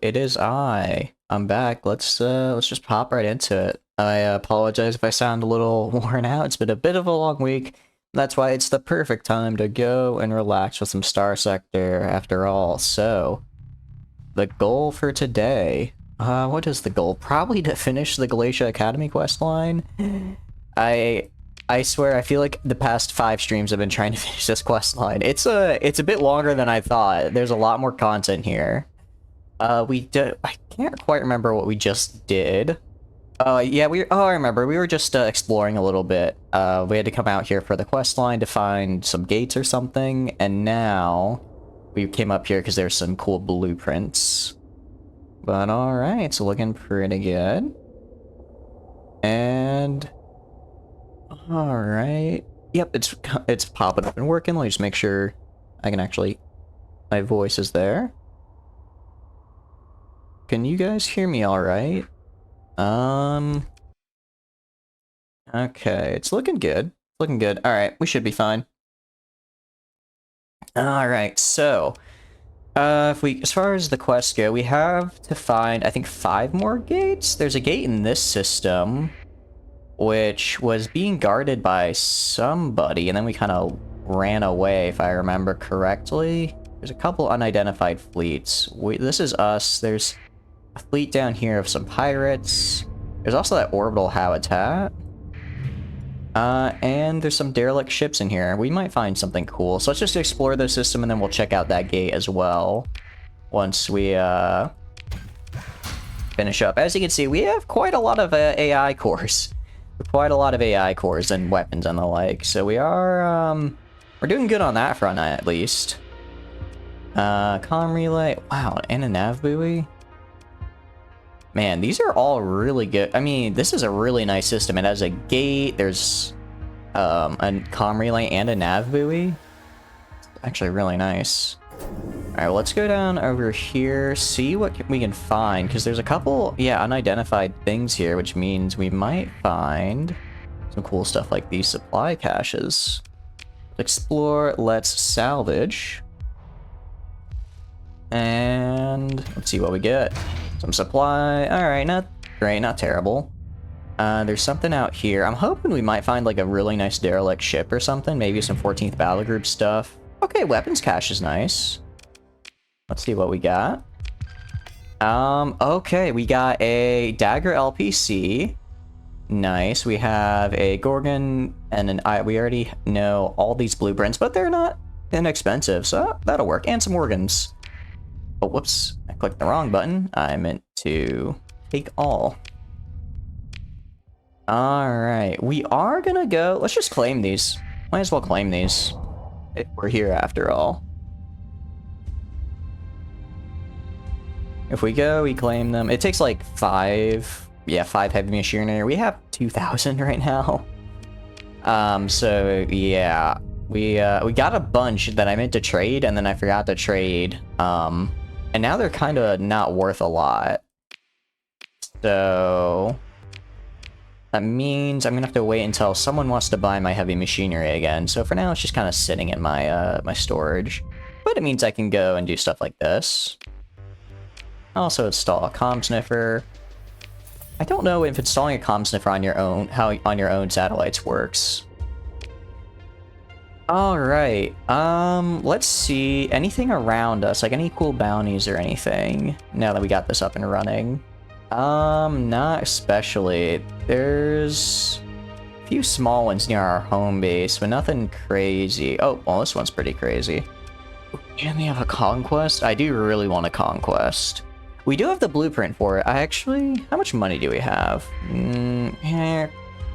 it is I. I'm back. Let's just pop right into it. I apologize if I sound a little worn out. It's been a bit of a long week. That's why it's the perfect time to go and relax with some Starsector after all. So, the goal for today. What is the goal? Probably to finish the Glacier Academy questline. I swear, I feel like the past 5 streams I've been trying to finish this questline. It's a bit longer than I thought. There's a lot more content here. I can't quite remember what we just did. Yeah, I remember. We were just exploring a little bit. We had to come out here for the quest line to find some gates or something, and now we came up here because there's some cool blueprints. But alright, it's looking pretty good. And alright. Yep, it's popping up and working. Let me just make sure I can actually... My voice is there. Can you guys hear me alright? Okay, it's looking good. Looking good. Alright, we should be fine. Alright, so... as far as the quests go, we have to find, I think, 5 more gates? There's a gate in this system, which was being guarded by somebody, and then we kind of ran away, if I remember correctly. There's a couple unidentified fleets. This is us. There's a fleet down here of some pirates. There's also that orbital habitat. And there's some derelict ships in here. We might find something cool. So let's just explore the system and then we'll check out that gate as well. Once we, finish up. As you can see, we have quite a lot of AI cores. Quite a lot of AI cores and weapons and the like. So we are, we're doing good on that front, at least. Comm relay. Wow, and a nav buoy. Man, these are all really good. I mean, this is a really nice system. It has a gate, there's a comm relay and a nav buoy. It's actually really nice. Alright, well, let's go down over here, see what we can find, because there's a couple, yeah, unidentified things here, which means we might find some cool stuff like these supply caches. Explore, let's salvage. And let's see what we get. Some supply. Alright, not great, not terrible. There's something out here. I'm hoping we might find like a really nice derelict ship or something. Maybe some 14th Battle Group stuff. Okay, weapons cache is nice. Let's see what we got. Okay, we got a Dagger LPC. Nice. We have a Gorgon and an we already know all these blueprints, but they're not inexpensive, so that'll work. And some organs. Oh, whoops. I clicked the wrong button. I meant to take all. Alright. We are gonna go... Let's just claim these. Might as well claim these. If we're here after all. If we go, we claim them. It takes like 5... Yeah, 5 heavy machinery. We have 2,000 right now. So, yeah. We got a bunch that I meant to trade, and then I forgot to trade. And now they're kind of not worth a lot. So... That means I'm gonna have to wait until someone wants to buy my heavy machinery again. So for now, it's just kind of sitting in my, my storage. But it means I can go and do stuff like this. Also install a comm sniffer. I don't know if installing a comm sniffer on your own, how on your own satellites works. Alright, let's see, anything around us, like any cool bounties or anything, now that we got this up and running. Not especially. There's a few small ones near our home base, but nothing crazy. Oh, well, this one's pretty crazy. And we have a conquest? I do really want a conquest. We do have the blueprint for it. How much money do we have? We're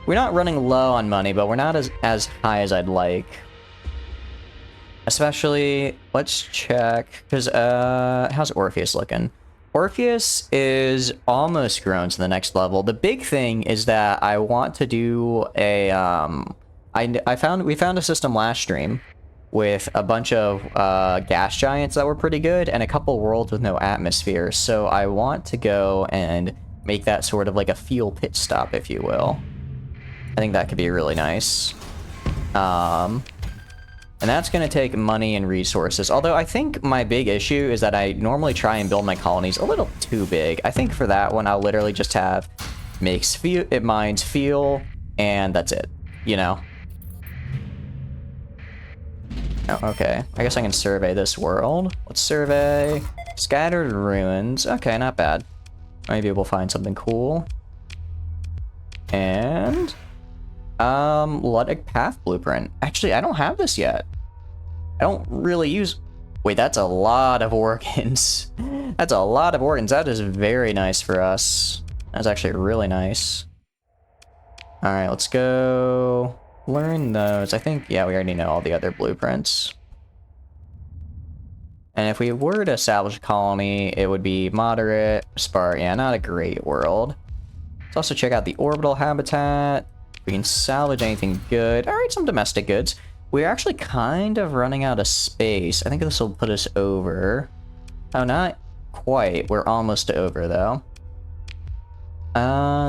not running low on money, but we're not as high as I'd like. Especially, let's check, because, how's Orpheus looking? Orpheus is almost grown to the next level. The big thing is that I want to do a, we found a system last stream with a bunch of, gas giants that were pretty good, and a couple worlds with no atmosphere, so I want to go and make that sort of like a fuel pit stop, if you will. I think that could be really nice. And that's going to take money and resources. Although I think my big issue is that I normally try and build my colonies a little too big. I think for that one, I'll literally just have it mines fuel, and that's it, you know? Oh, okay. I guess I can survey this world. Let's survey. Scattered ruins. Okay, not bad. Maybe we'll find something cool. And... Luddic Path Blueprint. Actually, I don't have this yet. I don't really use... Wait, that's a lot of organs. That's a lot of organs. That is very nice for us. That's actually really nice. Alright, let's go... learn those. I think, yeah, we already know all the other blueprints. And if we were to establish a colony, it would be moderate, sparse. Yeah, not a great world. Let's also check out the orbital habitat. We can salvage anything good. Alright, some domestic goods. We're actually kind of running out of space. I think this will put us over. Oh, not quite. We're almost over, though.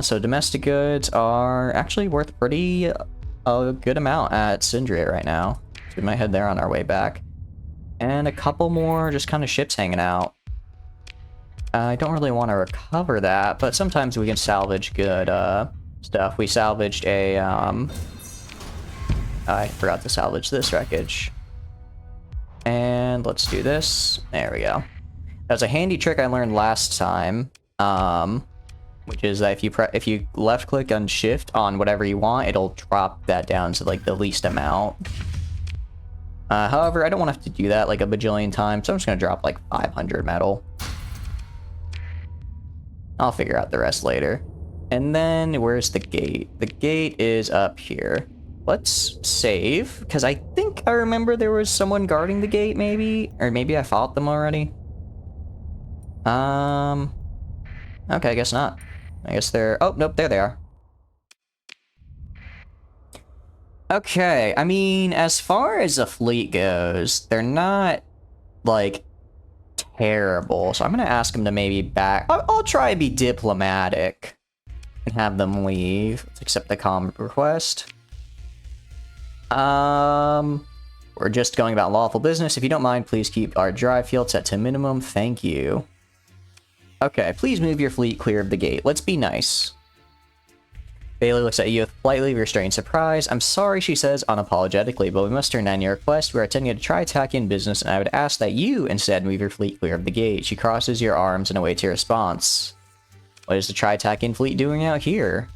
So domestic goods are actually worth pretty a good amount at Sindria right now. So we might head there on our way back. And a couple more just kind of ships hanging out. I don't really want to recover that, but sometimes we can salvage good stuff. We salvaged a I forgot to salvage this wreckage. And let's do this. There we go. That's a handy trick I learned last time. Which is that if you left click on shift on whatever you want, it'll drop that down to like the least amount. However, I don't want to have to do that like a bajillion times, so I'm just gonna drop like 500 metal. I'll figure out the rest later. And then where's the gate? The gate is up here. Let's save, because I think I remember there was someone guarding the gate, maybe? Or maybe I fought them already? Okay, I guess not. I guess they're... Oh, nope, there they are. Okay, I mean, as far as the fleet goes, they're not, like, terrible. So I'm gonna ask them to maybe back... I'll try and be diplomatic and have them leave. Let's accept the common request. We're just going about lawful business. If you don't mind, please keep our drive field set to minimum. Thank you. Okay, please move your fleet clear of the gate. Let's be nice. Bailey looks at you with politely restrained surprise. I'm sorry, she says unapologetically, but we must turn down your request. We are attending to try attacking business, and I would ask that you instead move your fleet clear of the gate. She crosses your arms and awaits your response. What is the Tri-Tachyon fleet doing out here?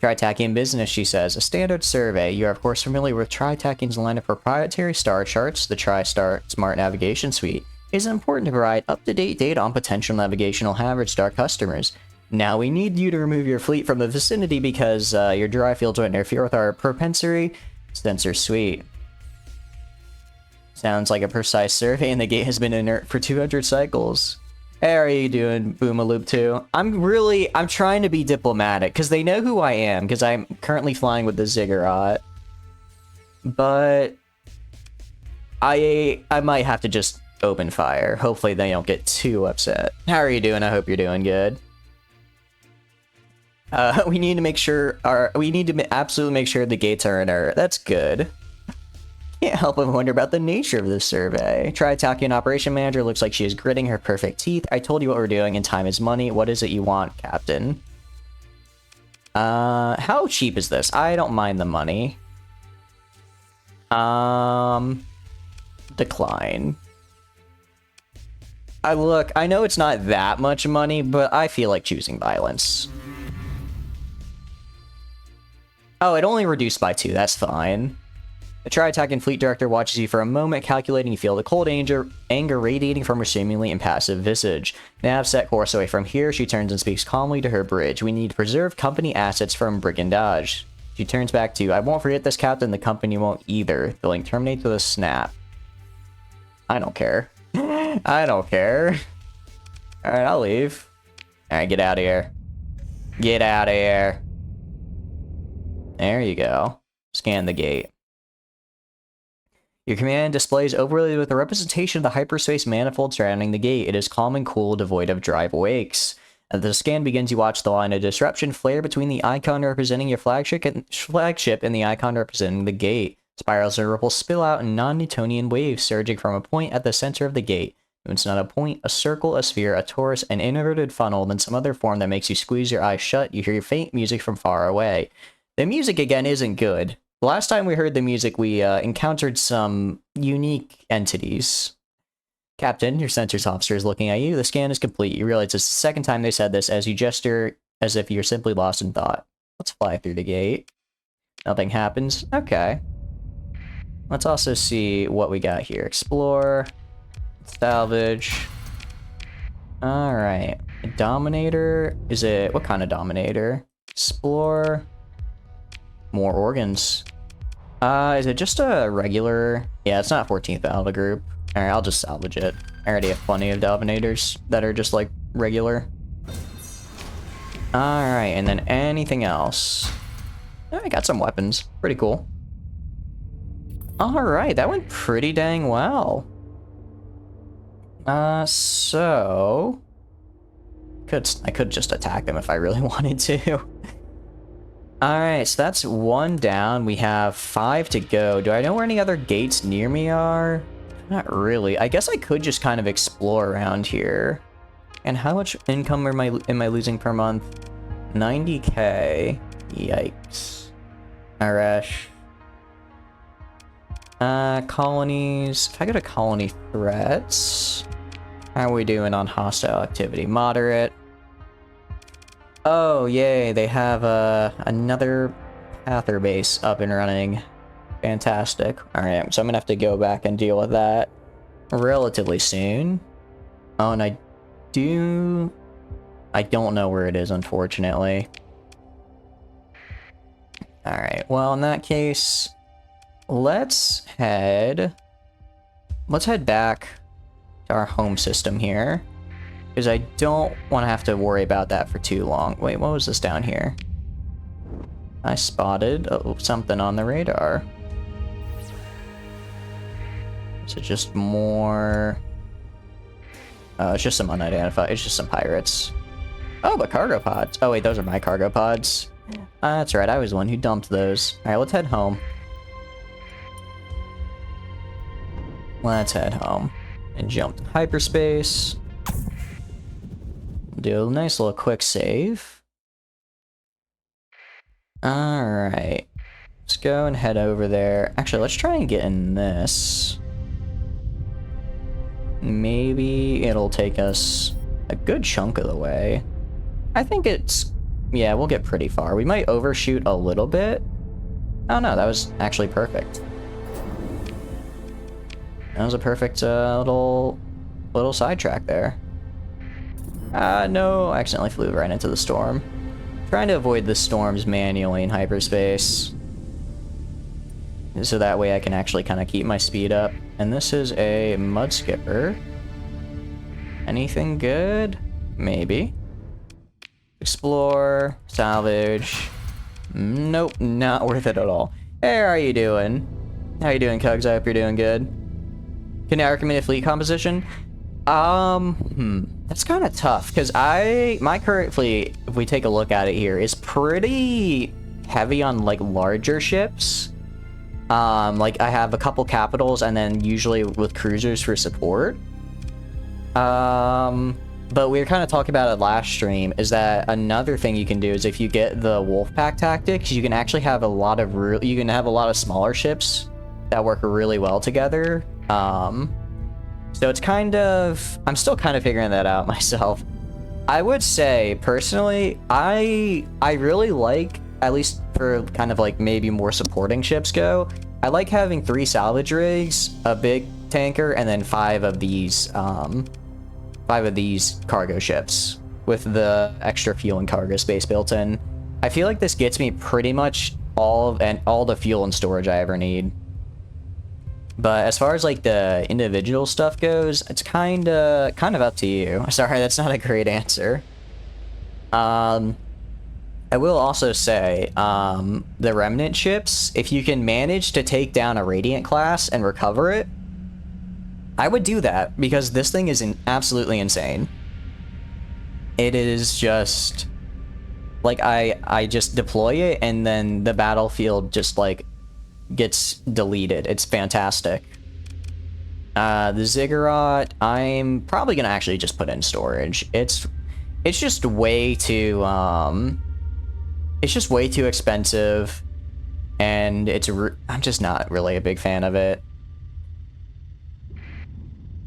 Tri-Tachyon business, she says. A standard survey. You are, of course, familiar with Tri-Tachyon's line of proprietary star charts, the Tri-Star Smart Navigation Suite. It is important to provide up-to-date data on potential navigational hazards to our customers. Now we need you to remove your fleet from the vicinity because your dry fields will interfere with our propensity sensor suite. Sounds like a precise survey, and the gate has been inert for 200 cycles. Hey, how are you doing, Boomaloop 2? I'm trying to be diplomatic, because they know who I am, because I'm currently flying with the Ziggurat. But I might have to just open fire. Hopefully they don't get too upset. How are you doing? I hope you're doing good. We need to make sure absolutely make sure the gates are inert. That's good. Can't help but wonder about the nature of this survey. Tri-Tachyon Operation Manager looks like she is gritting her perfect teeth. I told you what we're doing, and time is money. What is it you want, Captain? How cheap is this? I don't mind the money. Decline. I know it's not that much money, but I feel like choosing violence. Oh, it only reduced by 2. That's fine. The Tri-Tachyon Fleet Director watches you for a moment, calculating you feel the cold anger radiating from her seemingly impassive visage. Nav set course away from here. She turns and speaks calmly to her bridge. We need to preserve company assets from brigandage. She turns back to, I won't forget this, Captain. The company won't either. The link terminates with a snap. I don't care. I don't care. Alright, I'll leave. Alright, get out of here. Get out of here. There you go. Scan the gate. Your command displays overlaid with a representation of the hyperspace manifold surrounding the gate. It is calm and cool, devoid of drive wakes. As the scan begins, you watch the line of disruption flare between the icon representing your flagship and the icon representing the gate. Spirals and ripples spill out in non-Newtonian waves surging from a point at the center of the gate. It's not a point, a circle, a sphere, a torus, an inverted funnel, then some other form that makes you squeeze your eyes shut. You hear faint music from far away. The music, again, isn't good. The last time we heard the music, we encountered some unique entities. Captain, your sensors officer is looking at you. The scan is complete. You realize it's the second time they said this as you gesture as if you're simply lost in thought. Let's fly through the gate. Nothing happens. Okay. Let's also see what we got here. Explore. Salvage. Alright. Dominator. Is it... what kind of Dominator? Explore. More organs. Is it just a regular... yeah, it's not 14th battle group. Alright, I'll just salvage it. I already have plenty of Dominators that are just, like, regular. Alright, and then anything else. I got some weapons. Pretty cool. Alright, that went pretty dang well. So... I could just attack them if I really wanted to. Alright, so that's 1 down. We have 5 to go. Do I know where any other gates near me are? Not really. I guess I could just kind of explore around here. And how much income am I losing per month? 90k. Yikes. Arash. Colonies. If I go to colony threats... how are we doing on hostile activity? Moderate. Oh, yay, they have another Pather base up and running. Fantastic. Alright, so I'm gonna have to go back and deal with that relatively soon. Oh, and I don't know where it is, unfortunately. Alright, well, in that case, let's head back to our home system here, because I don't want to have to worry about that for too long. Wait, what was this down here? I spotted something on the radar. Is it just more... it's just some unidentified... it's just some pirates. Oh, but cargo pods. Oh wait, those are my cargo pods. That's right, I was the one who dumped those. Alright, let's head home. Let's head home. And jump to hyperspace. Do a nice little quick save. Alright. Let's go and head over there. Actually, let's try and get in this. Maybe it'll take us a good chunk of the way. I think it's... yeah, we'll get pretty far. We might overshoot a little bit. Oh no, that was actually perfect. That was a perfect little sidetrack there. No, I accidentally flew right into the storm. Trying to avoid the storms manually in hyperspace. So that way I can actually kind of keep my speed up. And this is a mud skipper. Anything good? Maybe. Explore, salvage. Nope, not worth it at all. Hey, how are you doing? How you doing, Cugs? I hope you're doing good. Can I recommend a fleet composition? That's kind of tough, because my current fleet, if we take a look at it here, is pretty heavy on, like, larger ships. Like, I have a couple capitals, and then usually with cruisers for support. But we were kind of talking about it last stream, is that another thing you can do is if you get the Wolfpack tactics, you can actually have a lot of smaller ships that work really well together. So it's kind of... I'm still kind of figuring that out myself. I would say, personally, I really like, at least for kind of like maybe more supporting ships go, I like having 3 salvage rigs, a big tanker, and then 5 of these cargo ships with the extra fuel and cargo space built in. I feel like this gets me pretty much all the fuel and storage I ever need. But as far as like the individual stuff goes, it's kind of up to you. Sorry, that's not a great answer. I will also say, the Remnant ships, if you can manage to take down a Radiant class and recover it, I would do that, because this thing is absolutely insane. It is just... like, I just deploy it, and then the battlefield just, like, gets deleted. It's fantastic. The Ziggurat, I'm probably gonna actually just put in storage. It's just way too expensive, and I'm just not really a big fan of it.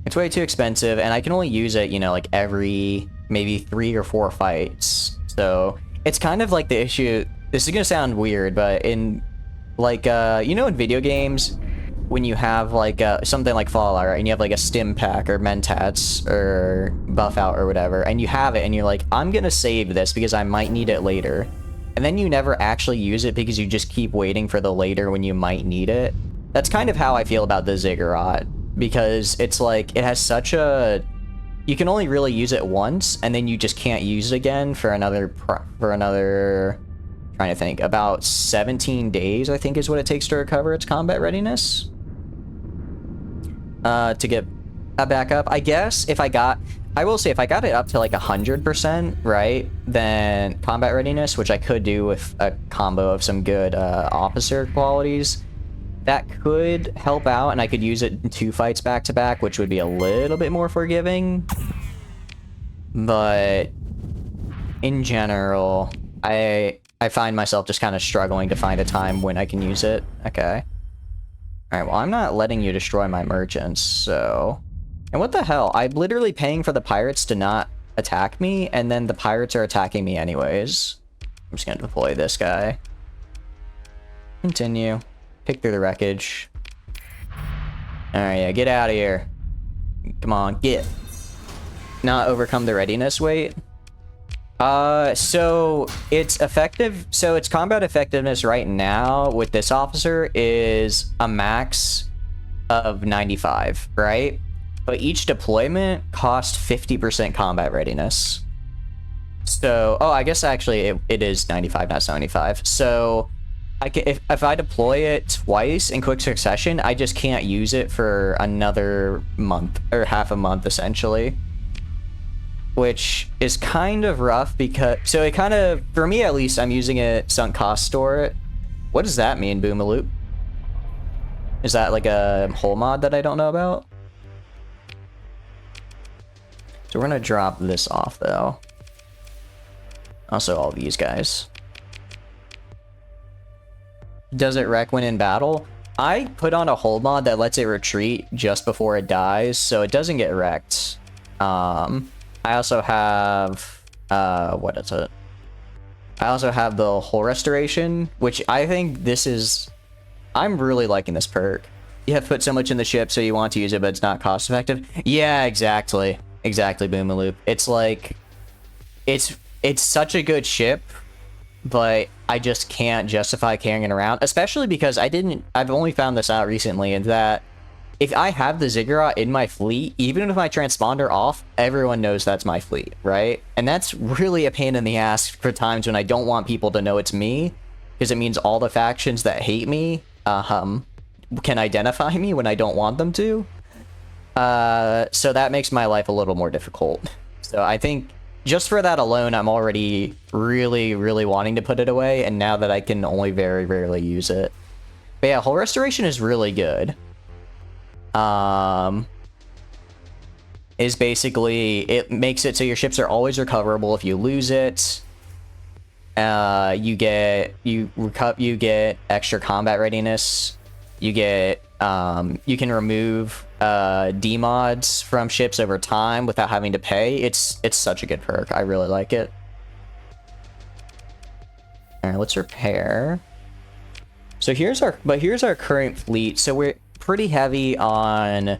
It's way too expensive, and I can only use it, you know, like every maybe 3 or 4 fights. So it's kind of like the issue. This is gonna sound weird, but in like you know, in video games, when you have like something like Fallout, right, and you have like a stim pack or mentats or buff out or whatever, and you have it and you're like, I'm gonna save this because I might need it later, and then you never actually use it because you just keep waiting for the later when you might need it. That's kind of how I feel about the Ziggurat, because it's like it has such a, you can only really use it once and then you just can't use it again for another trying to think, about 17 days I think is what it takes to recover its combat readiness. To get back up. I guess if I will say if I got it up to like 100%, right, then combat readiness, which I could do with a combo of some good officer qualities, that could help out, and I could use it in 2 fights back to back, which would be a little bit more forgiving. But in general, I find myself just kind of struggling to find a time when I can use it. Okay. Alright, well, I'm not letting you destroy my merchants, so... And what the hell? I'm literally paying for the pirates to not attack me, and then the pirates are attacking me anyways. I'm just gonna deploy this guy. Continue. Pick through the wreckage. Alright, yeah, get out of here. Come on, get. Not overcome the readiness weight. So its combat effectiveness right now with this officer is a max of 95, right? But each deployment costs 50% combat readiness. So, oh, I guess actually it is 95, not 75. So if I deploy it twice in quick succession, I just can't use it for another month or half a month essentially. Which is kind of rough because, so it kind of, for me at least, I'm using it sunk cost store. What does that mean, Boomaloop? Is that like a whole mod that I don't know about? So we're gonna drop this off though. Also all these guys. Does it wreck when in battle? I put on a hold mod that lets it retreat just before it dies, so it doesn't get wrecked. I also have, what is it? I also have the hull restoration, which I think this is, I'm really liking this perk. You have put so much in the ship, so you want to use it, but it's not cost effective. Yeah, exactly. Exactly, Boomaloop. It's like, it's such a good ship, but I just can't justify carrying it around, especially because I've only found this out recently, and that if I have the Ziggurat in my fleet, even with my transponder off, everyone knows that's my fleet, right? And that's really a pain in the ass for times when I don't want people to know it's me, because it means all the factions that hate me can identify me when I don't want them to. So that makes my life a little more difficult. So I think just for that alone, I'm already really, really wanting to put it away, and now that I can only very rarely use it. But yeah, hull restoration is really good. Is basically, it makes it so your ships are always recoverable if you lose it. You get extra combat readiness. You get, you can remove demods from ships over time without having to pay. It's such a good perk. I really like it. All right, let's repair. So here's our current fleet. So we're pretty heavy on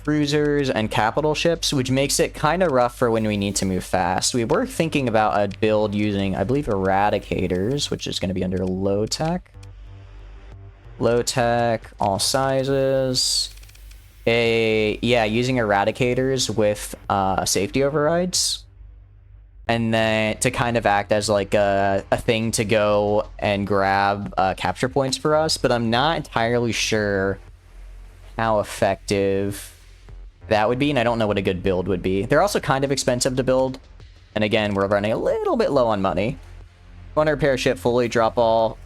cruisers and capital ships, which makes it kind of rough for when we need to move fast. We were thinking about a build using, I believe, eradicators, which is going to be under low tech. Low tech, all sizes. Using eradicators with safety overrides. And then to kind of act as like a thing to go and grab capture points for us, but I'm not entirely sure how effective that would be, and I don't know what a good build would be. They're also kind of expensive to build, and again, we're running a little bit low on money. Want to repair ship fully, drop all.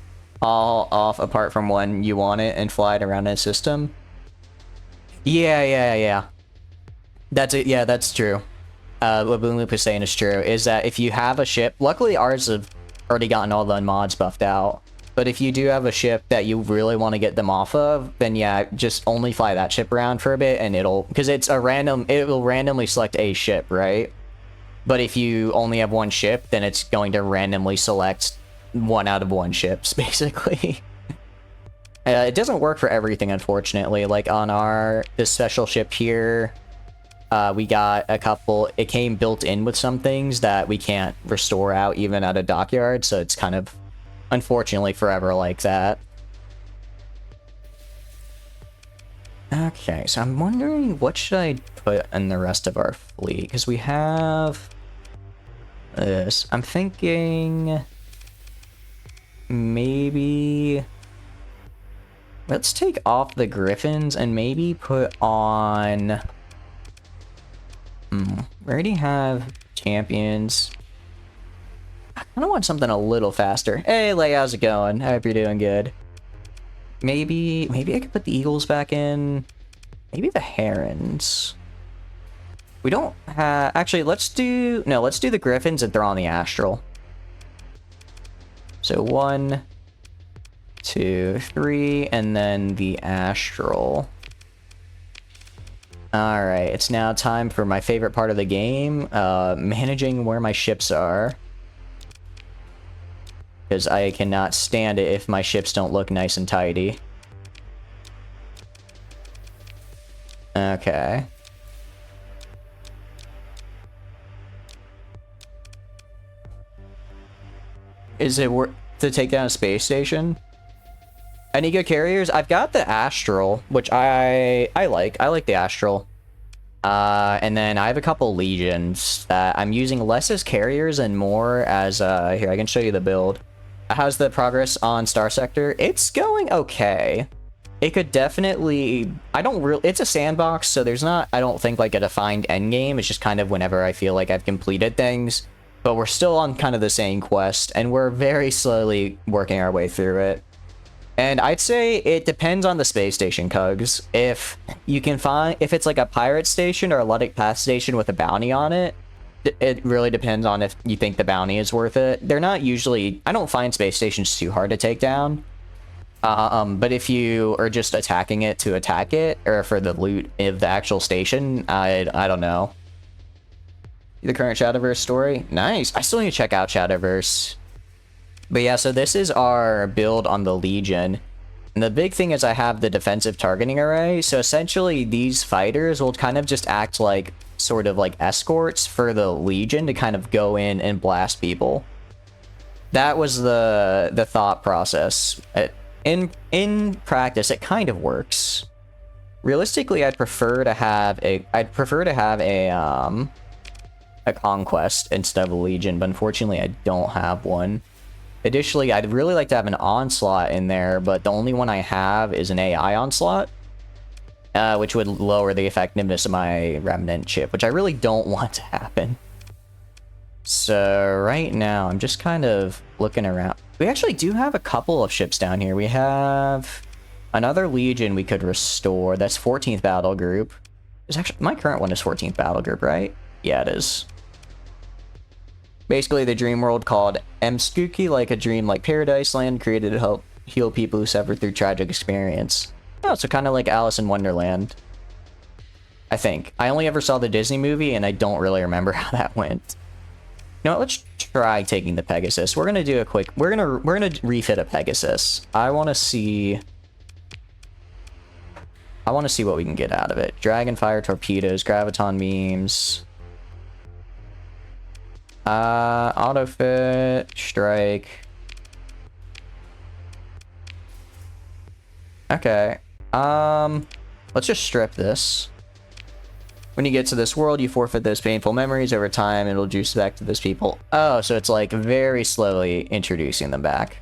all off apart from when you want it and fly it around a system. Yeah. That's it. Yeah, that's true. What Boom Loop is saying is true, is that if you have a ship, luckily ours have already gotten all the mods buffed out, but if you do have a ship that you really want to get them off of, then yeah, just only fly that ship around for a bit, and because it's a random, it will randomly select a ship, right? But if you only have one ship, then it's going to randomly select one out of one ships, basically. It doesn't work for everything, unfortunately. Like on this special ship here, we got a couple, it came built in with some things that we can't restore out even at a dockyard, so it's kind of, unfortunately, forever like that. Okay, so I'm wondering what should I put in the rest of our fleet, because we have this. I'm thinking maybe let's take off the Griffins and maybe put on... we already have champions. I kind of want something a little faster. Hey, Lay, how's it going? I hope you're doing good. Maybe I could put the Eagles back in. Maybe the Herons. We don't have... Actually, let's do the Griffins and throw on the Astral. So 1, 2, 3, and then the Astral. Alright, it's now time for my favorite part of the game, managing where my ships are. Because I cannot stand it if my ships don't look nice and tidy. Okay. Is it worth to take down a space station? Any good carriers? I've got the Astral, which I like. I like the Astral. And then I have a couple Legions that I'm using less as carriers and more as, here, I can show you the build. How's the progress on Starsector? It's going okay. It could definitely... it's a sandbox, so there's not, I don't think, like, a defined end game. It's just kind of whenever I feel like I've completed things. But we're still on kind of the same quest, and we're very slowly working our way through it. And I'd say it depends on the space station, Cugs. If you can find... If it's like a pirate station or a Luddic Path station with a bounty on it, it really depends on if you think the bounty is worth it. They're not usually... I don't find space stations too hard to take down. But if you are just attacking it to attack it, or for the loot of the actual station, I don't know. The current Shadowverse story? Nice! I still need to check out Shadowverse. But yeah, so this is our build on the Legion. And the big thing is I have the defensive targeting array. So essentially these fighters will kind of just act like sort of like escorts for the Legion to kind of go in and blast people. That was the thought process. In practice, it kind of works. Realistically, I'd prefer to have a conquest instead of a Legion, but unfortunately I don't have one. Additionally, I'd really like to have an onslaught in there, but the only one I have is an AI onslaught, which would lower the effectiveness of my remnant chip, which I really don't want to happen. So right now, I'm just kind of looking around. We actually do have a couple of ships down here. We have another Legion we could restore. That's 14th Battle Group. It's actually, my current one is 14th Battle Group, right? Yeah, it is. Basically, the dream world called Mskooky, like a dream like Paradise Land, created to help heal people who suffer through tragic experience. Oh, so kind of like Alice in Wonderland. I think. I only ever saw the Disney movie, and I don't really remember how that went. You know what, let's try taking the Pegasus. We're gonna do a quick... We're gonna refit a Pegasus. I want to see what we can get out of it. Dragonfire torpedoes, graviton beams... autofit, strike. Okay. Let's just strip this. When you get to this world, you forfeit those painful memories. Over time, it'll juice back to those people. Oh, so it's like very slowly introducing them back.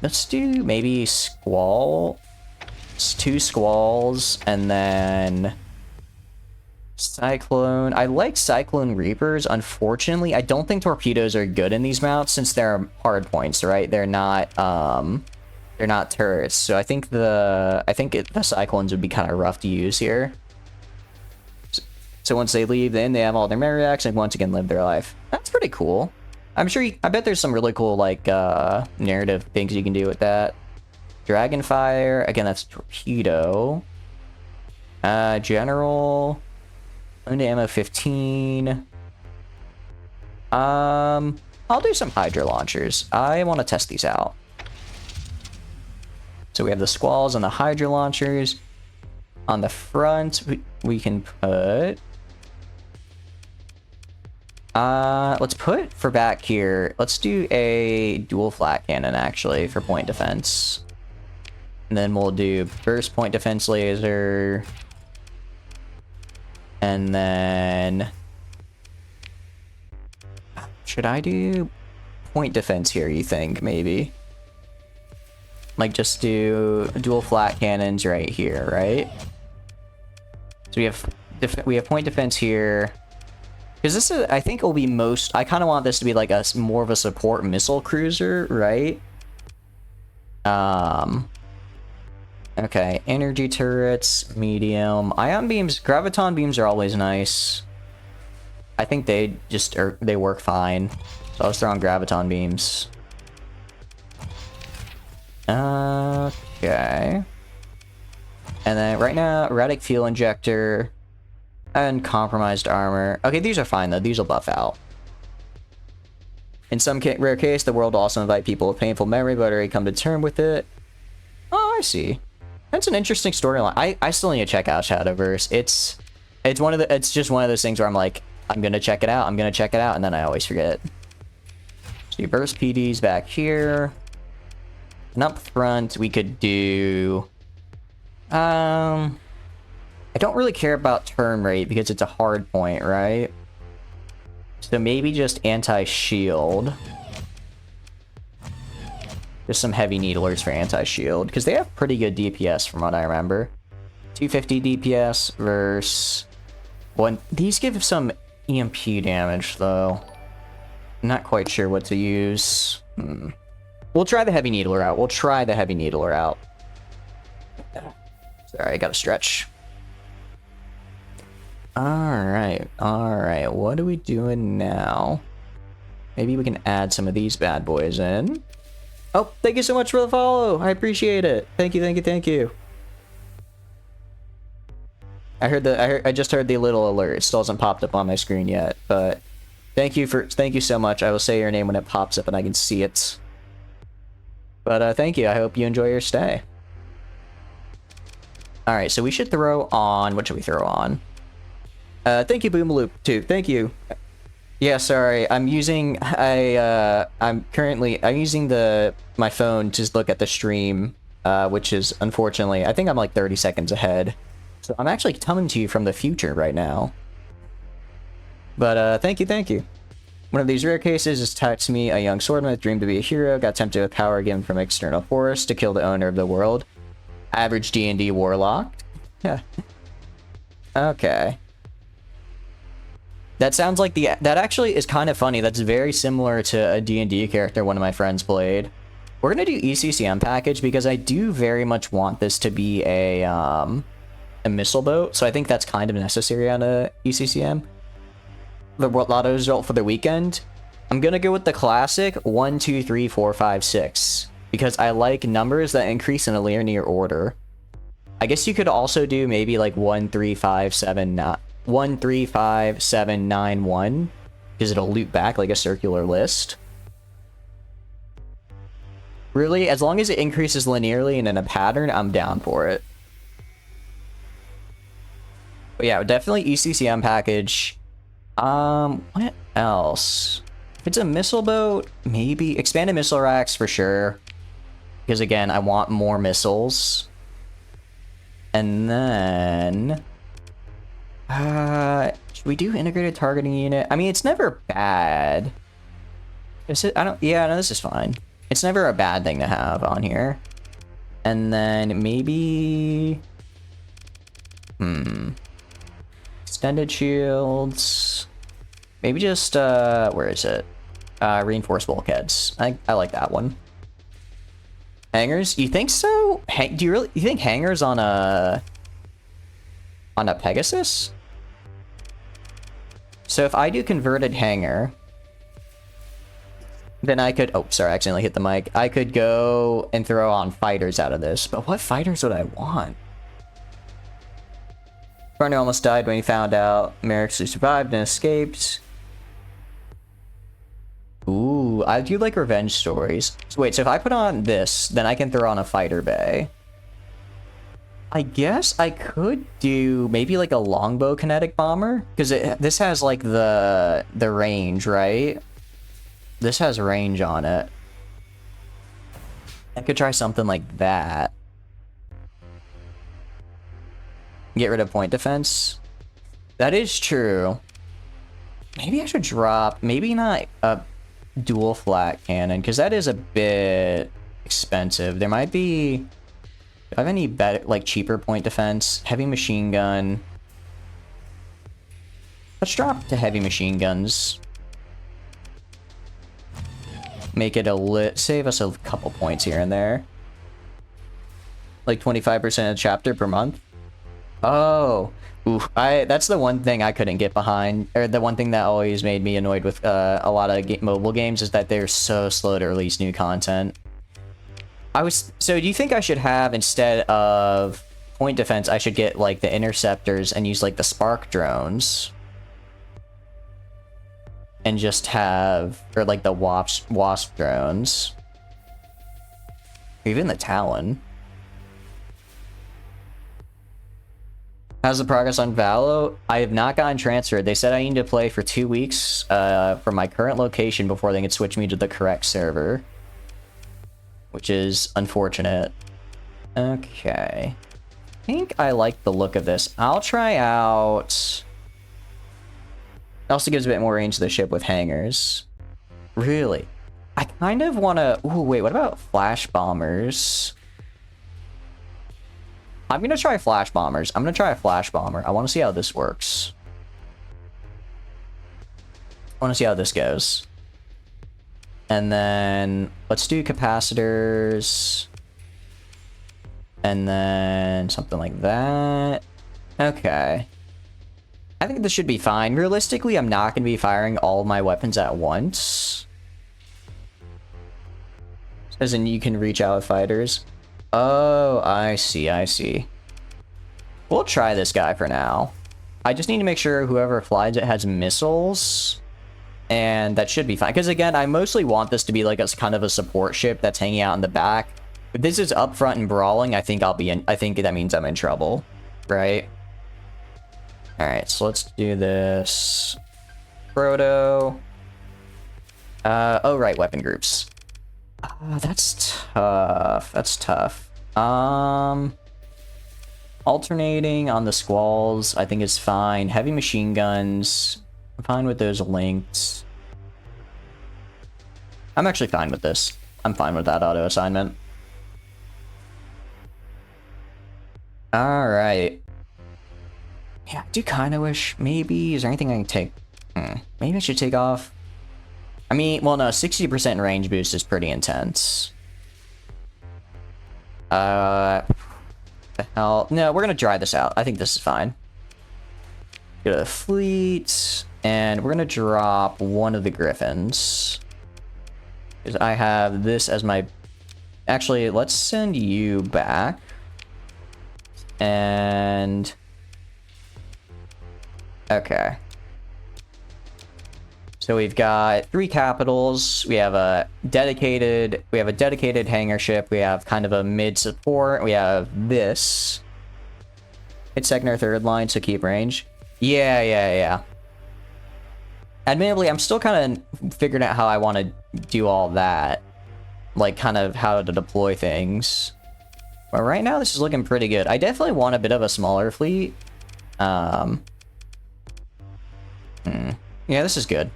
Let's do maybe Squall. It's 2 Squalls, and then Cyclone. I like Cyclone Reapers. Unfortunately, I don't think torpedoes are good in these mounts since they're hard points, right? They're not turrets. So I think the Cyclones would be kind of rough to use here. So once they leave, then they have all their memory reacts and once again live their life. That's pretty cool. I'm sure I bet there's some really cool like narrative things you can do with that. Dragonfire, again that's torpedo. General. Owned ammo 15. I'll do some Hydra launchers. I want to test these out. So we have the Squalls and the Hydra launchers. On the front, we can put... let's put for back here, let's do a dual flat cannon actually for point defense. And then we'll do burst point defense laser. And then... should I do point defense here, you think, maybe? Like, just do dual flat cannons right here, right? So we have point defense here. Because this is, I think it will be most... I kind of want this to be like a more of a support missile cruiser, right? Okay, energy turrets, medium. Ion beams, graviton beams are always nice. I think they work fine. So I'll throw on graviton beams. Okay. And then right now, erratic fuel injector and compromised armor. Okay, these are fine though. These will buff out. In some rare case, the world will also invite people with painful memory, but already come to terms with it. Oh, I see. That's an interesting storyline. I still need to check out Shadowverse. It's just one of those things where I'm like, I'm gonna check it out, and then I always forget. So your burst PD's back here. And up front, we could do... I don't really care about turn rate because it's a hard point, right? So maybe just anti-shield. Just some heavy needlers for anti-shield, because they have pretty good DPS from what I remember. 250 DPS versus... Well, these give some EMP damage, though. I'm not quite sure what to use. We'll try the heavy needler out. Sorry, I gotta stretch. Alright. What are we doing now? Maybe we can add some of these bad boys in. Oh, thank you so much for the follow. I appreciate it. Thank you. I just heard the little alert. It still hasn't popped up on my screen yet, but thank you so much. I will say your name when it pops up and I can see it. But thank you. I hope you enjoy your stay. All right, so we should throw on. What should we throw on? Thank you, Boomaloop, too. Thank you. Yeah, sorry. I'm using my phone to look at the stream, which is unfortunately, I think I'm like 30 seconds ahead. So I'm actually coming to you from the future right now. But thank you. One of these rare cases is Tatsumi, a young swordman with dreamed to be a hero, got tempted with power given from external force to kill the owner of the world. Average D&D warlock. Yeah. Okay. That sounds like that actually is kind of funny. That's very similar to a D&D character one of my friends played. We're gonna do ECCM package because I do very much want this to be a missile boat. So I think that's kind of necessary on a ECCM. The lotto result for the weekend. I'm gonna go with the classic 1, 2, 3, 4, 5, 6 because I like numbers that increase in a linear order. I guess you could also do maybe like 1, 3, 5, 7, 9, 1 because it'll loop back like a circular list. Really, as long as it increases linearly and in a pattern, I'm down for it. But yeah, definitely ECCM package. What else? If it's a missile boat, maybe expanded missile racks for sure. Because again, I want more missiles. And then... should we do integrated targeting unit? I mean, it's never bad. Is it? Yeah, no, this is fine. It's never a bad thing to have on here. And then maybe... Extended shields. Maybe just, where is it? Reinforced bulkheads. I like that one. Hangars? You think so? You think hangars on a Pegasus? So if I do converted hangar, then I could, oh, sorry, I accidentally hit the mic. I could go and throw on fighters out of this, but what fighters would I want? Partner almost died when he found out Merrick's survived and escaped. Ooh, I do like revenge stories. So wait, so if I put on this, then I can throw on a fighter bay. I guess I could do maybe like a longbow kinetic bomber, because this has like the range, right? This has range on it. I could try something like that. Get rid of point defense. That is true. Maybe I should drop, maybe not a dual flat cannon, because that is a bit expensive. There might be, do I have any better, like cheaper point defense? Heavy machine gun. Let's drop to heavy machine guns. Make it save us a couple points here and there. Like 25% a chapter per month. Oh, oof. That's the one thing I couldn't get behind, or the one thing that always made me annoyed with a lot of mobile games is that they're so slow to release new content. So do you think I should have, instead of point defense, I should get like the interceptors and use like the spark drones? And just have, or like the wasp drones. Even the Talon. How's the progress on Valo? I have not gotten transferred. They said I need to play for 2 weeks from my current location before they can switch me to the correct server. Which is unfortunate. Okay. I think I like the look of this. I'll try out... It also gives a bit more range to the ship with hangars. Really? I kind of want to... Ooh, wait, what about flash bombers? I'm going to try flash bombers. I'm going to try a flash bomber. I want to see how this works. I want to see how this goes. And then let's do capacitors. And then something like that. Okay. I think this should be fine. Realistically, I'm not going to be firing all of my weapons at once. As in, you can reach out with fighters. Oh, I see, I see. We'll try this guy for now. I just need to make sure whoever flies it has missiles. And that should be fine. Because again, I mostly want this to be like a kind of a support ship that's hanging out in the back. If this is up front and brawling, I think I think that means I'm in trouble. Right? Alright, so let's do this. Proto. Oh, right, weapon groups. That's tough. That's tough. Alternating on the squalls, I think is fine. Heavy machine guns, I'm fine with those linked. I'm actually fine with this. I'm fine with that auto assignment. Alright. Yeah, I do kind of wish, maybe, is there anything I can take? Maybe I should take off. I mean, well, no, 60% range boost is pretty intense. The hell? No, we're gonna dry this out. I think this is fine. Go to the fleet, and we're gonna drop one of the Griffins. Because I have this as my... Actually, let's send you back. And... Okay. So we've got 3 capitals. We have a dedicated hangar ship. We have kind of a mid support. We have this. Hit second or third line, so keep range. Yeah. Admittedly, I'm still kind of figuring out how I want to do all that. Like, kind of how to deploy things. But right now, this is looking pretty good. I definitely want a bit of a smaller fleet. Yeah, this is good.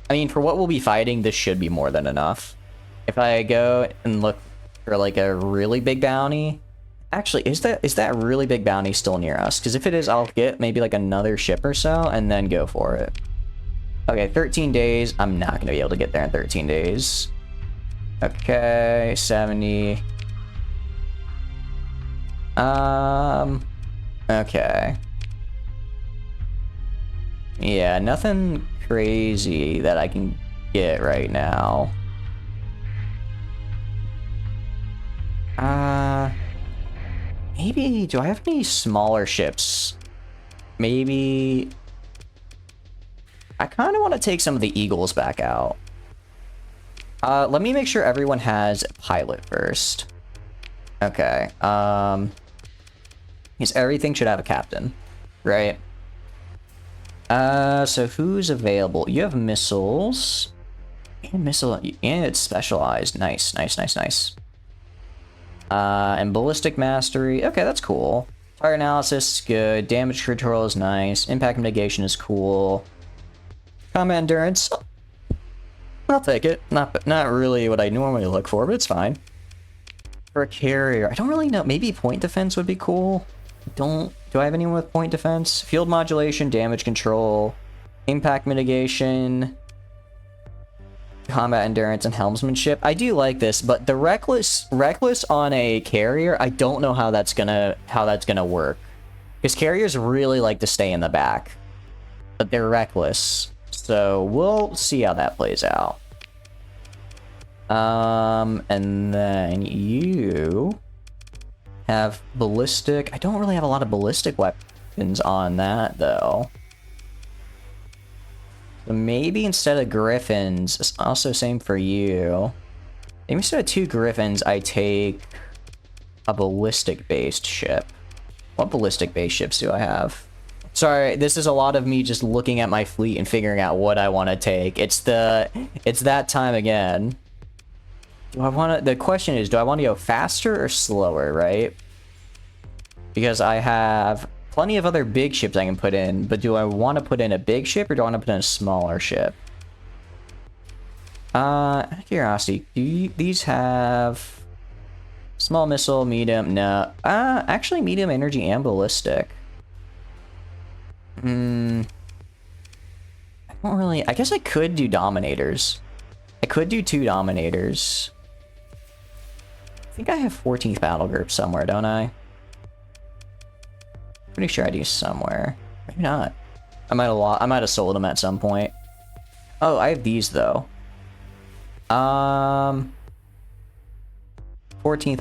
I mean, for what we'll be fighting, this should be more than enough. If I go and look for, like, a really big bounty... Actually, is that really big bounty still near us? Because if it is, I'll get maybe like another ship or so and then go for it. Okay, 13 days. I'm not going to be able to get there in 13 days. Okay, 70. Okay. Yeah, nothing crazy that I can get right now. Maybe, do I have any smaller ships? Maybe... I kind of want to take some of the Eagles back out. Let me make sure everyone has a pilot first. Okay, because everything should have a captain, right? So who's available? You have missiles. And it's specialized. Nice, nice, nice, nice. And ballistic mastery. Okay, that's cool. Target analysis is good. Damage control is nice. Impact mitigation is cool. Combat endurance. I'll take it. Not really what I normally look for, but it's fine. For a carrier, I don't really know. Maybe point defense would be cool. Do I have anyone with point defense? Field modulation, damage control, impact mitigation, combat endurance, and helmsmanship. I do like this, but the reckless on a carrier, I don't know how that's gonna work. Because carriers really like to stay in the back, but they're reckless. So we'll see how that plays out. And then you have ballistic. I don't really have a lot of ballistic weapons on that, though. So maybe instead of Griffins, it's also same for you. Maybe instead of 2 Griffins, I take a ballistic-based ship. What ballistic-based ships do I have? Sorry, this is a lot of me just looking at my fleet and figuring out what I want to take. It's that time again. The question is, do I want to go faster or slower, right? Because I have plenty of other big ships I can put in, but do I want to put in a big ship or do I want to put in a smaller ship? Out of curiosity, do these have small missile, medium? No. Actually medium energy and ballistic. I don't really... I guess I could do Dominators. I could do 2 Dominators. I think I have 14th Battle Group somewhere, don't I? Pretty sure I do somewhere. Maybe not. I might have sold them at some point. Oh, I have these, though. 14th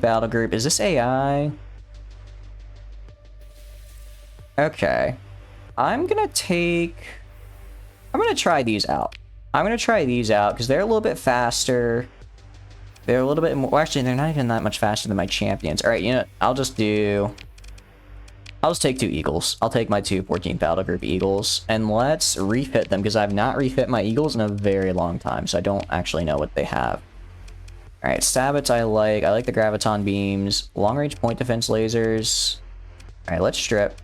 Battle Group. Is this AI? Okay. I'm gonna try these out. I'm gonna try these out because they're a little bit faster. They're a little bit more... Well, actually, they're not even that much faster than my champions. All right, you know, I'll just take 2 Eagles. I'll take my 2 14th Battle Group Eagles, and let's refit them because I've not refit my Eagles in a very long time, so I don't actually know what they have. All right, Sabots I like the Graviton Beams, long-range point defense lasers. All right, let's strip.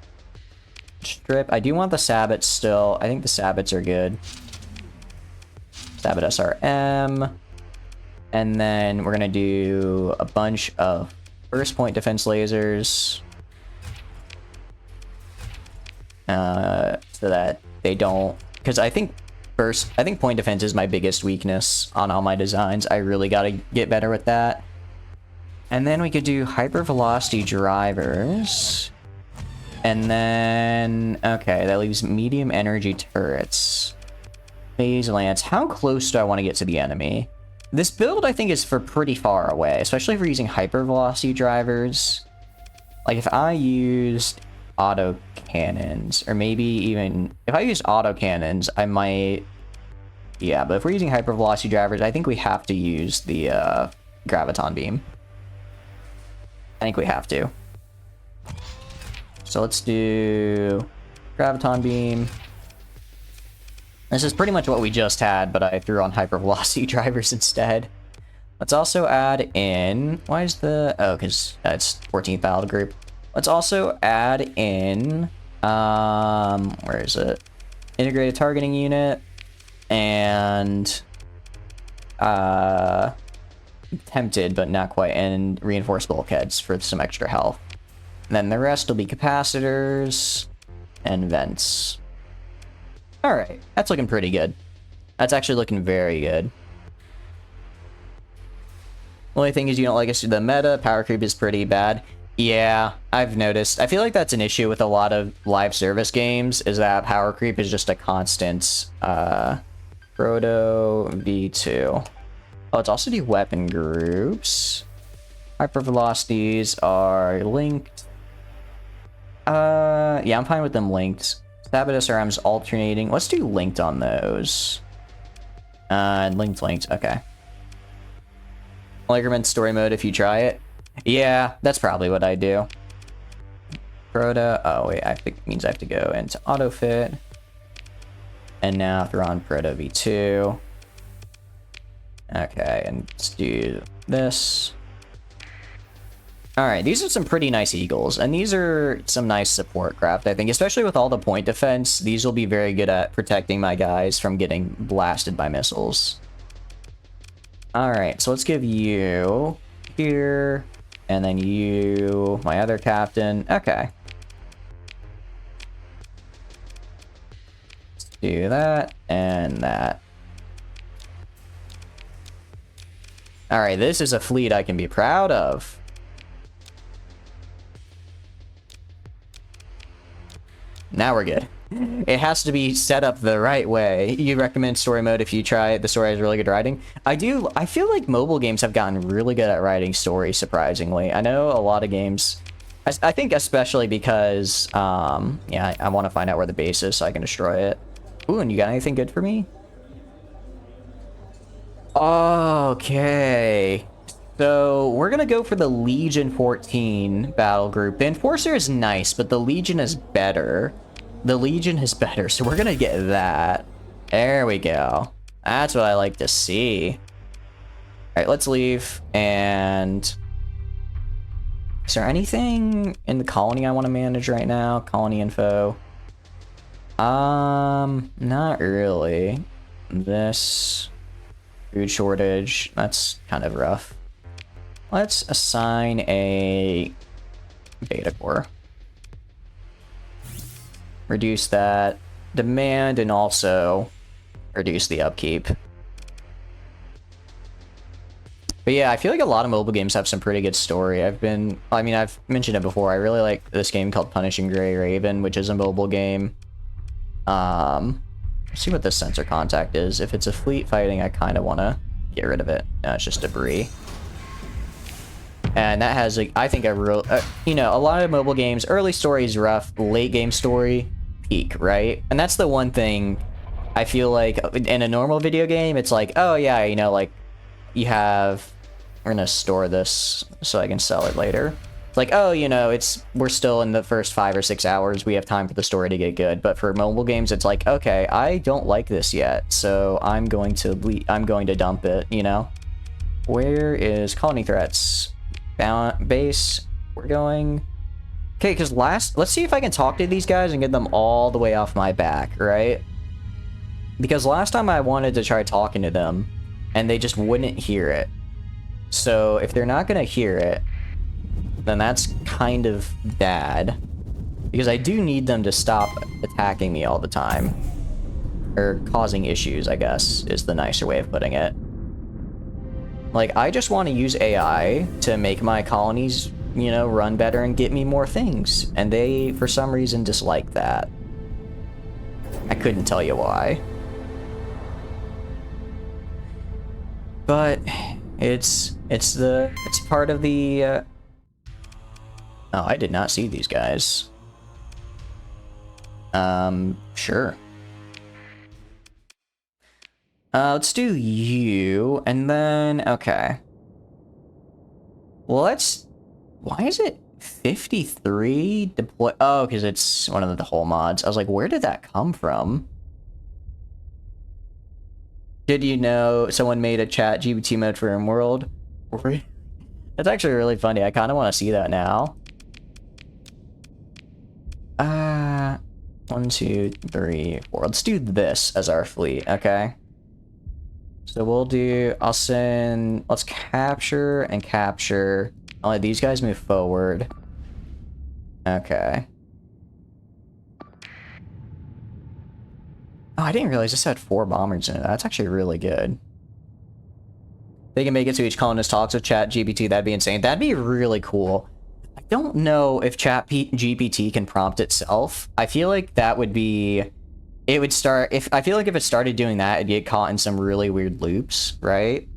I do want the Sabots still. I think the Sabots are good. Sabot SRM. And then we're gonna do a bunch of first point defense lasers. So that they don't... Because I think point defense is my biggest weakness on all my designs. I really gotta get better with that. And then we could do hypervelocity drivers. And then, okay, that leaves medium energy turrets. Phase Lance. How close do I want to get to the enemy? This build, I think, is for pretty far away, especially if we're using hypervelocity drivers. Like, if I used auto cannons, or maybe even... If I used auto cannons, I might... Yeah, but if we're using hypervelocity drivers, I think we have to use the Graviton Beam. I think we have to. So let's do Graviton Beam. This is pretty much what we just had, but I threw on hypervelocity drivers instead. Let's also add in... Why is the... Oh, because it's 14th Battle Group. Let's also add in... Where is it? Integrated Targeting Unit. And... Tempted, but not quite. And Reinforced Bulkheads for some extra health. And then the rest will be capacitors and vents. Alright, that's looking pretty good. That's actually looking very good. Only thing is you don't like us to the meta. Power creep is pretty bad. Yeah, I've noticed. I feel like that's an issue with a lot of live service games, is that power creep is just a constant. Proto V2. Oh, it's also the weapon groups. Hypervelocities are linked. Yeah, I'm fine with them linked. Stab at SRM's alternating. Let's do linked on those. Linked, okay. Only recommend story mode if you try it. Yeah, that's probably what I do. Proto, oh wait, I think it means I have to go into autofit. And now throw on Proto V2. Okay, and let's do this. Alright, these are some pretty nice eagles, and these are some nice support craft, I think. Especially with all the point defense, these will be very good at protecting my guys from getting blasted by missiles. Alright, so let's give you here, and then you, my other captain. Okay. Let's do that, and that. Alright, this is a fleet I can be proud of. Now we're good. It has to be set up the right way. You recommend story mode if you try it. The story has really good writing. I feel like mobile games have gotten really good at writing stories, surprisingly. I know a lot of games... I think especially because... yeah, I want to find out where the base is so I can destroy it. Ooh, and you got anything good for me? Okay. So, we're gonna go for the Legion 14 battle group. The Enforcer is nice, but the Legion is better. The Legion is better, so we're gonna get that. There we go. That's what I like to see. Alright, let's leave. And... is there anything in the colony I want to manage right now? Colony info. Not really. This... food shortage. That's kind of rough. Let's assign a beta core. Reduce that demand and also reduce the upkeep. But yeah, I feel like a lot of mobile games have some pretty good story. I've mentioned it before. I really like this game called Punishing Gray Raven, which is a mobile game. Let's see what this sensor contact is. If it's a fleet fighting, I kind of want to get rid of it. No, it's just debris. And that has, I think, a real... you know, a lot of mobile games, early story is rough, late game story, peak, right? And that's the one thing I feel like in a normal video game, it's like, oh yeah, you know, like, you have... we're gonna store this so I can sell it later. It's like, oh, you know, we're still in the first 5 or 6 hours, we have time for the story to get good. But for mobile games, it's like, okay, I don't like this yet, so I'm going to dump it, you know? Where is colony threats? Base, we're going... okay, because let's see if I can talk to these guys and get them all the way off my back, right? Because last time I wanted to try talking to them, and they just wouldn't hear it. So if they're not gonna hear it, then that's kind of bad. Because I do need them to stop attacking me all the time. Or causing issues, I guess, is the nicer way of putting it. Like, I just want to use AI to make my colonies, you know, run better and get me more things. And they, for some reason, dislike that. I couldn't tell you why. But it's part of the... oh, I did not see these guys. Sure. Let's do you, and then, okay. Well, why is it 53 deploy? Oh, because it's one of the whole mods. I was like, where did that come from? Did you know someone made a chat GPT mode for RimWorld? That's actually really funny. I kind of want to see that now. 1, 2, 3, 4. Let's do this as our fleet, okay? So let's capture and capture. I'll let these guys move forward. Okay. Oh, I didn't realize this had 4 bombers in it. That's actually really good. They can make it so each colonist talks with Chat GPT. That'd be insane. That'd be really cool. I don't know if Chat GPT can prompt itself. I feel like that would be... It would start... I feel like if it started doing that, it'd get caught in some really weird loops, right?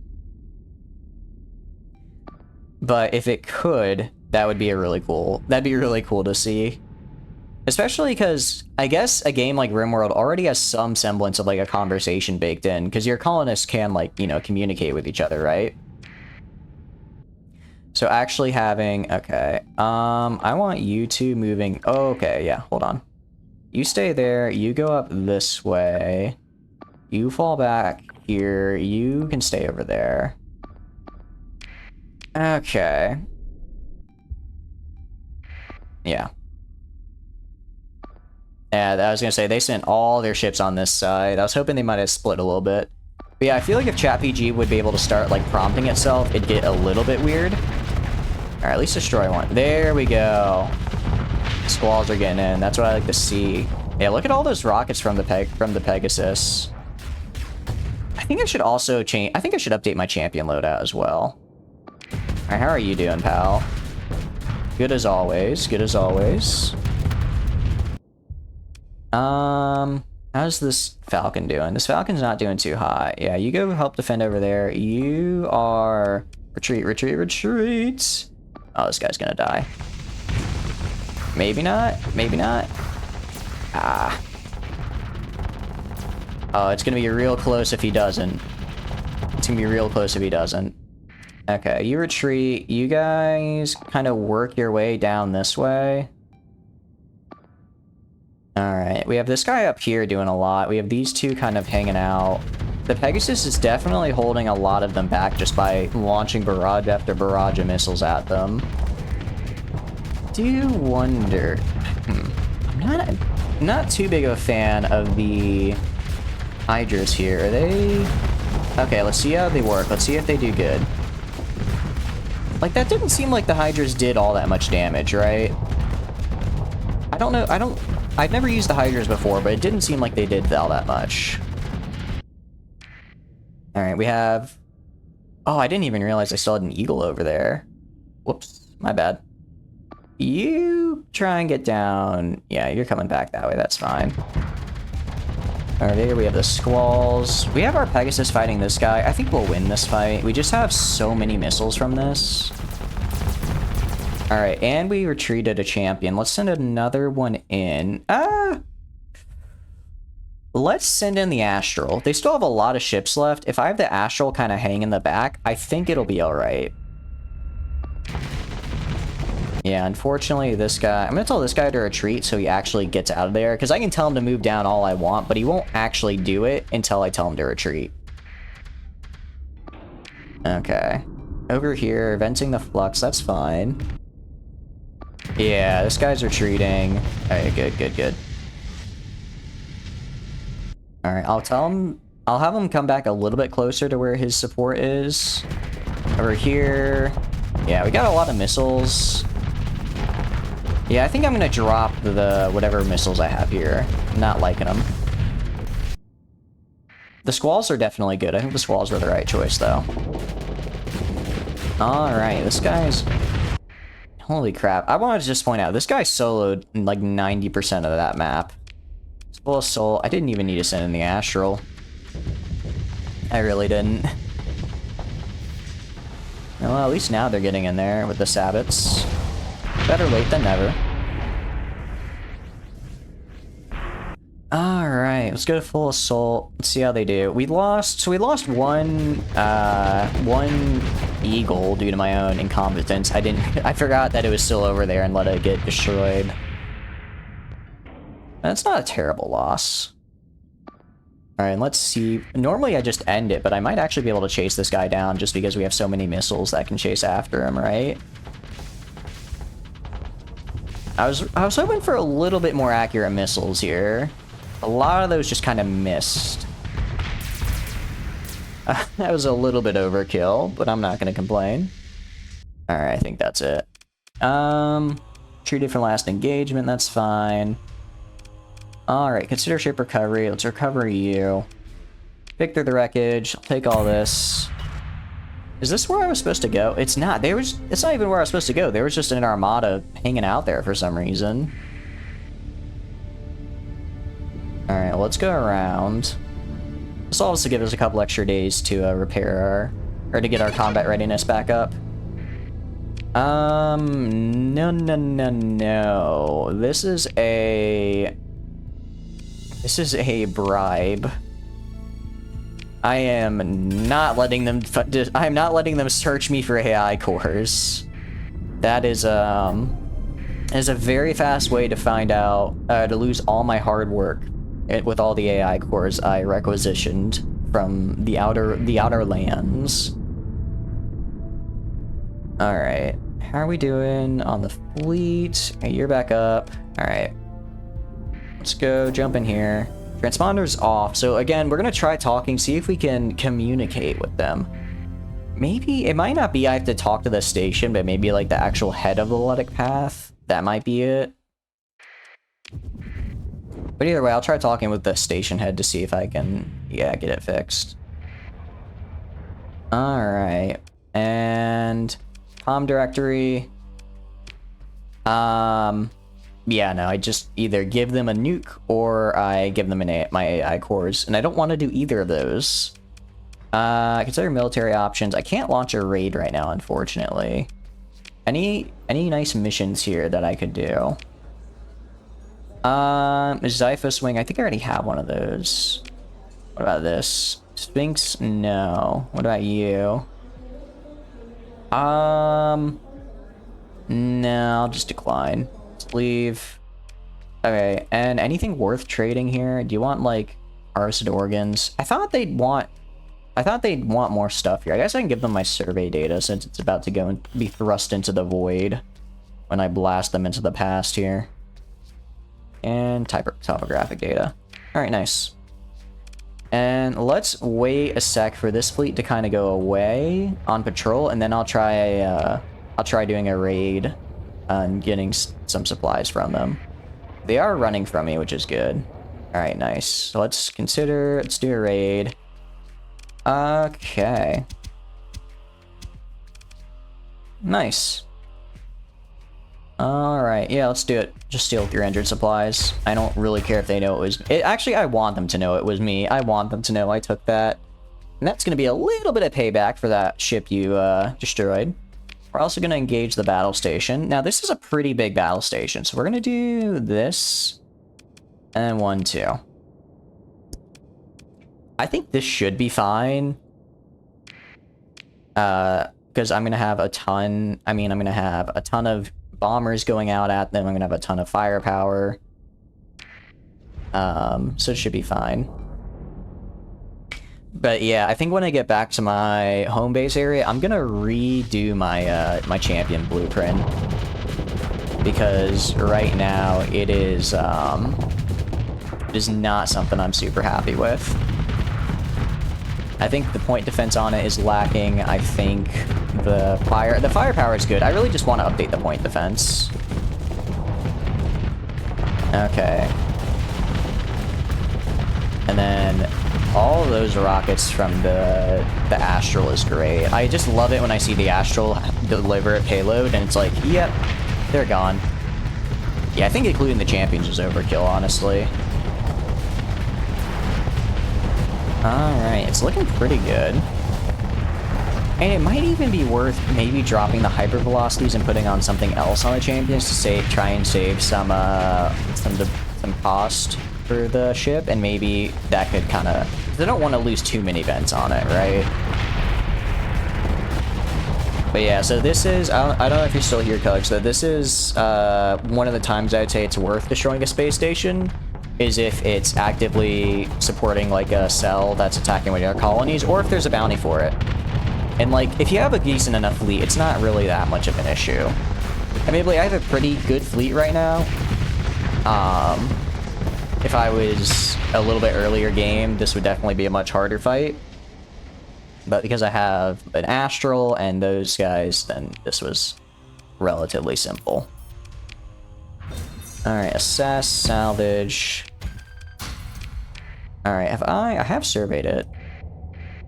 But if it could, that would be a really cool... That'd be really cool to see. Especially because I guess a game like RimWorld already has some semblance of like a conversation baked in, because your colonists can like, you know, communicate with each other, right? So actually having, okay, I want you two moving, oh, okay, yeah, hold on. You stay there, you go up this way, you fall back here, you can stay over there. Okay. Yeah. Yeah, I was gonna say, they sent all their ships on this side. I was hoping they might have split a little bit. But yeah, I feel like if ChatPG would be able to start, like, prompting itself, it'd get a little bit weird. Alright, at least destroy one. There we go. Squalls are getting in. That's what I like to see. Yeah, look at all those rockets from the Pegasus. I think I should also change... I think I should update my champion loadout as well. Alright, how are you doing, pal? Good as always. Good as always. How's this Falcon doing? This Falcon's not doing too hot. Yeah, you go help defend over there. You are... Retreat, retreat, retreat! Oh, this guy's gonna die. Maybe not. Maybe not. Ah. Oh, it's gonna be real close if he doesn't. It's gonna be real close if he doesn't. Okay, you retreat. You guys kind of work your way down this way. Alright, we have this guy up here doing a lot. We have these two kind of hanging out. The Pegasus is definitely holding a lot of them back just by launching barrage after barrage of missiles at them. Do wonder... I'm not too big of a fan of the Hydras here. Are they... Okay, let's see how they work. Let's see if they do good. Like, that didn't seem like the Hydras did all that much damage, right? I don't know. I've never used the Hydras before, but it didn't seem like they did all that much. Alright, we have... Oh, I didn't even realize I still had an eagle over there. Whoops, my bad. You try and get down. Yeah, you're coming back that way, that's fine. Alright, here we have the Squalls. We have our Pegasus fighting this guy. I think we'll win this fight. We just have so many missiles from this. Alright, and we retreated a champion. Let's send another one in. Let's send in the Astral. They still have a lot of ships left. If I have the Astral kind of hang in the back, I think it'll be alright. Yeah, unfortunately, this guy... I'm gonna tell this guy to retreat so he actually gets out of there, because I can tell him to move down all I want, but he won't actually do it until I tell him to retreat. Okay. Over here, venting the flux, that's fine. Yeah, this guy's retreating. Alright, good, good, good. Alright, I'll tell him... I'll have him come back a little bit closer to where his support is. Over here... Yeah, we got a lot of missiles. Yeah, I think I'm gonna drop the whatever missiles I have here. I'm not liking them. The Squalls are definitely good. I think the Squalls were the right choice, though. Alright, this guy's... Holy crap. I wanted to just point out, this guy soloed like 90% of that map. It's full of soul. I didn't even need to send in the Astral. I really didn't. Well, at least now they're getting in there with the Sabbats. Better late than never. Alright, let's go to full assault. Let's see how they do. We lost one eagle due to my own incompetence. I forgot that it was still over there and let it get destroyed. That's not a terrible loss. Alright, let's see. Normally I just end it, but I might actually be able to chase this guy down just because we have so many missiles that can chase after him, right? I was hoping for a little bit more accurate missiles here. A lot of those just kind of missed. That was a little bit overkill, but I'm not going to complain. Alright, I think that's it. Treated for last engagement, that's fine. Alright, consider ship recovery. Let's recover you. Pick through the wreckage. I'll take all this. Is this where I was supposed to go? It's not. It's not even where I was supposed to go. There was just an armada hanging out there for some reason. Alright, well, let's go around. This will also give us a couple extra days to repair our... or to get our combat readiness back up. No. This is a bribe. I am not letting them search me for AI cores. That is a very fast way to find out, to lose all my hard work with all the AI cores I requisitioned from the outer lands. Alright, how are we doing on the fleet? Okay, you're back up. Alright. Let's go jump in here. Transponder's off, so again, we're gonna try talking, see if we can communicate with them. Maybe, it might not be I have to talk to the station, but maybe like the actual head of the Ludic path. That might be it. But either way, I'll try talking with the station head to see if I can, yeah, get it fixed. Alright, and... comm directory. Yeah, no, I just either give them a nuke or I give them my AI cores, and I don't want to do either of those. Consider military options. I can't launch a raid right now, unfortunately. Any nice missions here that I could do? Xiphos Wing. I think I already have one of those. What about this? Sphinx? No. What about you? No, I'll just decline. Just leave. Okay, and anything worth trading here? Do you want, like, arsed organs? I thought they'd want more stuff here. I guess I can give them my survey data since it's about to go and be thrust into the void when I blast them into the past here. And topographic data. Alright, nice. And let's wait a sec for this fleet to kind of go away on patrol, and then I'll try doing a raid and getting some supplies from them. They are running from me, which is good. Alright, nice. So let's do a raid. Okay. Nice. Alright, yeah, let's do it. Just steal 300 supplies. I don't really care if they know it was... Actually, I want them to know it was me. I want them to know I took that. And that's going to be a little bit of payback for that ship you destroyed. We're also going to engage the battle station. Now, this is a pretty big battle station, so we're going to do this. And 1, 2. I think this should be fine. Because I'm going to have a ton... I'm going to have a ton of bombers going out at them. I'm going to have a ton of firepower. So it should be fine. But yeah, I think when I get back to my home base area, I'm gonna redo my my champion blueprint, because right now it is not something I'm super happy with. I think the point defense on it is lacking. I think the firepower is good. I really just want to update the point defense. Okay. And then all those rockets from the Astral is great. I just love it when I see the Astral deliver a payload and it's like, yep, they're gone. Yeah, I think including the champions is overkill, honestly. Alright, it's looking pretty good. And it might even be worth maybe dropping the hyper velocities and putting on something else on the champions to try and save some cost for the ship, and maybe that could kind of... They don't want to lose too many vents on it, right? But yeah, so this is... I don't know if you're still here, Cug, so this is one of the times I'd say it's worth destroying a space station, is if it's actively supporting, like, a cell that's attacking one of your colonies, or if there's a bounty for it. And, like, if you have a decent enough fleet, it's not really that much of an issue. Admittedly, I have a pretty good fleet right now. If I was a little bit earlier game, this would definitely be a much harder fight. But because I have an Astral and those guys, then this was relatively simple. Alright, assess, salvage. Alright, I have surveyed it.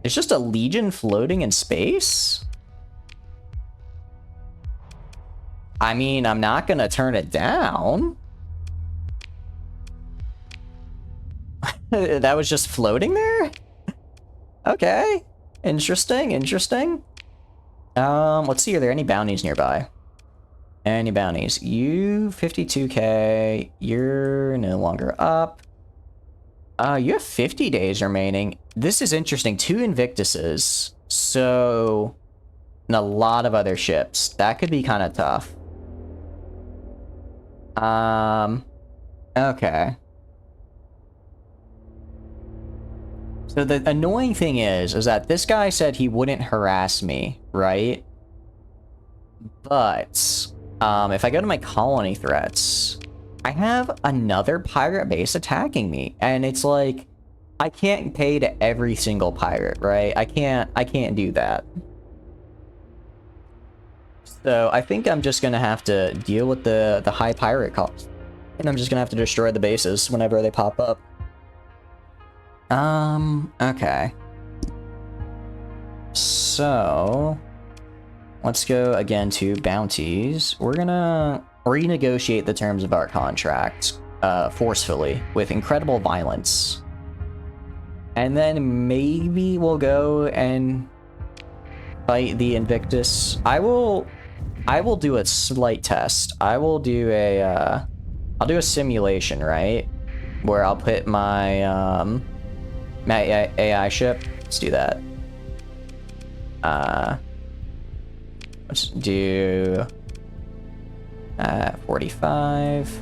It's just a Legion floating in space? I mean, I'm not gonna turn it down. That was just floating there? Okay. Interesting, interesting. Let's see, are there any bounties nearby? Any bounties? You, 52k. You're no longer up. You have 50 days remaining. This is interesting. 2 Invictuses. So, and a lot of other ships. That could be kind of tough. Okay. So the annoying thing is that this guy said he wouldn't harass me, right? But, if I go to my colony threats, I have another pirate base attacking me, and it's like, I can't pay to every single pirate, right? I can't do that. So I think I'm just gonna have to deal with the high pirate cost, and I'm just gonna have to destroy the bases whenever they pop up. Okay. So, let's go again to bounties. We're gonna renegotiate the terms of our contract, forcefully, with incredible violence. And then maybe we'll go and fight the Invictus. I will do a slight test. I will do a, I'll do a simulation, right? Where I'll put my, my AI ship. Let's do that. Let's do 45.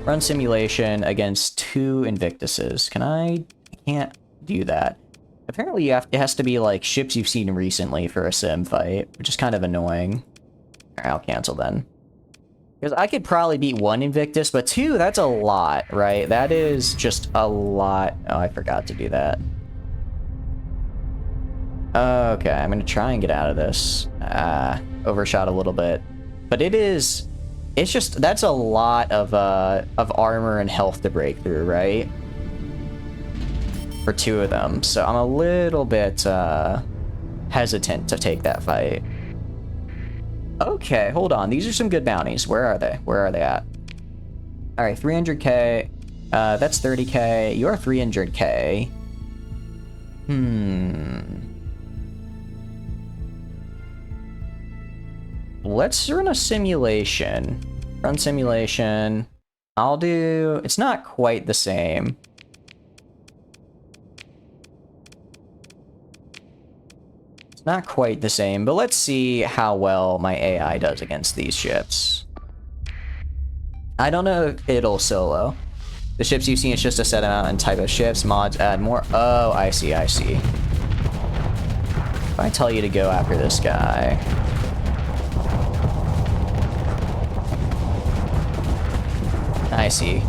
Run simulation against 2 Invictuses. I can't do that. Apparently it has to be like ships you've seen recently for a sim fight, which is kind of annoying. Alright, I'll cancel then. Because I could probably beat 1 Invictus, but 2, that's a lot, right? That is just a lot. Oh, I forgot to do that. Okay, I'm gonna try and get out of this. Overshot a little bit. But it's just, that's a lot of armor and health to break through, right? For 2 of them. So I'm a little bit, hesitant to take that fight. Okay, hold on. These are some good bounties. Where are they? Where are they at? Alright, 300k. That's 30k. You're 300k. Let's run a simulation. Run simulation. I'll do... It's not quite the same. Not quite the same, but let's see how well my AI does against these ships. I don't know if it'll solo. The ships you've seen, it's just a set amount and type of ships. Mods add more. Oh, I see, I see. If I tell you to go after this guy... I see.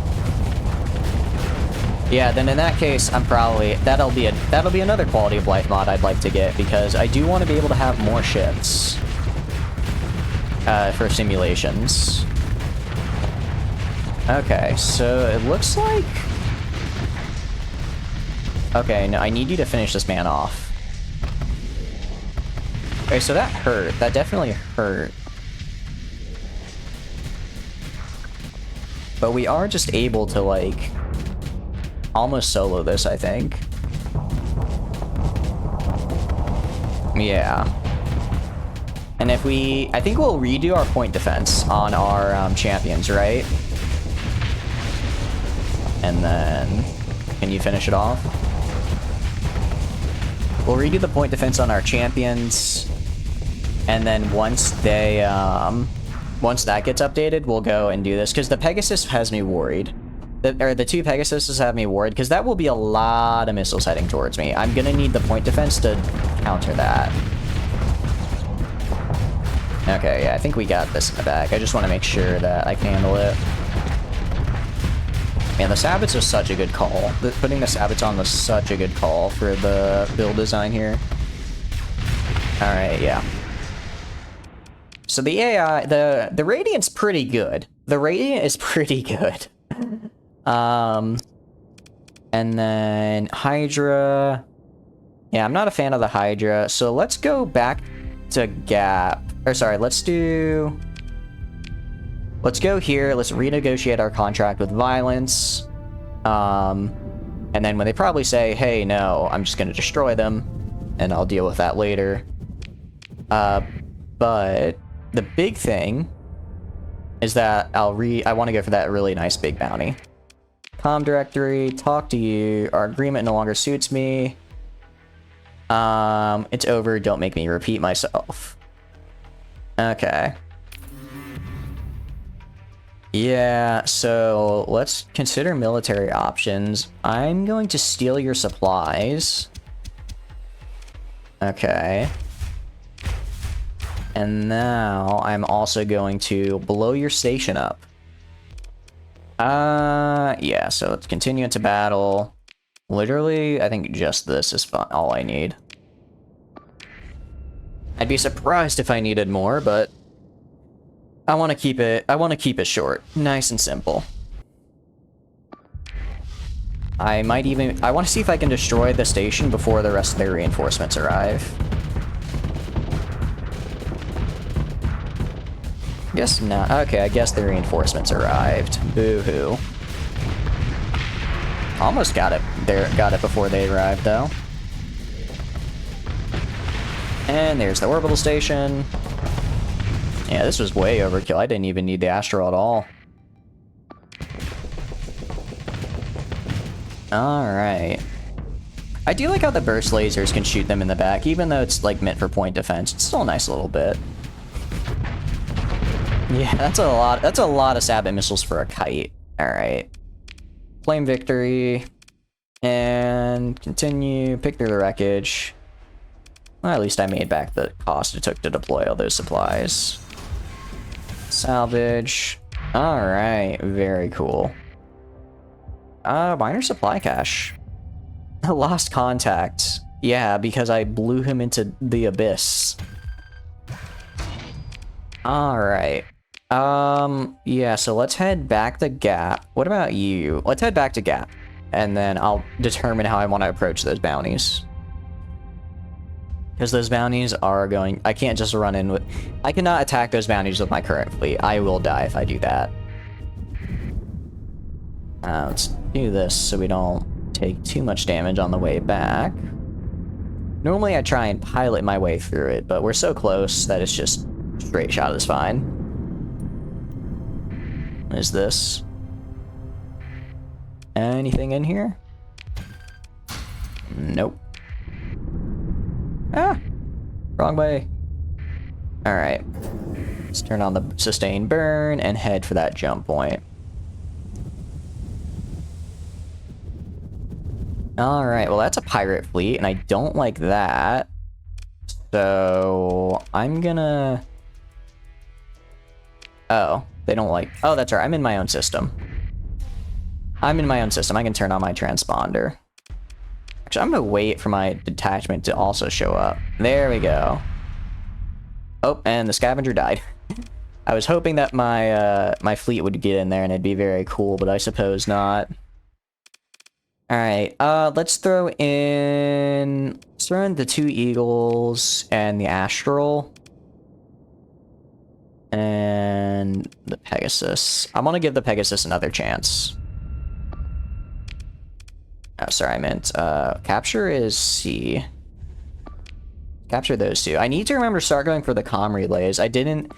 Yeah, then in that case, I'm probably... That'll be another quality of life mod I'd like to get, because I do want to be able to have more ships. For simulations. Okay, so it looks like... Okay, no, I need you to finish this man off. Okay, so that hurt. That definitely hurt. But we are just able to, like... almost solo this, I think. Yeah. And if we... I think we'll redo our point defense on our champions, right? And then... Can you finish it off? We'll redo the point defense on our champions. And then once they... once that gets updated, we'll go and do this. Because the Pegasus has me worried. The 2 Pegasuses have me worried, because that will be a lot of missiles heading towards me. I'm gonna need the point defense to counter that. Okay, yeah, I think we got this in the bag. I just want to make sure that I can handle it. Man, the Sabbats are such a good call. Putting the Sabbats on was such a good call for the build design here. Alright, yeah. So the AI, the Radiant's pretty good, the Radiant is pretty good. And then Hydra. Yeah, I'm not a fan of the Hydra, so let's go back to Gap. Or sorry, let's go here, let's renegotiate our contract with Violence. And then when they probably say, hey, no, I'm just gonna destroy them, and I'll deal with that later. But the big thing is that I want to go for that really nice big bounty. Comm directory, talk to you. Our agreement no longer suits me. It's over. Don't make me repeat myself. Okay. Yeah, so let's consider military options. I'm going to steal your supplies. Okay. And now I'm also going to blow your station up. Yeah, so let's continue into battle. Literally, I think just this is all I need. I'd be surprised if I needed more, but I want to keep it short, nice and simple. I want to see if I can destroy the station before the rest of their reinforcements arrive. Guess not. Okay, I guess the reinforcements arrived. Boo-hoo. Almost got it. Got it before they arrived, though. And there's the orbital station. Yeah, this was way overkill. I didn't even need the Astral at all. Alright. I do like how the burst lasers can shoot them in the back, even though it's like meant for point defense. It's still a nice little bit. Yeah, that's a lot of Sabot missiles for a kite. Alright. Claim victory. And continue. Pick through the wreckage. Well, at least I made back the cost it took to deploy all those supplies. Salvage. Alright, very cool. Minor supply cache. Lost contact. Yeah, because I blew him into the abyss. Alright. Yeah, so let's head back to Gap. What about you? Let's head back to Gap. And then I'll determine how I want to approach those bounties. Because those bounties are going... I can't just run in with... I cannot attack those bounties with my current fleet. I will die if I do that. Let's do this so we don't take too much damage on the way back. Normally I try and pilot my way through it, but we're so close that it's just straight shot is fine. What is this? Anything in here? Nope. Ah! Wrong way. Alright. Let's turn on the sustained burn and head for that jump point. Alright, well that's a pirate fleet, and I don't like that. So... I'm gonna... Oh, they don't like... Oh, that's right, I'm in my own system. I can turn on my transponder. Actually, I'm gonna wait for my detachment to also show up. There we go. Oh, and the scavenger died. I was hoping that my my fleet would get in there and it'd be very cool, but I suppose not. Alright, let's throw in the 2 Eagles and the Astral. And the Pegasus. I want to give the Pegasus another chance. Oh, sorry, I meant, capture is C. Capture those 2. I need to remember to start going for the comm relays. I didn't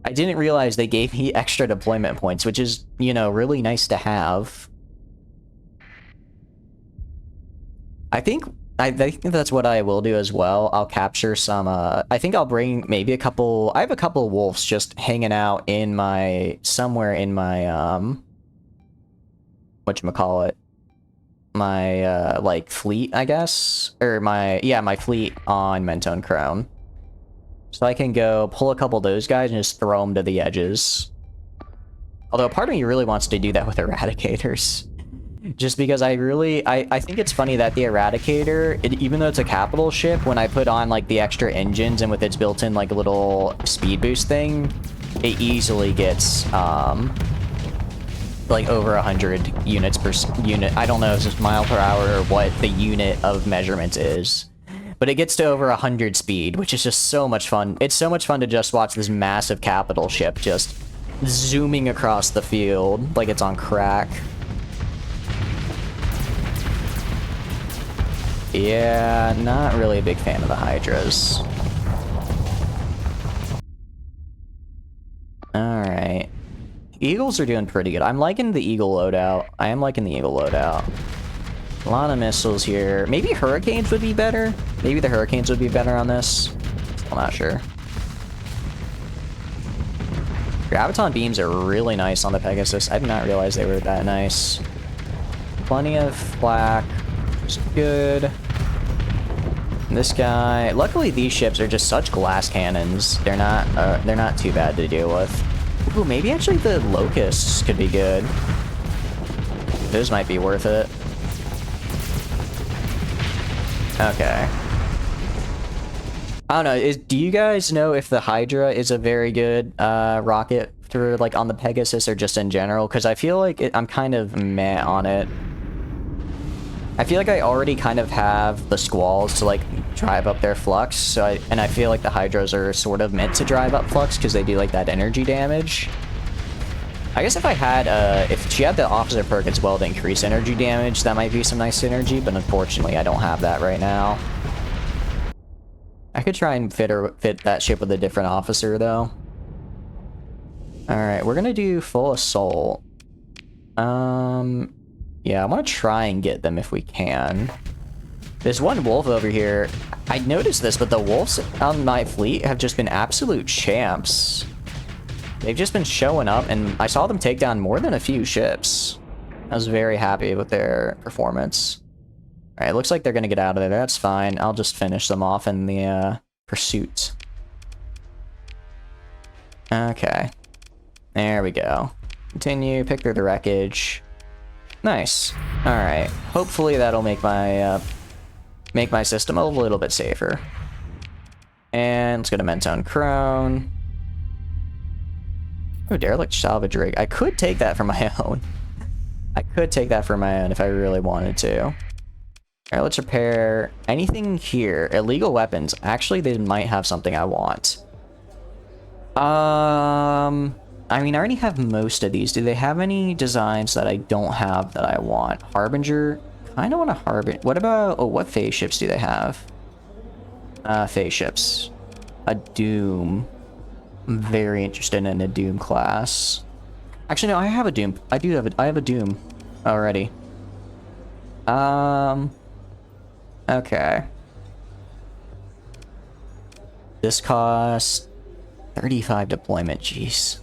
realize they gave me extra deployment points, which is, you know, really nice to have. I think that's what I will do as well. I'll capture some, I think I'll bring maybe a couple... I have a couple of wolves just hanging out in my... somewhere in my, whatchamacallit? My, like, fleet, I guess? Or my fleet on Mentone Crone. So I can go pull a couple of those guys and just throw them to the edges. Although part of me really wants to do that with Eradicators. Just because I think it's funny that the Eradicator, even though it's a capital ship, when I put on, like, the extra engines and with its built-in, like, little speed boost thing, it easily gets, like over 100 units per unit. I don't know if it's mile per hour or what the unit of measurement is. But it gets to over 100 speed, which is just so much fun. It's so much fun to just watch this massive capital ship just zooming across the field like it's on crack. Yeah, not really a big fan of the Hydras. Alright. Eagles are doing pretty good. I'm liking the Eagle loadout. I am liking the Eagle loadout. A lot of missiles here. Maybe Hurricanes would be better? Maybe the Hurricanes would be better on this. I'm not sure. Graviton beams are really nice on the Pegasus. I did not realize they were that nice. Plenty of flak. Just good. This guy. Luckily, these ships are just such glass cannons. They're not too bad to deal with. Ooh, maybe actually the Locusts could be good. Those might be worth it. Okay. I don't know. Do you guys know if the Hydra is a very good rocket for like on the Pegasus or just in general? Because I feel like I'm kind of meh on it. I feel like I already kind of have the Squalls to like drive up their flux, so I feel like the Hydras are sort of meant to drive up flux because they do like that energy damage. I guess if I had, if she had the opposite perk as well to increase energy damage, that might be some nice synergy, but unfortunately I don't have that right now. I could try and fit that ship with a different officer, though. Alright, we're gonna do full assault. Yeah, I want to try and get them if we can. There's one wolf over here. I noticed this, but the wolves on my fleet have just been absolute champs. They've just been showing up, and I saw them take down more than a few ships. I was very happy with their performance. Alright, it looks like they're gonna get out of there. That's fine. I'll just finish them off in the pursuit. Okay. There we go. Continue, pick through the wreckage. Nice. Alright. Hopefully that'll make my system a little bit safer. And let's go to Mentone Crone. Oh, derelict salvage rig. I could take that for my own. I could take that for my own if I really wanted to. Alright, let's repair anything here. Illegal weapons. Actually, they might have something I want. I mean, I already have most of these. Do they have any designs that I don't have that I want? Harbinger? I don't want a Harbinger. What about... Oh, what phase ships do they have? Phase ships. A Doom. I'm very interested in a Doom class. Actually, no, I have a Doom. I have a Doom already. Okay. This costs 35 deployment, jeez.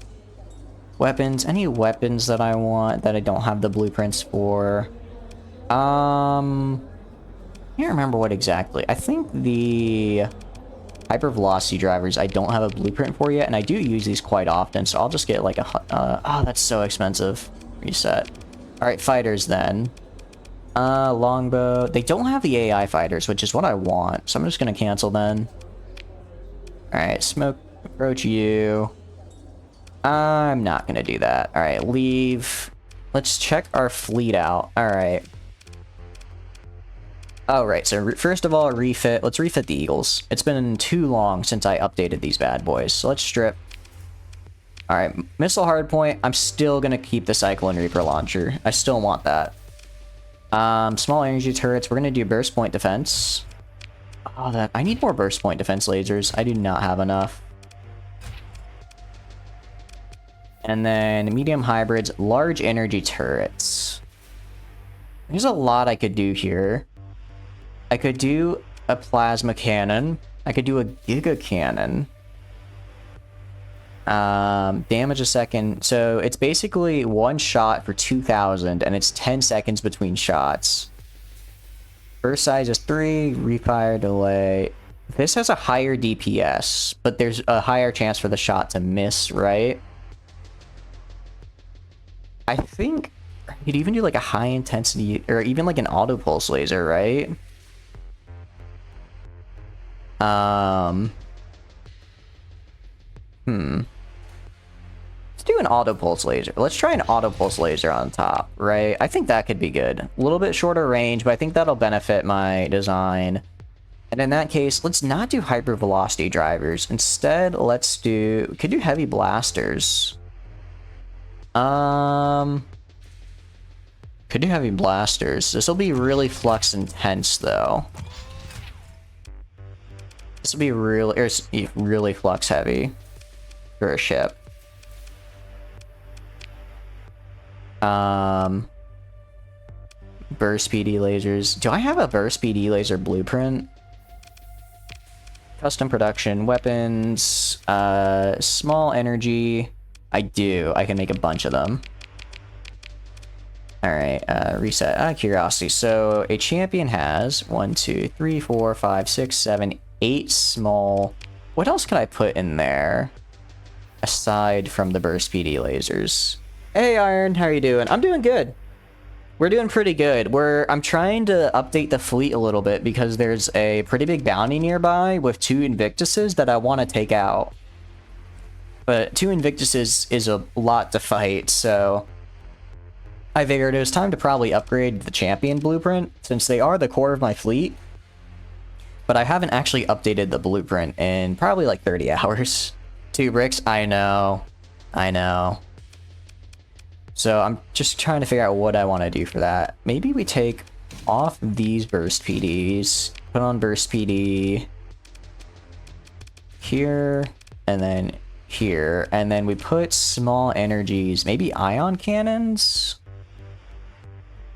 Weapons, any weapons that I want that I don't have the blueprints for? I can't remember what exactly. I think the hypervelocity drivers I don't have a blueprint for yet, and I do use these quite often, so I'll just get like a oh, that's so expensive. Reset. All right, fighters then. Longbow. They don't have the AI fighters, which is what I want, so I'm just gonna cancel then. All right, smoke. Approach you. I'm not gonna do that. All right, leave. Let's check our fleet out. All right. All right. So first of all, refit. Let's refit the Eagles. It's been too long since I updated these bad boys. So let's strip. All right, missile hardpoint. I'm still gonna keep the Cyclone Reaper launcher. I still want that. Small energy turrets. We're gonna do burst point defense. Oh, I need more burst point defense lasers. I do not have enough. And then medium hybrids, large energy turrets. There's a lot I could do here. I could do a plasma cannon. I could do a giga cannon. Damage a second. So it's basically one shot for 2,000, and it's 10 seconds between shots. Burst size is 3, refire delay. This has a higher DPS, but there's a higher chance for the shot to miss, right? I think you'd even do like a high intensity or even like an auto pulse laser, right? an auto pulse laser. Let's try an auto pulse laser on top, right? I think that could be good. A little bit shorter range, but I think that'll benefit my design. And in that case, let's not do hypervelocity drivers. Instead, let's do... Could do heavy blasters. Could do heavy blasters. This will be really flux intense, though. This will be really flux heavy for a ship. Burst PD lasers. Do I have a burst PD laser blueprint? Custom production, weapons, small energy. I do. I can make a bunch of them. Alright, reset. Out of curiosity. So, a champion has 1, 2, 3, 4, 5, 6, 7, 8 small... What else can I put in there? Aside from the burst PD lasers. Hey, Iron. How are you doing? I'm doing good. We're doing pretty good. I'm trying to update the fleet a little bit because there's a pretty big bounty nearby with 2 Invictuses that I want to take out. But 2 Invictuses is a lot to fight, so I figured it was time to probably upgrade the champion blueprint since they are the core of my fleet. But I haven't actually updated the blueprint in probably like 30 hours. 2 bricks? I know. I know. So I'm just trying to figure out what I want to do for that. Maybe we take off these burst PDs, put on burst PD here, and then here, and then we put small energies, maybe ion cannons?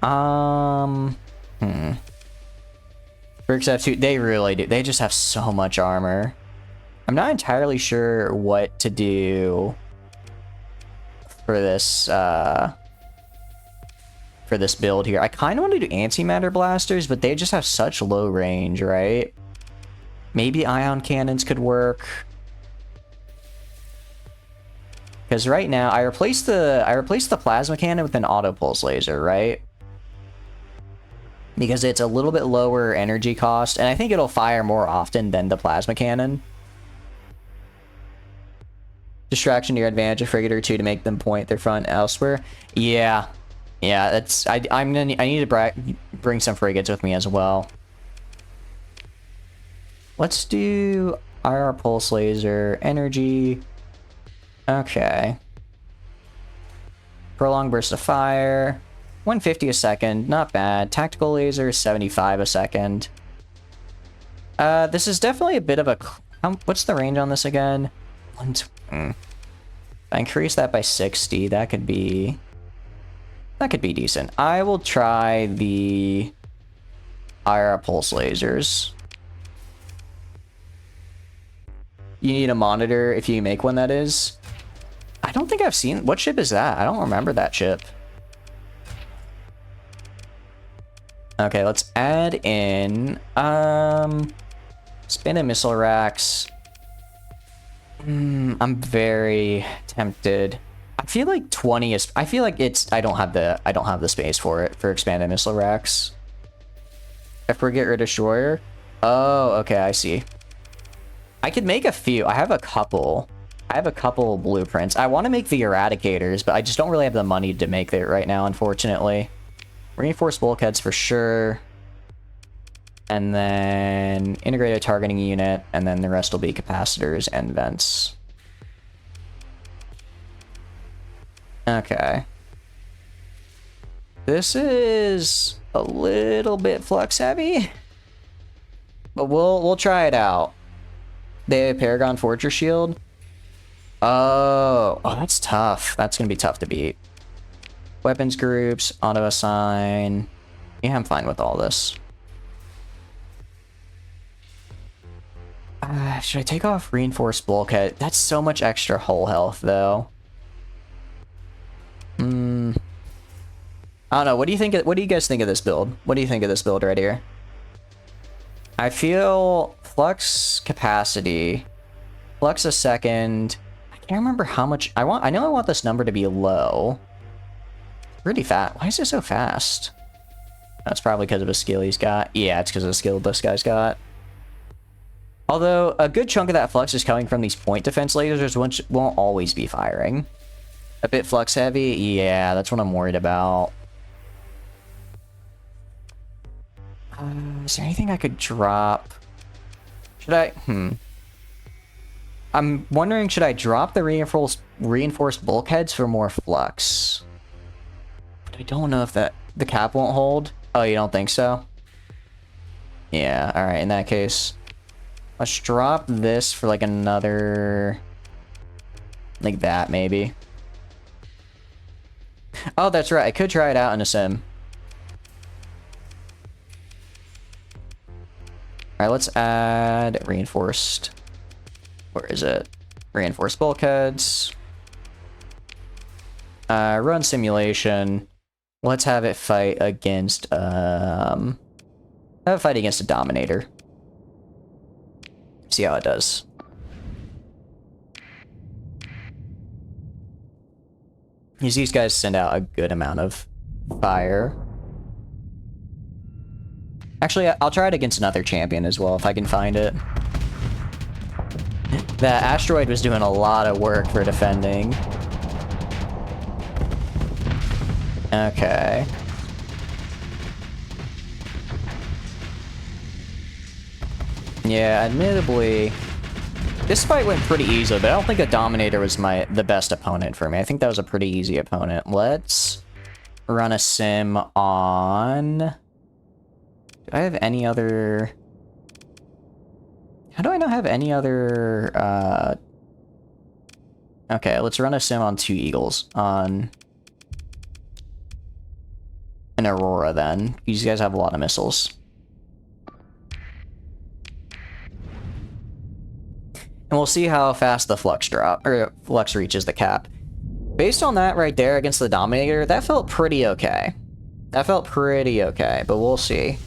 Bricks F2, they really do. They just have so much armor. I'm not entirely sure what to do for this build here. I kind of want to do antimatter blasters, but they just have such low range, right? Maybe ion cannons could work. Because right now I replaced the plasma cannon with an auto pulse laser, right? Because it's a little bit lower energy cost, and I think it'll fire more often than the plasma cannon. Distraction to your advantage, a frigate or 2 to make them point their front elsewhere. Yeah, that's I need to bring some frigates with me as well. Let's do IR pulse laser energy. Okay. Prolonged burst of fire. 150 a second, not bad. Tactical laser, 75 a second. This is definitely a bit of a... what's the range on this again? I increase that by 60. That could be decent. I will try the IR pulse lasers. You need a monitor if you make one, that is. I don't think I've seen... What ship is that? I don't remember that ship. Okay, let's add in spin and missile racks. I'm very tempted. I feel like 20 is... I feel like it's... I don't have the space for it, for expanded missile racks. A frigate or destroyer? Oh, okay, I see. I could make a few. I have a couple blueprints. I want to make the eradicators, but I just don't really have the money to make it right now, unfortunately. Reinforced bulkheads for sure. And then integrated targeting unit, and then the rest will be capacitors and vents. Okay. This is a little bit flux heavy, but we'll try it out. They have a Paragon Fortress Shield. Oh, that's tough. That's gonna be tough to beat. Weapons groups, auto assign. Yeah, I'm fine with all this. Should I take off reinforced bulkhead? That's so much extra hull health, though. I don't know. What do you think? What do you guys think of this build? What do you think of this build right here? I feel flux capacity, flux a second. I can't remember how much I want. I know I want this number to be low. Really fast. Why is it so fast? That's probably because of a skill he's got. Yeah, it's because of the skill this guy's got. Although, a good chunk of that flux is coming from these point defense lasers, which won't always be firing. A bit flux heavy? Yeah, that's what I'm worried about. Is there anything I could drop? Should I? I'm wondering, should I drop the reinforced bulkheads for more flux? But I don't know if the cap won't hold. Oh, you don't think so? Yeah, alright, in that case. Let's drop this for like another... like that, maybe. Oh, that's right. I could try it out in a sim. Alright, let's add reinforced. Where is it? Reinforced bulkheads. Run simulation. Let's have it fight against, have it fight against a Dominator. See how it does. These guys send out a good amount of fire. Actually, I'll try it against another champion as well, if I can find it. That asteroid was doing a lot of work for defending. Okay. Yeah, admittedly, this fight went pretty easy, but I don't think a Dominator was the best opponent for me. I think that was a pretty easy opponent. Let's run a sim on... Do I have any other... How do I not have any other... Okay, let's run a sim on 2 Eagles. On... an Aurora, then. These guys have a lot of missiles. And we'll see how fast the flux flux reaches the cap. Based on that right there against the Dominator, that felt pretty okay. That felt pretty okay, but we'll see.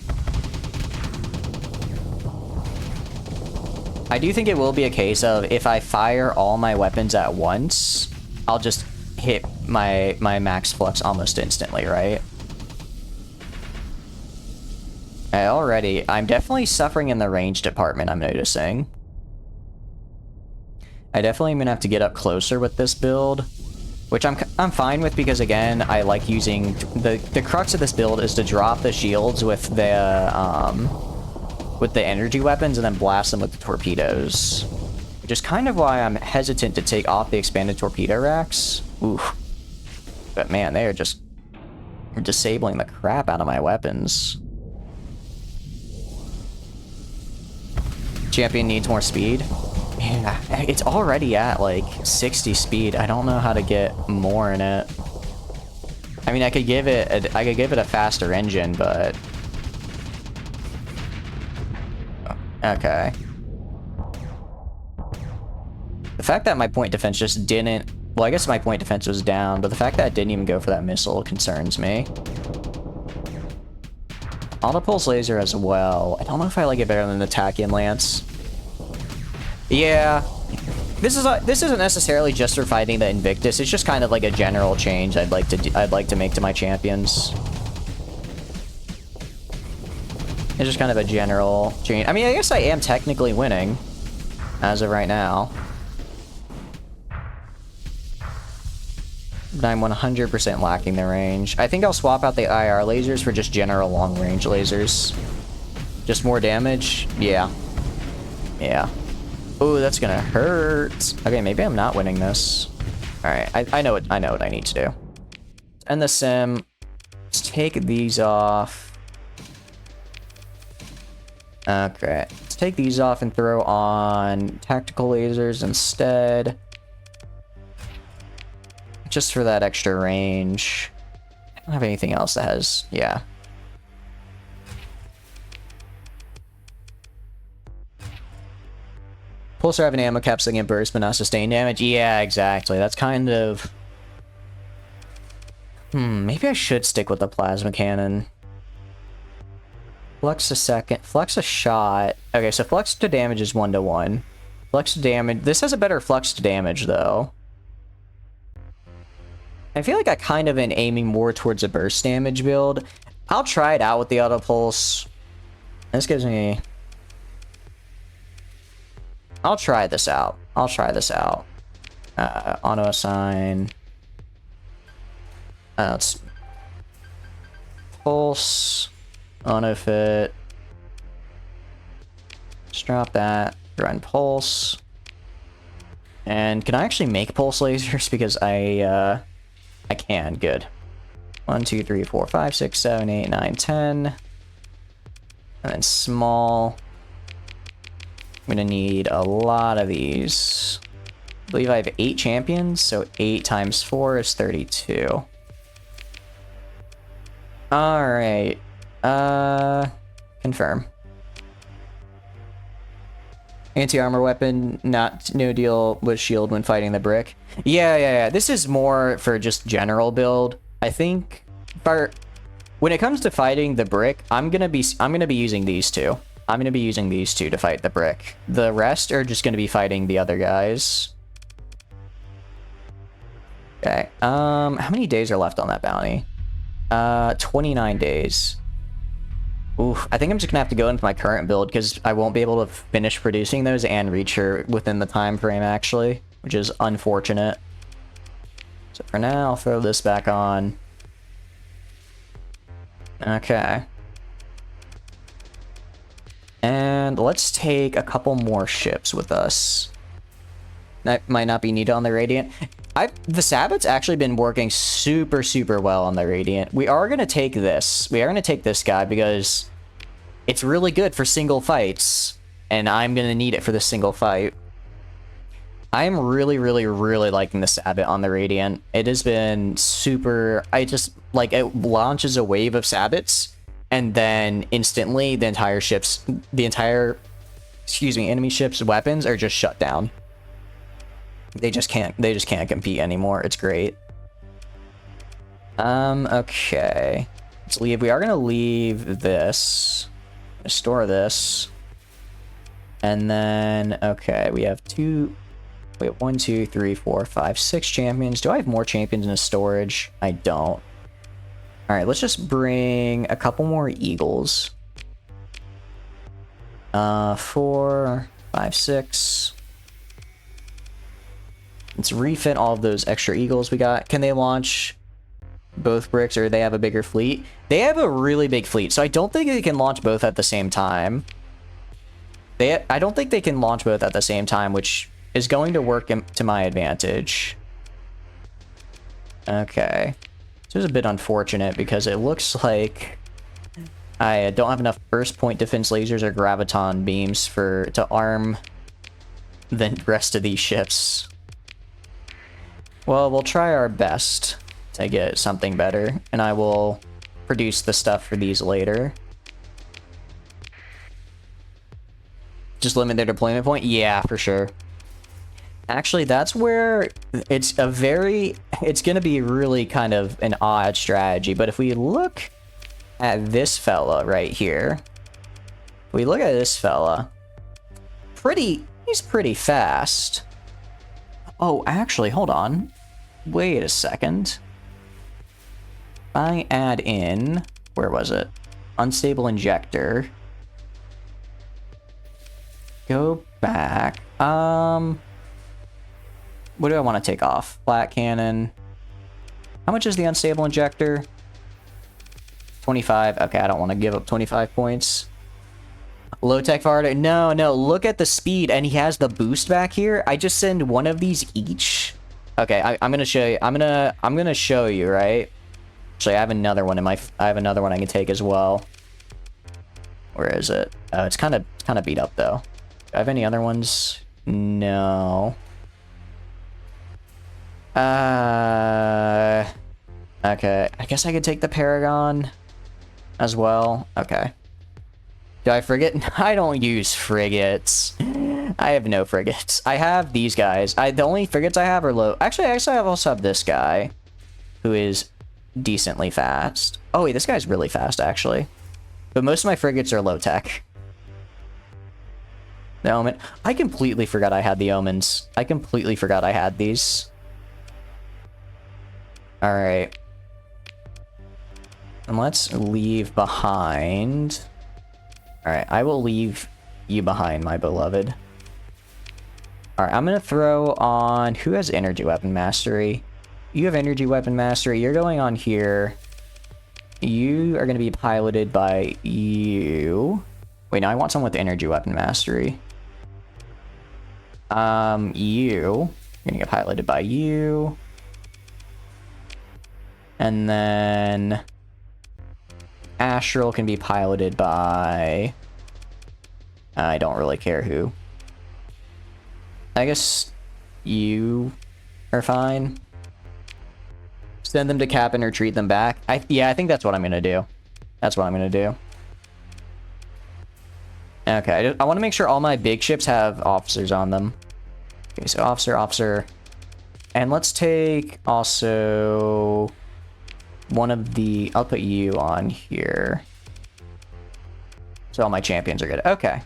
I do think it will be a case of if I fire all my weapons at once, I'll just hit my max flux almost instantly, right? I'm definitely suffering in the range department, I'm noticing. I definitely am gonna have to get up closer with this build, which I'm fine with because again, I like using the crux of this build is to drop the shields with the energy weapons and then blast them with the torpedoes, which is kind of why I'm hesitant to take off the expanded torpedo racks. Oof. But man, they are just disabling the crap out of my weapons. Champion needs more speed. Yeah, it's already at like 60 speed. I don't know how to get more in it. I mean, I could give it a faster engine, but okay. The fact that my point defense just didn't... Well, I guess my point defense was down, but the fact that it didn't even go for that missile concerns me. Autopulse laser as well. I don't know if I like it better than the Tachyon Lance. Yeah. This isn't necessarily just for fighting the Invictus. It's just kind of like a general change I'd like to make to my champions. It's just kind of a general change. I mean, I guess I am technically winning as of right now. But I'm 100% lacking the range. I think I'll swap out the IR lasers for just general long-range lasers. Just more damage? Yeah. Yeah. Ooh, that's gonna hurt. Okay, maybe I'm not winning this. Alright, I know what I need to do. Let's end the sim. Let's take these off. Okay. Let's take these off and throw on tactical lasers instead. Just for that extra range. I don't have anything else that has... Yeah. Pulsar have an ammo capsule and burst, but not sustain damage. Yeah, exactly. That's kind of... maybe I should stick with the plasma cannon. Flux a second. Flux a shot. Okay, so flux to damage is 1-to-1. Flux to damage... This has a better flux to damage, though. I feel like I kind of am aiming more towards a burst damage build. I'll try it out with the auto pulse. This gives me... I'll try this out. Auto assign. Let's pulse, auto-fit. Just drop that, run pulse. And can I actually make pulse lasers? Because I can, good. 1, 2, 3, 4, 5, 6, 7, 8, 9, 10. And then small. I'm gonna need a lot of these. I believe I have 8 champions, so 8 times 4 is 32. Alright. Confirm. Anti-armor weapon, no deal with shield when fighting the brick. Yeah. This is more for just general build. I think when it comes to fighting the brick, I'm gonna be using these two. I'm gonna be using these two to fight the brick. The rest are just gonna be fighting the other guys. Okay. How many days are left on that bounty? 29 days. Oof, I think I'm just gonna have to go into my current build because I won't be able to finish producing those and reach her within the time frame, actually, which is unfortunate. So for now, I'll throw this back on. Okay. And let's take a couple more ships with us. That might not be needed on the Radiant. The Sabbat's actually been working super well on the Radiant. We are going to take this. We are going to take this guy because it's really good for single fights. And I'm going to need it for the single fight. I'm really liking the Sabbat on the Radiant. It has been super... it launches a wave of Sabbats. And then instantly the entire enemy ship's weapons are just shut down. They just can't compete anymore. It's great. Okay. Let's leave. We are gonna leave this. Store this. And then, okay, we have 1, 2, 3, 4, 5, 6 champions. Do I have more champions in the storage? I don't. Alright, let's just bring a couple more eagles. 4, 5, 6. Let's refit all of those extra eagles we got. Can they launch both bricks, or they have a bigger fleet? They have a really big fleet, so I don't think they can launch both at the same time. I don't think they can launch both at the same time, which is going to work to my advantage. Okay. This is a bit unfortunate because it looks like I don't have enough burst point defense lasers or graviton beams to arm the rest of these ships. Well, we'll try our best to get something better, and I will produce the stuff for these later. Just limit their deployment point? Yeah, for sure. Actually, that's where it's gonna be really kind of an odd strategy, but if we look at this fella right here, he's pretty fast. Oh, actually, hold on. Wait a second. I add in, where was it? Unstable injector. Go back. What do I want to take off? Flat cannon. How much is the unstable injector? 25. Okay, I don't want to give up 25 points. Low tech farther. No, look at the speed, and he has the boost back here. I just send one of these each. Okay, I'm gonna show you. I'm gonna show you, right? Actually, I have another one I have another one I can take as well. Where is it? It's kind of beat up though. Do I have any other ones? No. Okay, I guess I could take the Paragon as well. Okay. Do I frigate? I don't use frigates. I have no frigates. I have these guys. The only frigates I have are low. Actually, I also have this guy, who is decently fast. Oh wait, this guy's really fast actually. But most of my frigates are low tech. The omen. I completely forgot I had the omens. I completely forgot I had these. All right. And let's leave behind. All right, I will leave you behind, my beloved. All right, I'm gonna throw on who has energy weapon mastery. You have energy weapon mastery. You're going on here. You are going to be piloted by you. Wait, now I want someone with energy weapon mastery. You're gonna get piloted by you. And then Astral can be piloted by... I don't really care who. I guess you are fine. Send them to Cap and retreat them back. Yeah, I think that's what I'm gonna do. That's what I'm gonna do. Okay, I want to make sure all my big ships have officers on them. Okay, so officer. And let's take also one of the... I'll put you on here. So all my champions are good. Okay.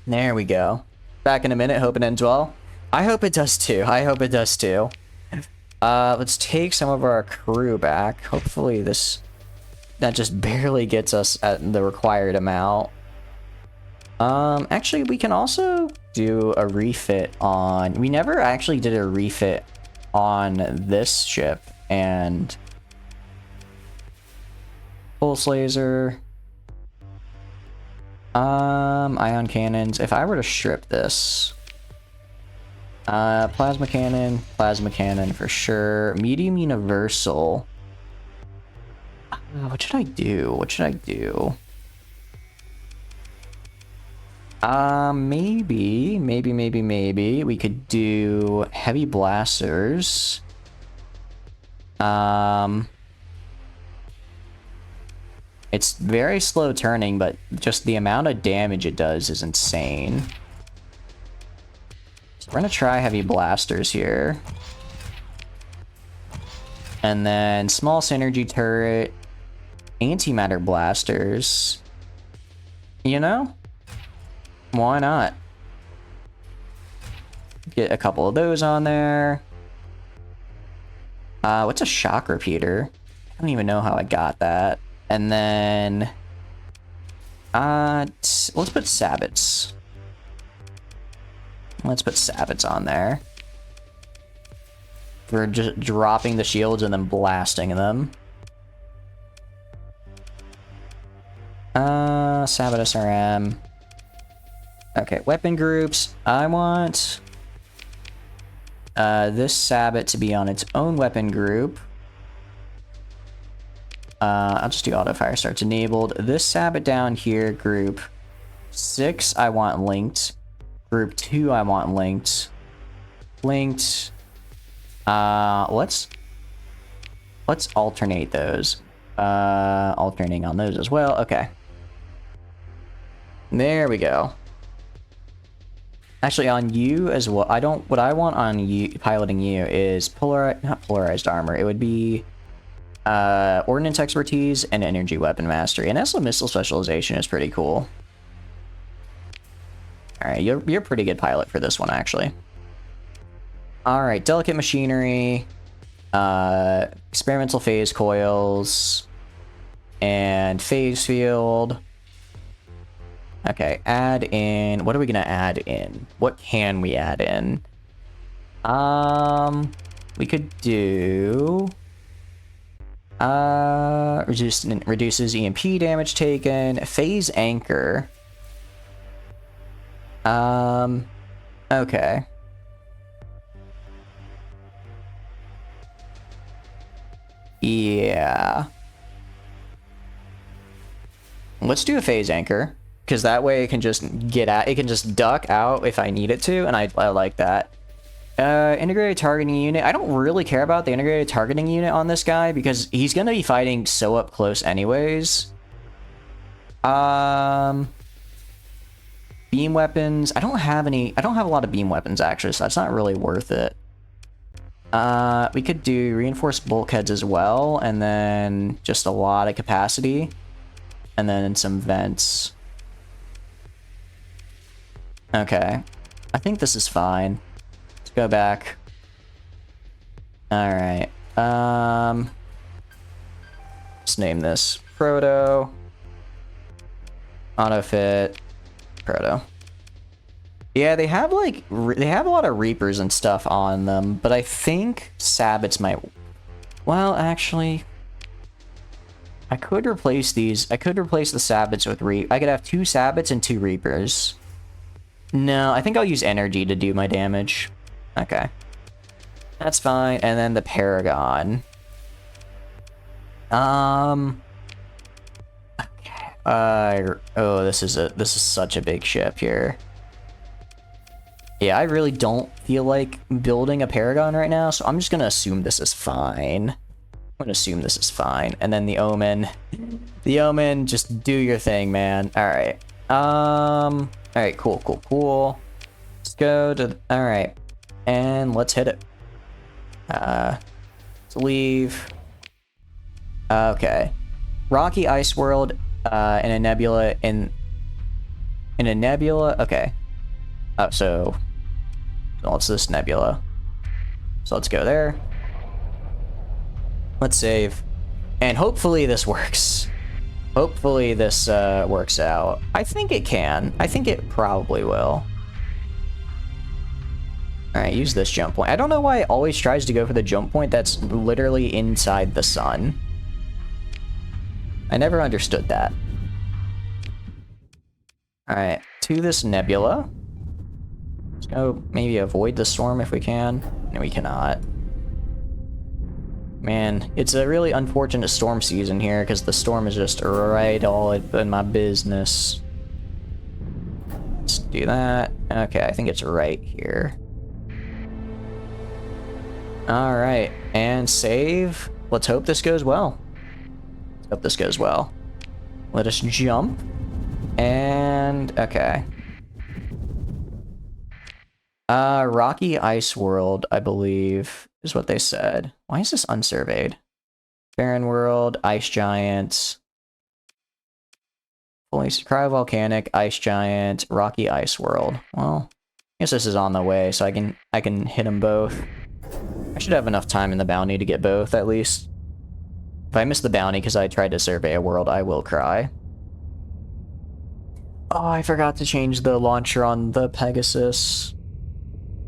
There we go. Back in a minute. Hope it ends well. I hope it does too. I hope it does too. Let's take some of our crew back. Hopefully that just barely gets us at the required amount. Actually, we can also do a refit on... We never actually did a refit on this ship. And... Pulse laser. Ion cannons. If I were to strip this... plasma cannon for sure. Medium universal. What should I do? Maybe we could do heavy blasters. It's very slow turning, but just the amount of damage it does is insane. So we're gonna try heavy blasters here. And then small synergy turret, antimatter blasters. You know? Why not? Get a couple of those on there. What's a shock repeater? I don't even know how I got that. And then... let's put sabots. Let's put sabots on there. We're just dropping the shields and then blasting them. Sabot SRM. Okay, weapon groups. I want this Sabot to be on its own weapon group. I'll just do auto fire starts enabled. This Sabot down here, group 6, I want linked. Group 2, I want linked. Linked. Let's alternate those. Alternating on those as well. Okay. There we go. Actually, on you as well. What I want on you, piloting you, is not polarized armor. It would be ordnance expertise and energy weapon mastery. And also missile specialization is pretty cool. All right, you're a pretty good pilot for this one, actually. All right, delicate machinery, experimental phase coils, and phase field. Okay, add in... What are we gonna add in? What can we add in? We could do... reduces EMP damage taken. Phase anchor. Okay. Yeah. Let's do a phase anchor. Because that way it can just it can just duck out if I need it to, and I like that. Integrated targeting unit. I don't really care about the integrated targeting unit on this guy because he's gonna be fighting so up close anyways. Beam weapons. I don't have a lot of beam weapons actually, so that's not really worth it. We could do reinforced bulkheads as well, and then just a lot of capacity, and then some vents. Okay, I think this is fine. Let's go back. All right. Let's name this Proto. Auto fit. Proto. Yeah, they have like they have a lot of Reapers and stuff on them, but I think Sabbats might. Well, actually, I could replace these. I could replace the Sabbats with I could have 2 Sabbats and 2 Reapers. No, I think I'll use energy to do my damage. Okay, that's fine. And then the Paragon. Okay. Oh, this is such a big ship here. Yeah, I really don't feel like building a Paragon right now, so I'm just gonna assume this is fine. I'm gonna assume this is fine. And then the Omen. The Omen, just do your thing, man. Alright. Alright, cool. Let's go to... Alright. And let's hit it. Let's leave. Okay. Rocky Ice World, in a nebula, in a nebula? Okay. Oh, so what's this nebula? So let's go there. Let's save. And hopefully this works. Hopefully this works out. I think it can. I think it probably will. Alright, use this jump point. I don't know why it always tries to go for the jump point that's literally inside the sun. I never understood that. Alright, to this nebula. Let's go maybe avoid the storm if we can. No, we cannot. Man, it's a really unfortunate storm season here because the storm is just right all in my business. Let's do that. Okay, I think it's right here. Alright, and save. Let's hope this goes well. Let's hope this goes well. Let us jump. And, okay. Rocky Ice World, I believe, is what they said. Why is this unsurveyed? Barren World, Ice Giant. Fully Cryovolcanic, Ice Giant, Rocky Ice World. Well, I guess this is on the way, so I can hit them both. I should have enough time in the bounty to get both, at least. If I miss the bounty because I tried to survey a world, I will cry. Oh, I forgot to change the launcher on the Pegasus.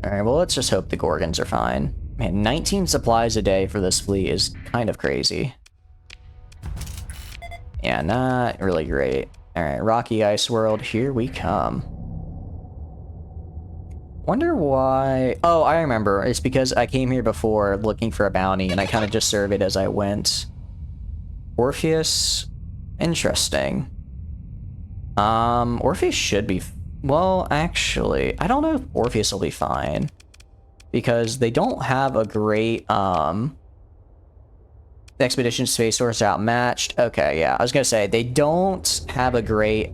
Alright, well, let's just hope the Gorgons are fine. Man, 19 supplies a day for this fleet is kind of crazy. Yeah, not really great. Alright, Rocky Ice World, here we come. Wonder why... Oh, I remember. It's because I came here before looking for a bounty, and I kind of just surveyed as I went. Orpheus? Interesting. Orpheus should be... Well, actually, I don't know if Orpheus will be fine. Because they don't have a great, the Expedition Space Source outmatched. Okay, yeah, I was gonna say, they don't have a great,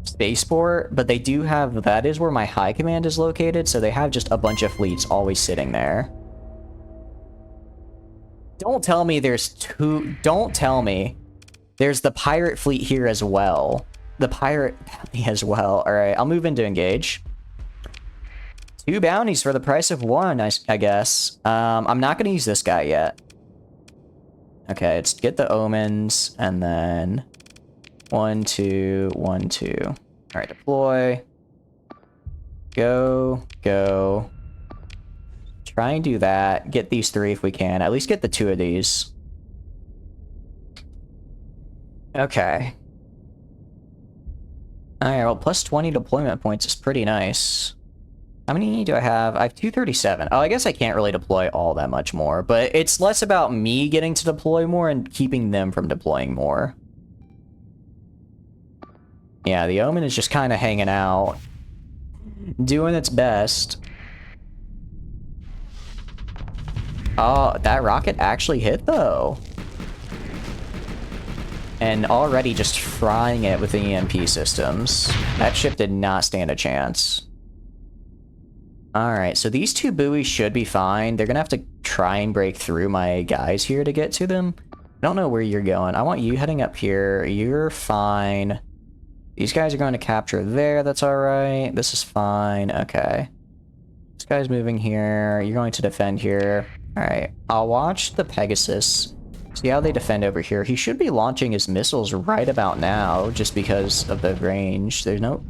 spaceport, but they do have... That is where my high command is located, so they have just a bunch of fleets always sitting there. Don't tell me there's two... Don't tell me there's the pirate fleet here as well. The pirate bounty as well. Alright, I'll move into engage. 2 bounties for the price of 1, I guess. I'm not going to use this guy yet. Okay, let's get the omens, and then 1, 2, 1, 2. Alright, deploy. Go, go. Try and do that. Get these 3 if we can. At least get the 2 of these. Okay. Alright, well, plus 20 deployment points is pretty nice. How many do I have? I have 237. Oh, I guess I can't really deploy all that much more, but it's less about me getting to deploy more and keeping them from deploying more. Yeah, the Omen is just kind of hanging out, doing its best. Oh, that rocket actually hit, though. And already just frying it with the EMP systems. That ship did not stand a chance. Alright, so these 2 buoys should be fine. They're gonna have to try and break through my guys here to get to them. I don't know where you're going. I want you heading up here. You're fine. These guys are going to capture there. That's alright. This is fine. Okay. This guy's moving here. You're going to defend here. Alright. I'll watch the Pegasus. See how they defend over here. He should be launching his missiles right about now, just because of the range. There's no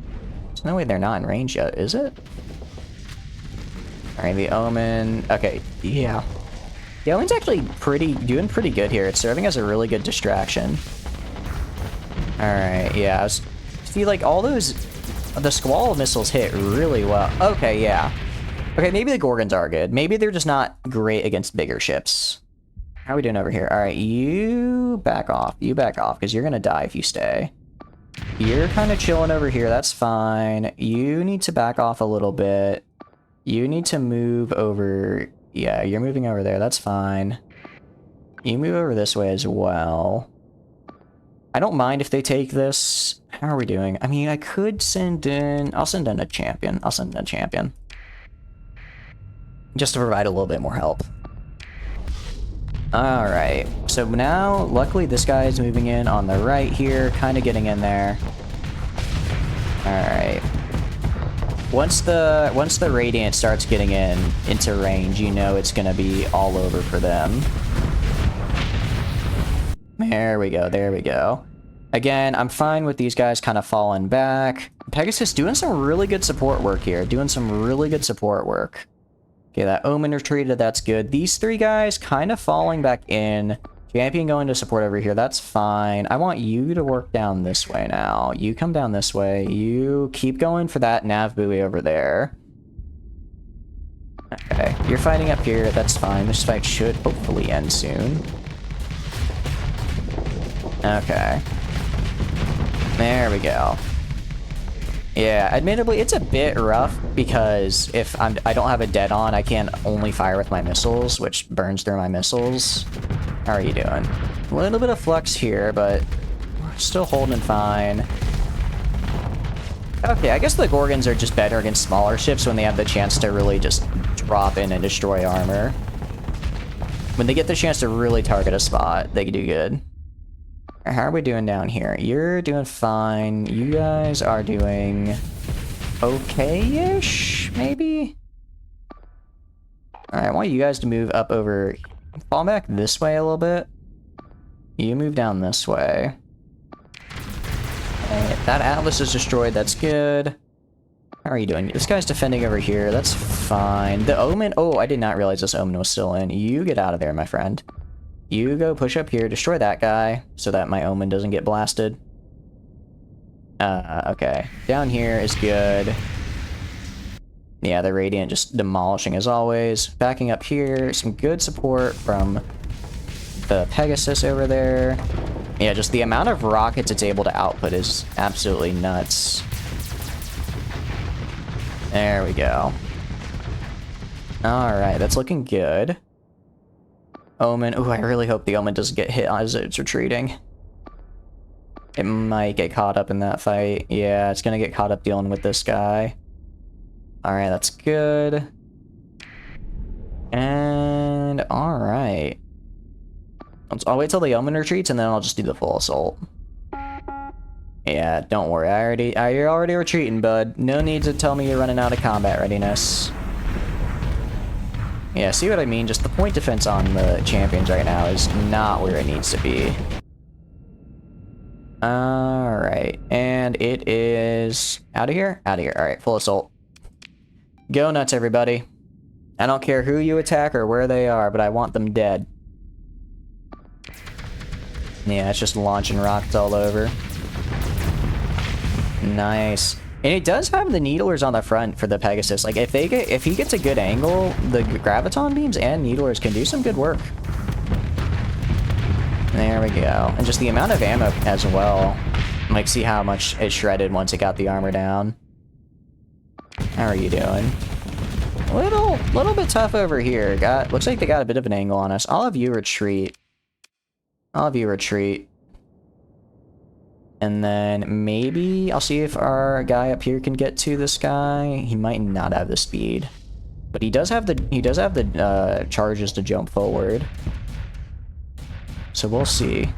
There's no way they're not in range yet, is it? Alright, the Omen... Okay, yeah. The Omen's actually doing pretty good here. It's serving as a really good distraction. Alright, yeah. See, like, all those... The Squall missiles hit really well. Okay, yeah. Okay, maybe the Gorgons are good. Maybe they're just not great against bigger ships. How are we doing over here? Alright, you back off. You back off, because you're gonna die if you stay. You're kind of chilling over here. That's fine. You need to back off a little bit. You need to move over... Yeah, you're moving over there. That's fine. You move over this way as well. I don't mind if they take this. How are we doing? I mean, I could send in... I'll send in a champion. I'll send in a champion. Just to provide a little bit more help. Alright. So now, luckily, this guy is moving in on the right here. Kind of getting in there. Alright. Once the Radiant starts getting into range, you know it's gonna be all over for them. There we go, there we go. Again, I'm fine with these guys kind of falling back. Pegasus doing some really good support work here. Doing some really good support work. Okay, that Omen retreated, that's good. These three guys kind of falling back in. Champion going to support over here, that's fine. I want you to work down this way now. You come down this way. You keep going for that nav buoy over there. Okay, you're fighting up here, that's fine. This fight should hopefully end soon. Okay. There we go. Yeah, admittedly, it's a bit rough because if I don't have a dead on, I can only fire with my missiles, which burns through my missiles. How are you doing? A little bit of flux here, but we're still holding fine. Okay, I guess the Gorgons are just better against smaller ships when they have the chance to really just drop in and destroy armor. When they get the chance to really target a spot, they can do good. How are we doing down here? You're doing fine. You guys are doing okay-ish, maybe? Alright, I want you guys to move up over... Fall back this way a little bit. You move down this way. Okay, that Atlas is destroyed, that's good. How are you doing? This guy's defending over here, that's fine. The Omen... Oh, I did not realize this Omen was still in. You get out of there, my friend. You go push up here, destroy that guy, so that my Omen doesn't get blasted. Okay. Down here is good. Yeah, the Radiant just demolishing as always. Backing up here, some good support from the Pegasus over there. Yeah, just the amount of rockets it's able to output is absolutely nuts. There we go. Alright, that's looking good. Omen. Ooh, I really hope the Omen doesn't get hit as it's retreating. It might get caught up in that fight. Yeah, it's gonna get caught up dealing with this guy. Alright, that's good. And... Alright. I'll wait till the Omen retreats, and then I'll just do the full assault. Yeah, don't worry. You're already retreating, bud. No need to tell me you're running out of combat readiness. Yeah, see what I mean? Just the point defense on the champions right now is not where it needs to be. Alright, and it is... Out of here? Out of here. Alright, full assault. Go nuts, everybody. I don't care who you attack or where they are, but I want them dead. Yeah, it's just launching rockets all over. Nice. And it does have the Needlers on the front for the Pegasus. Like, if he gets a good angle, the Graviton beams and Needlers can do some good work. There we go. And just the amount of ammo as well. Like, see how much it shredded once it got the armor down. How are you doing? Little bit tough over here. Looks like they got a bit of an angle on us. I'll have you retreat. I'll have you retreat. And then maybe I'll see if our guy up here can get to this guy. He might not have the speed, but he does have the charges to jump forward. So we'll see.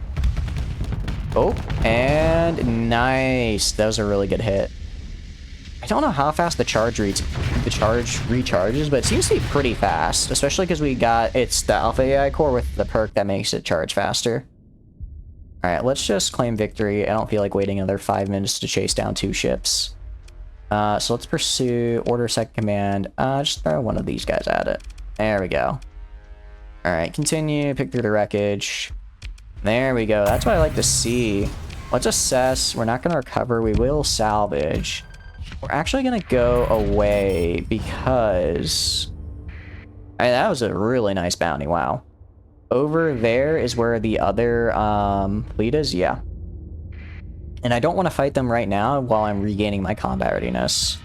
Oh, and nice. That was a really good hit. I don't know how fast the charge recharges, but it seems to be pretty fast, especially because it's the Alpha AI core with the perk that makes it charge faster. Alright, let's just claim victory. I don't feel like waiting another 5 minutes to chase down 2 ships. So let's pursue, order second command. Just throw one of these guys at it. There we go. Alright, continue, pick through the wreckage. There we go, that's what I like to see. Let's assess, we're not gonna recover, we will salvage. We're actually gonna go away because... I mean, that was a really nice bounty, wow. Over there is where the other fleet is, yeah. And I don't want to fight them right now while I'm regaining my combat readiness.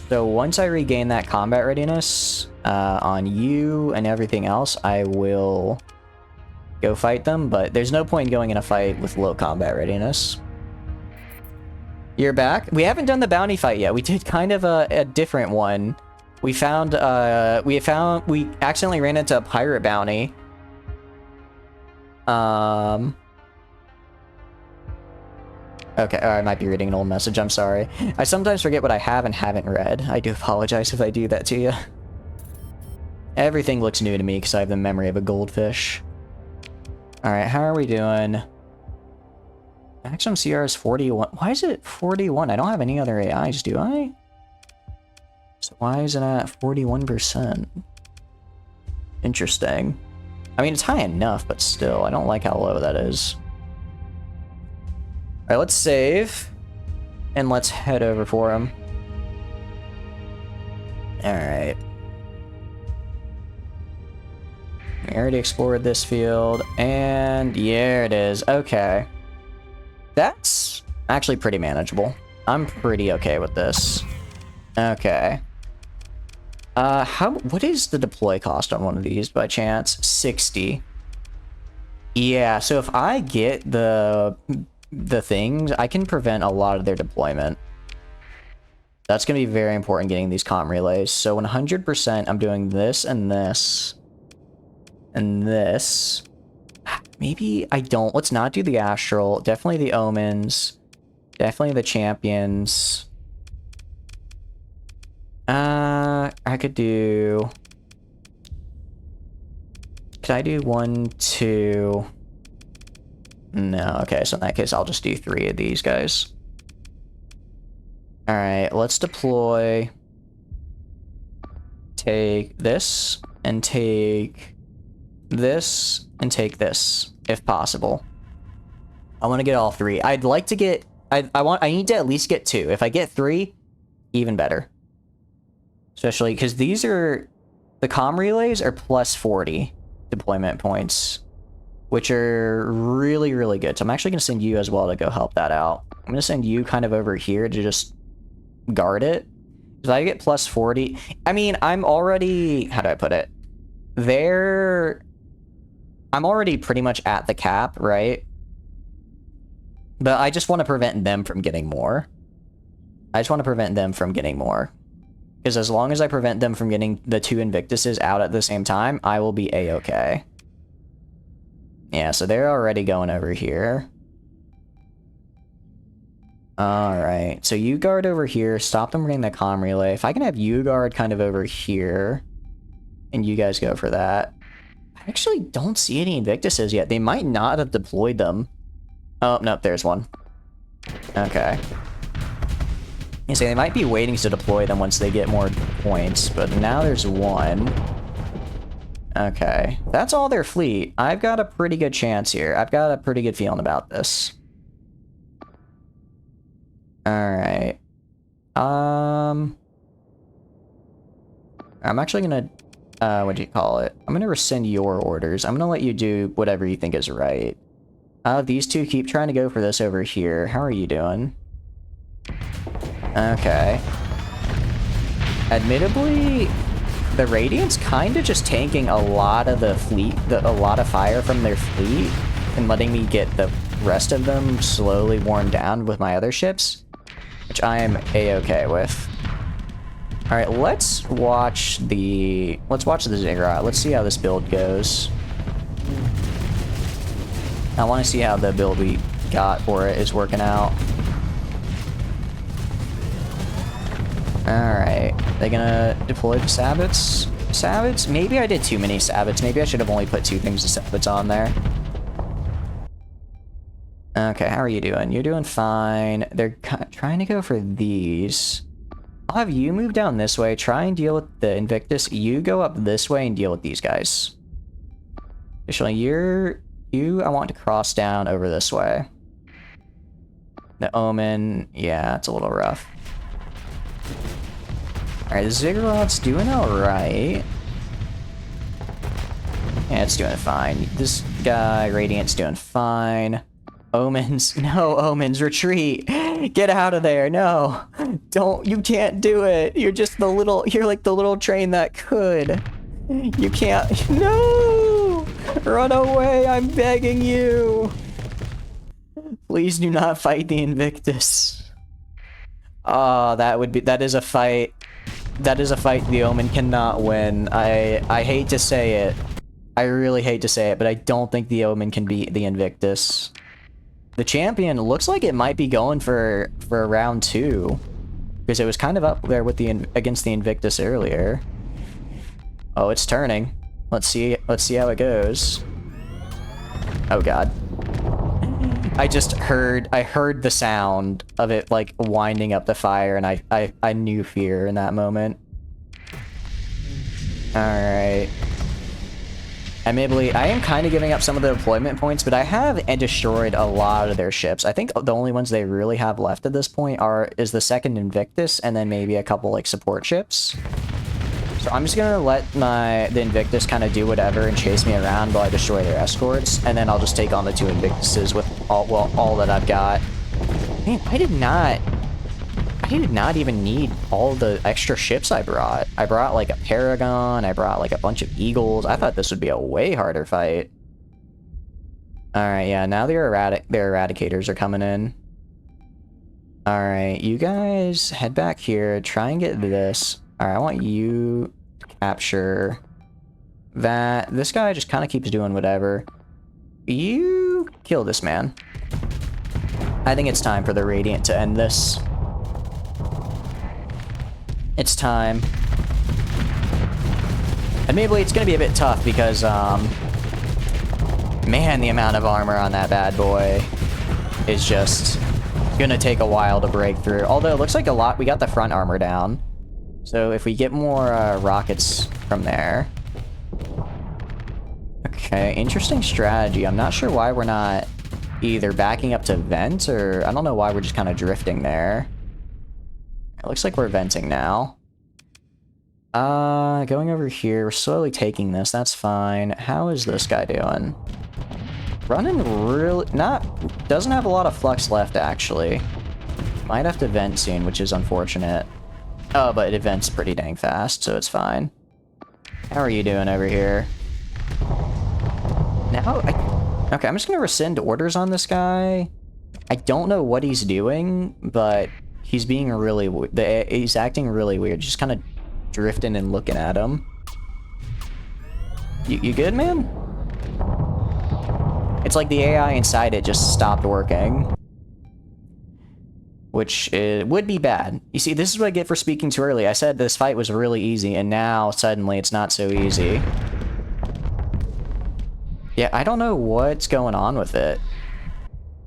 So once I regain that combat readiness on you and everything else, I will go fight them, but there's no point in going in a fight with low combat readiness. You're back? We haven't done the bounty fight yet. We did kind of a different one. We found, we accidentally ran into a pirate bounty. Okay, I might be reading an old message, I'm sorry. I sometimes forget what I have and haven't read. I do apologize if I do that to you. Everything looks new to me because I have the memory of a goldfish. Alright, how are we doing? Maximum CR is 41. Why is it 41? I don't have any other AIs, do I? So why is it at 41%? Interesting. I mean, it's high enough, but still, I don't like how low that is. Alright, let's save. And let's head over for him. Alright. We already explored this field. And here it is. Okay. That's actually pretty manageable. I'm pretty okay with this. Okay. What is the deploy cost on one of these by chance? 60. Yeah, so if I get the things, I can prevent a lot of their deployment. That's going to be very important getting these comm relays. So 100% I'm doing this and this. And this. Maybe I don't. Let's not do the Astral. Definitely the Omens. Definitely the Champions. I could do... Could I do 1, 2... No, okay, so in that case, I'll just do 3 of these guys. Alright, let's deploy. Take this, and take this, and take this, if possible. I want to get all 3. I'd like to get... I need to at least get 2. If I get 3, even better. Especially because these are... The comm relays are plus 40 deployment points, which are really, really good. So I'm actually going to send you as well to go help that out. I'm going to send you kind of over here to just guard it. If I get plus 40... I mean, I'm already... How do I put it? I'm already pretty much at the cap, right? But I just want to prevent them from getting more. I just want to prevent them from getting more. Because as long as I prevent them from getting the 2 Invictuses out at the same time, I will be A-okay. Yeah, so they're already going over here. Alright, so you guard over here, stop them running the comm relay. If I can have you guard kind of over here, and you guys go for that. I actually don't see any Invictuses yet. They might not have deployed them. Oh, nope, there's one. Okay. You say they might be waiting to deploy them once they get more points, but now there's one. Okay, that's all their fleet. I've got a pretty good chance here. I've got a pretty good feeling about this. Alright. I'm actually gonna, what do you call it? I'm gonna rescind your orders. I'm gonna let you do whatever you think is right. These 2 keep trying to go for this over here. How are you doing? Okay. Admittedly, the Radiant's kind of just tanking a lot of the fleet, a lot of fire from their fleet, and letting me get the rest of them slowly worn down with my other ships, which I am A-okay with. Alright, let's watch the Ziggurat. Let's see how this build goes. I want to see how the build we got for it is working out. Alright, they gonna deploy the Sabbats? Sabbats? Maybe I did too many Sabbats. Maybe I should have only put 2 things of Sabbats on there. Okay, how are you doing? You're doing fine. They're trying to go for these. I'll have you move down this way, try and deal with the Invictus. You go up this way and deal with these guys. Additionally, I want to cross down over this way. The Omen, yeah, it's a little rough. Alright, the Ziggurat's doing alright. Yeah, it's doing fine. This guy, Radiant's doing fine. Omens, no, Omens, retreat! Get out of there, no! You can't do it! You're like the little train that could. You can't, no! Run away, I'm begging you! Please do not fight the Invictus. Oh, that is a fight. That is a fight the Omen cannot win. I hate to say it. I really hate to say it, but I don't think the Omen can beat the Invictus. The champion looks like it might be going for round 2. Because it was kind of up there with against the Invictus earlier. Oh, it's turning. Let's see how it goes. Oh god. I heard the sound of it like winding up the fire, and I knew fear in that moment. Alright. Admittedly, I am kind of giving up some of the deployment points, but I have destroyed a lot of their ships. I think the only ones they really have left at this point is the second Invictus, and then maybe a couple like support ships. So I'm just gonna let the Invictus kind of do whatever and chase me around while I destroy their escorts, and then I'll just take on the 2 Invictuses with all that I've got. Man, I did not even need all the extra ships I brought. I brought like a Paragon, I brought like a bunch of Eagles. I thought this would be a way harder fight. Alright, yeah, now their Eradicators are coming in. Alright, you guys head back here, try and get this. Alright, I want you to capture that. This guy just kind of keeps doing whatever. You kill this man. I think it's time for the Radiant to end this. It's time. Admittedly, it's gonna be a bit tough because, man, the amount of armor on that bad boy is just gonna take a while to break through. Although it looks like we got the front armor down. So if we get more rockets from there. Okay, interesting strategy. I'm not sure why we're not either backing up to vent, or I don't know why we're just kind of drifting there. It looks like we're venting now. Going over here, we're slowly taking this, that's fine. How is this guy doing? Running doesn't have a lot of flux left, actually. Might have to vent soon, which is unfortunate. Oh, but it vents pretty dang fast, so it's fine. How are you doing over here? Okay, I'm just gonna rescind orders on this guy. I don't know what he's doing, but he's being he's acting really weird. Just kind of drifting and looking at him. You good, man? It's like the AI inside it just stopped working. Which would be bad. You see, this is what I get for speaking too early. I said this fight was really easy, and now suddenly it's not so easy. Yeah, I don't know what's going on with it.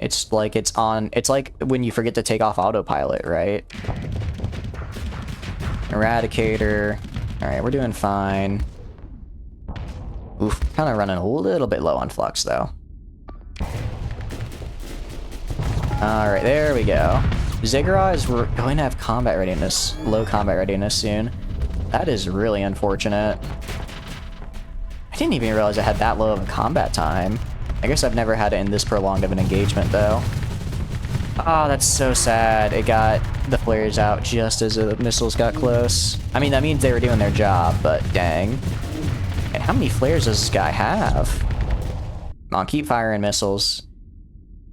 It's like when you forget to take off autopilot, right? Eradicator. Alright, we're doing fine. Oof, kind of running a little bit low on flux, though. Alright, there we go. Ziggurat is going to have combat readiness, low combat readiness soon. That is really unfortunate. I didn't even realize I had that low of a combat time. I guess I've never had it in this prolonged of an engagement, though. Oh, that's so sad. It got the flares out just as the missiles got close. I mean, that means they were doing their job, but dang. And how many flares does this guy have? Come on, keep firing missiles.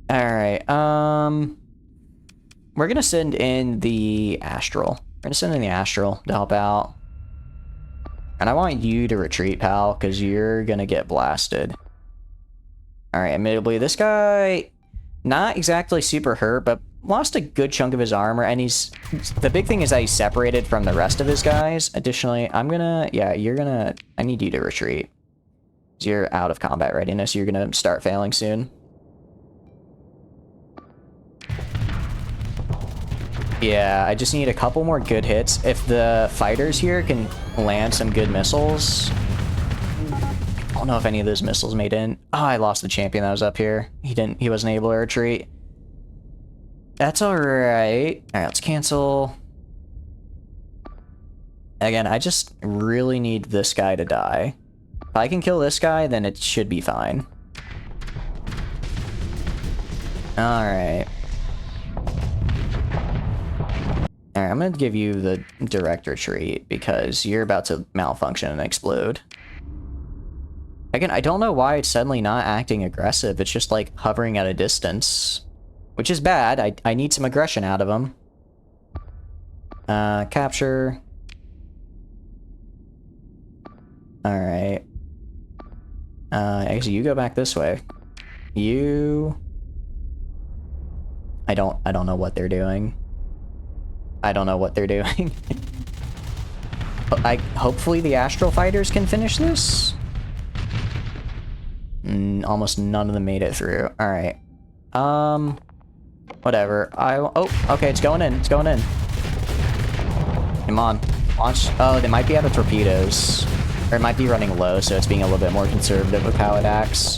Alright, we're gonna send in the Astral. We're gonna send in the Astral to help out. And I want you to retreat, pal, because you're gonna get blasted. Alright, admittedly, this guy, not exactly super hurt, but lost a good chunk of his armor, and the big thing is that he's separated from the rest of his guys. Additionally, I need you to retreat. You're out of combat readiness, you're gonna start failing soon. Yeah, I just need a couple more good hits. If the fighters here can land some good missiles... I don't know if any of those missiles made in. Oh, I lost the champion that was up here. He wasn't able to retreat. That's alright. Alright, let's cancel. Again, I just really need this guy to die. If I can kill this guy, then it should be fine. Alright. Alright, I'm gonna give you the direct retreat because you're about to malfunction and explode. Again, I don't know why it's suddenly not acting aggressive. It's just like hovering at a distance, which is bad. I need some aggression out of him. Capture. Alright. Actually, you go back this way. You... I don't know what they're doing. I don't know what they're doing. Hopefully the Astral Fighters can finish this? Almost none of them made it through. Alright. Whatever. Oh, okay, it's going in. It's going in. Come on. Launch. Oh, they might be out of torpedoes. Or it might be running low, so it's being a little bit more conservative with how it acts.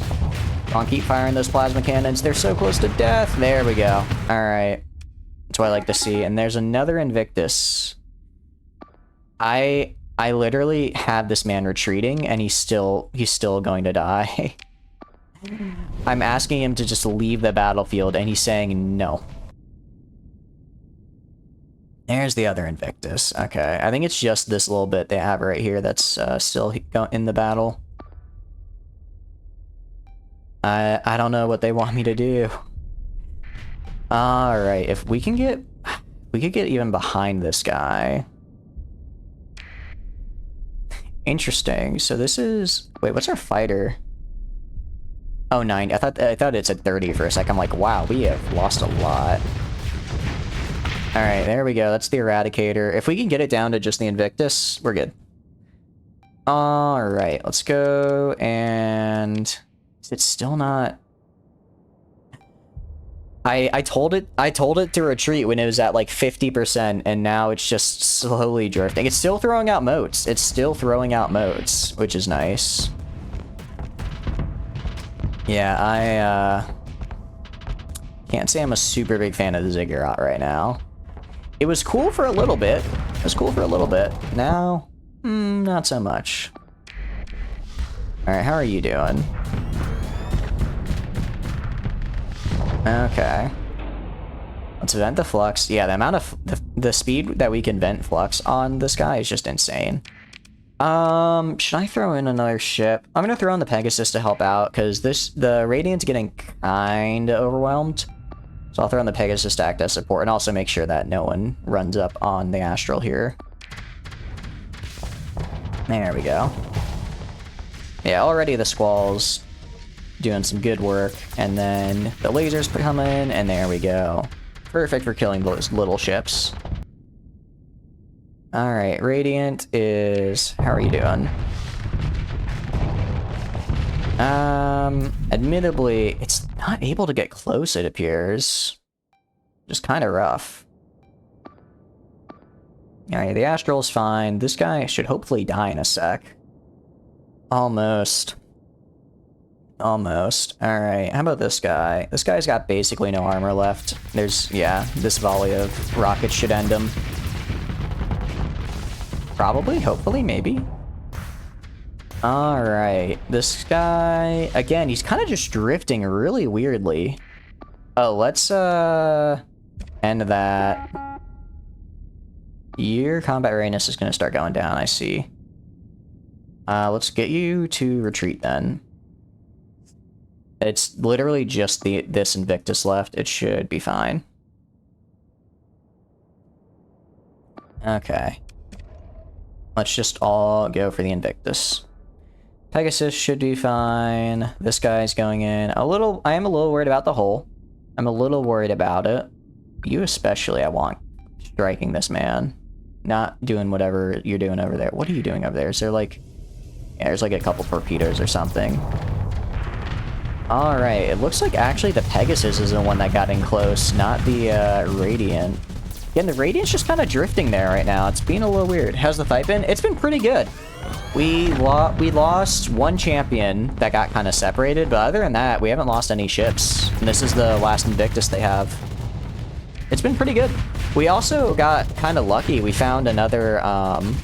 Come on, keep firing those plasma cannons. They're so close to death. There we go. Alright. That's what I like to see. And there's another Invictus. I literally have this man retreating, and he's still going to die. I'm asking him to just leave the battlefield, and he's saying no. There's the other Invictus. Okay, I think it's just this little bit they have right here that's still in the battle. I don't know what they want me to do. Alright, if we can get... We could get even behind this guy. Interesting. So this is... Wait, what's our fighter? Oh, 9. I thought it said 30 for a sec. I'm like, wow, we have lost a lot. Alright, there we go. That's the Eradicator. If we can get it down to just the Invictus, we're good. Alright, let's go, and... Is it still not... I told it to retreat when it was at like 50%, and now it's just slowly drifting. It's still throwing out motes. It's still throwing out motes, which is nice. Yeah, I can't say I'm a super big fan of the Ziggurat right now. It was cool for a little bit. It was cool for a little bit. Now, not so much. Alright, how are you doing? Okay. Let's vent the flux. Yeah, the amount of... The speed that we can vent flux on this guy is just insane. Should I throw in another ship? I'm gonna throw in the Pegasus to help out, because the Radiant's getting kinda overwhelmed. So I'll throw in the Pegasus to act as support, and also make sure that no one runs up on the Astral here. There we go. Yeah, already the Squall's doing some good work, and then the lasers come in, and there we go. Perfect for killing those little ships. Alright, Radiant is... How are you doing? Admittedly, it's not able to get close, it appears. Just kind of rough. Alright, the Astral's fine. This guy should hopefully die in a sec. Almost. Almost. Alright, how about this guy? This guy's got basically no armor left. There's, yeah, this volley of rockets should end him. Probably, hopefully, maybe. Alright, this guy... Again, he's kind of just drifting really weirdly. Oh, let's, end that. Your combat readiness is going to start going down, I see. Let's get you to retreat, then. It's literally just this Invictus left. It should be fine. Okay. Let's just all go for the Invictus. Pegasus should be fine. This guy's going in. I am a little worried about the hull. I'm a little worried about it. You especially, I want striking this man. Not doing whatever you're doing over there. What are you doing over there? Is there like... Yeah, there's like a couple torpedoes or something. Alright, it looks like actually the Pegasus is the one that got in close, not the Radiant. Again, the Radiant's just kind of drifting there right now. It's being a little weird. How's the fight been? It's been pretty good. We lost one champion that got kind of separated, but other than that, we haven't lost any ships. And this is the last Invictus they have. It's been pretty good. We also got kind of lucky. We found another,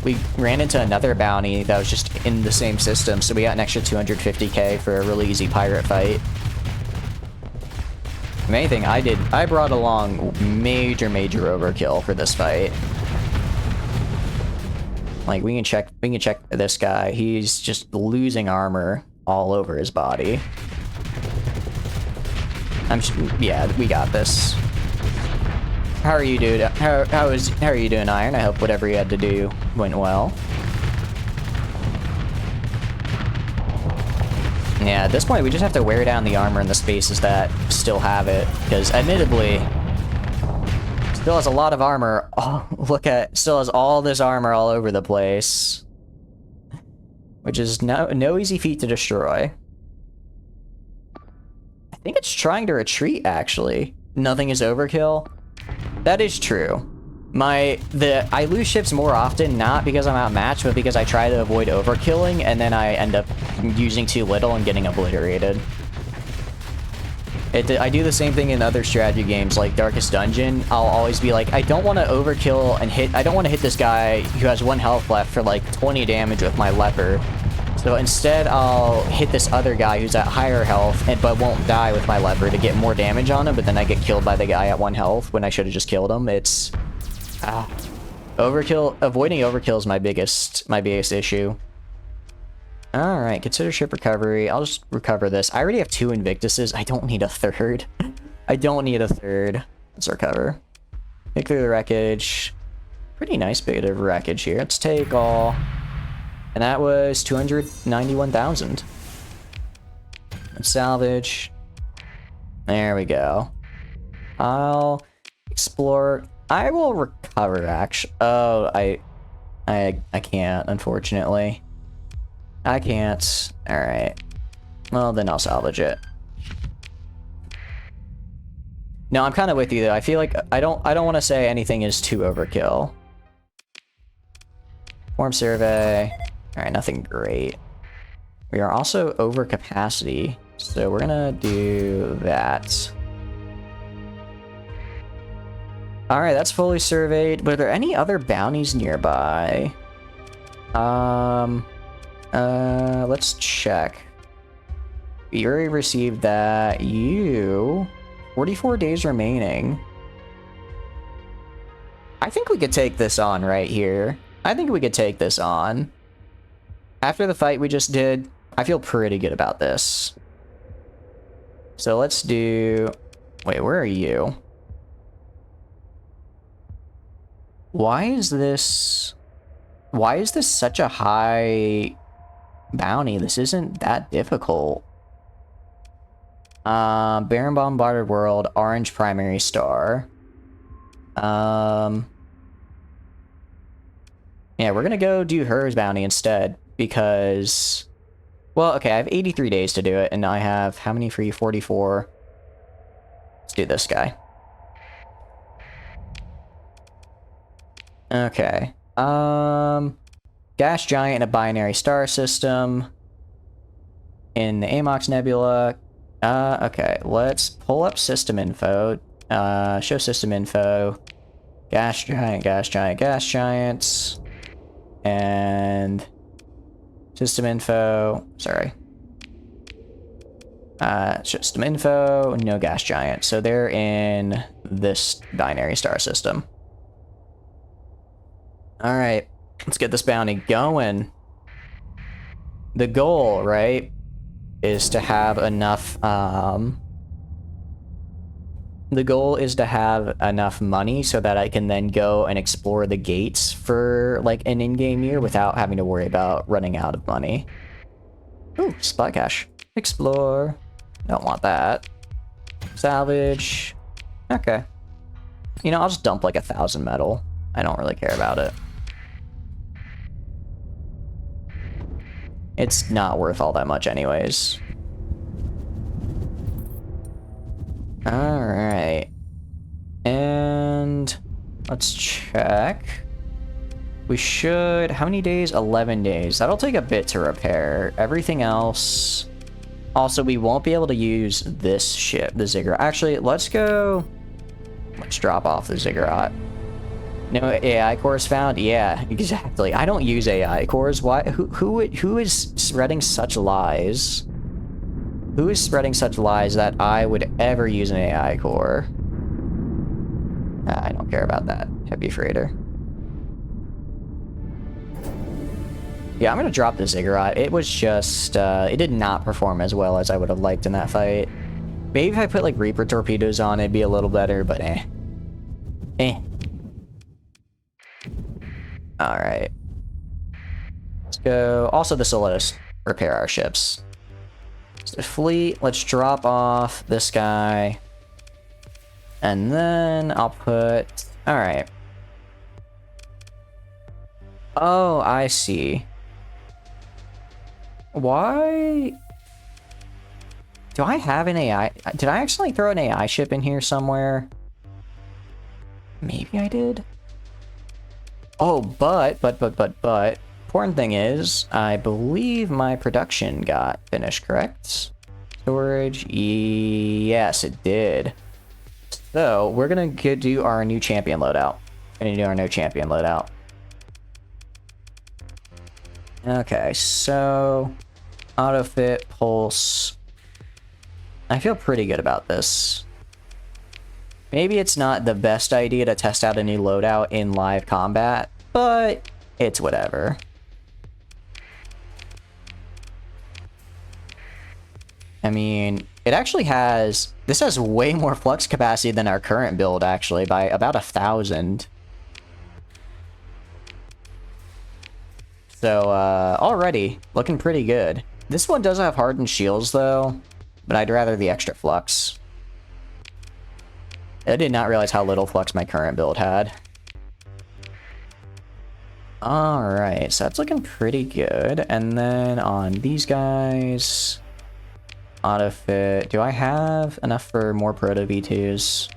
we ran into another bounty that was just in the same system, so we got an extra 250k for a really easy pirate fight. If anything, I brought along major overkill for this fight. Like, we can check this guy. He's just losing armor all over his body. Yeah, we got this. How are you, dude? How are you doing, Iron? I hope whatever you had to do went well. Yeah, at this point, we just have to wear down the armor in the spaces that still have it, because admittedly, still has a lot of armor. Oh, still has all this armor all over the place, which is no easy feat to destroy. I think it's trying to retreat, actually. Nothing is overkill. That is true. I lose ships more often, not because I'm outmatched, but because I try to avoid overkilling, and then I end up using too little and getting obliterated. I do the same thing in other strategy games like Darkest Dungeon. I'll always be like, I don't want to overkill and I don't want to hit this guy who has 1 health left for like 20 damage with my leper. So instead, I'll hit this other guy who's at higher health, but won't die with my leper to get more damage on him, but then I get killed by the guy at 1 health when I should have just killed him. It's... overkill. Avoiding overkill is my biggest issue. Alright, consider ship recovery. I'll just recover this. I already have 2 Invictuses. I don't need a 3rd. I don't need a 3rd. Let's recover. Pick through the wreckage. Pretty nice bit of wreckage here. Let's take all... And that was 291,000. Let's salvage. There we go. I'll explore. I will recover, actually. Oh, I can't, unfortunately. I can't. Alright. Well, then I'll salvage it. No, I'm kind of with you, though. I feel like I don't want to say anything is too overkill. Form survey. Alright, nothing great. We are also over capacity, so we're gonna do that. Alright, that's fully surveyed. But are there any other bounties nearby? Let's check. We already received that. 44 days remaining. I think we could take this on right here. I think we could take this on. After the fight we just did, I feel pretty good about this. So let's do... Wait, where are you? Why is this such a high bounty? This isn't that difficult. Barren Bombarded World, orange primary star. Yeah, we're gonna go do hers bounty instead, because... Well, okay, I have 83 days to do it, and I have... How many for you? 44. Let's do this guy. Okay. Gas giant in a binary star system. In the Amox Nebula. Okay, let's pull up system info. Show system info. Gas giant, gas giant, gas giants. And... System info. Sorry. System info. No gas giant. So they're in this binary star system. Alright. Let's get this bounty going. The goal, right, is to have enough, the goal is to have enough money so that I can then go and explore the gates for, like, an in-game year without having to worry about running out of money. Ooh, spot cash. Explore. Don't want that. Salvage. Okay. You know, I'll just dump, like, 1,000 metal. I don't really care about it. It's not worth all that much anyways. Alright. And... Let's check. We should... How many days? 11 days. That'll take a bit to repair. Everything else... Also, we won't be able to use this ship, the Ziggurat. Actually, let's go... Let's drop off the Ziggurat. No AI cores found? Yeah, exactly. I don't use AI cores. Why? Who is spreading such lies? Who is spreading such lies that I would ever use an AI core? I don't care about that. Heavy freighter. Yeah, I'm gonna drop the Ziggurat. It was just, it did not perform as well as I would have liked in that fight. Maybe if I put, like, Reaper torpedoes on, it'd be a little better, but eh. Eh. Alright. Let's go. Also, this will let us repair our ships. So fleet, let's drop off this guy. And then I'll put... Alright. Oh, I see. Why? Do I have an AI? Did I actually throw an AI ship in here somewhere? Maybe I did. Oh, but, important thing is, I believe my production got finished, correct? Storage, yes, it did. So, we're gonna do our new champion loadout. Gonna do our new champion loadout. Okay, so, auto-fit, pulse. I feel pretty good about this. Maybe it's not the best idea to test out a new loadout in live combat, but it's whatever. I mean, it actually has... This has way more flux capacity than our current build, actually, by about 1,000. So, already, looking pretty good. This one does have hardened shields, though, but I'd rather the extra flux. I did not realize how little flux my current build had. Alright, so that's looking pretty good. And then on these guys... Auto-fit. Do I have enough for more Proto V2s?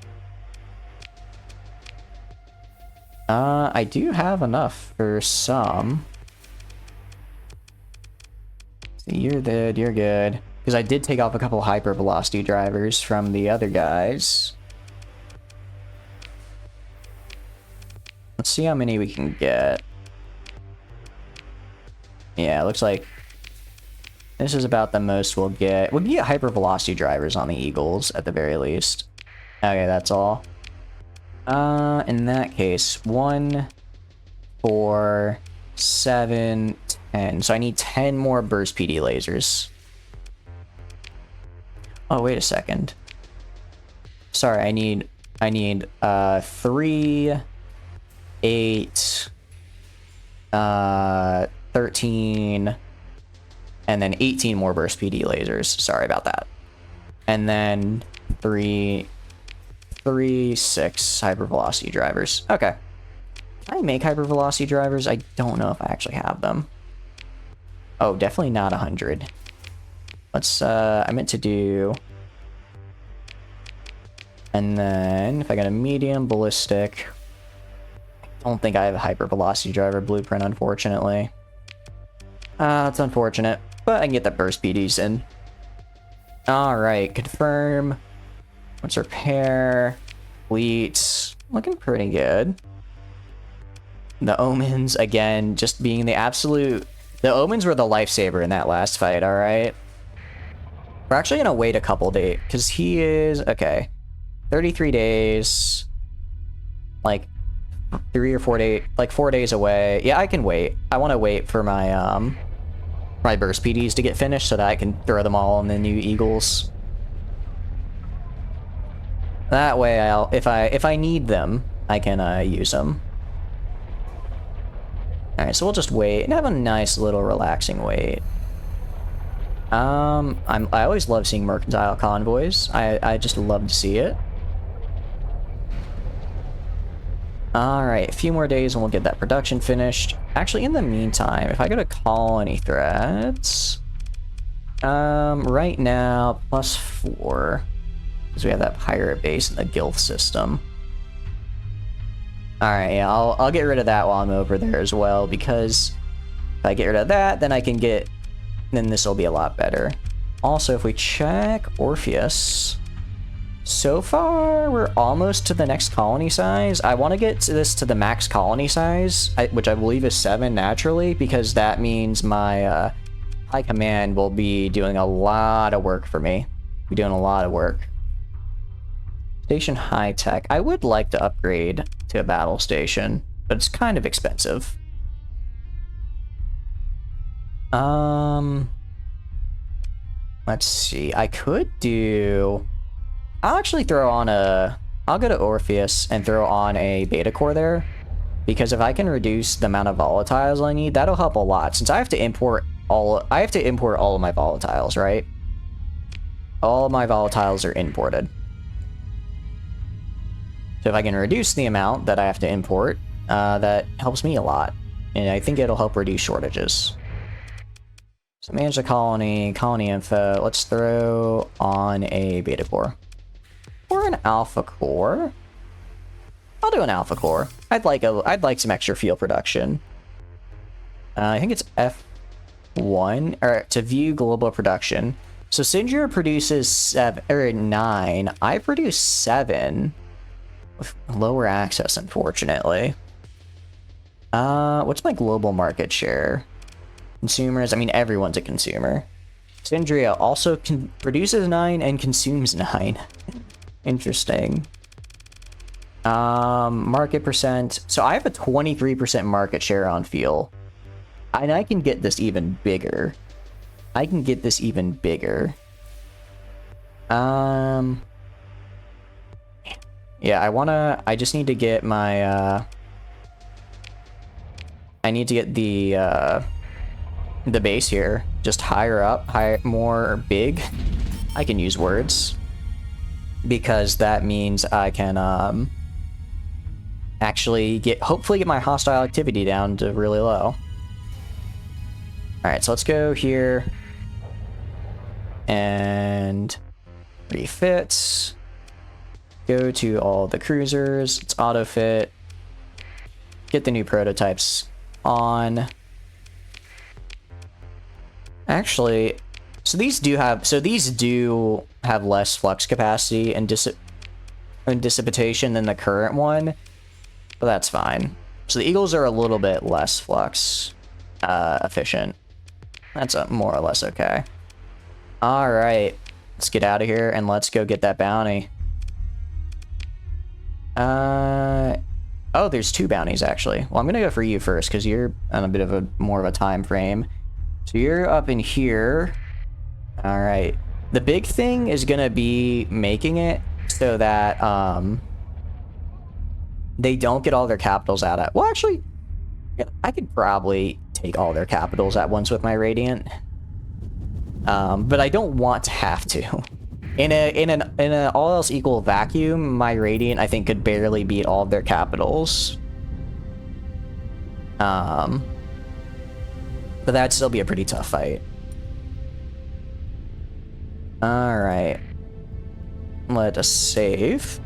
I do have enough for some. So you're good, you're good. Because I did take off a couple hypervelocity drivers from the other guys. Let's see how many we can get. Yeah, it looks like this is about the most we'll get. We'll get hypervelocity drivers on the Eagles at the very least. Okay, that's all. In that case, 1, 4, 7, 10. So I need 10 more burst PD lasers. Oh, wait a second. Sorry, I need 3, 8, 13, and then 18 more burst PD lasers. Sorry about that. And then 6 hypervelocity drivers. Okay. Can I make hypervelocity drivers? I don't know if I actually have them. Oh, definitely not 100. Let's, I meant to do... And then, if I got a medium ballistic... I don't think I have a hypervelocity driver blueprint, unfortunately. That's unfortunate, but I can get that burst PDs in. Alright, confirm. Let's repair. Fleet. Looking pretty good. The Omens, again, just being the absolute... The Omens were the lifesaver in that last fight, alright? We're actually gonna wait a couple days, because he is... Okay. 33 days. Like, 3 or 4 days... Like, 4 days away. Yeah, I can wait. I want to wait for my, my burst PDs to get finished so that I can throw them all in the new Eagles. That way, I'll... If I need them, I can, use them. Alright, so we'll just wait and have a nice little relaxing wait. I always love seeing mercantile convoys. I just love to see it. Alright, a few more days and we'll get that production finished. Actually, in the meantime, if I go to colony threats... right now, +4. Because we have that pirate base in the Gilf system. Alright, yeah, I'll get rid of that while I'm over there as well, because if I get rid of that, then I can get... then this will be a lot better. Also, if we check Orpheus... so far, we're almost to the next colony size. I want to get to this to the max colony size, which I believe is 7 naturally, because that means my high command will be doing a lot of work for me. Be doing a lot of work. Station high tech. I would like to upgrade to a battle station, but it's kind of expensive. Let's see. I could do... I'll actually throw on a... I'll go to Orpheus and throw on a beta core there. Because if I can reduce the amount of volatiles I need, that'll help a lot. Since I have to import all... I have to import all of my volatiles, right? All of my volatiles are imported. So if I can reduce the amount that I have to import, that helps me a lot. And I think it'll help reduce shortages. So manage the colony, colony info. Let's throw on a beta core. Or an alpha core. I'll do an alpha core. I'd like some extra fuel production. I think it's F1 or to view global production. So Sindra produces 9. I produce 7 with lower access, unfortunately. What's my global market share? Consumers. I mean, everyone's a consumer. Sindria also produces 9 and consumes 9. Interesting. Market percent. So I have a 23% market share on fuel. And I can get this even bigger. I can get this even bigger. Yeah, I just need to get my, I need to get the base here just higher up, more big. I can use words. Because that means I can, actually hopefully get my hostile activity down to really low. Alright, so let's go here. And refit. Go to all the cruisers. Let's auto fit. Get the new prototypes on. Actually, these do have less flux capacity and dissipation than the current one, but that's fine. So the Eagles are a little bit less flux efficient. That's more or less okay. All right, let's get out of here and let's go get that bounty. Oh, there's 2 bounties actually. Well, I'm gonna go for you first because you're on a bit of a more of a time frame. So you're up in here. All right. The big thing is gonna be making it so that they don't get all their capitals out at. Well, actually, I could probably take all their capitals at once with my Radiant, but I don't want to have to. In an all else equal vacuum, my Radiant I think could barely beat all of their capitals. But that'd still be a pretty tough fight. Alright. Let us save.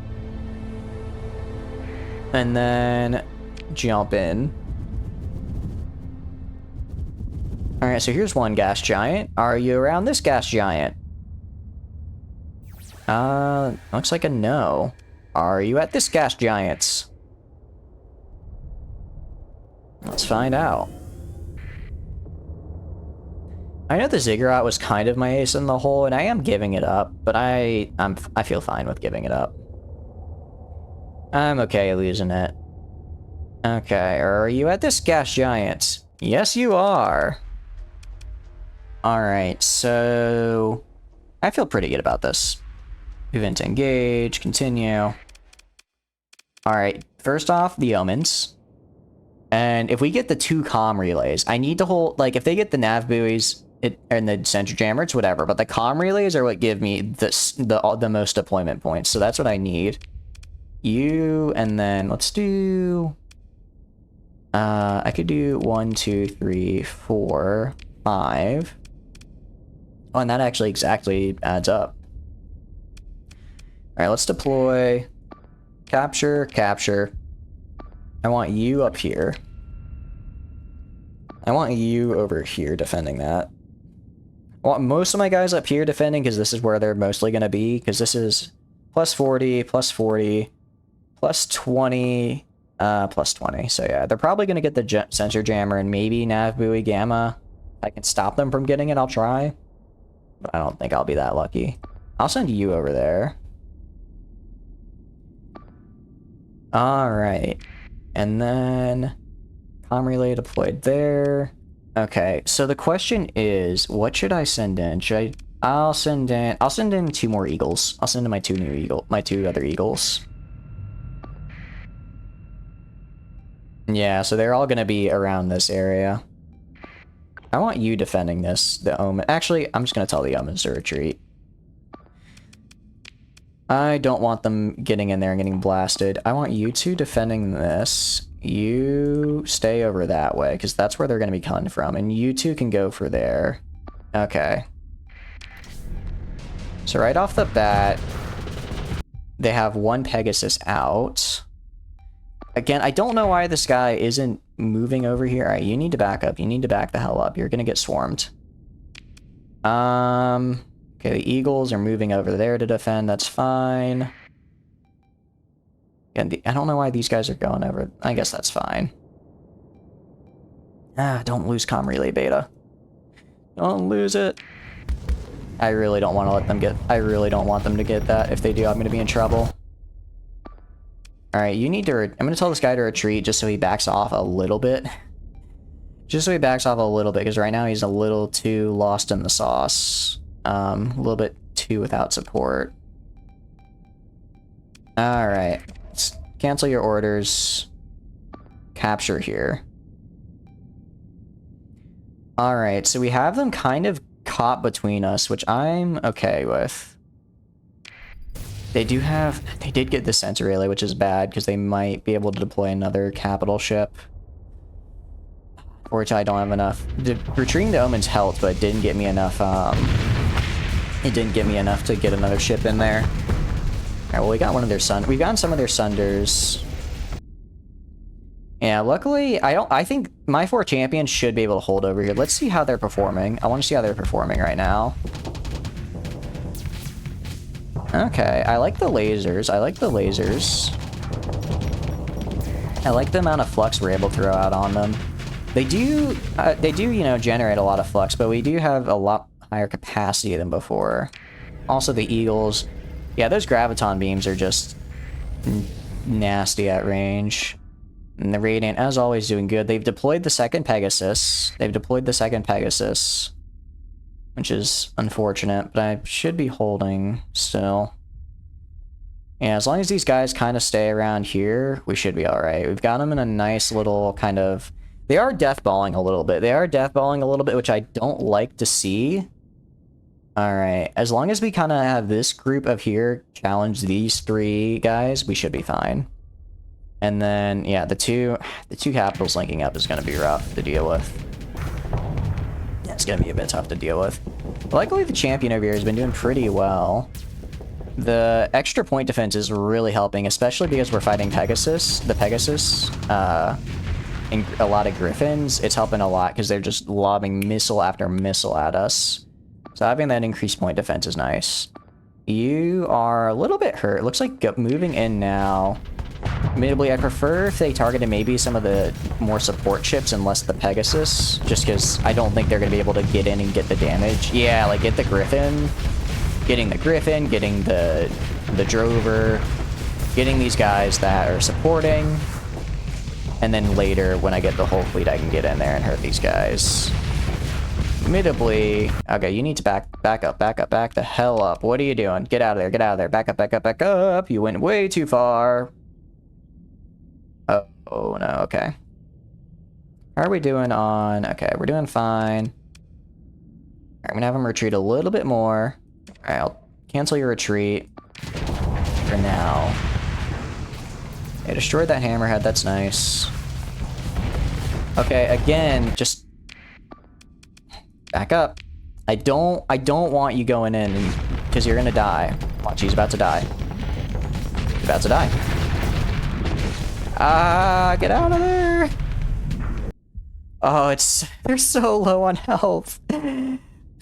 And then jump in. Alright, so here's one gas giant. Are you around this gas giant? Looks like a no. Are you at this gas giant? Let's find out. I know the Ziggurat was kind of my ace in the hole, and I am giving it up, but I feel fine with giving it up. I'm okay losing it. Okay, are you at this gas giant? Yes, you are. Alright, so I feel pretty good about this. Event engage, continue. Alright, first off, the omens. And if we get the 2 comm relays, I need to hold, like, if they get the nav buoys and the center jammer, it's whatever, but the comm relays are what give me the most deployment points, so that's what I need. You, and then let's do... I could do 1, 2, 3, 4, 5. Oh, and that actually exactly adds up. Alright, let's deploy. Capture, capture. I want you up here. I want you over here defending that. I want most of my guys up here defending because this is where they're mostly going to be, because this is plus 40, plus 40, plus 20, plus 20. So yeah, they're probably going to get the sensor jammer and maybe nav buoy gamma. If I can stop them from getting it, I'll try. But I don't think I'll be that lucky. I'll send you over there. Alright. And then comm relay deployed there. Okay, so the question is, what should I send in? I'll send in 2 more eagles. I'll send in my 2 other eagles. Yeah, so they're all gonna be around this area. I want you defending this, the omen. Actually, I'm just gonna tell the omens to retreat. I don't want them getting in there and getting blasted. I want you 2 defending this. You stay over that way, because that's where they're going to be coming from. And you 2 can go for there. Okay. So right off the bat, they have 1 Pegasus out. Again, I don't know why this guy isn't moving over here. Alright, you need to back up. You need to back the hell up. You're going to get swarmed. Okay, the Eagles are moving over there to defend. That's fine. And I don't know why these guys are going over. I guess that's fine. Don't lose comm relay beta. Don't lose it. I really don't want to let them get... I really don't want them to get that. If they do, I'm going to be in trouble. Alright, you need to... I'm going to tell this guy to retreat just so he backs off a little bit. Just so he backs off a little bit, because right now he's a little too lost in the sauce. A little bit too without support. Alright. Let's cancel your orders. Capture here. Alright, so we have them kind of caught between us, which I'm okay with. They did get the sensor relay, which is bad, because they might be able to deploy another capital ship. Which I don't have enough. Retreating the omens helped, but it didn't get me enough, it didn't get me enough to get another ship in there. Alright, well, we got one of their we've gotten some of their Sunders. Yeah, luckily, I think my 4 champions should be able to hold over here. Let's see how they're performing. I want to see how they're performing right now. Okay, I like the lasers. I like the lasers. I like the amount of flux we're able to throw out on them. They do, you know, generate a lot of flux, but we do have a lot higher capacity than before. Also, the Eagles. Yeah, those graviton beams are just nasty at range. And the Radiant, as always, doing good. They've deployed the 2nd Pegasus. Which is unfortunate, but I should be holding still. Yeah, as long as these guys kind of stay around here, we should be alright. We've got them in a nice little kind of... They are deathballing a little bit. Which I don't like to see. Alright, as long as we kind of have this group of here challenge these 3 guys, we should be fine. And then, yeah, the two capitals linking up is going to be rough to deal with. Yeah, it's going to be a bit tough to deal with. But luckily, the champion over here has been doing pretty well. The extra point defense is really helping, especially because we're fighting Pegasus. The Pegasus, and a lot of Griffins. It's helping a lot because they're just lobbing missile after missile at us. So having that increased point defense is nice. You are a little bit hurt. It looks like moving in now. Admittedly, I prefer if they targeted maybe some of the more support ships and less the Pegasus, just because I don't think they're going to be able to get in and get the damage. Yeah, like get the Griffin, getting the Drover, getting these guys that are supporting, and then later, when I get the whole fleet, I can get in there and hurt these guys. Admittedly, okay, you need to back the hell up. What are you doing? Get out of there, back up. You went way too far. Oh no, okay. How are we doing on... Okay, we're doing fine. Alright, I'm gonna have him retreat a little bit more. Alright, I'll cancel your retreat for now. I destroyed that hammerhead, that's nice. Okay, again, just... back up. I don't want you going in, because you're gonna die. Watch, he's about to die. He's about to die. Ah, get out of there! Oh, they're so low on health.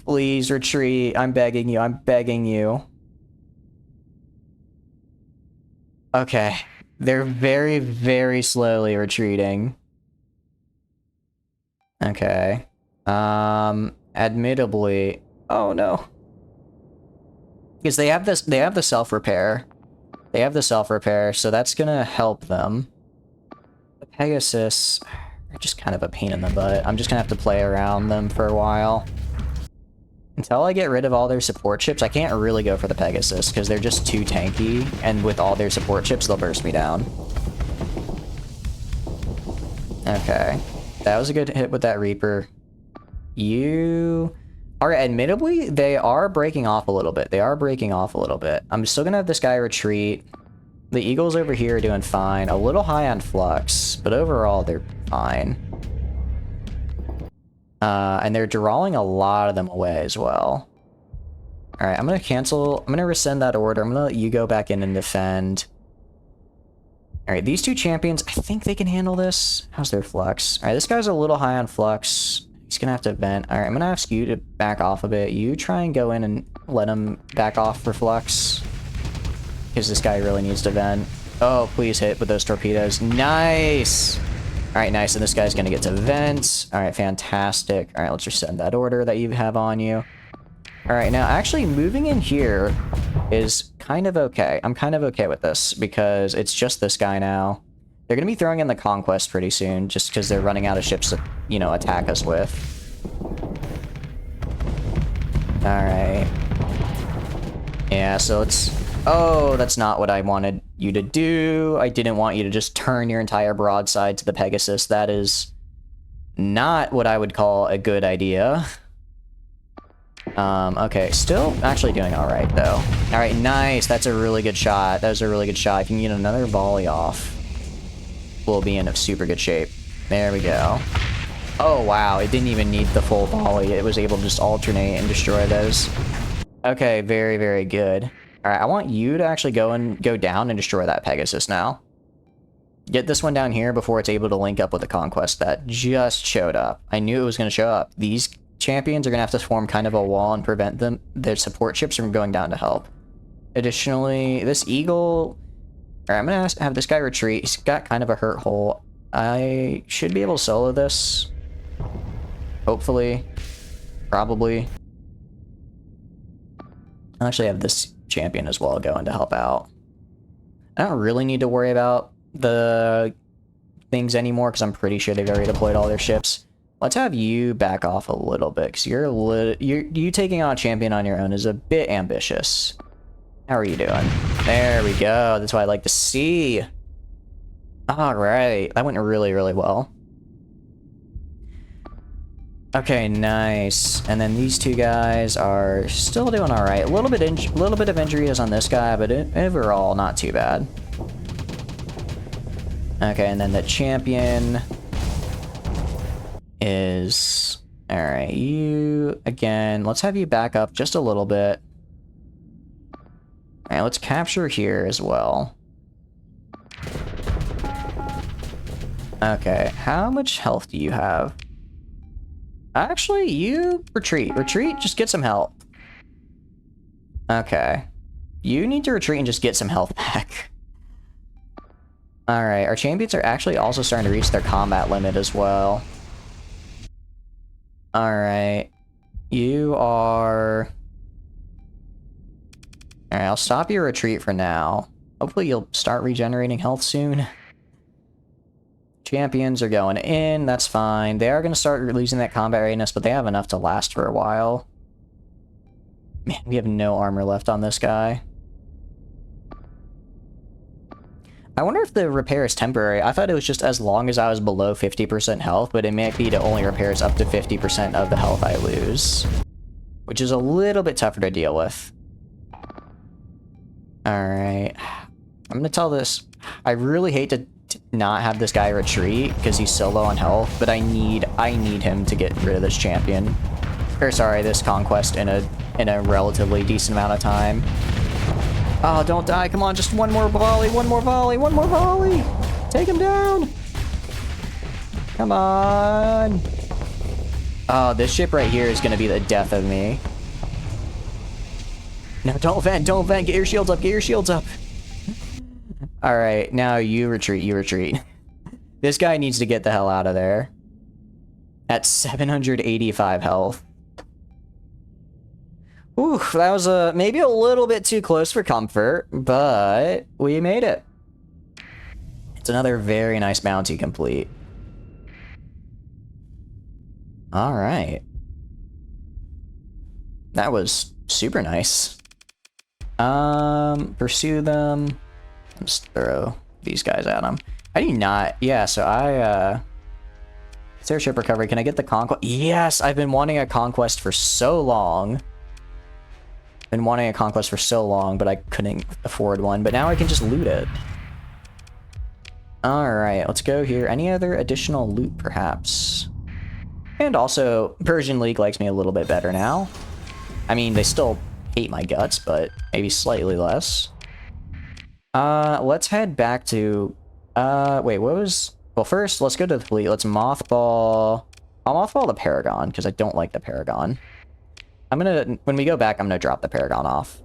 Please retreat. I'm begging you. I'm begging you. Okay. They're very, very slowly retreating. Okay. Admittably. Oh no. Because they have the self-repair. They have the self-repair, so that's gonna help them. The Pegasus are just kind of a pain in the butt. I'm just gonna have to play around them for a while. Until I get rid of all their support chips, I can't really go for the Pegasus, because they're just too tanky, and with all their support chips, they'll burst me down. Okay. That was a good hit with that Reaper. You are, admittedly, they are breaking off a little bit. They are breaking off a little bit. I'm still gonna have this guy retreat. The Eagles over here are doing fine. A little high on Flux, but overall, they're fine. And they're drawing a lot of them away as well. Alright, I'm gonna cancel. I'm gonna rescind that order. I'm gonna let you go back in and defend. Alright, these two champions, I think they can handle this. How's their Flux? Alright, this guy's a little high on Flux. He's gonna have to vent. Alright, I'm gonna ask you to back off a bit. You try and go in and let him back off for Flux. Because this guy really needs to vent. Oh, please hit with those torpedoes. Nice! Alright, nice. And this guy's gonna get to vent. Alright, fantastic. Alright, let's resend that order that you have on you. Alright, now actually moving in here is kind of okay. I'm kind of okay with this because it's just this guy now. They're gonna be throwing in the Conquest pretty soon just because they're running out of ships to, you know, attack us with. Alright. Yeah, so it's... Oh, that's not what I wanted you to do. I didn't want you to just turn your entire broadside to the Pegasus. That is not what I would call a good idea. Okay, still actually doing alright, though. Alright, nice. That's a really good shot. That was a really good shot. If you can get another volley off, we'll be in a super good shape. There we go. Oh, wow. It didn't even need the full volley. It was able to just alternate and destroy those. Okay, very, very good. Alright, I want you to actually go down and destroy that Pegasus now. Get this one down here before it's able to link up with the Conquest that just showed up. I knew it was going to show up. These champions are going to have to form kind of a wall and prevent their support ships from going down to help. Additionally, this Eagle... Alright, I'm going to have this guy retreat. He's got kind of a hurt hole. I should be able to solo this. Hopefully. Probably. I'll actually have this champion as well going to help out. I don't really need to worry about the things anymore because I'm pretty sure they've already deployed all their ships. Let's have you back off a little bit because you taking on a champion on your own is a bit ambitious. How are you doing? There we go. That's what I like to see. All right, that went really, really well. Okay, nice. And then these two guys are still doing all right. A little bit of injuries on this guy, but overall not too bad. Okay, and then the champion is all right. You again. Let's have you back up just a little bit. All right, let's capture here as well. Okay, how much health do you have? Actually, you retreat. Retreat, just get some help. Okay. You need to retreat and just get some health back. Alright, our champions are actually also starting to reach their combat limit as well. Alright. You are... Alright, I'll stop your retreat for now. Hopefully you'll start regenerating health soon. Champions are going in, that's fine. They are going to start losing that combat readiness, but they have enough to last for a while. Man, we have no armor left on this guy. I wonder if the repair is temporary. I thought it was just as long as I was below 50% health, but it might be to only repairs up to 50% of the health I lose. Which is a little bit tougher to deal with. Alright. I'm going to tell this... I really hate to not have this guy retreat because he's so low on health, but I need him to get rid of this champion. Or sorry, this conquest in a relatively decent amount of time. Oh, don't die. Come on, just one more volley, one more volley, one more volley. Take him down! Come on! Oh, this ship right here is gonna be the death of me. No, don't vent, don't vent. Get your shields up, get your shields up. Alright, now you retreat, you retreat. This guy needs to get the hell out of there. At 785 health. Ooh, that was maybe a little bit too close for comfort, but we made it. It's another very nice bounty complete. Alright. That was super nice. Pursue them. Let's throw these guys at them. How do you not? Yeah, so airship recovery. Can I get the conquest? Yes, I've been wanting a conquest for so long. Been wanting a conquest for so long, but I couldn't afford one. But now I can just loot it. Alright, let's go here. Any other additional loot, perhaps? And also, Persian League likes me a little bit better now. I mean, they still hate my guts, but maybe slightly less. Let's head back to... wait, what was... Well, first, let's go to the fleet. Let's mothball... I'll mothball the Paragon, because I don't like the Paragon. I'm gonna... When we go back, I'm gonna drop the Paragon off.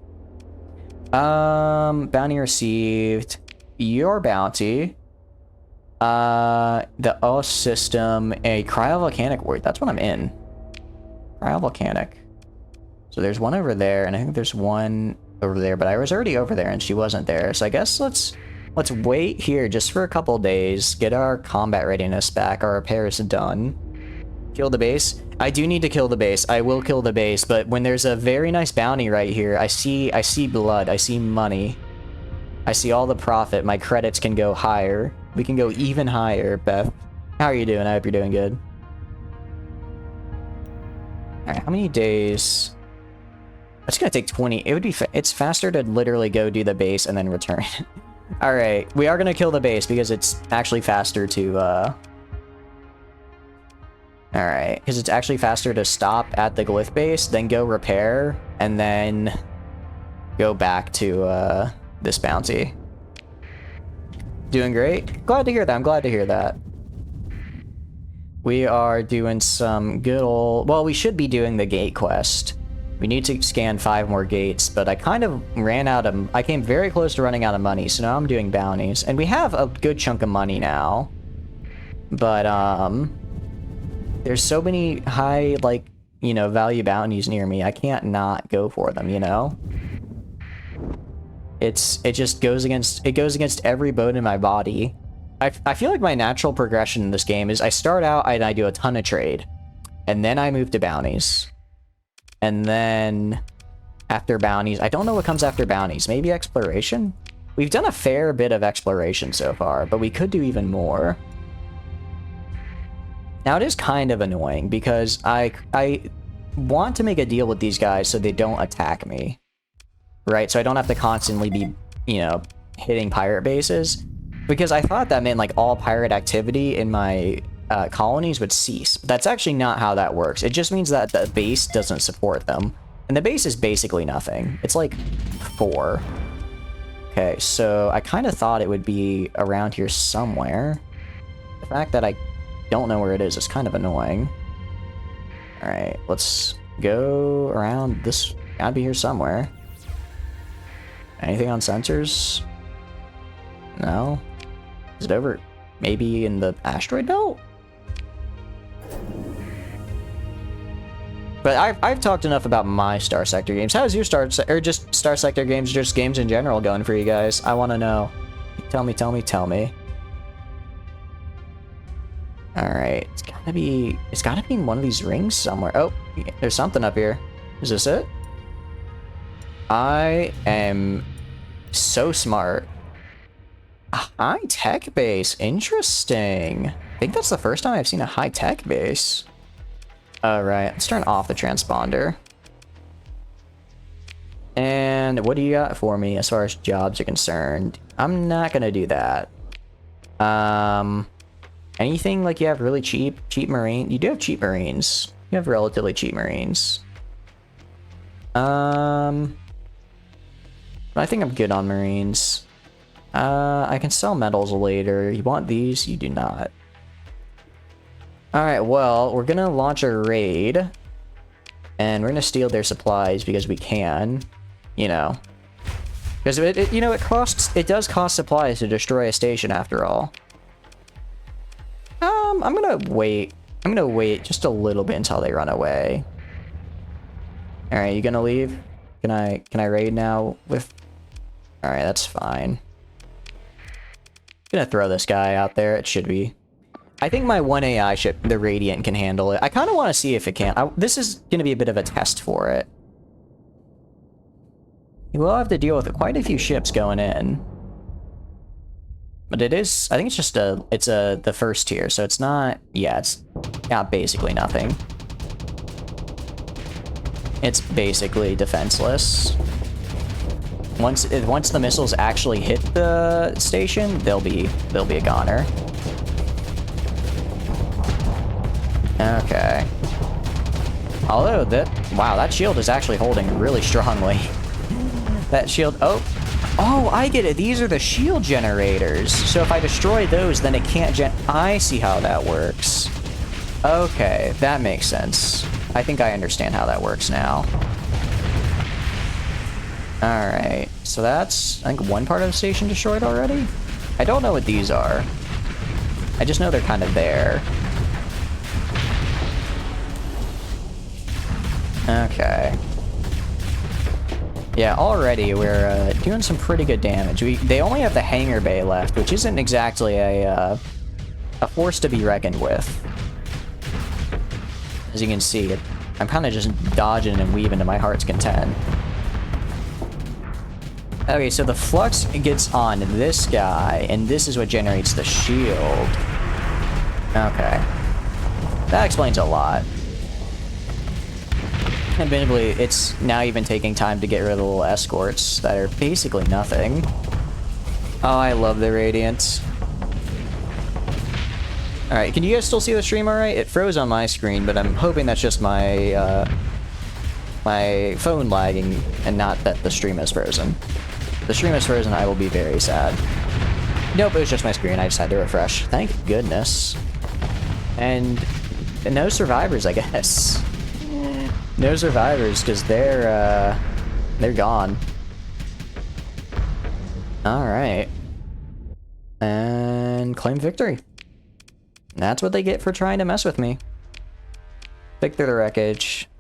Bounty received. Your bounty. The OS system, a cryovolcanic ward. That's what I'm in. Cryovolcanic. So there's one over there, and I think there's one over there, but I was already over there and she wasn't there. So I guess let's wait here just for a couple days, get our combat readiness back, our repairs done. Kill the base. I do need to kill the base. I will kill the base, but when there's a very nice bounty right here, I see blood, I see money. I see all the profit. My credits can go higher. We can go even higher, Beth. How are you doing? I hope you're doing good. Alright, how many days? It's gonna take 20. It would be it's faster to literally go do the base and then return. Alright, we are gonna kill the base because it's actually faster to Alright, because it's actually faster to stop at the glyph base, then go repair, and then go back to this bounty. Doing great. Glad to hear that. I'm glad to hear that. We are doing some good old... Well, we should be doing the gate quest. We need to scan 5 more gates, but I kind of ran out of... I came very close to running out of money, so now I'm doing bounties. And we have a good chunk of money now. But, there's so many high, like, you know, value bounties near me. I can't not go for them, you know? It just goes against every bone in my body. I feel like my natural progression in this game is I start out and I do a ton of trade, and then I move to bounties, and then after bounties, I don't know what comes after bounties. Maybe exploration? We've done a fair bit of exploration so far, but we could do even more. Now it is kind of annoying because I want to make a deal with these guys so they don't attack me. Right, so I don't have to constantly be, you know, hitting pirate bases. Because I thought that meant, like, all pirate activity in my colonies would cease. But that's actually not how that works. It just means that the base doesn't support them. And the base is basically nothing. It's like 4. Okay, so I kind of thought it would be around here somewhere. The fact that I don't know where it is kind of annoying. Alright, let's go around this. Gotta be here somewhere. Anything on sensors? No? Is it over? Maybe in the asteroid belt? But I've talked enough about my Starsector games. How's your Starsector games, just games in general, going for you guys? I want to know. Tell me, tell me, tell me. Alright, it's gotta be in one of these rings somewhere. Oh, there's something up here. Is this it? I am so smart. A high-tech base. Interesting. I think that's the first time I've seen a high-tech base. Alright, let's turn off the transponder. And what do you got for me as far as jobs are concerned? I'm not gonna do that. Anything like you have really cheap marine? You do have cheap marines. You have relatively cheap marines. But I think I'm good on marines. I can sell metals later. You want these? You do not. Alright, well, we're gonna launch a raid. And we're gonna steal their supplies because we can. You know. Because you know, it does cost supplies to destroy a station after all. I'm gonna wait. I'm gonna wait just a little bit until they run away. Alright, you gonna leave? Can I raid now with... Alright, that's fine. Gonna throw this guy out there. It should be. I think my 1 AI ship, the Radiant, can handle it. I kind of want to see if it can. This is gonna be a bit of a test for it. You will have to deal with quite a few ships going in. But it is, I think it's just the first tier, so it's not, yeah, it's got basically nothing. It's basically defenseless. Once the missiles actually hit the station, they'll be a goner. Okay. Although that shield is actually holding really strongly. That shield, oh, I get it. These are the shield generators. So if I destroy those, then it can't I see how that works. Okay, that makes sense. I think I understand how that works now. Alright, so that's, I think, one part of the station destroyed already? I don't know what these are. I just know they're kind of there. Okay. Yeah, already we're doing some pretty good damage. They only have the hangar bay left, which isn't exactly a force to be reckoned with. As you can see, I'm kind of just dodging and weaving to my heart's content. Okay, so the flux gets on this guy, and this is what generates the shield. Okay. That explains a lot. Admittedly, it's now even taking time to get rid of the little escorts that are basically nothing. Oh, I love the Radiant. Alright, can you guys still see the stream alright? It froze on my screen, but I'm hoping that's just my, my phone lagging and not that the stream is frozen. If the stream is frozen, I will be very sad. Nope, it was just my screen. I just had to refresh. Thank goodness. And no survivors, I guess. No survivors, because they're gone. Alright. And claim victory. That's what they get for trying to mess with me. Pick through the wreckage.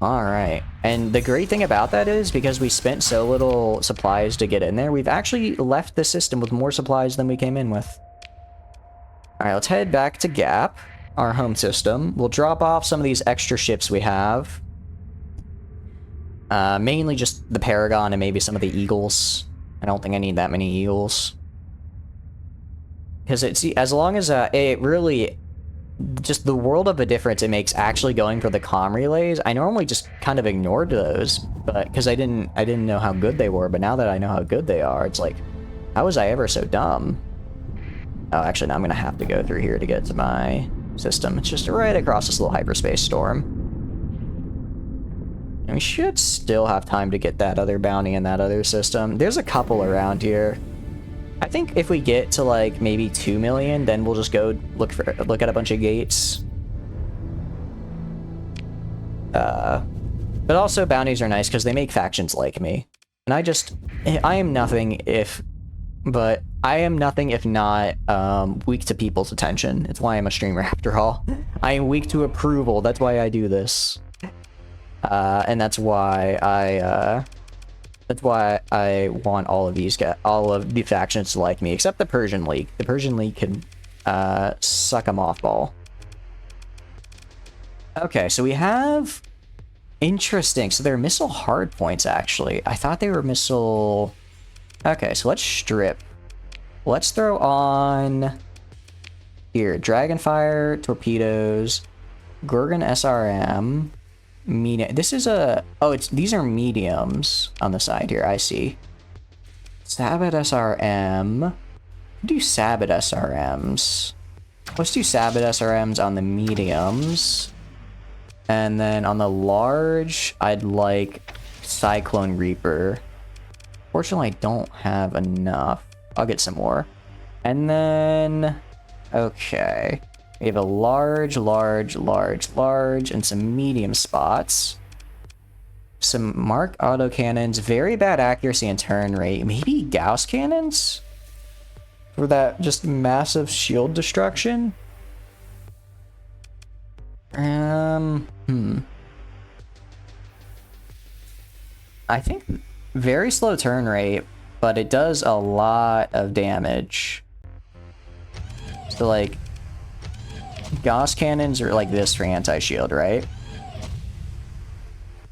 Alright. And the great thing about that is, because we spent so little supplies to get in there, we've actually left the system with more supplies than we came in with. Alright, let's head back to Gap, our home system. We'll drop off some of these extra ships we have. Mainly just the Paragon and maybe some of the Eagles. I don't think I need that many Eagles. Because it's, as long as it really, just the world of a difference it makes actually going for the comm relays. I normally just kind of ignored those, but because I didn't know how good they were. But now that I know how good they are, it's like, how was I ever so dumb? Oh, actually, now I'm gonna have to go through here to get to my system. It's just right across this little hyperspace storm. And we should still have time to get that other bounty in that other system. There's a couple around here. I think if we get to like maybe 2 million, then we'll just go look at a bunch of gates. But also bounties are nice because they make factions like me. And I am nothing if not weak to people's attention. It's why I'm a streamer after all. I am weak to approval. That's why I do this. And that's why I want all of the factions to like me, except the Persian League. The Persian League can suck a mothball. Okay, so we have... Interesting. So they're missile hardpoints, actually. I thought they were missile... Okay, so let's strip. Let's throw on... Here, Dragonfire, torpedoes, Gorgon SRM... This is a... Oh, these are mediums on the side here. I see. Sabot SRM. Do Sabot SRMs. Let's do Sabot SRMs on the mediums. And then on the large, I'd like Cyclone Reaper. Fortunately, I don't have enough. I'll get some more. And then... Okay. We have a large, and some medium spots. Some Mark autocannons. Very bad accuracy and turn rate. Maybe Gauss cannons? For that just massive shield destruction? I think very slow turn rate, but it does a lot of damage. So like, Gauss cannons are like this for anti-shield, right?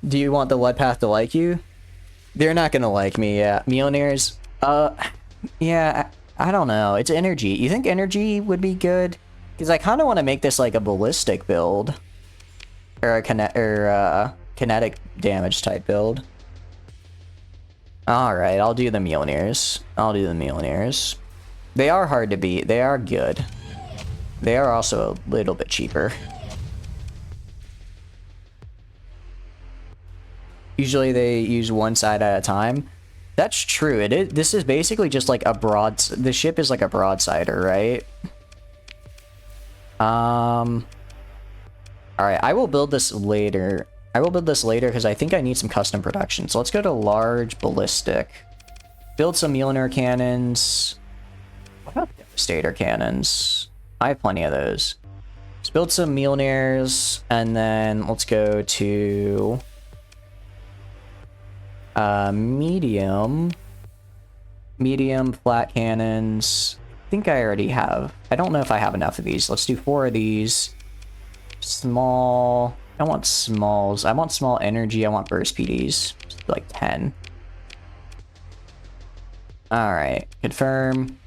Do you want the Lead Path to like you? They're not gonna like me, yeah. Mjolnirs, yeah, I don't know. It's energy. You think energy would be good? Because I kind of want to make this like a ballistic build. Or a kinetic damage type build. Alright, I'll do the Mjolnirs. They are hard to beat. They are good. They are also a little bit cheaper. Usually they use one side at a time. That's true. This is basically just like a the ship is like a broadsider, right? Alright, I will build this later. Because I think I need some custom production. So let's go to large ballistic. Build some Mjolnir cannons. What about Devastator cannons? I have plenty of those. Let's build some Mjolnirs, and then let's go to medium flat cannons. I think I already have. I don't know if I have enough of these. Let's do 4 of these. Small. I want smalls. I want small energy. I want burst PDs. Like 10. Alright. Confirm.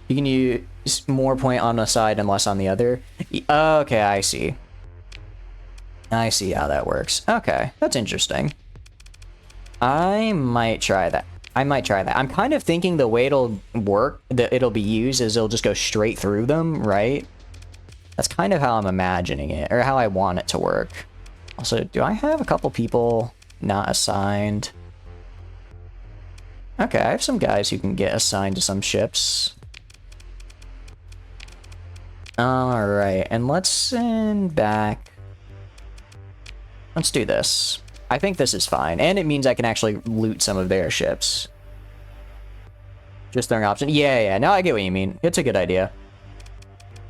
You can use more point on the side and less on the other. Okay, I see. I see how that works. Okay, that's interesting. I might try that. I'm kind of thinking the way it'll work, that it'll be used, is it'll just go straight through them, right? That's kind of how I'm imagining it, or how I want it to work. Also, do I have a couple people not assigned? Okay, I have some guys who can get assigned to some ships. Alright, and let's send back... Let's do this. I think this is fine, and it means I can actually loot some of their ships. Just throwing option. Yeah, no, I get what you mean. It's a good idea.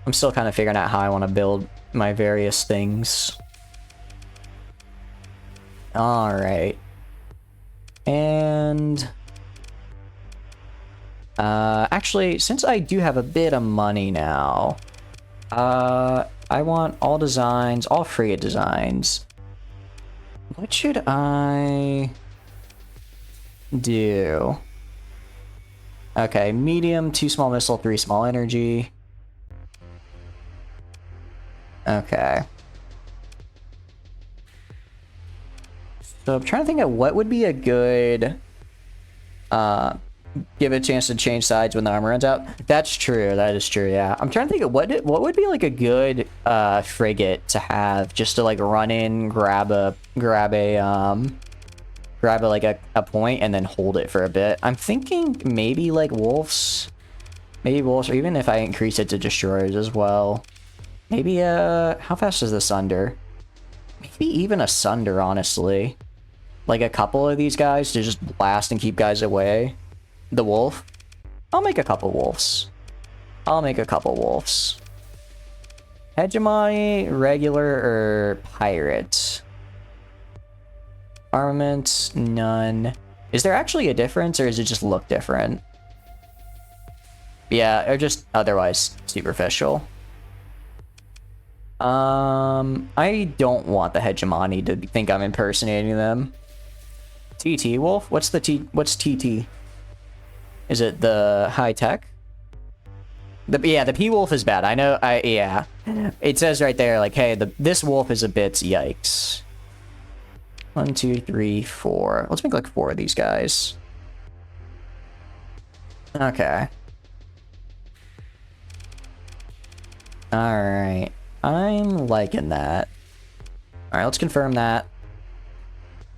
I'm still kind of figuring out how I want to build my various things. Alright. And... actually, since I do have a bit of money now, I want all designs, all frigate designs. What should I do? Okay, medium, 2 small missile, 3 small energy. Okay. So I'm trying to think of what would be a good, give it a chance to change sides when the armor runs out. That's true. That is true. Yeah. I'm trying to think of what would be like a good frigate to have, just to like run in, grab a point and then hold it for a bit. I'm thinking maybe like wolves, or even if I increase it to destroyers as well. Maybe how fast is the Sunder? Maybe even a Sunder, honestly. Like a couple of these guys to just blast and keep guys away. The wolf? I'll make a couple wolves. Hegemony, regular, or pirate? Armament, none. Is there actually a difference, or does it just look different? Yeah, or just otherwise superficial. I don't want the hegemony to think I'm impersonating them. TT Wolf? What's TT? Is it the high tech? Yeah, the P Wolf is bad. I know. Yeah. It says right there, like, hey, this wolf is a bit yikes. 1, 2, 3, 4. Let's make like 4 of these guys. Okay. All right. I'm liking that. All right, let's confirm that.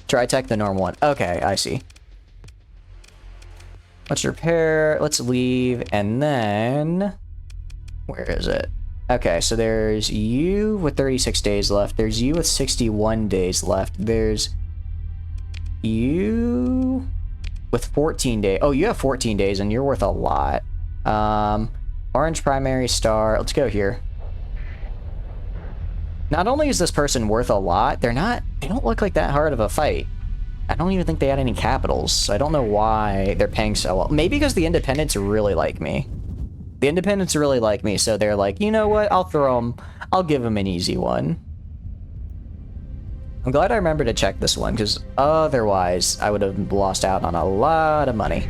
Tritech, the normal one. Okay, I see. Let's repair, let's leave, and then... Where is it? Okay, so there's you with 36 days left. There's you with 61 days left. There's you with 14 days. Oh, you have 14 days, and you're worth a lot. Orange primary star. Let's go here. Not only is this person worth a lot, they don't look like that hard of a fight. I don't even think they had any capitals, so I don't know why they're paying so well. Maybe because the independents really like me. The independents really like me, so they're like, you know what, I'll give them an easy one. I'm glad I remembered to check this one, because otherwise I would have lost out on a lot of money.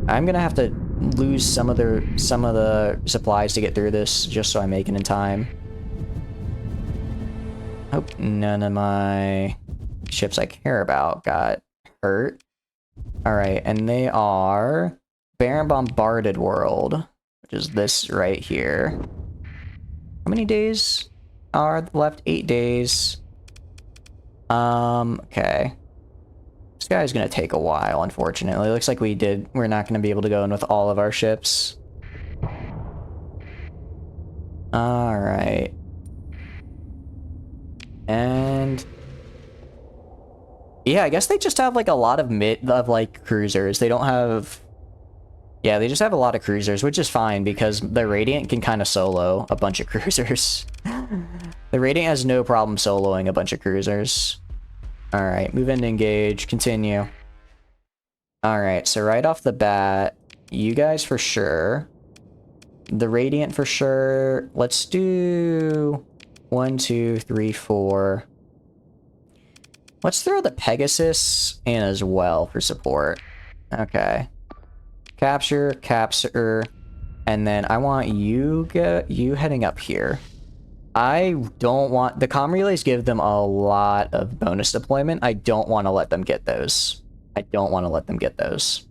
I'm gonna have to lose some of the supplies to get through this, just so I make it in time. Hope none of my ships I care about got hurt. Alright, and they are Barren Bombarded World, which is this right here. How many days are left? 8 days. Okay. This guy's gonna take a while, unfortunately. Looks like we're not gonna be able to go in with all of our ships. Alright. And yeah, I guess they just have like a lot of cruisers. They don't have, yeah, they just have a lot of cruisers, which is fine because the Radiant can kind of solo a bunch of cruisers. The Radiant has no problem soloing a bunch of cruisers. All right, move in to engage, continue. All right, so right off the bat, you guys for sure. The Radiant for sure. Let's do 1, 2, 3, 4. Let's throw the Pegasus in as well for support. Okay. Capture, and then I want you heading up here. I don't want... The comm relays give them a lot of bonus deployment. I don't want to let them get those. I don't want to let them get those.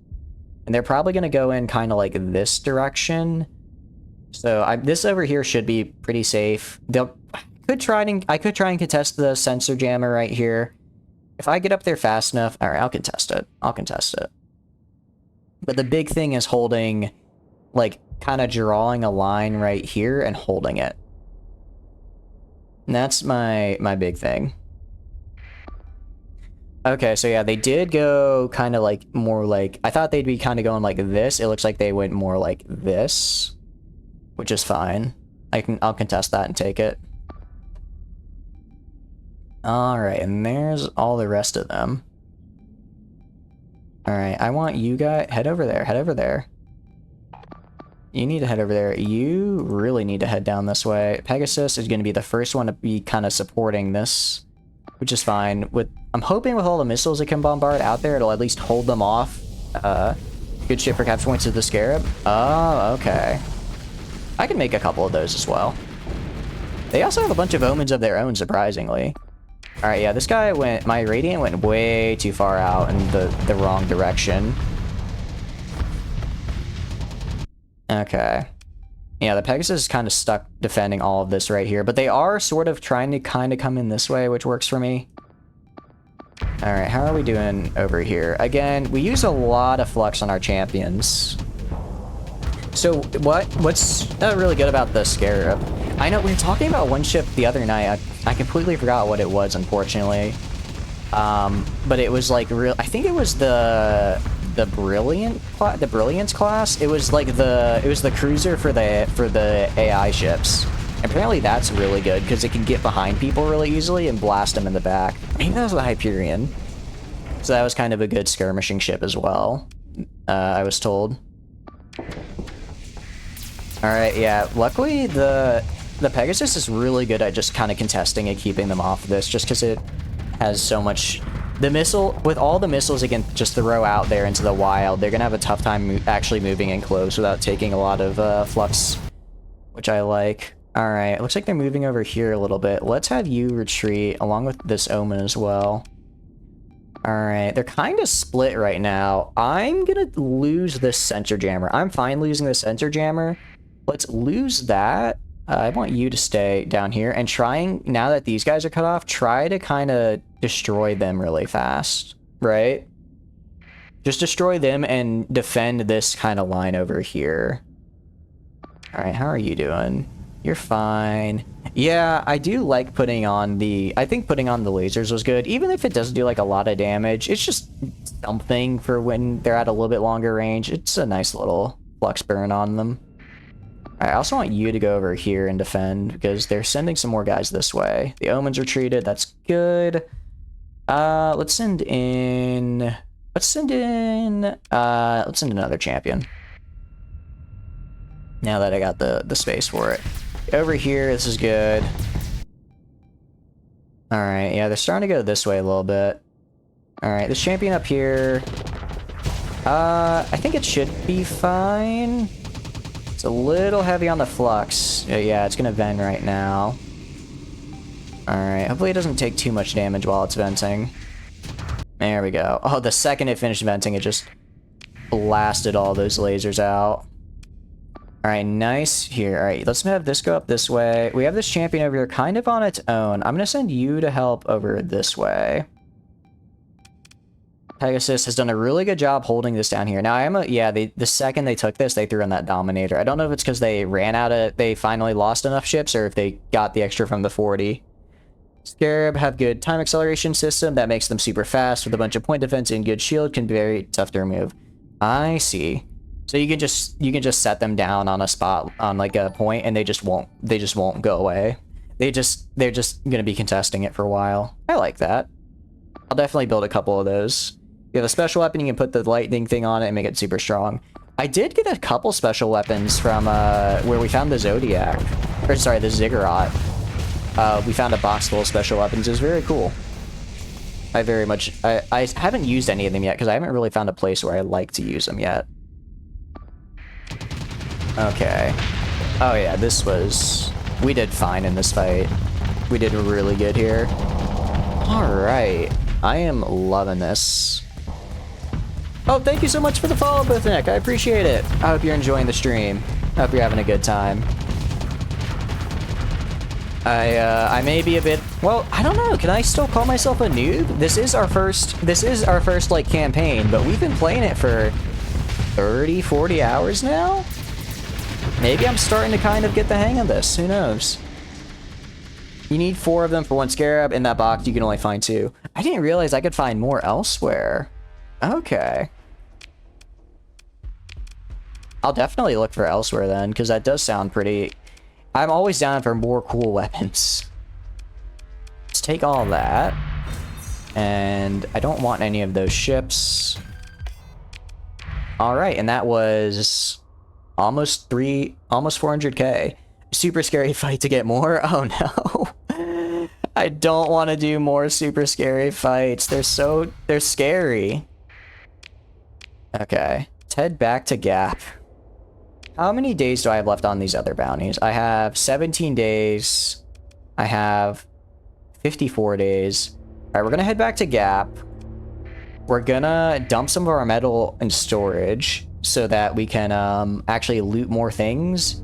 And they're probably going to go in kind of like this direction. So this over here should be pretty safe. I could try and contest the sensor jammer right here. If I get up there fast enough, all right, I'll contest it. I'll contest it. But the big thing is holding, like, kind of drawing a line right here and holding it. And that's my big thing. Okay, so yeah, they did go kind of like more like, I thought they'd be kind of going like this. It looks like they went more like this, which is fine. I'll contest that and take it. Alright, and there's all the rest of them. Alright, I want you guys... Head over there, head over there. You need to head over there. You really need to head down this way. Pegasus is going to be the first one to be kind of supporting this, which is fine. I'm hoping with all the missiles that can bombard out there, it'll at least hold them off. Good ship for capture points of the Scarab. Oh, okay. I can make a couple of those as well. They also have a bunch of omens of their own, surprisingly. Alright, yeah, this guy my Radiant went way too far out in the wrong direction. Okay. Yeah, the Pegasus is kind of stuck defending all of this right here, but they are sort of trying to kind of come in this way, which works for me. Alright, how are we doing over here? Again, we use a lot of flux on our champions. So what's really good about the Scarab? I know we were talking about one ship the other night. I completely forgot what it was, unfortunately. But it was like I think it was the Brilliance class. It was like the cruiser for the AI ships. Apparently that's really good because it can get behind people really easily and blast them in the back. Maybe that was the Hyperion. So that was kind of a good skirmishing ship as well. I was told. Alright, yeah, luckily the Pegasus is really good at just kind of contesting and keeping them off of this, just because it has so much... With all the missiles it can just throw out there into the wild, they're going to have a tough time actually moving in close without taking a lot of flux, which I like. Alright, it looks like they're moving over here a little bit. Let's have you retreat, along with this Omen as well. Alright, they're kind of split right now. I'm going to lose this sensor jammer. I'm fine losing the sensor jammer. Let's lose that. I want you to stay down here and now that these guys are cut off, try to kind of destroy them really fast, right? Just destroy them and defend this kind of line over here. All right, how are you doing? You're fine. Yeah, I do like putting on the... I think putting on the lasers was good. Even if it doesn't do, like, a lot of damage, it's just something for when they're at a little bit longer range. It's a nice little flux burn on them. Alright, I also want you to go over here and defend, because they're sending some more guys this way. The Omen's retreated, that's good. Let's send in... Let's send another champion. Now that I got the space for it. Over here, this is good. Alright, yeah, they're starting to go this way a little bit. Alright, this champion up here... I think it should be fine. It's a little heavy on the flux. Yeah, it's gonna vent right now. Alright, hopefully it doesn't take too much damage while it's venting. There we go. Oh, the second it finished venting, it just blasted all those lasers out. Alright, nice. Here, alright, let's have this go up this way. We have this champion over here kind of on its own. I'm gonna send you to help over this way. Pegasus has done a really good job holding this down here. Now, the second they took this, they threw in that Dominator. I don't know if it's because they they finally lost enough ships, or if they got the extra from the 40. Scarab have good time acceleration system that makes them super fast with a bunch of point defense and good shield, can be very tough to remove. I see. So you can just set them down on a spot on like a point, and they just won't go away. They're just gonna be contesting it for a while. I like that. I'll definitely build a couple of those. You have a special weapon, you can put the lightning thing on it and make it super strong. I did get a couple special weapons from where we found the Zodiac, or sorry, the Ziggurat. We found a box full of special weapons. It was very cool. I haven't used any of them yet because I haven't really found a place where I like to use them yet. Okay. Oh yeah, we did fine in this fight. We did really good here. Alright. I am loving this. Oh, thank you so much for the follow, Bithnick. I appreciate it. I hope you're enjoying the stream. I hope you're having a good time. I may be a bit... Well, I don't know. Can I still call myself a noob? This is our first, like, campaign, but we've been playing it for 30, 40 hours now? Maybe I'm starting to kind of get the hang of this. Who knows? You need 4 of them for 1 scarab. In that box, you can only find 2. I didn't realize I could find more elsewhere. Okay. I'll definitely look for elsewhere then, because that does sound pretty... I'm always down for more cool weapons. Let's take all that. And I don't want any of those ships. Alright, and that was almost 400k. Super scary fight to get more. Oh no. I don't want to do more super scary fights. They're scary. Okay, let's head back to Gap. How many days do I have left on these other bounties? I have 17 days. I have 54 days. All right, we're gonna head back to Gap. We're gonna dump some of our metal in storage so that we can actually loot more things.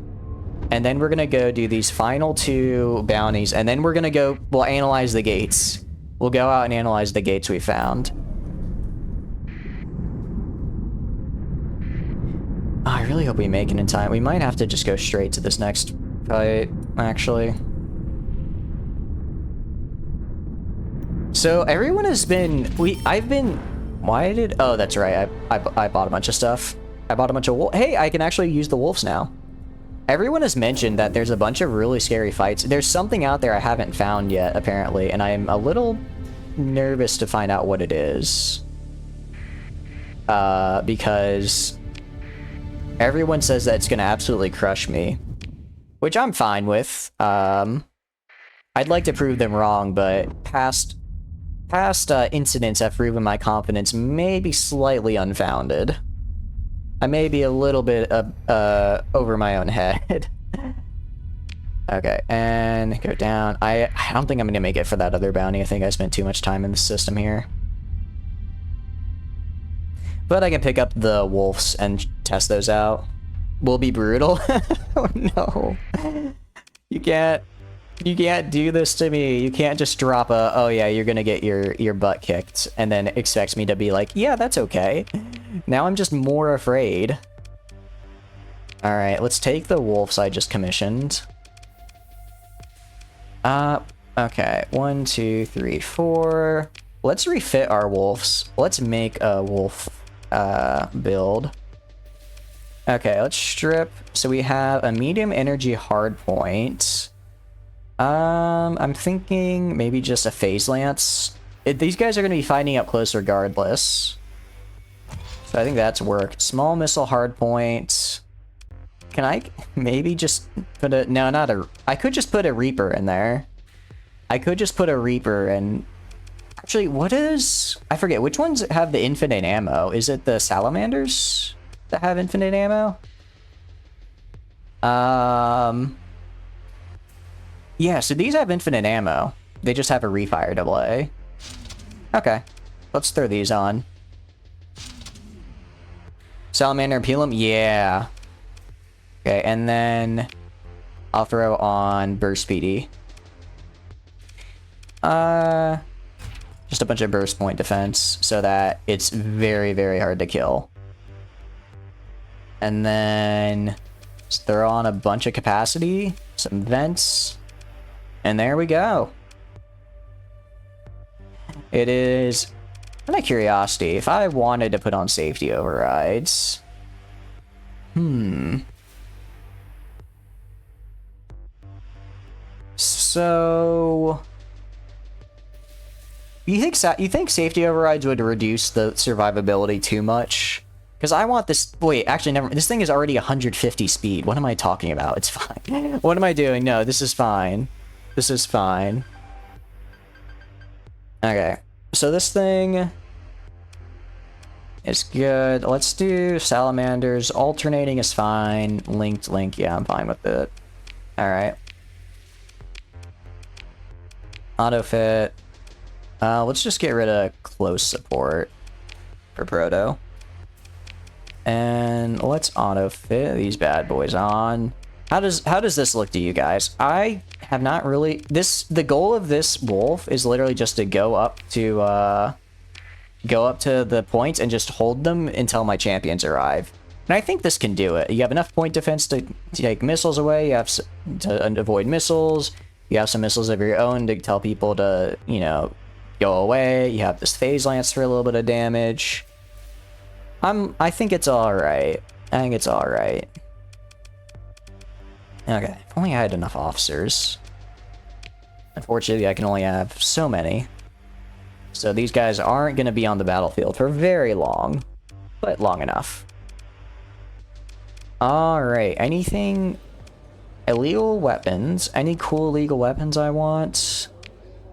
And then we're gonna go do these final 2 bounties, and then we'll analyze the gates. We'll go out and analyze the gates we found. Oh, I really hope we make it in time. We might have to just go straight to this next fight, actually. So everyone has been... Oh, that's right. I bought a bunch of stuff. I bought a bunch of wolf... Hey, I can actually use the wolves now. Everyone has mentioned that there's a bunch of really scary fights. There's something out there I haven't found yet, apparently, and I'm a little nervous to find out what it is. Because everyone says that it's going to absolutely crush me, which I'm fine with. I'd like to prove them wrong, but past incidents have proven my confidence may be slightly unfounded. I may be a little bit over my own head. Okay, and go down. I don't think I'm gonna make it for that other bounty. I think I spent too much time in the system here. But I can pick up the wolves and test those out. Will be brutal. Oh no. You can't do this to me. You can't just drop a, oh yeah, you're gonna get your butt kicked, and then expect me to be like, yeah, that's okay. Now I'm just more afraid. Alright, let's take the wolves I just commissioned. Okay. 1, 2, 3, 4. Let's refit our wolves. Let's make a wolf build. Okay, let's strip. So we have a medium energy hard point. I'm thinking maybe just a phase lance. These guys are going to be fighting up close regardless. So I think that's worked. Small missile hard point. Can I maybe just put a... No, not a... I could just put a Reaper in there. I could just put a Reaper and... Actually, what is... I forget, which ones have the infinite ammo? Is it the Salamanders that have infinite ammo? Yeah, so these have infinite ammo. They just have a refire delay. Okay, let's throw these on. Salamander and Pelum? Yeah. Okay, and then I'll throw on Burst Speedy. Just a bunch of burst point defense so that it's very, very hard to kill. And then just throw on a bunch of capacity, some vents, and there we go. It is out of curiosity, if I wanted to put on safety overrides. So you think safety overrides would reduce the survivability too much? Because I want this... Wait, actually, never... This thing is already 150 speed. What am I talking about? It's fine. What am I doing? No, this is fine. This is fine. Okay. So this thing is good. Let's do salamanders. Alternating is fine. Linked link. Yeah, I'm fine with it. Alright. Auto fit. Let's just get rid of close support for Proto. And let's auto fit these bad boys on. How does this look to you guys? I have not really... The goal of this wolf is literally just to go up to the points and just hold them until my champions arrive. And I think this can do it. You have enough point defense to take missiles away. You have to avoid missiles. You have some missiles of your own to tell people to, you know, go away. You have this phase lance for a little bit of damage. I think it's alright. I think it's alright. Okay, if only I had enough officers. Unfortunately, I can only have so many. So these guys aren't going to be on the battlefield for very long, but long enough. Alright, anything... Illegal weapons. Any cool illegal weapons I want?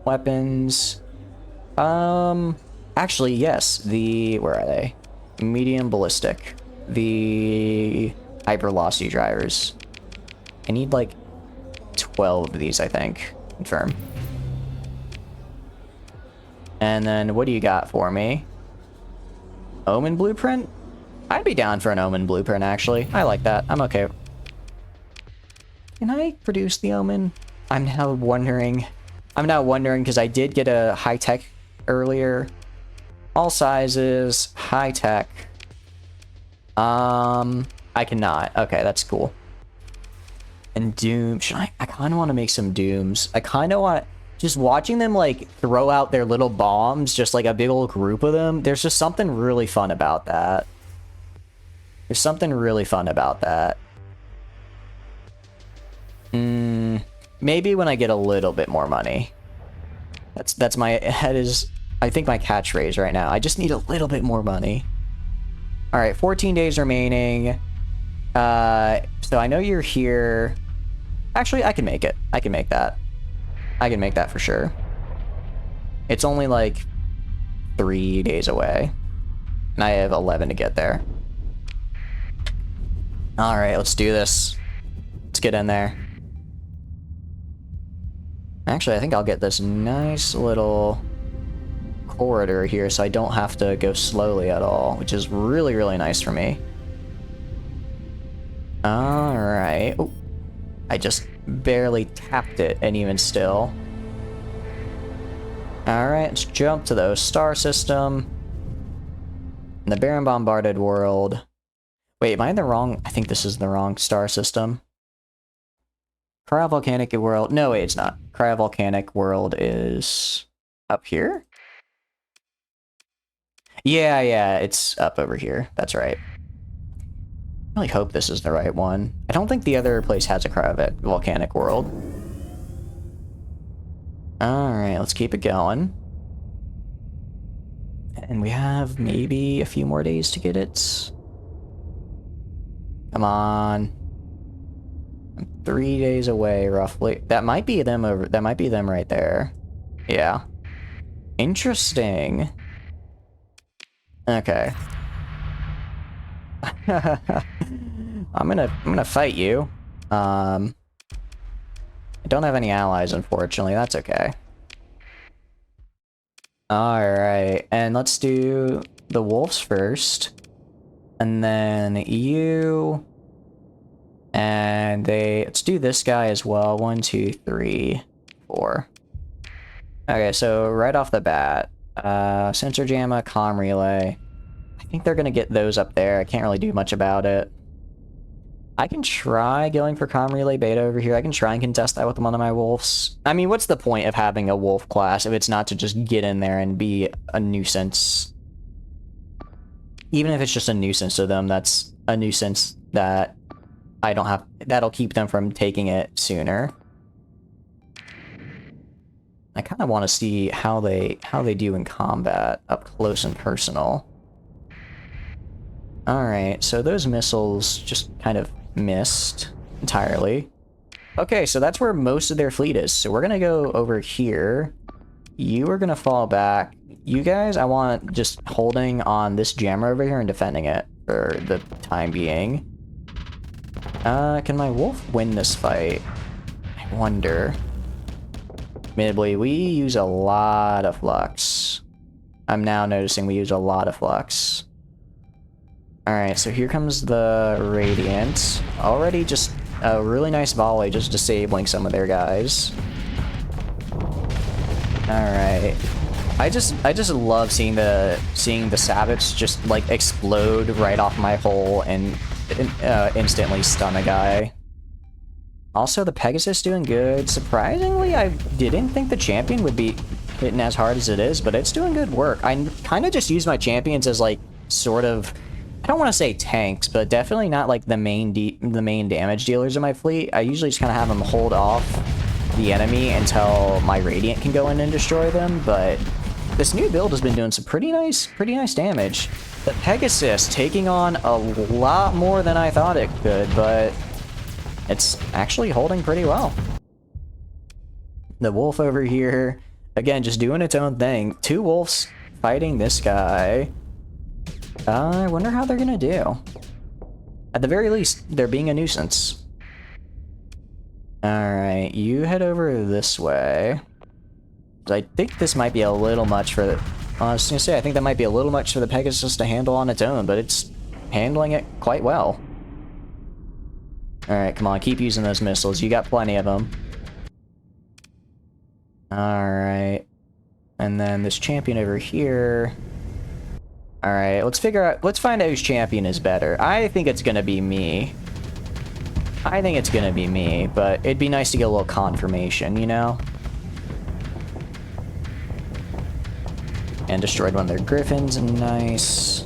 Weapons. Actually, yes. Where are they? Medium ballistic. The hypervelocity drivers. I need like 12 of these, I think. Confirm. And then what do you got for me? Omen blueprint? I'd be down for an Omen blueprint, actually. I like that. I'm okay. Can I produce the Omen? I'm now wondering because I did get a high-tech earlier. All sizes, high-tech. I cannot. Okay, that's cool. And Doom. I kind of want to make some Dooms. I kind of want... Just watching them, like, throw out their little bombs, just like a big old group of them, there's just something really fun about that. There's something really fun about that. Maybe when I get a little bit more money. That's my... That is, I think, my catchphrase right now. I just need a little bit more money. Alright, 14 days remaining. So I know you're here. Actually, I can make it. I can make that. I can make that for sure. It's only like 3 days away. And I have 11 to get there. Alright, let's do this. Let's get in there. Actually, I think I'll get this nice little corridor here so I don't have to go slowly at all, which is really, really nice for me. Alright. Oh, I just barely tapped it, and even still. Alright, let's jump to the star system. In the barren bombarded world... Wait, am I in the wrong... I think this is the wrong star system. Cryovolcanic world... No, wait, it's not. Cryovolcanic world is... up here? Yeah, it's up over here. That's right. I really hope this is the right one. I don't think the other place has a cryovolcanic world. Alright, let's keep it going. And we have maybe a few more days to get it. Come on. I'm 3 days away, roughly. That might be them over... That might be them right there. Yeah. Interesting. Okay. I'm gonna fight you. I don't have any allies, unfortunately. That's okay. Alright, and let's do the wolves first. And then you... And let's do this guy as well. 1, 2, 3, 4. Okay, so right off the bat, sensor jamma, comm relay. I think they're gonna get those up there. I can't really do much about it. I can try going for comm relay beta over here. I can try and contest that with one of my wolves. I mean, what's the point of having a wolf class if it's not to just get in there and be a nuisance? Even if it's just a nuisance to them, that's a nuisance that I don't have... That'll keep them from taking it sooner. I kind of want to see how they do in combat, up close and personal. Alright, so those missiles just kind of missed entirely. Okay, so that's where most of their fleet is. So we're gonna go over here. You are gonna fall back. You guys, I want just holding on this jammer over here and defending it for the time being. Can my wolf win this fight? I wonder. Admittedly, we use a lot of flux. I'm now noticing we use a lot of flux. Alright, so here comes the Radiant. Already just a really nice volley, just disabling some of their guys. Alright. I just love seeing the Savage just like explode right off my hole and instantly stun a guy. Also, the Pegasus doing good. Surprisingly, I didn't think the champion would be hitting as hard as it is, but it's doing good work. I kind of just use my champions as like sort of, I don't want to say tanks, but definitely not like the main damage dealers in my fleet. I usually just kind of have them hold off the enemy until my Radiant can go in and destroy them, but this new build has been doing some pretty nice damage. The Pegasus taking on a lot more than I thought it could, but it's actually holding pretty well. The wolf over here, again, just doing its own thing. 2 wolves fighting this guy. I wonder how they're gonna do. At the very least, they're being a nuisance. Alright, you head over this way. I think this might be a little much for the... I was gonna say, I think that might be a little much for the Pegasus to handle on its own, but it's handling it quite well. Alright, come on, keep using those missiles. You got plenty of them. Alright. And then this champion over here... Alright, let's find out whose champion is better. I think it's gonna be me. But it'd be nice to get a little confirmation, you know? And destroyed one of their griffins, nice.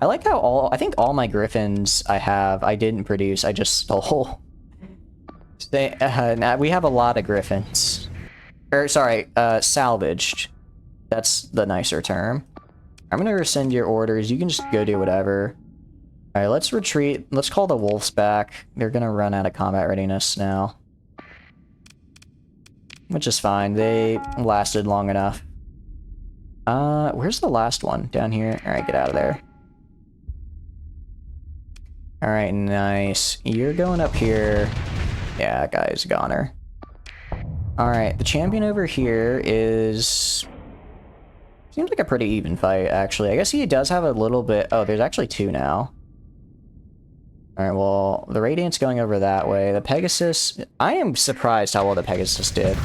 I like how I think all my griffins I didn't produce, I just stole. We have a lot of griffins. Sorry, salvaged. That's the nicer term. I'm gonna rescind your orders, you can just go do whatever. Alright, let's retreat. Let's call the wolves back. They're gonna run out of combat readiness now. Which is fine, they lasted long enough. Where's the last one? Down here? Alright, get out of there. Alright, nice. You're going up here. Yeah, guy's a goner. Alright, the champion over here is... Seems like a pretty even fight, actually. I guess he does have a little bit... Oh, there's actually 2 now. Alright, well, the Radiant's going over that way. The Pegasus... I am surprised how well the Pegasus did.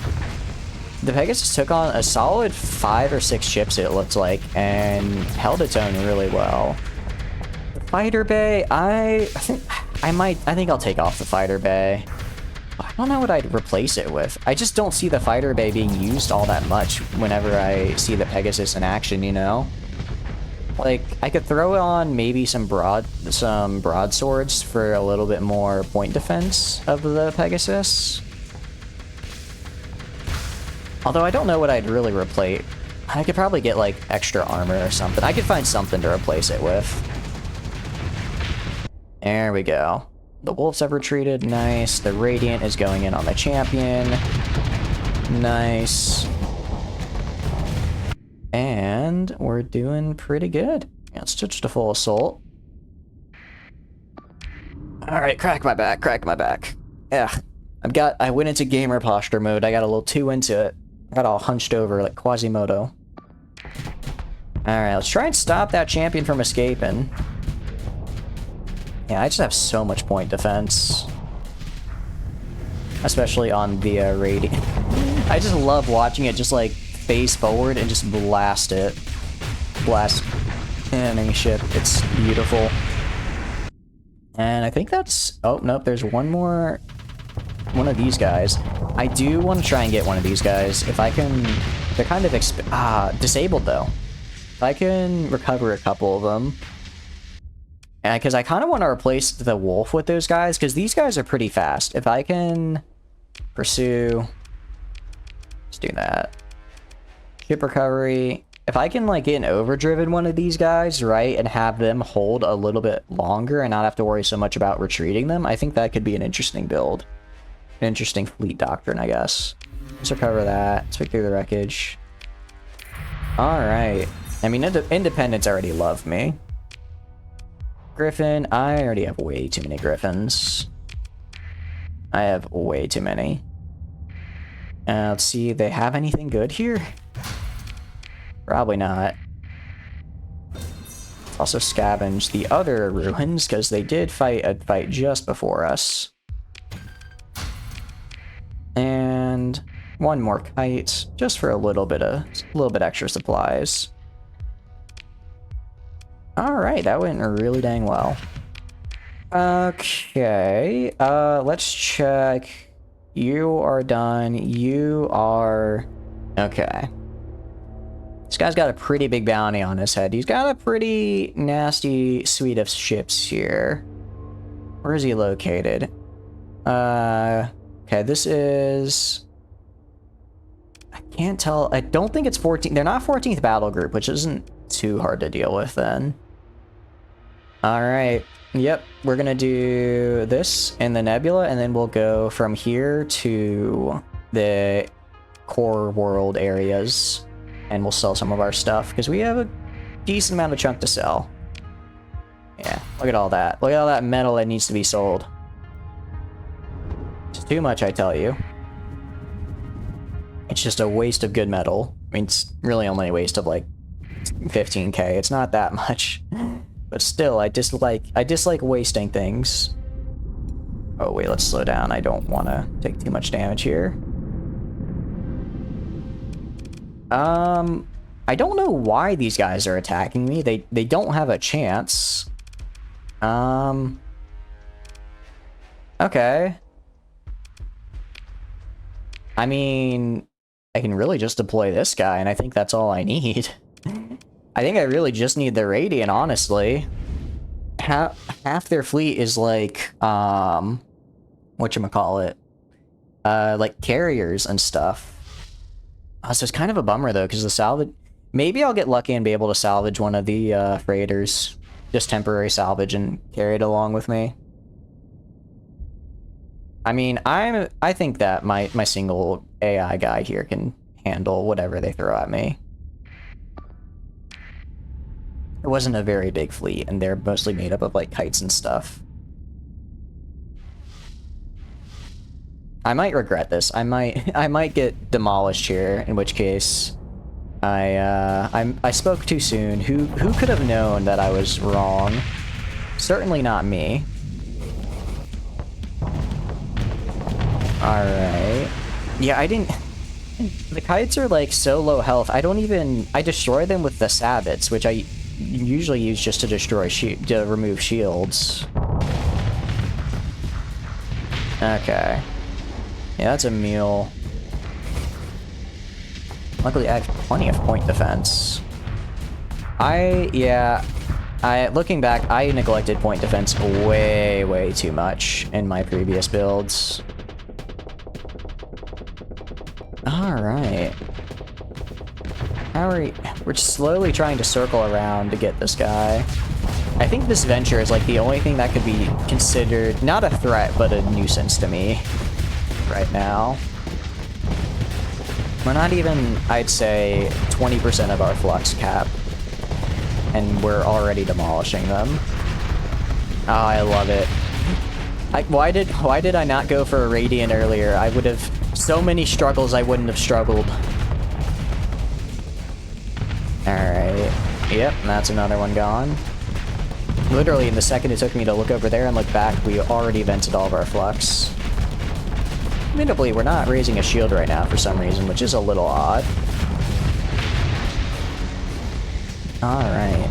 the Pegasus took on a solid 5 or 6 ships, it looked like, and held its own really well. The fighter bay, I think I'll take off the fighter bay. I don't know what I'd replace it with. I just don't see the fighter bay being used all that much whenever I see the Pegasus in action, you know? Like, I could throw on maybe some broadswords for a little bit more point defense of the Pegasus. Although I don't know what I'd really replace. I could probably get, like, extra armor or something. I could find something to replace it with. There we go. The wolves have retreated. Nice. The Radiant is going in on the champion. Nice. And we're doing pretty good. Yeah, let's switch to full assault. Alright, crack my back, crack my back. Yeah. I went into gamer posture mode. I got a little too into it. I got all hunched over like Quasimodo. Alright, let's try and stop that champion from escaping. Yeah, I just have so much point defense. Especially on the Radiant. I just love watching it just like face forward and just blast it. Blast enemy ship. It's beautiful. And I think that's... Oh, nope, there's one more... One of these guys. I do want to try and get one of these guys. If I can... They're kind of disabled, though. If I can recover a couple of them... Because I kind of want to replace the wolf with those guys, because these guys are pretty fast. If I can pursue... Let's do that. Ship recovery. If I can, like, get an overdriven one of these guys, right, and have them hold a little bit longer and not have to worry so much about retreating them, I think that could be an interesting build. An interesting fleet doctrine, I guess. Let's recover that. Let's pick through the wreckage. Alright. I mean, Independents already love me. Griffin. I already have way too many Griffins. I have way too many. Let's see, they have anything good here? Probably not. Also scavenge the other ruins, because they did fight a fight just before us. And one more kite, just for a little bit extra supplies. Alright, that went really dang well. Okay, let's check. You are done. You are... Okay. This guy's got a pretty big bounty on his head. He's got a pretty nasty suite of ships here. Where is he located? Okay, this is... I can't tell. I don't think it's 14. They're not 14th battle group, which isn't too hard to deal with then. Alright. Yep, we're gonna do this in the nebula, and then we'll go from here to the core world areas, and we'll sell some of our stuff, because we have a decent amount of chunk to sell. Yeah, look at all that. Look at all that metal that needs to be sold. It's too much, I tell you. It's just a waste of good metal. I mean, it's really only a waste of, like, 15k. It's not that much. But still, I dislike wasting things. Oh wait, let's slow down. I don't want to take too much damage here. I don't know why these guys are attacking me. They don't have a chance. Okay. I mean, I can really just deploy this guy, and I think that's all I need. I think I really just need the Radiant, honestly. Half their fleet is like, whatchamacallit? Like carriers and stuff. So it's kind of a bummer, though, because the salvage... Maybe I'll get lucky and be able to salvage one of the freighters. Just temporary salvage and carry it along with me. I mean, I think that my single AI guy here can handle whatever they throw at me. It wasn't a very big fleet, and they're mostly made up of, like, kites and stuff. I might regret this. I might get demolished here, in which case I spoke too soon. Who could have known that I was wrong? Certainly not me. Alright. Yeah, I didn't... The kites are like so low health. I destroy them with the sabots, which I usually use just to to remove shields. Okay. Yeah, that's a mule. Luckily, I have plenty of point defense. Looking back, I neglected point defense way too much in my previous builds. Alright. We're slowly trying to circle around to get this guy. I think this venture is like the only thing that could be considered not a threat, but a nuisance to me right now. We're not even, I'd say, 20% of our flux cap, and we're already demolishing them. Oh, I love it. Why did I not go for a Radiant earlier? I would have so many struggles I wouldn't have struggled. Alright. Yep, that's another one gone. Literally, in the second it took me to look over there and look back, we already vented all of our flux. Admittedly, we're not raising a shield right now for some reason, which is a little odd. Alright.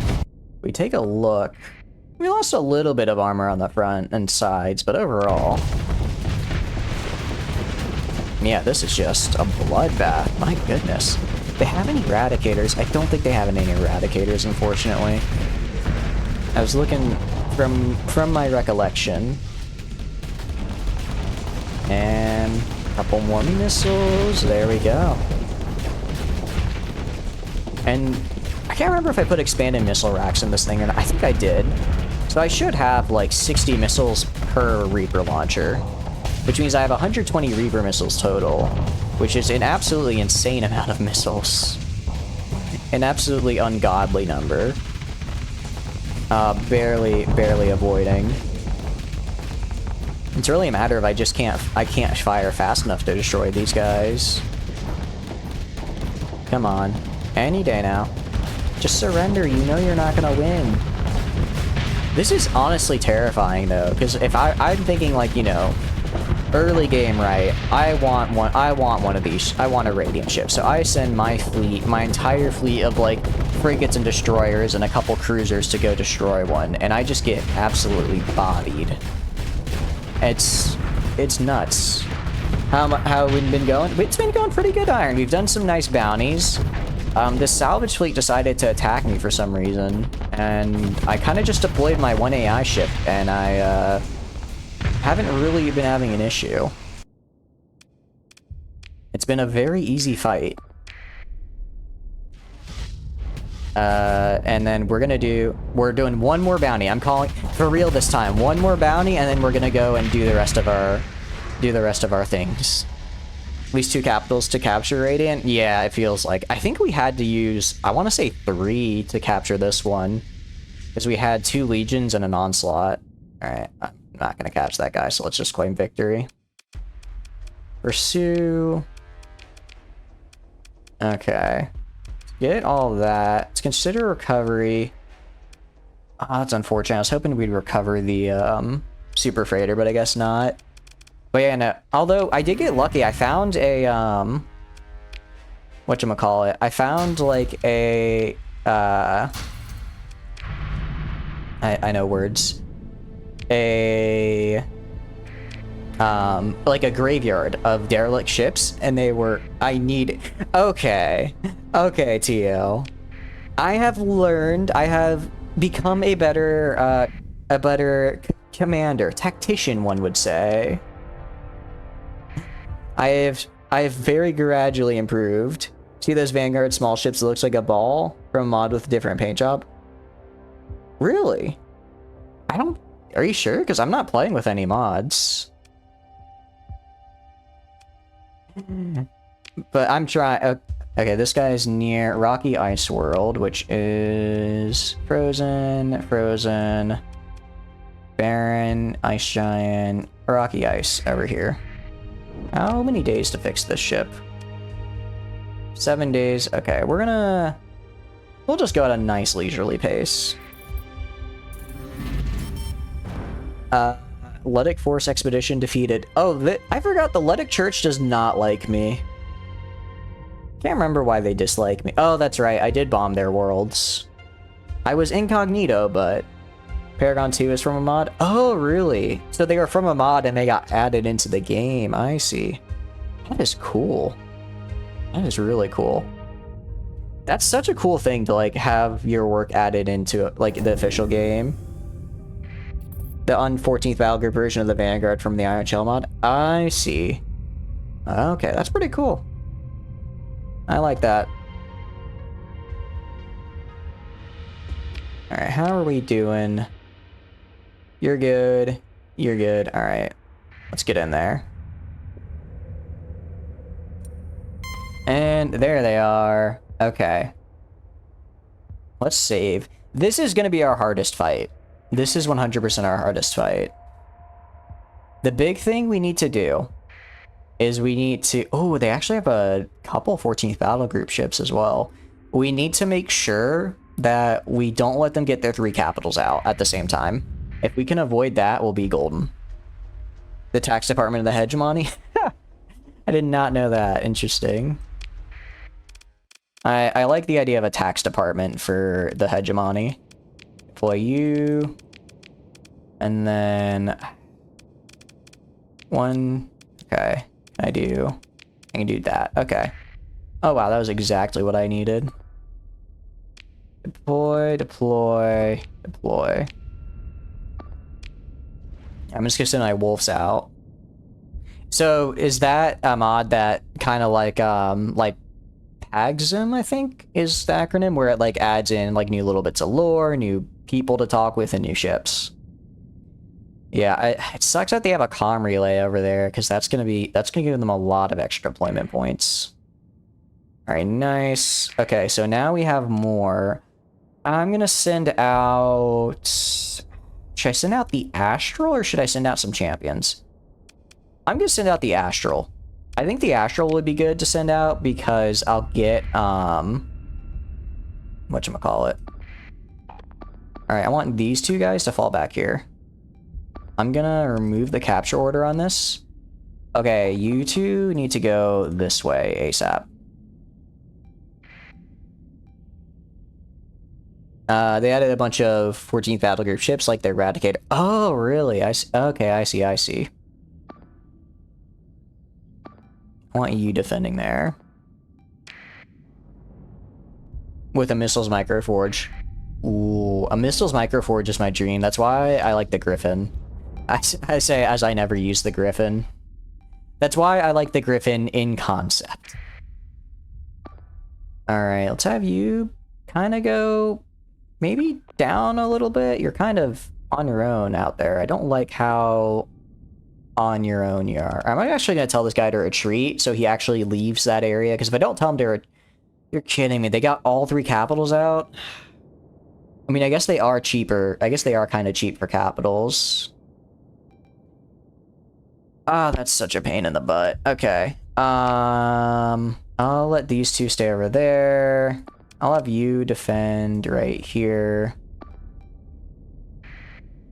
We take a look. We lost a little bit of armor on the front and sides, but overall... yeah, this is just a bloodbath. My goodness. They have any Eradicators? I don't think they have any Eradicators, unfortunately. I was looking from my recollection. And a couple more missiles. There we go. And I can't remember if I put expanded missile racks in this thing or not. I think I did. So I should have like 60 missiles per Reaper launcher, which means I have 120 Reaper missiles total, which is an absolutely insane amount of missiles. An absolutely ungodly number. Barely avoiding. It's really a matter of I can't fire fast enough to destroy these guys. Come on. Any day now. Just surrender, you know you're not gonna win. This is honestly terrifying though, because if I'm thinking like, you know, early game, right? I want one of these. I want a Radiant ship. So I send my fleet, my entire fleet of like frigates and destroyers and a couple cruisers to go destroy one, and I just get absolutely bodied. It's nuts. How have we been going? It's been going pretty good, Iron. We've done some nice bounties. This salvage fleet decided to attack me for some reason, and I kind of just deployed my 1 AI ship, and I haven't really been having an issue. It's been a very easy fight. And then we're doing one more bounty. I'm calling for real this time. One more bounty, and then we're gonna go and do the rest of our things. At least 2 capitals to capture Radiant. Yeah, it feels like. I think we had to use, I want to say 3 to capture this one, because we had 2 legions and an onslaught. All right, I'm not gonna catch that guy, so let's just claim victory. Pursue. Okay. Get all of that. Let's consider recovery. Oh, that's unfortunate. I was hoping we'd recover the super freighter, but I guess not. But yeah, no. Although I did get lucky. I found a whatchamacallit. I found like a I know words. Like a graveyard of derelict ships, and they were, okay, TL. I have become a better commander, tactician, one would say. I have very gradually improved. See those Vanguard small ships that looks like a ball from a mod with a different paint job? Really? Are you sure? Because I'm not playing with any mods. But I'm trying. Okay, this guy is near Rocky Ice World, which is frozen, barren, ice giant, Rocky Ice over here. How many days to fix this ship? 7 days. Okay, we'll just go at a nice leisurely pace. Ludic Force Expedition defeated. Oh, I forgot the Ludic Church does not like me. Can't remember why they dislike me. Oh, that's right. I did bomb their worlds. I was incognito, but Paragon 2 is from a mod? Oh, really? So they were from a mod and they got added into the game. I see. That is cool. That is really cool. That's such a cool thing to, like, have your work added into, like, the official game. The 14th Battle Group version of the Vanguard from the Iron Shell mod? I see. Okay, that's pretty cool. I like that. Alright, how are we doing? You're good. You're good. Alright. Let's get in there. And there they are. Okay. Let's save. This is going to be our hardest fight. This is 100% our hardest fight. The big thing we need to do is we need to... Oh, they actually have a couple 14th Battle Group ships as well. We need to make sure that we don't let them get their 3 capitals out at the same time. If we can avoid that, we'll be golden. The tax department of the hegemony? I did not know that. Interesting. I like the idea of a tax department for the hegemony. Deploy you. And then... 1... Okay. I can do that. Okay. Oh wow, that was exactly what I needed. Deploy, deploy, deploy. I'm just gonna send my wolves out. So is that a mod that kind of like PAGSM, I think is the acronym, where it like adds in like new little bits of lore, new people to talk with, and new ships? Yeah, it sucks that they have a comm relay over there, because that's gonna give them a lot of extra deployment points. All right, nice. Okay, so now we have more. I'm gonna send out. Should I send out the Astral or should I send out some champions? I'm gonna send out the Astral. I think the Astral would be good to send out because I'll get whatchamacallit. All right, I want these 2 guys to fall back here. I'm gonna remove the capture order on this. Okay, you 2 need to go this way ASAP. They added a bunch of 14th Battle Group ships like the Eradicator. Oh, really? I see. Okay, I see. I want you defending there. With a Missiles Microforge. Ooh, a Missiles Microforge is my dream. That's why I like the Griffin. I say as I never use the Griffin. That's why I like the Griffin in concept. Alright, let's have you kind of go maybe down a little bit. You're kind of on your own out there. I don't like how on your own you are. I'm actually going to tell this guy to retreat so he actually leaves that area, because if I don't tell him to you're kidding me. They got all 3 capitals out? I mean, I guess they are cheaper. I guess they are kind of cheap for capitals. Ah, that's such a pain in the butt. Okay. I'll let these 2 stay over there. I'll have you defend right here.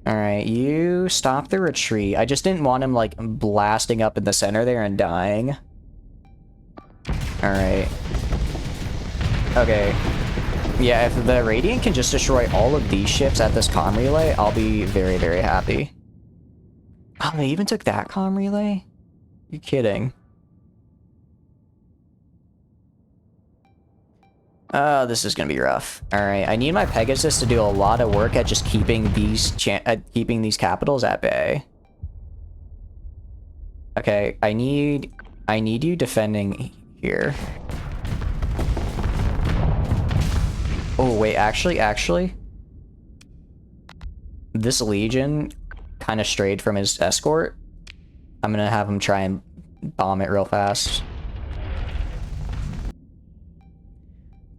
Alright, you stop the retreat. I just didn't want him, like, blasting up in the center there and dying. Alright. Okay. Yeah, if the Radiant can just destroy all of these ships at this comm relay, I'll be very, very happy. Oh, they even took that comm relay? You're kidding. Oh, this is gonna be rough. Alright, I need my Pegasus to do a lot of work at just keeping these capitals at bay. Okay, I need you defending here. Oh, wait, actually, this Legion kind of strayed from his escort. I'm gonna have him try and bomb it real fast.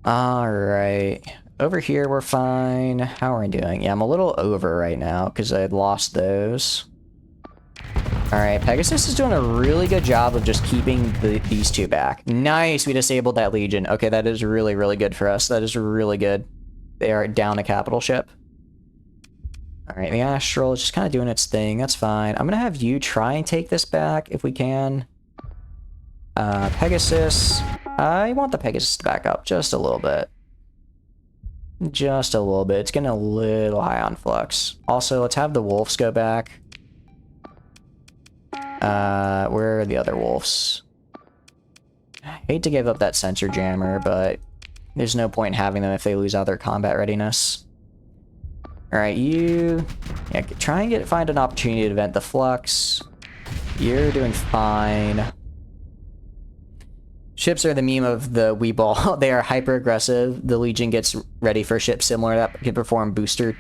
Alright. Over here, we're fine. How are we doing? Yeah, I'm a little over right now because I had lost those. Alright, Pegasus is doing a really good job of just keeping these 2 back. Nice, we disabled that Legion. Okay, that is really, really good for us. That is really good. They are down a capital ship. Alright, the Astral is just kind of doing its thing. That's fine. I'm going to have you try and take this back if we can. Pegasus, I want the Pegasus to back up just a little bit. Just a little bit. It's getting a little high on flux. Also, let's have the wolves go back. Where are the other wolves? I hate to give up that sensor jammer, but there's no point in having them if they lose out their combat readiness. Alright, you... Yeah, try and find an opportunity to vent the flux. You're doing fine. Ships are the meme of the Wii Ball. They are hyper-aggressive. The Legion gets ready for ships similar that can perform booster.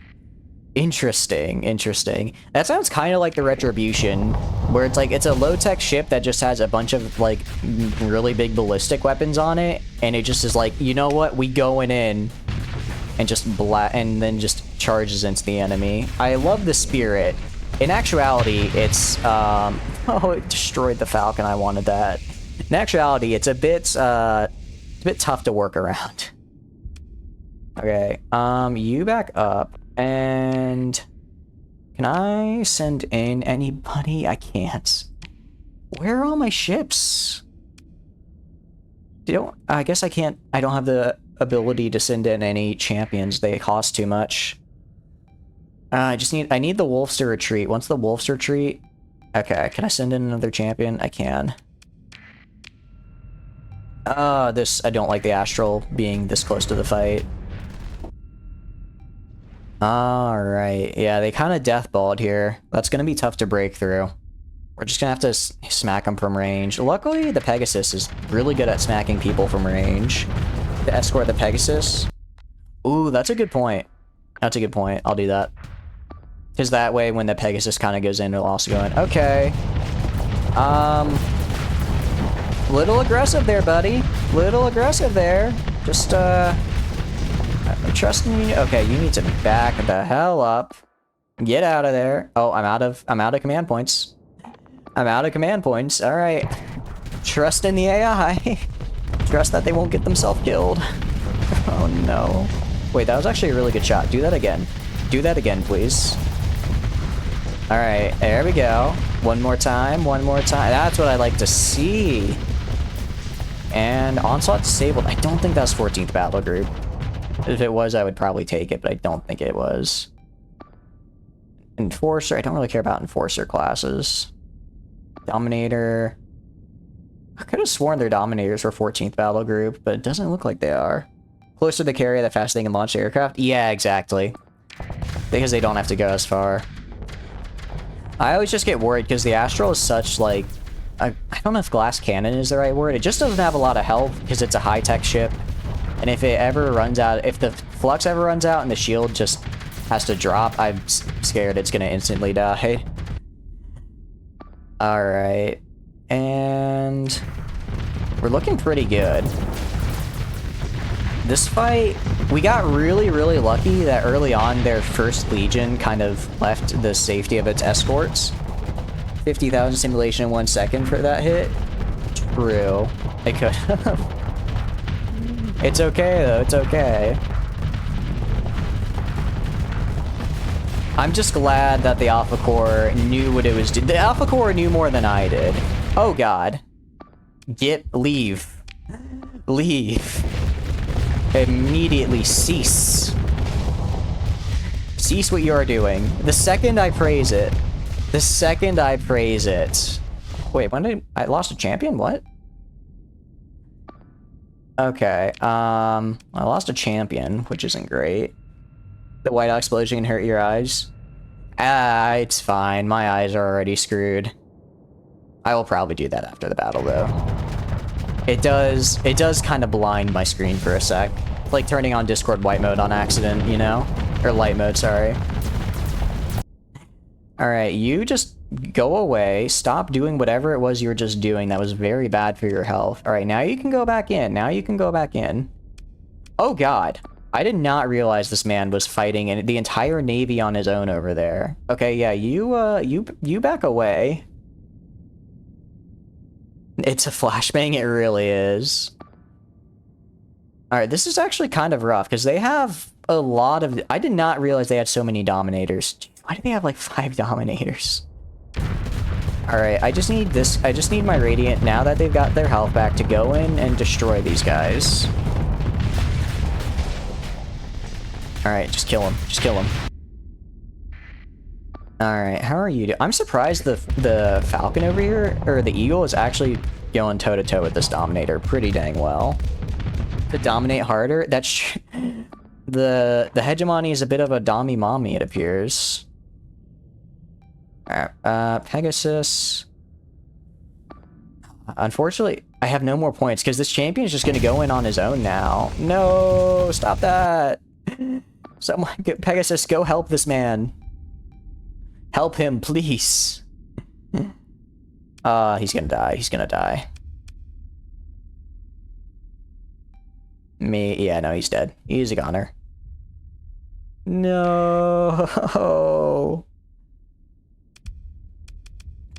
Interesting, interesting. That sounds kind of like the Retribution, where it's like, it's a low-tech ship that just has a bunch of, like, really big ballistic weapons on it, and it just is like, you know what, we going in, and just and then just charges into the enemy. I love the spirit. In actuality, it's, oh, it destroyed the Falcon, I wanted that. In actuality, it's a bit tough to work around. Okay, you back up, and can I send in anybody? I can't. Where are all my ships? I guess I can't, I don't have the ability to send in any champions. They cost too much. I need the wolves to retreat. Once the wolves retreat, okay, can I send in another champion? I can. I don't like the Astral being this close to the fight. Alright, yeah, they kind of deathballed here. That's gonna be tough to break through. We're just gonna have to smack them from range. Luckily, the Pegasus is really good at smacking people from range. To escort the Pegasus. Ooh, that's a good point. That's a good point. I'll do that. Because that way, when the Pegasus kind of goes in, it'll also go in. Okay. Little aggressive there, buddy. Little aggressive there. Just, I'm trusting you. Okay, you need to back the hell up. Get out of there. Oh, I'm out of command points. I'm out of command points. All right. Trust in the AI. Trust that they won't get themselves killed. Oh, no. Wait, that was actually a really good shot. Do that again. Do that again, please. All right, there we go. One more time, one more time. That's what I like to see. And Onslaught disabled. I don't think that's 14th battle group. If it was, I would probably take it, but I don't think it was. Enforcer. I don't really care about Enforcer classes. Dominator. I could have sworn their Dominators were 14th battle group, but it doesn't look like they are. Closer to the carrier, the faster they can launch the aircraft? Yeah, exactly. Because they don't have to go as far. I always just get worried because the Astral is such, like... I don't know if glass cannon is the right word. It just doesn't have a lot of health because it's a high-tech ship. And if it ever runs out... If the flux ever runs out and the shield just has to drop, I'm scared it's going to instantly die. Alright. And... we're looking pretty good. This fight, we got really, really lucky that early on their first Legion kind of left the safety of its escorts. 50,000 simulation in 1 second for that hit. True. It could have. It's okay, though. It's okay. I'm just glad that the Alpha Core knew what it was doing. The Alpha Core knew more than I did. Oh, God. Leave. Leave. Immediately cease. Cease what you are doing. The second I praise it. The second I praise it. Wait, when did I lost a champion? What? Okay, I lost a champion, which isn't great. The white explosion can hurt your eyes. Ah, it's fine. My eyes are already screwed. I will probably do that after the battle, though. It does kind of blind my screen for a sec. Like turning on Discord white mode on accident, you know? Or light mode, sorry. Alright, you just go away. Stop doing whatever it was you were just doing that was very bad for your health. Alright, now you can go back in. Now you can go back in. Oh, God. I did not realize this man was fighting the entire Navy on his own over there. Okay, yeah, you back away. It's a flashbang, it really is. Alright, this is actually kind of rough, because they have a lot of... I did not realize they had so many Dominators. Jeez, why do they have, like, 5 Dominators? Alright, I just need this. I just need my Radiant, now that they've got their health back, to go in and destroy these guys. Alright, just kill him. Just kill him. Alright, how are you? I'm surprised the Falcon over here, or the Eagle, is actually going toe-to-toe with this Dominator pretty dang well. To dominate harder, that's... the hegemony is a bit of a dommy-mommy, it appears. Alright, Pegasus. Unfortunately, I have no more points, because this champion is just going to go in on his own now. No! Stop that! Someone, Pegasus, go help this man. Help him, please. He's gonna die. He's gonna die. Yeah, no, he's dead. He's a goner. No.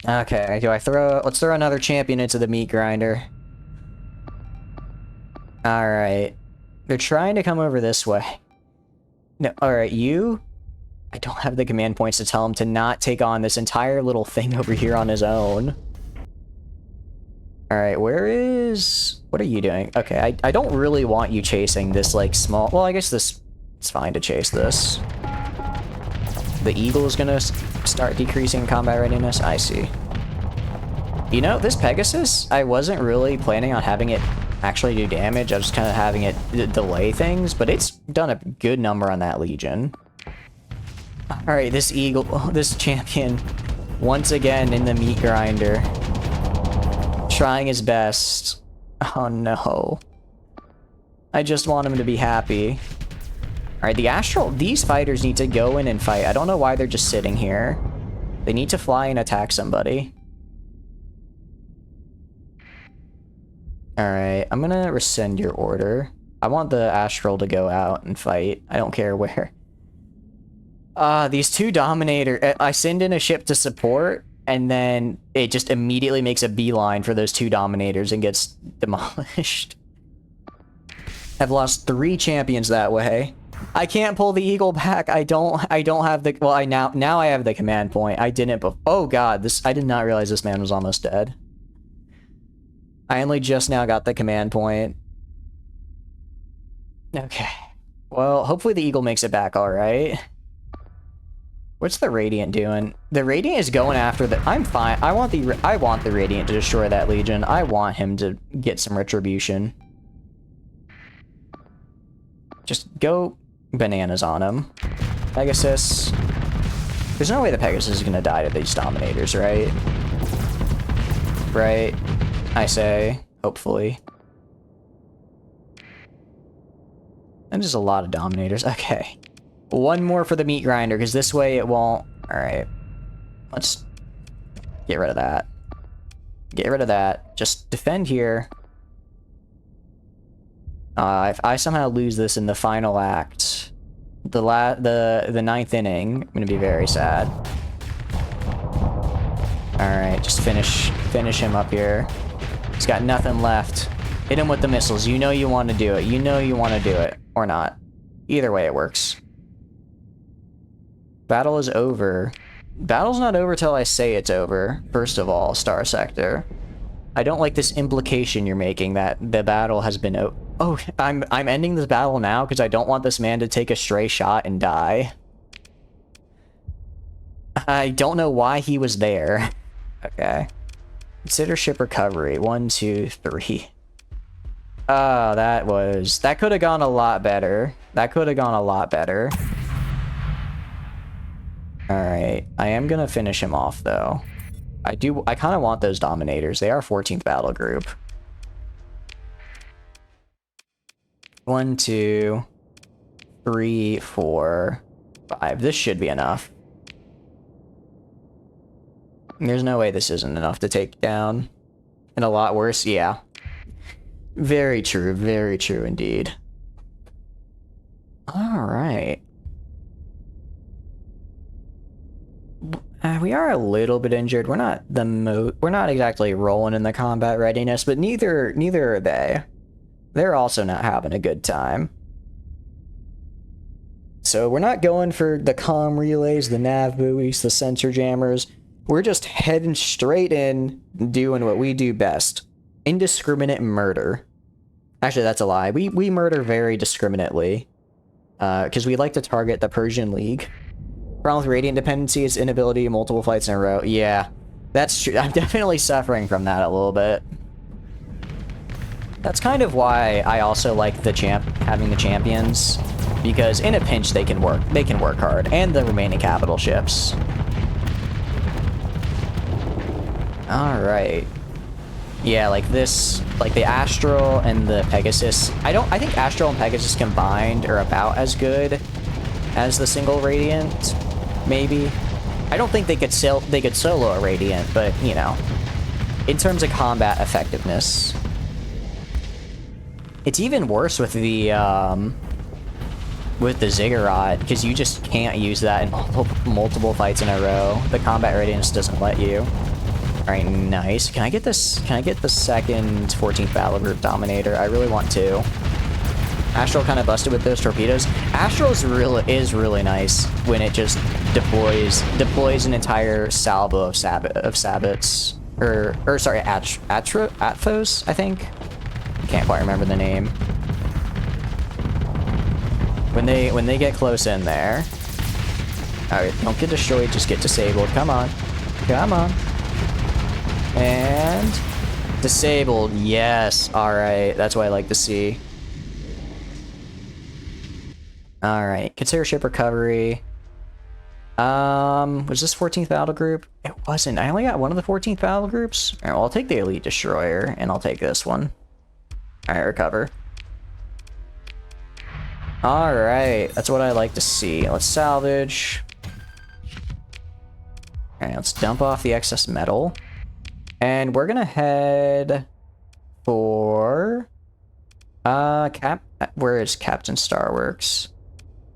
Okay, let's throw another champion into the meat grinder. Alright. They're trying to come over this way. No, alright, you? I don't have the command points to tell him to not take on this entire little thing over here on his own. Alright, what are you doing? Okay, I don't really want you chasing this, like, small... Well, I guess it's fine to chase this. The Eagle is gonna start decreasing combat readiness? I see. You know, this Pegasus, I wasn't really planning on having it actually do damage. I was kind of having it delay things, but it's done a good number on that Legion. Alright, this Eagle, this champion, once again in the meat grinder. Trying his best. Oh no. I just want him to be happy. Alright, the Astral, these fighters need to go in and fight. I don't know why they're just sitting here. They need to fly and attack somebody. Alright, I'm gonna rescind your order. I want the Astral to go out and fight. I don't care where. These two Dominator... I send in a ship to support, and then it just immediately makes a beeline for those two Dominators and gets demolished. I've lost 3 champions that way. I can't pull the Eagle back. I don't have the... Well, now I have the command point. I didn't... Oh god, I did not realize this man was almost dead. I only just now got the command point. Okay. Well, hopefully the Eagle makes it back alright. What's the Radiant doing? The Radiant is going after the... I'm fine. I want the Radiant to destroy that Legion. I want him to get some retribution. Just go bananas on him. Pegasus. There's no way the Pegasus is gonna die to these Dominators, right? Right? I say. Hopefully. And there's a lot of Dominators. Okay. One more for the meat grinder, because this way it won't... Alright. Let's get rid of that. Get rid of that. Just defend here. If I somehow lose this in the final act, the 9th inning, I'm gonna be very sad. Alright, just finish him up here. He's got nothing left. Hit him with the missiles. You know you want to do it. You know you want to do it. Or not. Either way, it works. Battle is over. Battle's not over till I say it's over. First of all, Starsector. I don't like this implication you're making that the battle has been Oh, I'm ending this battle now because I don't want this man to take a stray shot and die. I don't know why he was there. Okay. Consider ship recovery. 1, 2, 3. Oh, that could have gone a lot better. That could have gone a lot better. Alright, I am gonna finish him off, though. I kind of want those Dominators. They are 14th battle group. 1, 2, 3, 4, 5. This should be enough. There's no way this isn't enough to take down. And a lot worse, yeah. Very true indeed. Alright. We are a little bit injured. We're not exactly rolling in the combat readiness, but neither are they. They're also not having a good time. So we're not going for the comm relays, the nav buoys, the sensor jammers. We're just heading straight in, doing what we do best. Indiscriminate murder. Actually, that's a lie. We murder very discriminately. Because we like to target the Persian League. Problem with Radiant Dependency is inability to multiple fights in a row. Yeah, that's true. I'm definitely suffering from that a little bit. That's kind of why I also like having the champions. Because in a pinch, they can work hard. And the remaining capital ships. Alright. Yeah, like this, like the Astral and the Pegasus. I think Astral and Pegasus combined are about as good as the single Radiant, maybe. I don't think they could solo a Radiant, but you know, in terms of combat effectiveness. It's even worse with the Ziggurat, because you just can't use that in multiple fights in a row. The combat readiness doesn't let you. Alright, nice. Can I get this? Can I get the second 14th Battle Group Dominator? I really want to. Astral kind of busted with those torpedoes. Astral is really nice when it just deploys an entire salvo of sabots. Or sorry, Athos, I think. Can't quite remember the name. When they get close in there. Alright, don't get destroyed, just get disabled. Come on. Come on. And disabled, yes. Alright, that's what I like to see. Alright, consider ship recovery. Was this 14th battle group? It wasn't. I only got one of the 14th battle groups. Alright, well, I'll take the Elite Destroyer, and I'll take this one. Alright, recover. Alright, that's what I like to see. Let's salvage. Alright, let's dump off the excess metal. And we're gonna head for where is Captain Starworks?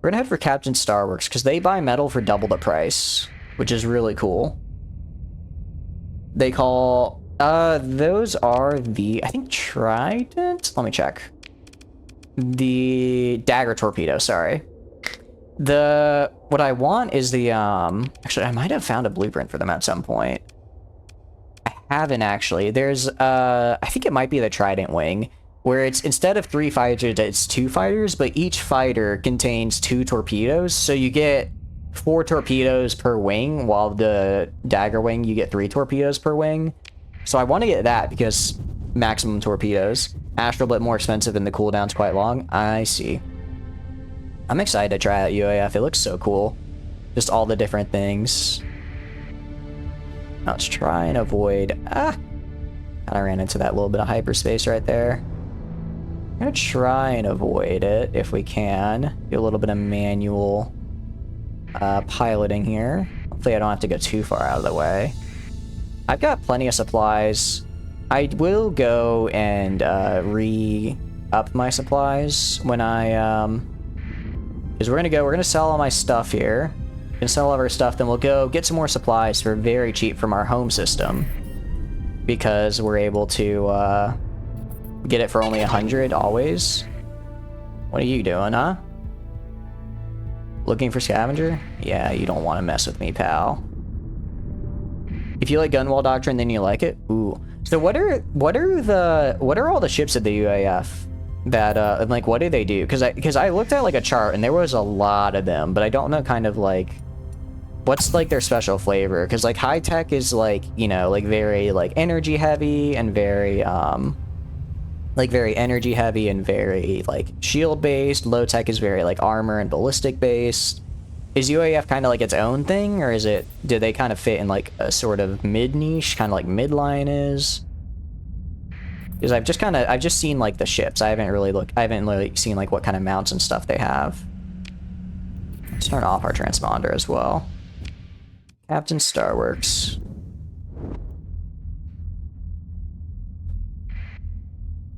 We're gonna head for Captain Starworks because they buy metal for double the price, which is really cool. They call those are the, I think, Trident? Let me check. The dagger torpedo, sorry. What I want is the actually I might have found a blueprint for them at some point. Haven't actually. There's I think it might be the Trident wing, where it's instead of 3 fighters, it's 2 fighters, but each fighter contains 2 torpedoes, so you get 4 torpedoes per wing, while the dagger wing you get 3 torpedoes per wing. So I want to get that because maximum torpedoes. Astral, but more expensive and the cooldown's quite long. I see. I'm excited to try out UAF. It looks so cool. Just all the different things. Now let's try and avoid... Kind of ran into that little bit of hyperspace right there. I'm going to try and avoid it if we can. Do a little bit of manual piloting here. Hopefully I don't have to go too far out of the way. I've got plenty of supplies. I will go and re-up my supplies when I... Because we're going to sell all my stuff here. Gonna sell all of our stuff, then we'll go get some more supplies for very cheap from our home system, because we're able to get it for only 100 always. What are you doing, huh? Looking for scavenger? Yeah, you don't want to mess with me, pal. If you like Gunwall Doctrine, then you like it. Ooh. So what are all the ships of the UAF that like what do they do? Because I looked at like a chart and there was a lot of them, but I don't know kind of like what's like their special flavor, because like high tech is like, you know, like very like energy heavy and very energy heavy and very like shield based. Low tech is very like armor and ballistic based. Is UAF kind of like its own thing, or do they kind of fit in like a sort of mid niche, kind of like midline is? Because I've just seen like the ships. I haven't really seen like what kind of mounts and stuff they have. Let's turn off our transponder as well. Captain Starworks.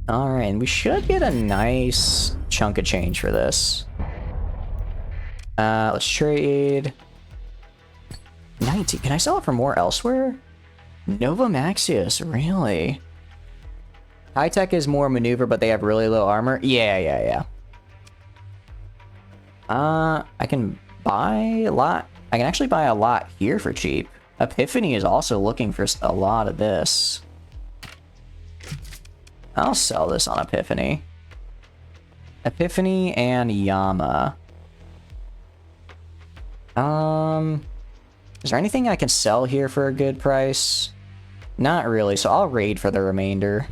Alright, and we should get a nice chunk of change for this. Let's trade. 90. Can I sell it for more elsewhere? Nova Maxius, really? High tech is more maneuver, but they have really low armor. Yeah. I can buy a lot. I can actually buy a lot here for cheap. Epiphany is also looking for a lot of this. I'll sell this on Epiphany. Epiphany and Yama. Is there anything I can sell here for a good price? Not really, so I'll raid for the remainder.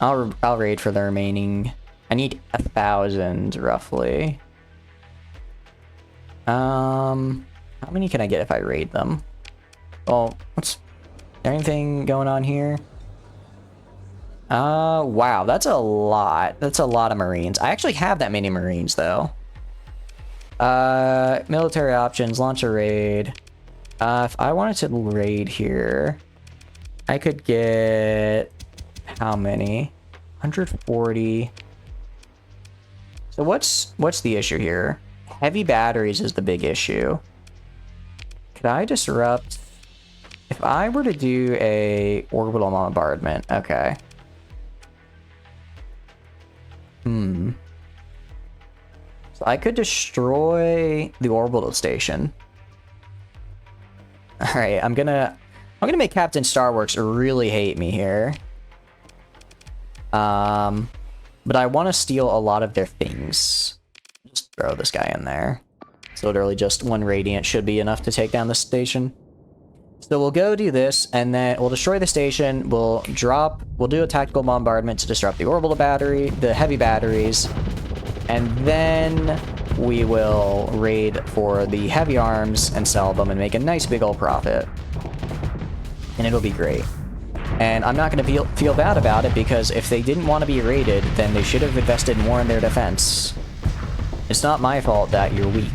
I'll raid for the remaining. I need 1,000 roughly. How many can I get if I raid them? Well, is there anything going on here? Wow, that's a lot. That's a lot of Marines. I actually have that many Marines though. Military options, launch a raid. If I wanted to raid here, I could get how many? 140. So what's the issue here? Heavy batteries is the big issue. Could I disrupt? If I were to do a orbital bombardment, okay. So I could destroy the orbital station. All right, I'm gonna make Captain Starworks really hate me here. But I want to steal a lot of their things. Just throw this guy in there. It's literally just 1 radiant should be enough to take down the station. So we'll go do this, and then we'll destroy the station. We'll do a tactical bombardment to disrupt the orbital battery, the heavy batteries, and then we will raid for the heavy arms and sell them and make a nice big old profit. And it'll be great. And I'm not going to feel bad about it, because if they didn't want to be raided, then they should have invested more in their defense. It's not my fault that you're weak.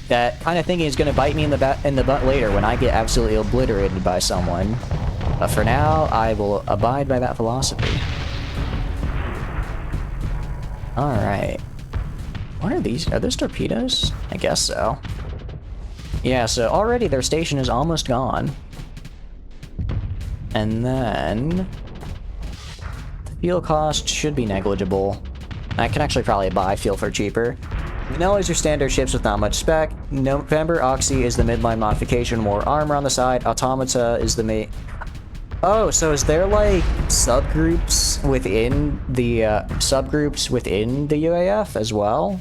That kind of thinking is going to bite me in the butt later when I get absolutely obliterated by someone. But for now, I will abide by that philosophy. Alright. What are these? Are those torpedoes? I guess so. Yeah, so already their station is almost gone. And then the fuel cost should be negligible. I can actually probably buy fuel for cheaper. Vanillas are standard ships with not much spec. November Oxy is the midline modification, more armor on the side. Automata is the main. Oh, so is there like subgroups within the UAF as well?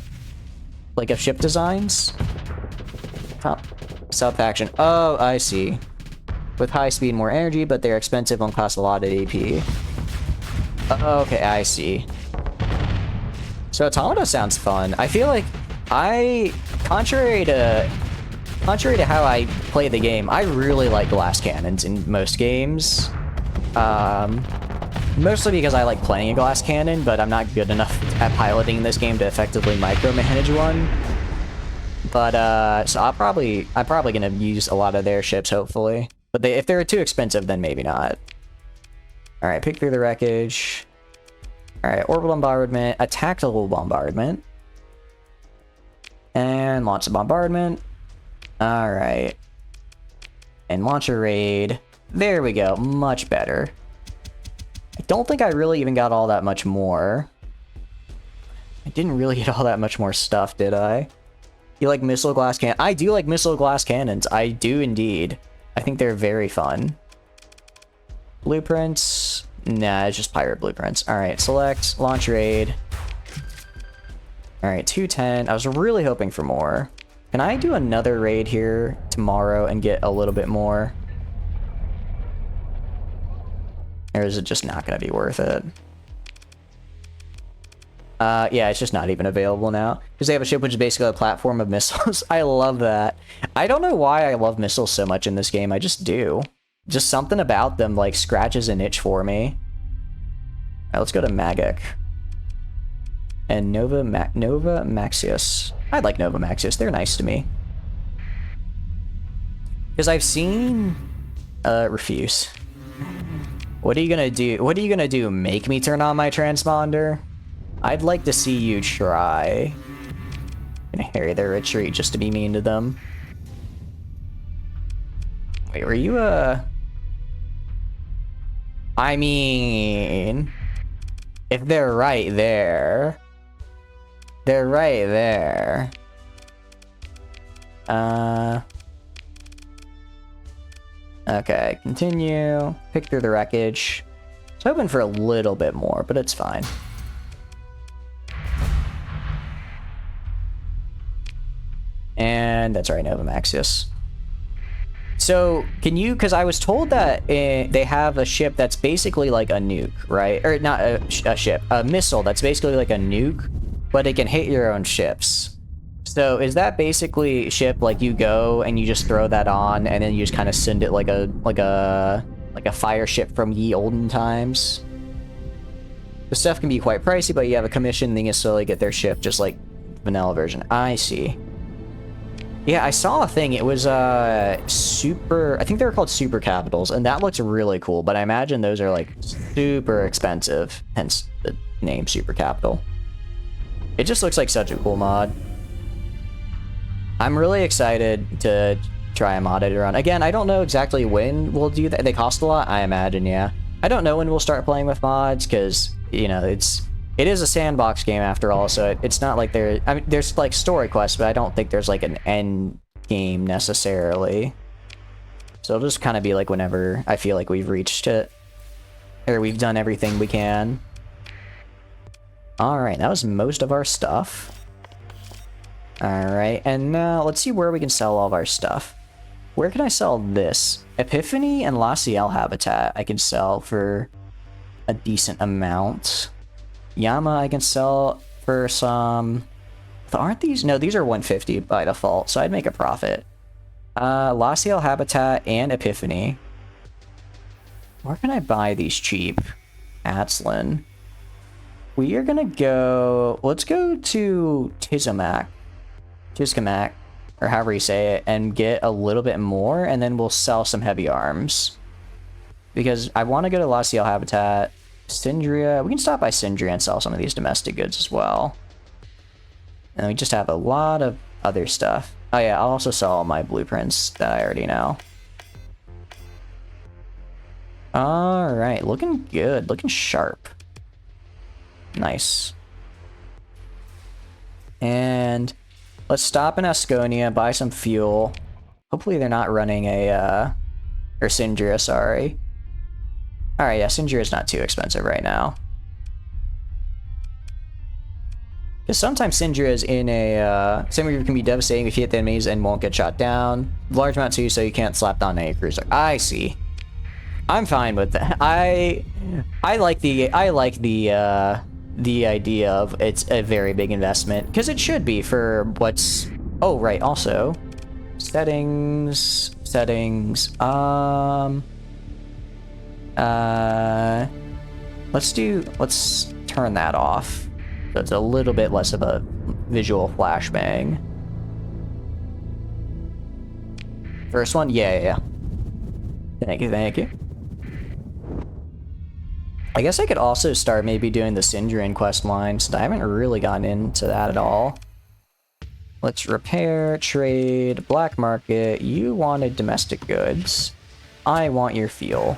Like of ship designs? Sub-faction. Oh, I see. With high speed, more energy, but they're expensive and cost a lot of AP. Okay, I see. So Automata sounds fun. I feel like contrary to how I play the game, I really like glass cannons in most games. Mostly because I like playing a glass cannon, but I'm not good enough at piloting this game to effectively micromanage one. But so I'm probably gonna use a lot of their ships, hopefully. But if they're too expensive, then maybe not. All right, pick through the wreckage. All right, orbital bombardment, a tactical bombardment, and launch a bombardment. All right, and launch a raid. There we go, much better. I don't think I really even got all that much more. I didn't really get all that much more stuff, did I? You like missile glass cannon? I do like missile glass cannons. I do indeed. I think they're very fun. Blueprints. Nah, it's just pirate blueprints. Alright, select, launch raid. Alright, 210. I was really hoping for more. Can I do another raid here tomorrow and get a little bit more? Or is it just not going to be worth it? Yeah, it's just not even available now. Because they have a ship which is basically a platform of missiles. I love that. I don't know why I love missiles so much in this game. I just do. Just something about them, like, scratches an itch for me. Alright, let's go to Magic. And Nova Maxius. I like Nova Maxius. They're nice to me. Because I've seen... refuse. What are you gonna do? What are you gonna do? Make me turn on my transponder? I'd like to see you try. I'm gonna harry their retreat just to be mean to them. Wait, were you I mean... If they're right there... They're right there. Okay, continue. Pick through the wreckage. I was hoping for a little bit more, but it's fine. And that's right, Novamaxius. So, can you, because I was told that they have a ship that's basically like a nuke, right? Or not a ship, a missile that's basically like a nuke, but it can hit your own ships. So, is that basically ship like you go and you just throw that on and then you just kind of send it like a fire ship from ye olden times? The stuff can be quite pricey, but you have a commission, then you slowly get their ship, just like vanilla version. I see. Yeah, I saw a thing. It was super, I think they were called super capitals, and that looks really cool, but I imagine those are like super expensive, hence the name super capital. It just looks like such a cool mod. I'm really excited to try a mod editor on. Again, I don't know exactly when we'll do that. They cost a lot, I imagine, yeah. I don't know when we'll start playing with mods, because, you know, it is a sandbox game after all, so it's not like I mean, there's like story quests, but I don't think there's like an end game necessarily. So it'll just kind of be like whenever I feel like we've reached it, or we've done everything we can. All right, that was most of our stuff. All right, and now let's see where we can sell all of our stuff. Where can I sell this? Epiphany and La Ciel Habitat I can sell for a decent amount. Yama I can sell for some... Aren't these? No, these are 150 by default, so I'd make a profit. La Ciel Habitat and Epiphany. Where can I buy these cheap? Atslin. We are gonna go... Let's go to Tizomak, or however you say it, and get a little bit more, and then we'll sell some heavy arms. Because I want to go to La Ciel Habitat... Syndria, we can stop by Syndria and sell some of these domestic goods as well. And we just have a lot of other stuff. Oh yeah, I'll also sell all my blueprints that I already know. Alright, looking good, looking sharp. Nice. And let's stop in Asconia, buy some fuel. Hopefully they're not running a, or Syndria, sorry. Alright, yeah, Syndria is not too expensive right now. Because sometimes Syndria is in a, Syndria can be devastating if you hit the enemies and won't get shot down. Large amount too, so you can't slap down a cruiser. I see. I'm fine with that. I like the idea of it's a very big investment, because it should be for what's... Oh, right, also. Settings. Let's turn that off. So it's a little bit less of a visual flashbang. First one? Yeah. Thank you. I guess I could also start maybe doing the Syndrian quest line, since I haven't really gotten into that at all. Let's repair, trade, black market. You wanted domestic goods. I want your fuel.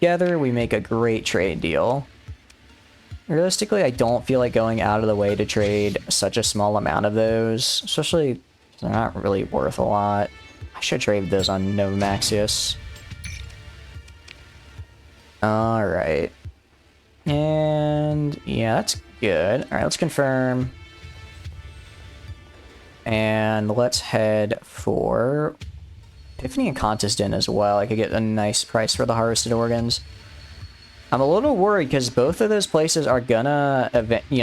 Together, we make a great trade deal. Realistically, I don't feel like going out of the way to trade such a small amount of those, especially they're not really worth a lot. I should trade those on Novamaxius. Alright. And yeah, that's good. Alright, let's confirm. And let's head for Epiphany and Contestant as well. I could get a nice price for the harvested organs. I'm a little worried because both of those places are gonna,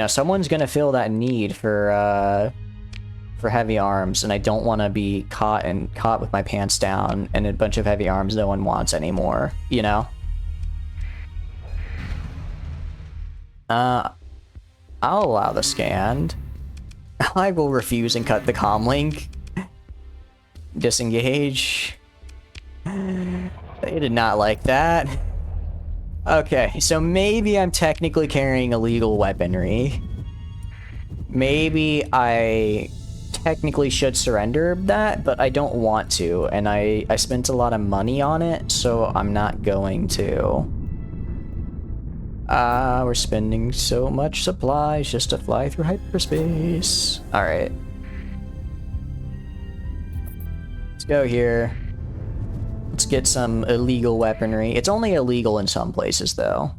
someone's gonna feel that need for heavy arms, and I don't want to be caught with my pants down and a bunch of heavy arms no one wants anymore, you know? I'll allow the scanned. I will refuse and cut the comm link. Disengage. They did not like that. Okay, so maybe I'm technically carrying illegal weaponry. Maybe I technically should surrender that, but I don't want to, and I spent a lot of money on it, so I'm not going to. We're spending so much supplies just to fly through hyperspace. Alright. go here. Let's get some illegal weaponry. It's only illegal in some places, though.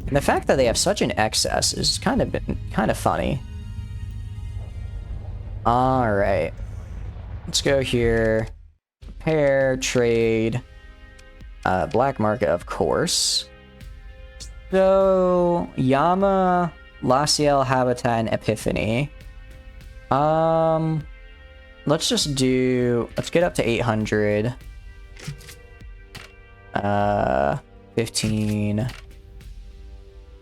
And the fact that they have such an excess is kind of funny. All right. Let's go here. Repair, trade, black market, of course. So Yama, Laciel, Habitat, and Epiphany. Let's just do. Let's get up to 800. 15.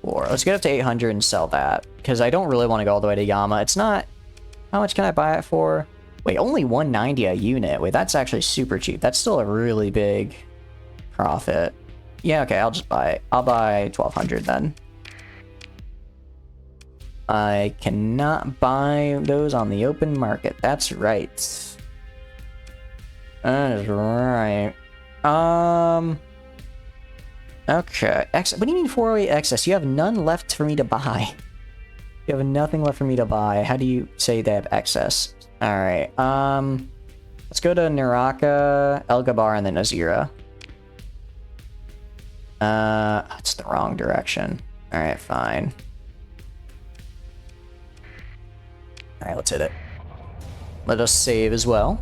4. Let's get up to 800 and sell that because I don't really want to go all the way to Yama. It's not. How much can I buy it for? Wait, only 190 a unit. Wait, that's actually super cheap. That's still a really big profit. Yeah, okay, I'll just buy it. I'll buy 1200 then. I cannot buy those on the open market. That's right. That is right. Okay. What do you mean 408 excess? You have none left for me to buy. You have nothing left for me to buy. How do you say they have excess? Alright, let's go to Naraka, Elgabar, and then Azira. That's the wrong direction. Alright, fine. Alright, let's hit it. Let us save as well.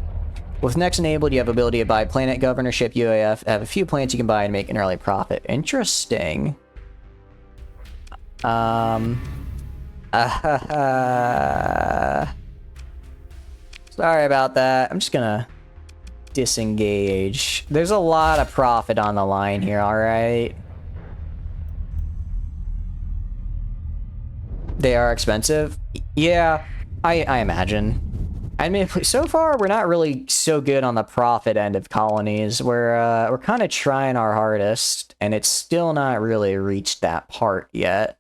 With Next enabled, you have ability to buy planet governorship, UAF, have a few planets you can buy and make an early profit. Interesting. Sorry about that. I'm just gonna disengage. There's a lot of profit on the line here, alright? They are expensive? Yeah, I imagine. I mean, so far, we're not really so good on the profit end of colonies. We're kind of trying our hardest, and it's still not really reached that part yet.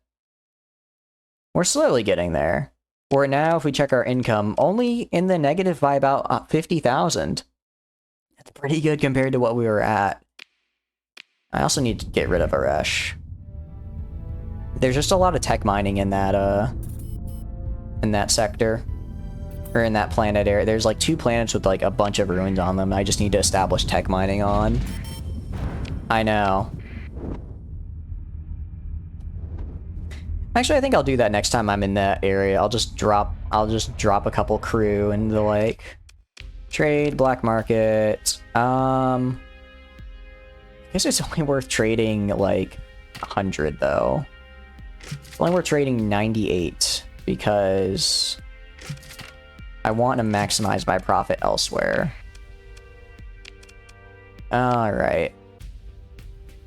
We're slowly getting there. We're now, if we check our income, only in the negative by about 50,000. That's pretty good compared to what we were at. I also need to get rid of Aresh. There's just a lot of tech mining in that sector. Or in that planet area. There's like 2 planets with like a bunch of ruins on them. I just need to establish tech mining on. I know. Actually, I think I'll do that next time I'm in that area. I'll just drop a couple crew into like trade, black market. I guess it's only worth trading like 100 though. It's only worth trading 98 because I want to maximize my profit elsewhere. Alright.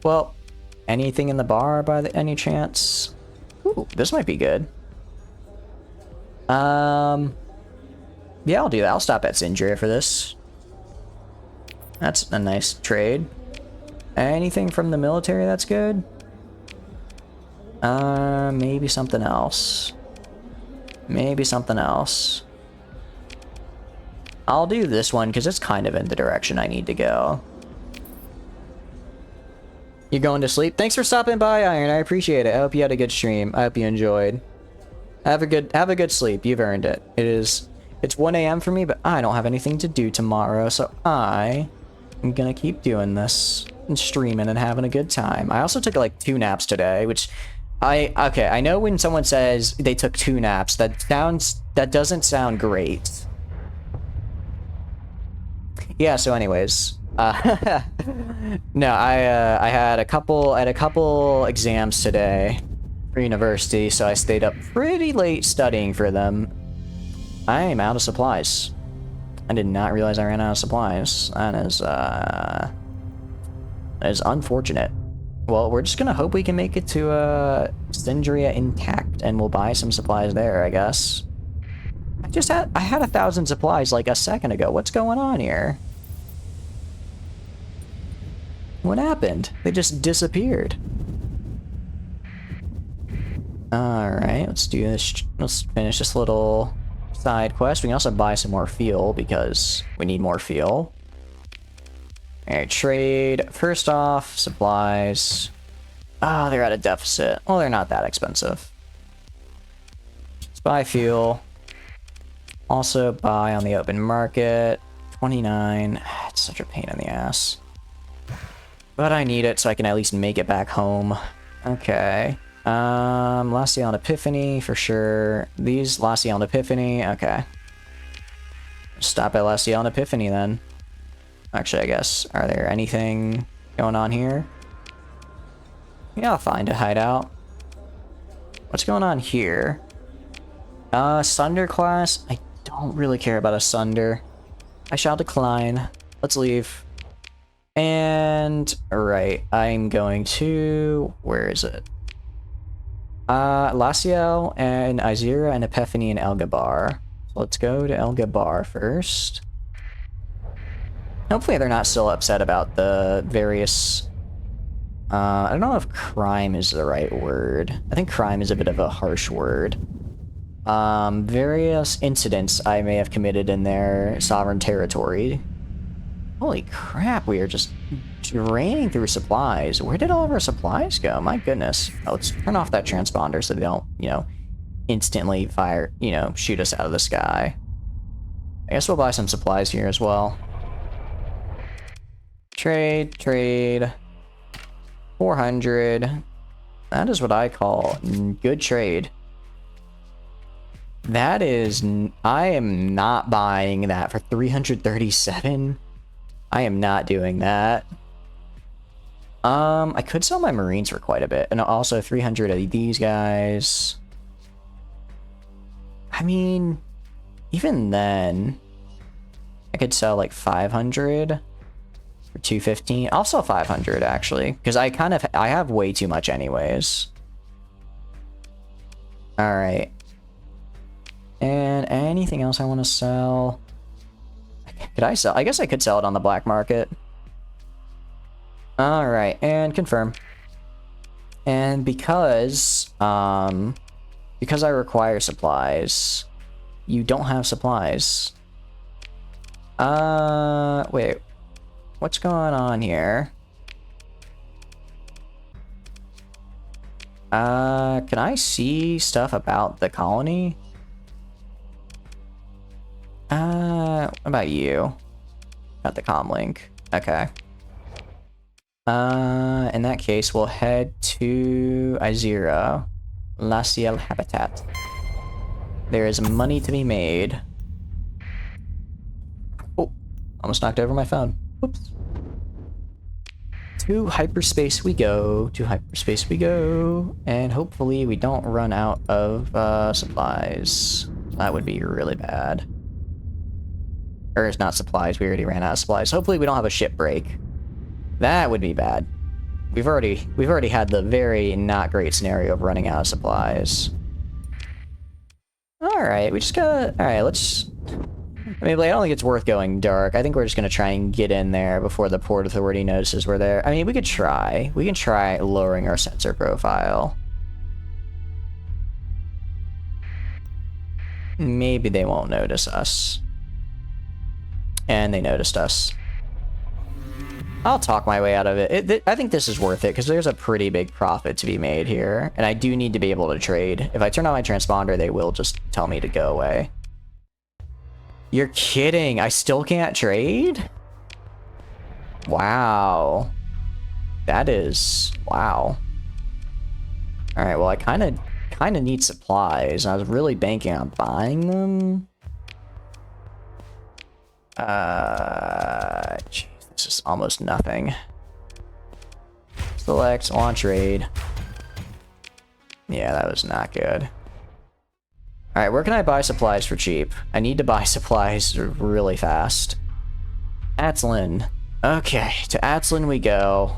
Well, anything in the bar by any chance? Ooh, this might be good. Yeah, I'll do that. I'll stop at Sindria for this. That's a nice trade. Anything from the military that's good? Maybe something else. Maybe something else. I'll do this one because it's kind of in the direction I need to go. You're going to sleep? Thanks for stopping by, Iron. I appreciate it. I hope you had a good stream. I hope you enjoyed. Have a good sleep. You've earned it. It's 1 a.m. for me, but I don't have anything to do tomorrow, so I am gonna keep doing this and streaming and having a good time. I also took like 2 naps today, which I know when someone says they took 2 naps, that doesn't sound great. Yeah, so anyways, no, I had a couple exams today for university, so I stayed up pretty late studying for them. I am out of supplies. I did not realize I ran out of supplies. That is unfortunate. Well, we're just gonna hope we can make it to Sindria intact, and we'll buy some supplies there, I guess. I had 1,000 supplies like a second ago. What's going on here? What happened? They just disappeared. Alright, let's do this. Let's finish this little side quest. We can also buy some more fuel because we need more fuel. Alright, trade. First off, supplies. Ah, they're at a deficit. Well, they're not that expensive. Let's buy fuel. Also buy on the open market. 29. It's such a pain in the ass. But I need it so I can at least make it back home. Okay. Lacial Epiphany for sure. These Lacial Epiphany, okay. Stop at Lacial Epiphany then. Actually, I guess, are there anything going on here? Yeah, I'll find a hideout. What's going on here? Sunder class? I don't really care about a Sunder. I shall decline. Let's leave. And, alright, I'm going to... Where is it? Laciel and Izira and Epiphany and Elgabar. So let's go to Elgabar first. Hopefully they're not still upset about the various... I don't know if crime is the right word. I think crime is a bit of a harsh word. Various incidents I may have committed in their sovereign territory. Holy crap, we are just draining through supplies. Where did all of our supplies go? My goodness. Oh, let's turn off that transponder so they don't, you know, instantly fire, you know, shoot us out of the sky. I guess we'll buy some supplies here as well. Trade. 400. That is what I call good trade. That is... I am not buying that for 337. I am not doing that. I could sell my Marines for quite a bit. And also 300 of these guys. I mean, even then, I could sell like 500 for 215. I'll sell 500 actually, because I have way too much anyways. All right. And anything else I want to sell? Could I sell? I guess I could sell it on the black market. All right, and confirm. And because I require supplies, you don't have supplies. Wait, what's going on here? Can I see stuff about the colony? What about you? Got the comm link. Okay. In that case, we'll head to Izira, Laciel Habitat. There is money to be made. Oh, almost knocked over my phone. Whoops. To hyperspace we go. To hyperspace we go. And hopefully we don't run out of supplies. That would be really bad. Or it's not supplies, we already ran out of supplies. Hopefully we don't have a ship break. That would be bad. We've already had the very not great scenario of running out of supplies. Alright, we just gotta... Alright, let's... I mean, I don't think it's worth going dark. I think we're just gonna try and get in there before the Port Authority notices we're there. I mean, we could try. We can try lowering our sensor profile. Maybe they won't notice us. And they noticed us. I'll talk my way out of it. I think this is worth it, because there's a pretty big profit to be made here. And I do need to be able to trade. If I turn on my transponder, they will just tell me to go away. You're kidding! I still can't trade? Wow. That is... wow. Alright, well I kinda need supplies. I was really banking on buying them. Jeez, this is almost nothing. Select, launch raid. Yeah, that was not good. Alright, where can I buy supplies for cheap? I need to buy supplies really fast. Atzlin. Okay, to Atzlin we go.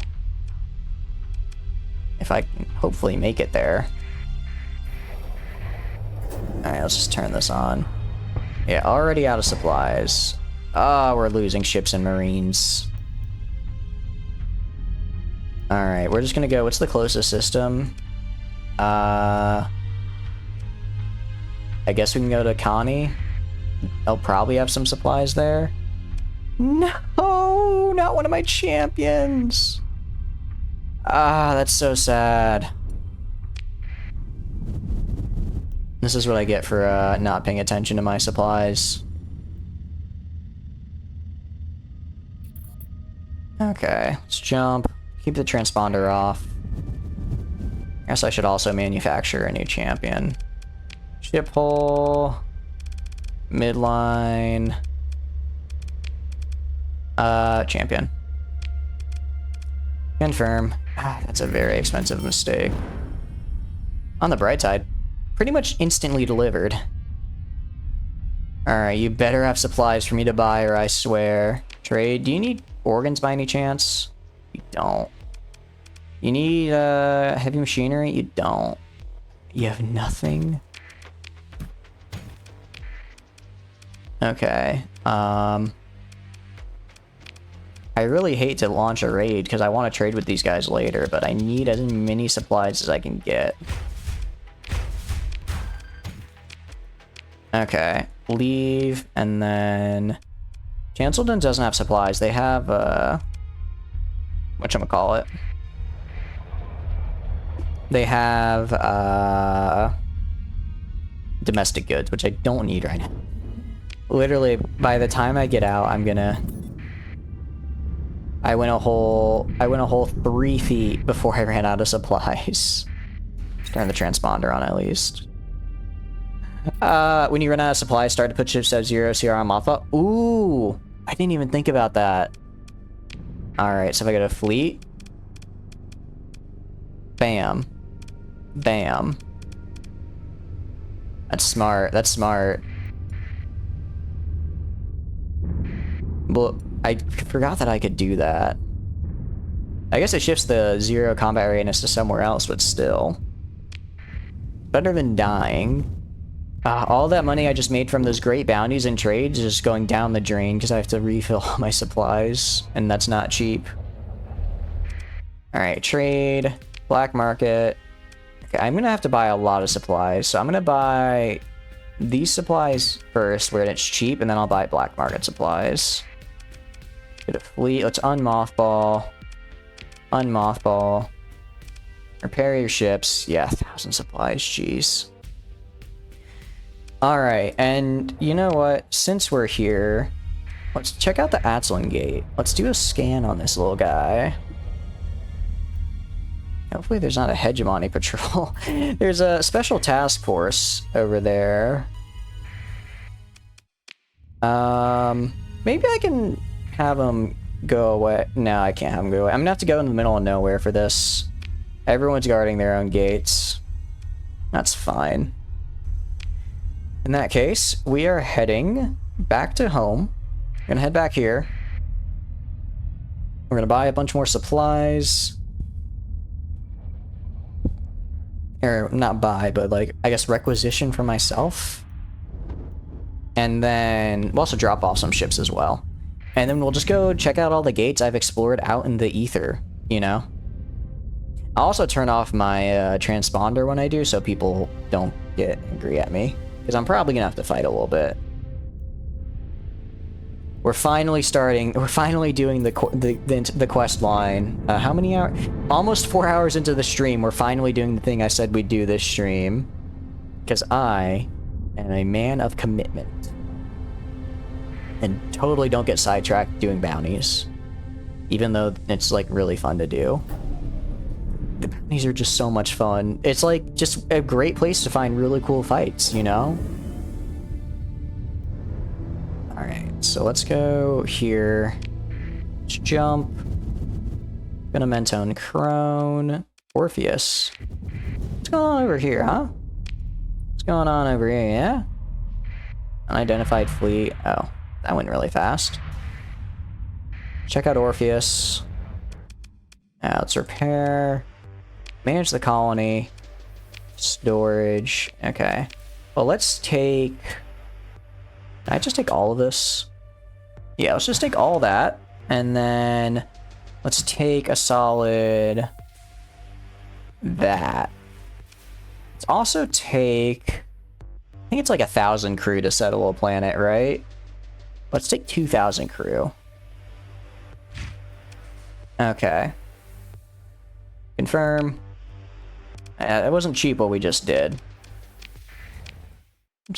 If I can hopefully make it there. Alright, let's just turn this on. Yeah, already out of supplies. Oh, we're losing ships and marines. Alright, we're just gonna go... What's the closest system? I guess we can go to Connie. They'll probably have some supplies there. No! Not one of my champions! Ah, that's so sad. This is what I get for not paying attention to my supplies. Okay, let's jump. Keep the transponder off. Guess I should also manufacture a new champion. Ship hole. Midline. Champion. Confirm. Ah, that's a very expensive mistake. On the bright side, pretty much instantly delivered. Alright, you better have supplies for me to buy or I swear. Trade. Do you need organs by any chance? You don't. You need heavy machinery? You don't. You have nothing? Okay. I really hate to launch a raid because I want to trade with these guys later, but I need as many supplies as I can get. Okay. Leave, and then... Chanceldon doesn't have supplies. They have, whatchamacallit? They have, domestic goods, which I don't need right now. Literally, by the time I get out, I'm gonna... I went a whole 3 feet before I ran out of supplies. Let's turn the transponder on at least. When you run out of supplies, start to put ships at 0 CR on Mothball. Ooh, I didn't even think about that. Alright, so if I go to fleet. Bam. Bam. That's smart, that's smart. Well, I forgot that I could do that. I guess it shifts the 0 combat readiness to somewhere else, but still. Better than dying. All that money I just made from those great bounties and trades is just going down the drain because I have to refill all my supplies, and that's not cheap. Alright, trade, black market. Okay, I'm gonna have to buy a lot of supplies, so I'm gonna buy these supplies first where it's cheap, and then I'll buy black market supplies. Get a fleet, let's unmothball. Unmothball. Repair your ships. Yeah, 1,000 supplies, jeez. Alright, and you know what? Since we're here, let's check out the Atslin Gate. Let's do a scan on this little guy. Hopefully there's not a hegemony patrol. There's a special task force over there. Maybe I can have them go away. No, I can't have them go away. I'm gonna have to go in the middle of nowhere for this. Everyone's guarding their own gates. That's fine. In that case, we are heading back to home. We're gonna head back here. We're gonna buy a bunch more supplies. Or not buy, but like, I guess requisition for myself. And then we'll also drop off some ships as well. And then we'll just go check out all the gates I've explored out in the ether, you know? I'll also turn off my transponder when I do so people don't get angry at me. Because I'm probably gonna have to fight a little bit. We're finally starting. We're finally doing the quest line. How many hours? Almost 4 hours into the stream. We're finally doing the thing I said we'd do this stream. Because I am a man of commitment. And totally don't get sidetracked doing bounties. Even though it's like really fun to do. The bounties are just so much fun. It's like just a great place to find really cool fights, you know? Alright, so let's go here. Let's jump. Gonna Mentone Crone. Orpheus. What's going on over here, huh? What's going on over here, yeah? Unidentified fleet. Oh, that went really fast. Check out Orpheus. Let's repair. Manage the colony. Storage. Okay. Well, let's take... Can I just take all of this? Yeah, let's just take all that. And then let's take a solid... that. Let's also take... I think it's like 1,000 crew to settle a planet, right? Let's take 2,000 crew. Okay. Confirm. It wasn't cheap what we just did.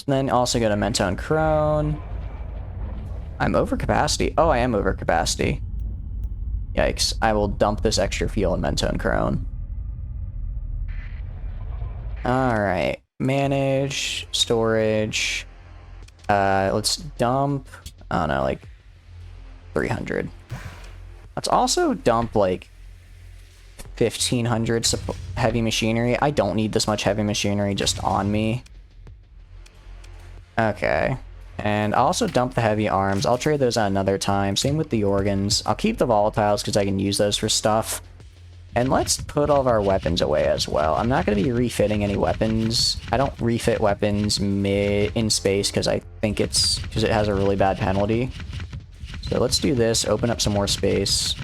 Then also go to Mentone Crone. I'm over capacity. Oh, I am over capacity. Yikes. I will dump this extra fuel in Mentone Crone. Alright. Manage, storage. Let's dump, I don't know, like 300. Let's also dump like 1,500 heavy machinery. I don't need this much heavy machinery just on me. Okay. And I'll also dump the heavy arms. I'll trade those at another time. Same with the organs. I'll keep the volatiles because I can use those for stuff. And let's put all of our weapons away as well. I'm not going to be refitting any weapons. I don't refit weapons in space because I think it has a really bad penalty. So let's do this. Open up some more space.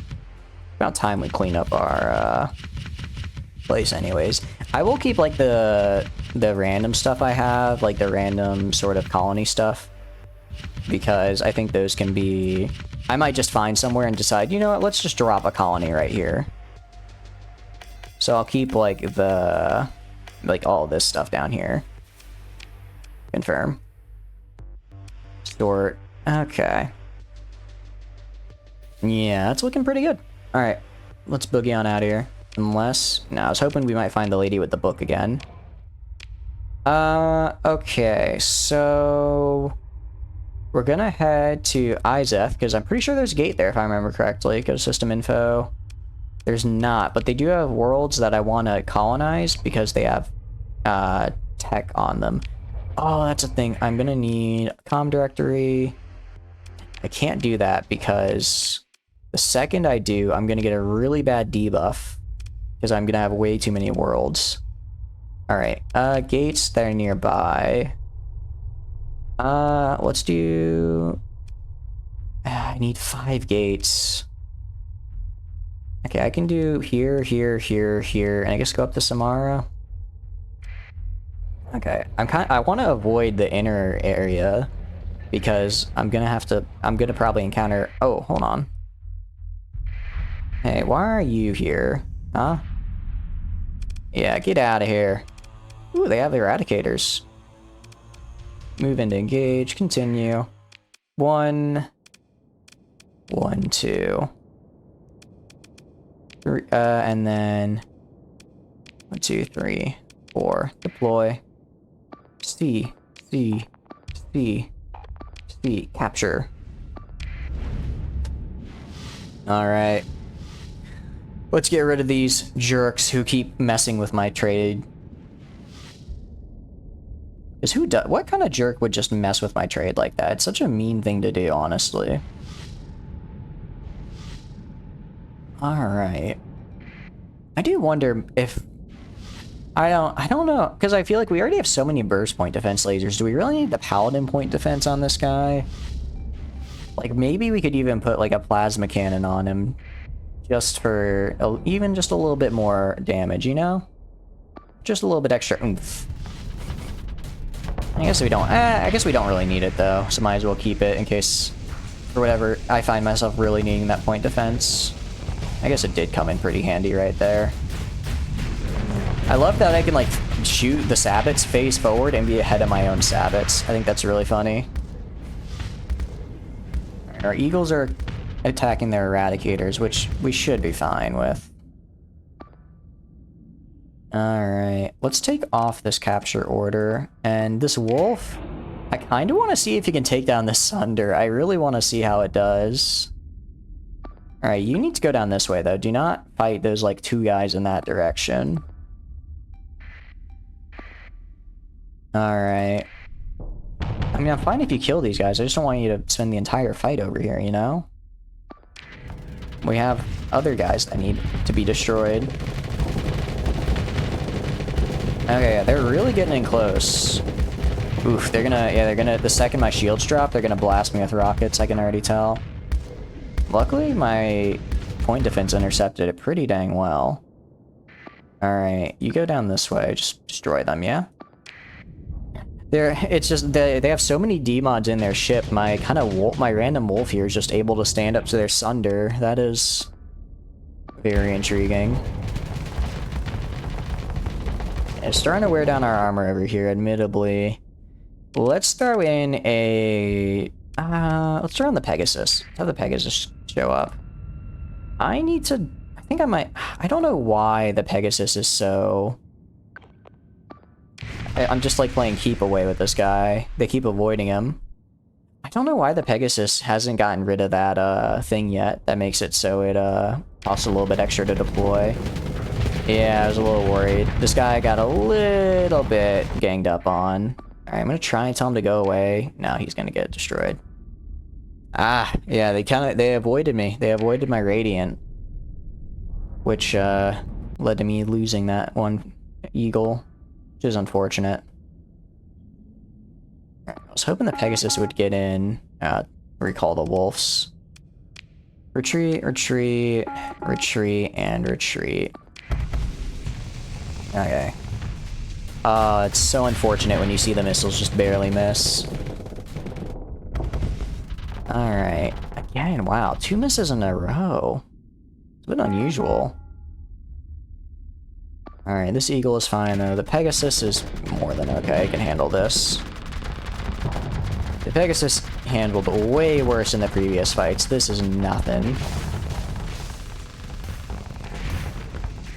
About time we clean up our place anyways. I will keep like the random stuff I have, like the random sort of colony stuff, because I think those can be... I might just find somewhere and decide, you know what, let's just drop a colony right here. So I'll keep like all this stuff down here. Confirm. Store. Okay. Yeah, that's looking pretty good. Alright, let's boogie on out of here. Unless... No, I was hoping we might find the lady with the book again. Okay, so... We're gonna head to Izeth, because I'm pretty sure there's a gate there, if I remember correctly. Go to system info. There's not, but they do have worlds that I want to colonize, because they have, tech on them. Oh, that's a thing. I'm gonna need comm directory. I can't do that, because... The second I do, I'm gonna get a really bad debuff, because I'm gonna have way too many worlds. Alright, gates that are nearby. Let's do... I need 5 gates. Okay, I can do here, here, here, here, and I guess go up to Samara. Okay, I want to avoid the inner area, because I'm gonna probably encounter... Oh, hold on. Hey, why are you here? Huh? Yeah, get out of here. Ooh, they have eradicators. Move into engage, continue. 1, 1, 2. 3, and then 1, 2, 3, 4. Deploy. C, C, C, C. Capture. Alright. Let's get rid of these jerks who keep messing with my trade. Because what kind of jerk would just mess with my trade like that? It's such a mean thing to do, honestly. Alright. I do wonder if... I don't know, because I feel like we already have so many burst point defense lasers. Do we really need the paladin point defense on this guy? Like, maybe we could even put, like, a plasma cannon on him. Just for even just a little bit more damage, you know? Just a little bit extra oomph. I guess we don't. I guess we don't really need it though, so might as well keep it in case, for whatever, I find myself really needing that point defense. I guess it did come in pretty handy right there. I love that I can like shoot the sabots face forward and be ahead of my own sabots. I think that's really funny. Our eagles are attacking their eradicators, which we should be fine with. Alright, let's take off this capture order. And this wolf, I kind of want to see if you can take down this Sunder. I really want to see how it does. Alright, you need to go down this way, though. Do not fight those, like, 2 guys in that direction. Alright. I mean, I'm fine if you kill these guys. I just don't want you to spend the entire fight over here, you know? We have other guys that need to be destroyed. Okay, yeah, they're really getting in close. Oof, the second my shields drop, they're gonna blast me with rockets, I can already tell. Luckily, my point defense intercepted it pretty dang well. Alright, you go down this way, just destroy them, yeah? It's just, they have so many D-mods in their ship, my random wolf here is just able to stand up to their Sunder. That is very intriguing. It's starting to wear down our armor over here, admittedly. Let's throw in a... let's throw in the Pegasus. Have the Pegasus show up. I need to... I think I might... I don't know why the Pegasus is so... I'm just like playing keep away with this guy. They keep avoiding him. I don't know why the Pegasus hasn't gotten rid of that thing yet. That makes it so it costs a little bit extra to deploy. Yeah, I was a little worried. This guy got a little bit ganged up on. Alright, I'm gonna try and tell him to go away. No, he's gonna get destroyed. Ah, yeah, they avoided me. They avoided my Radiant. Which led to me losing that one Eagle. Which is unfortunate. I was hoping the Pegasus would get in, recall the wolves. Retreat, retreat, retreat, and retreat. Okay. It's so unfortunate when you see the missiles just barely miss. Alright. Again, wow, 2 misses in a row. It's a bit unusual. Alright, this Eagle is fine though. The Pegasus is more than okay. It can handle this. The Pegasus handled way worse in the previous fights. This is nothing.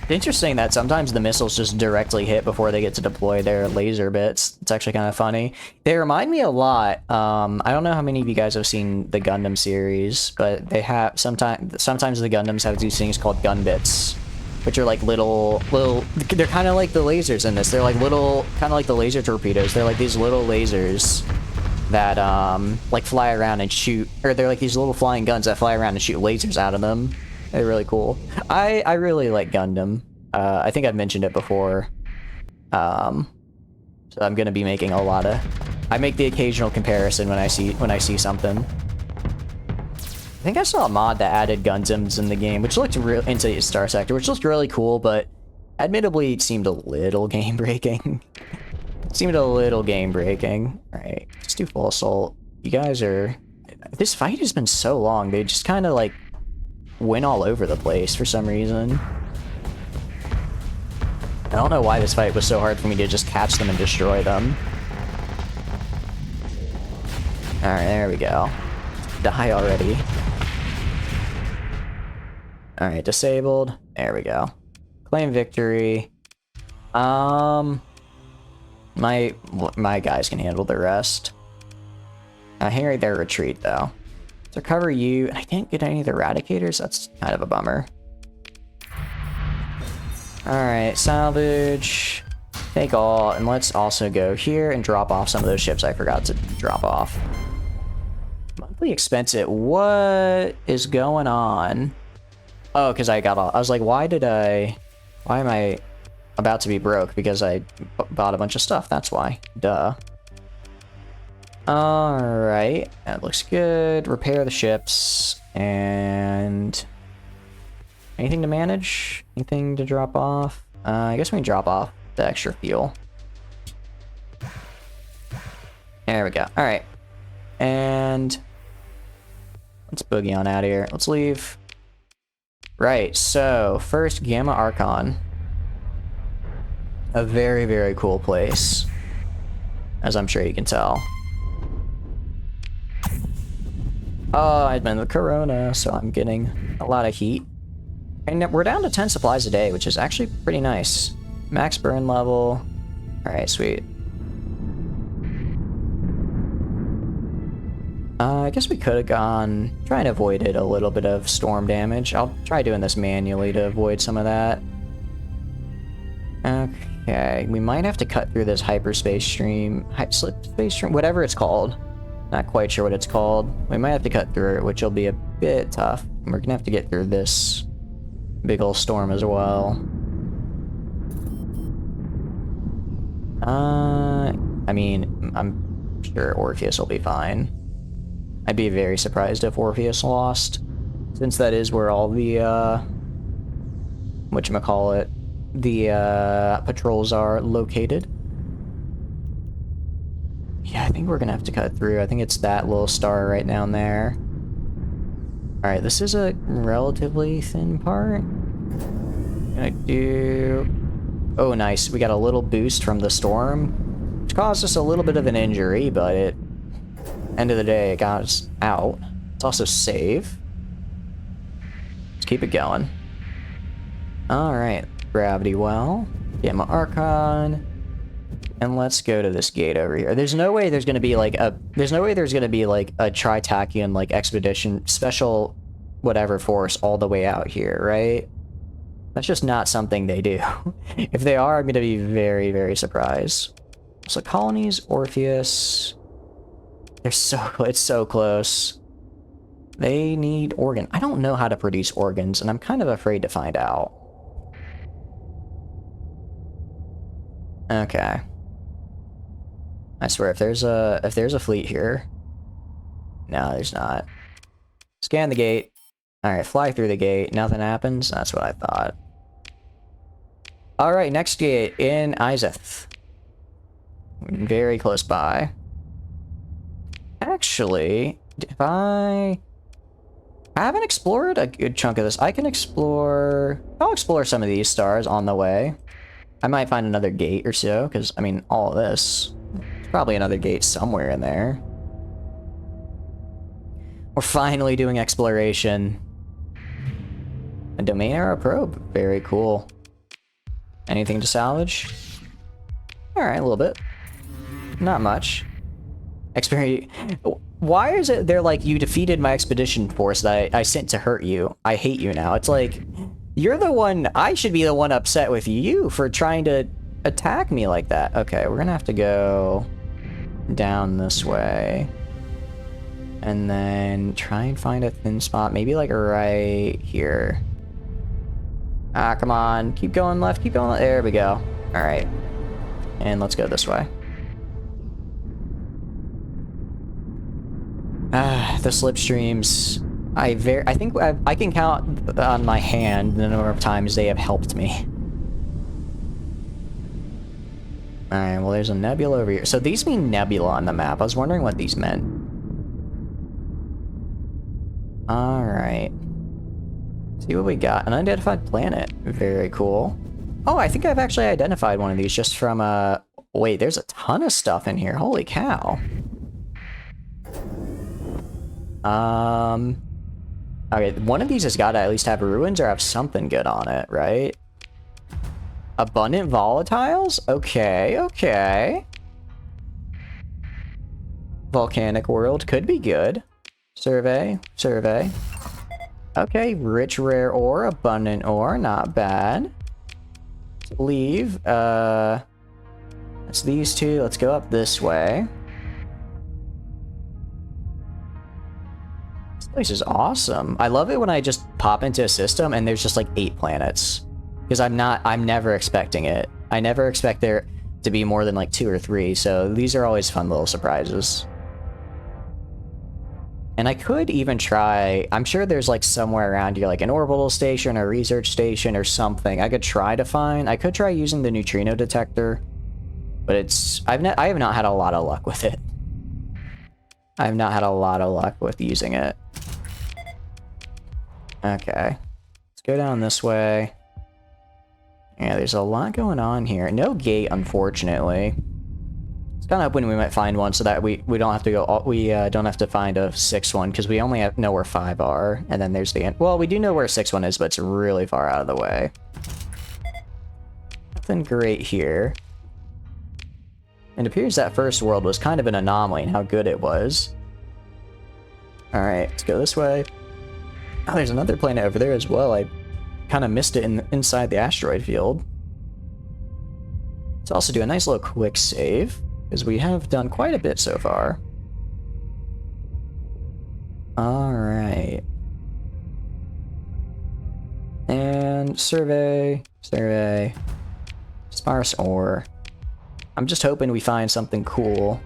It's interesting that sometimes the missiles just directly hit before they get to deploy their laser bits. It's actually kind of funny. They remind me a lot. I don't know how many of you guys have seen the Gundam series, but they have sometimes the Gundams have these things called gun bits, which are like little, they're kind of like the lasers in this. They're like little, kind of like the laser torpedoes. They're like these little lasers that, like fly around and shoot, or they're like these little flying guns that fly around and shoot lasers out of them. They're really cool. I really like Gundam. I think I've mentioned it before. So I'm gonna be making a lot of, I make the occasional comparison when I see something. I think I saw a mod that added Gundams in the game, which looked real into Starsector, which looked really cool, but admittedly it seemed a little game breaking. Seemed a little game breaking. Alright, let's do full assault. You guys are... This fight has been so long, they just kind of like went all over the place for some reason. I don't know why this fight was so hard for me to just catch them and destroy them. Alright, there we go. Die already. Alright, disabled. There we go. Claim victory. My guys can handle the rest. Harry their retreat though. To cover you, and I didn't get any of the eradicators. That's kind of a bummer. Alright, salvage. Take all, and let's also go here and drop off some of those ships I forgot to drop off. Monthly expense it. What is going on? Oh, because I got all. I was like, why am I about to be broke? Because I bought a bunch of stuff. That's why. Duh. Alright, that looks good. Repair the ships, and... anything to manage? Anything to drop off? I guess we can drop off the extra fuel. There we go. Alright. And... let's boogie on out of here. Let's leave. Right, so, first, Gamma Archon. A very, very cool place. As I'm sure you can tell. Oh, I've been with Corona, so I'm getting a lot of heat. And we're down to 10 supplies a day, which is actually pretty nice. Max burn level. Alright, sweet. I guess we could have gone... try and avoided a little bit of storm damage. I'll try doing this manually to avoid some of that. Okay, we might have to cut through this hyperspace stream... slip space stream? Whatever it's called. Not quite sure what it's called. We might have to cut through it, which will be a bit tough. We're gonna have to get through this big ol' storm as well. I mean, I'm sure Orpheus will be fine. I'd be very surprised if Orpheus lost, since that is where all the, whatchamacallit, the, patrols are located. Yeah, I think we're gonna have to cut through. I think it's that little star right down there. Alright, this is a relatively thin part. Gonna do... oh, nice. We got a little boost from the storm, which caused us a little bit of an injury, but it... end of the day, it got us out. Let's also save. Let's keep it going. Alright, gravity well. Gamma Archon. And let's go to this gate over here. There's no way there's gonna be like a Tritachyon like expedition special whatever force all the way out here, right? That's just not something they do. If they are, I'm gonna be very, very surprised. So colonies, Orpheus. It's so close. They need organ. I don't know how to produce organs, and I'm kind of afraid to find out. Okay. I swear, if there's a fleet here. No, there's not. Scan the gate. Alright, fly through the gate. Nothing happens. That's what I thought. Alright, next gate in Izeth. Very close by. Actually, if I haven't explored a good chunk of this. I'll explore some of these stars on the way. I might find another gate or so, because, I mean, all of this. There's probably another gate somewhere in there. We're finally doing exploration. A domain arrow probe. Very cool. Anything to salvage? Alright, a little bit. Not much. Experience. Why is it they're like, you defeated my expedition force that I sent to hurt you? I hate you now. It's like, you're the one, I should be the one upset with you for trying to attack me like that. Okay, we're gonna have to go down this way. And then try and find a thin spot. Maybe like right here. Ah, come on. Keep going left, keep going left. There we go. Alright. And let's go this way. The slipstreams. I think I can count on my hand the number of times they have helped me. Alright, well there's a nebula over here. So these mean nebula on the map. I was wondering what these meant. Alright. See what we got. An unidentified planet. Very cool. Oh, I think I've actually identified one of these just from wait, there's a ton of stuff in here. Holy cow. Okay, one of these has got to at least have ruins or have something good on it, right? Abundant volatiles? Okay, okay. Volcanic world could be good. Survey, survey. Okay, rich rare ore, abundant ore, not bad. Leave, that's these two. Let's go up this way. This place is awesome. I love it when I just pop into a system and there's just like 8 planets. Because I'm never expecting it. I never expect there to be more than like 2 or 3, so these are always fun little surprises. And I could even try, I'm sure there's like somewhere around here, like an orbital station or research station or something. I could try using the neutrino detector, but I have not had a lot of luck with it. I have not had a lot of luck with using it. Okay. Let's go down this way. Yeah, there's a lot going on here. No gate, unfortunately. It's kind of hoping we might find one so that we don't have to go. Don't have to find a 6th one because we only know where 5 are, and then there's the end. Well, we do know where 6th one is, but it's really far out of the way. Nothing great here. It appears that first world was kind of an anomaly in how good it was. All right, let's go this way. Oh, there's another planet over there as well. I kind of missed it inside the asteroid field. Let's also do a nice little quick save, because we have done quite a bit so far. Alright. And survey, survey, sparse ore. I'm just hoping we find something cool.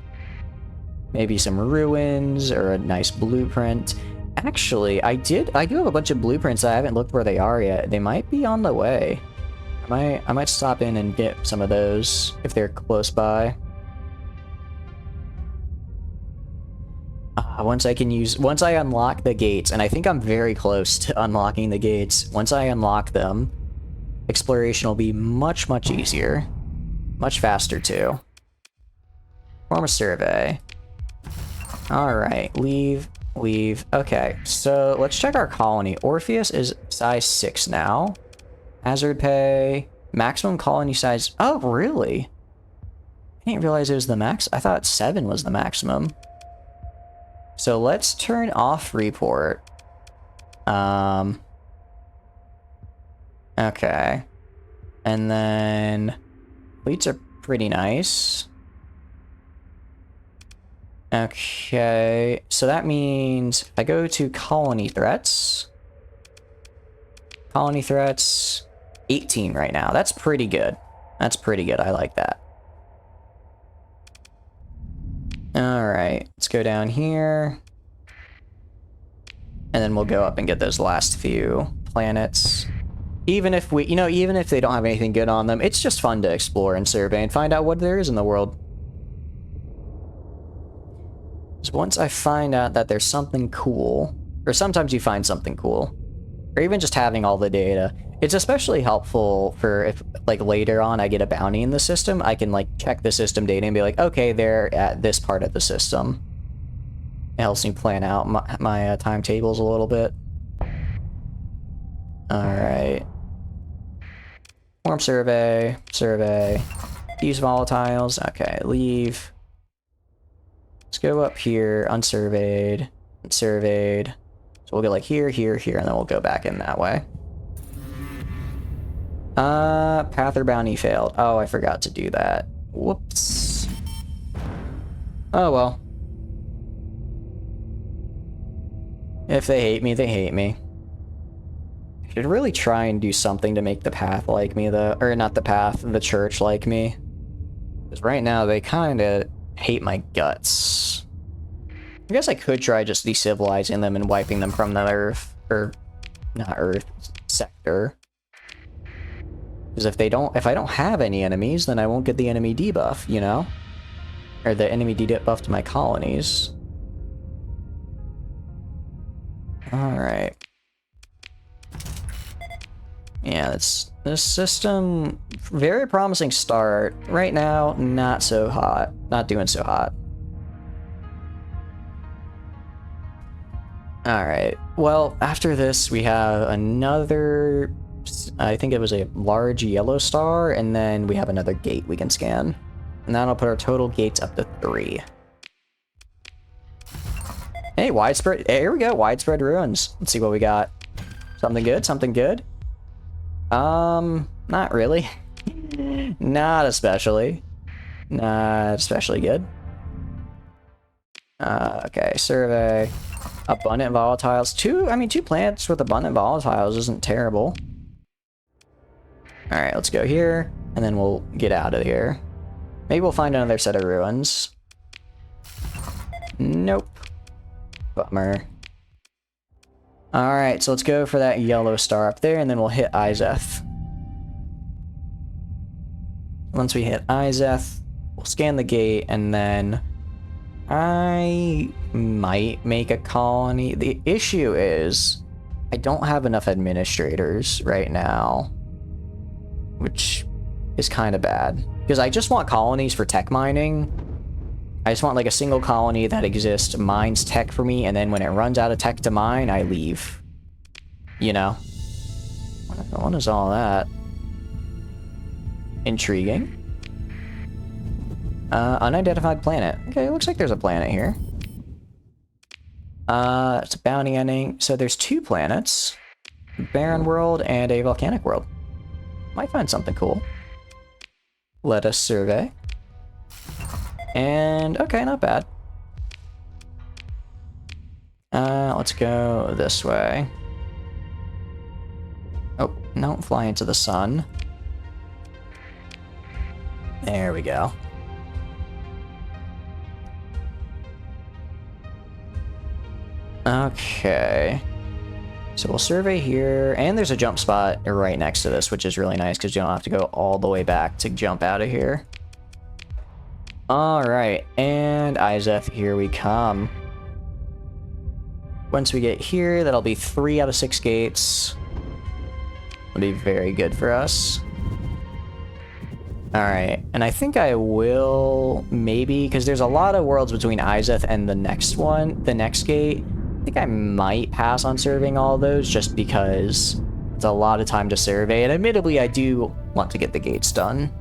Maybe some ruins or a nice blueprint. Actually, I do have a bunch of blueprints. I haven't looked where they are yet. They might be on the way. I might stop in and get some of those if they're close by. Once I unlock the gates, and I think I'm very close to unlocking the gates. Once I unlock them, exploration will be much, much easier. Much faster, too. Form a survey. Alright, leave. leave. Okay, so let's check our colony. Orpheus is size 6 now. Hazard pay, maximum colony size. Oh, really? I didn't realize it was the max. I thought 7 was the maximum. So let's turn off report. Okay. And then fleets are pretty nice. Okay, so that means if I go to colony threats, 18 right now. That's pretty good. That's pretty good. I like that. All right, let's go down here. And then we'll go up and get those last few planets. Even if we, even if they don't have anything good on them, it's just fun to explore and survey and find out what there is in the world. So once I find out that there's something cool, or sometimes you find something cool, or even just having all the data, it's especially helpful for if, like, later on I get a bounty in the system, I can, like, check the system data and be like, okay, they're at this part of the system. It helps me plan out my timetables a little bit. Alright. Form survey, use volatiles, okay, leave. Let's go up here, unsurveyed, surveyed. So we'll go like here, here, here, and then we'll go back in that way. Path or bounty failed. Oh, I forgot to do that. Whoops. Oh well. If they hate me, they hate me. I should really try and do something to make the path like me, though. Or not the path, the church like me. Because right now, they kind of hate my guts. I guess I could try just decivilizing them and wiping them from the Earth. Or, not Earth, sector. Because if I don't have any enemies, then I won't get the enemy debuff, you know? Or the enemy debuff to my colonies. Alright. Yeah, this system, very promising start. Right now, not so hot. Not doing so hot. Alright, well, after this we have another, I think it was a large yellow star, and then we have another gate we can scan. And that'll put our total gates up to 3. Hey, widespread, here we go, widespread ruins. Let's see what we got. Something good, something good? Not really. Not especially. Not especially good. Okay, survey. Abundant volatiles. Two plants with abundant volatiles isn't terrible. Alright, let's go here, and then we'll get out of here. Maybe we'll find another set of ruins. Nope. Bummer. Alright, so let's go for that yellow star up there, and then we'll hit Izeth. Once we hit Izeth, we'll scan the gate, and then I might make a colony. The issue is I don't have enough administrators right now, which is kind of bad. Because I just want colonies for tech mining. I just want like a single colony that exists, mines tech for me, and then when it runs out of tech to mine, I leave. You know? What is all that? Intriguing. Unidentified planet. Okay, looks like there's a planet here. It's a bounty ending. So there's 2 planets. A barren world and a volcanic world. Might find something cool. Let us survey. And, okay, not bad. Let's go this way. Oh, no, fly into the sun. There we go. Okay. So we'll survey here, and there's a jump spot right next to this, which is really nice because you don't have to go all the way back to jump out of here. Alright, and Izeth, here we come. Once we get here, that'll be 3 out of 6 gates. It'll be very good for us. Alright, and I think I will maybe, because there's a lot of worlds between Izeth and the next one, the next gate. think I might pass on surveying all of those just because it's a lot of time to survey, and admittedly I do want to get the gates done.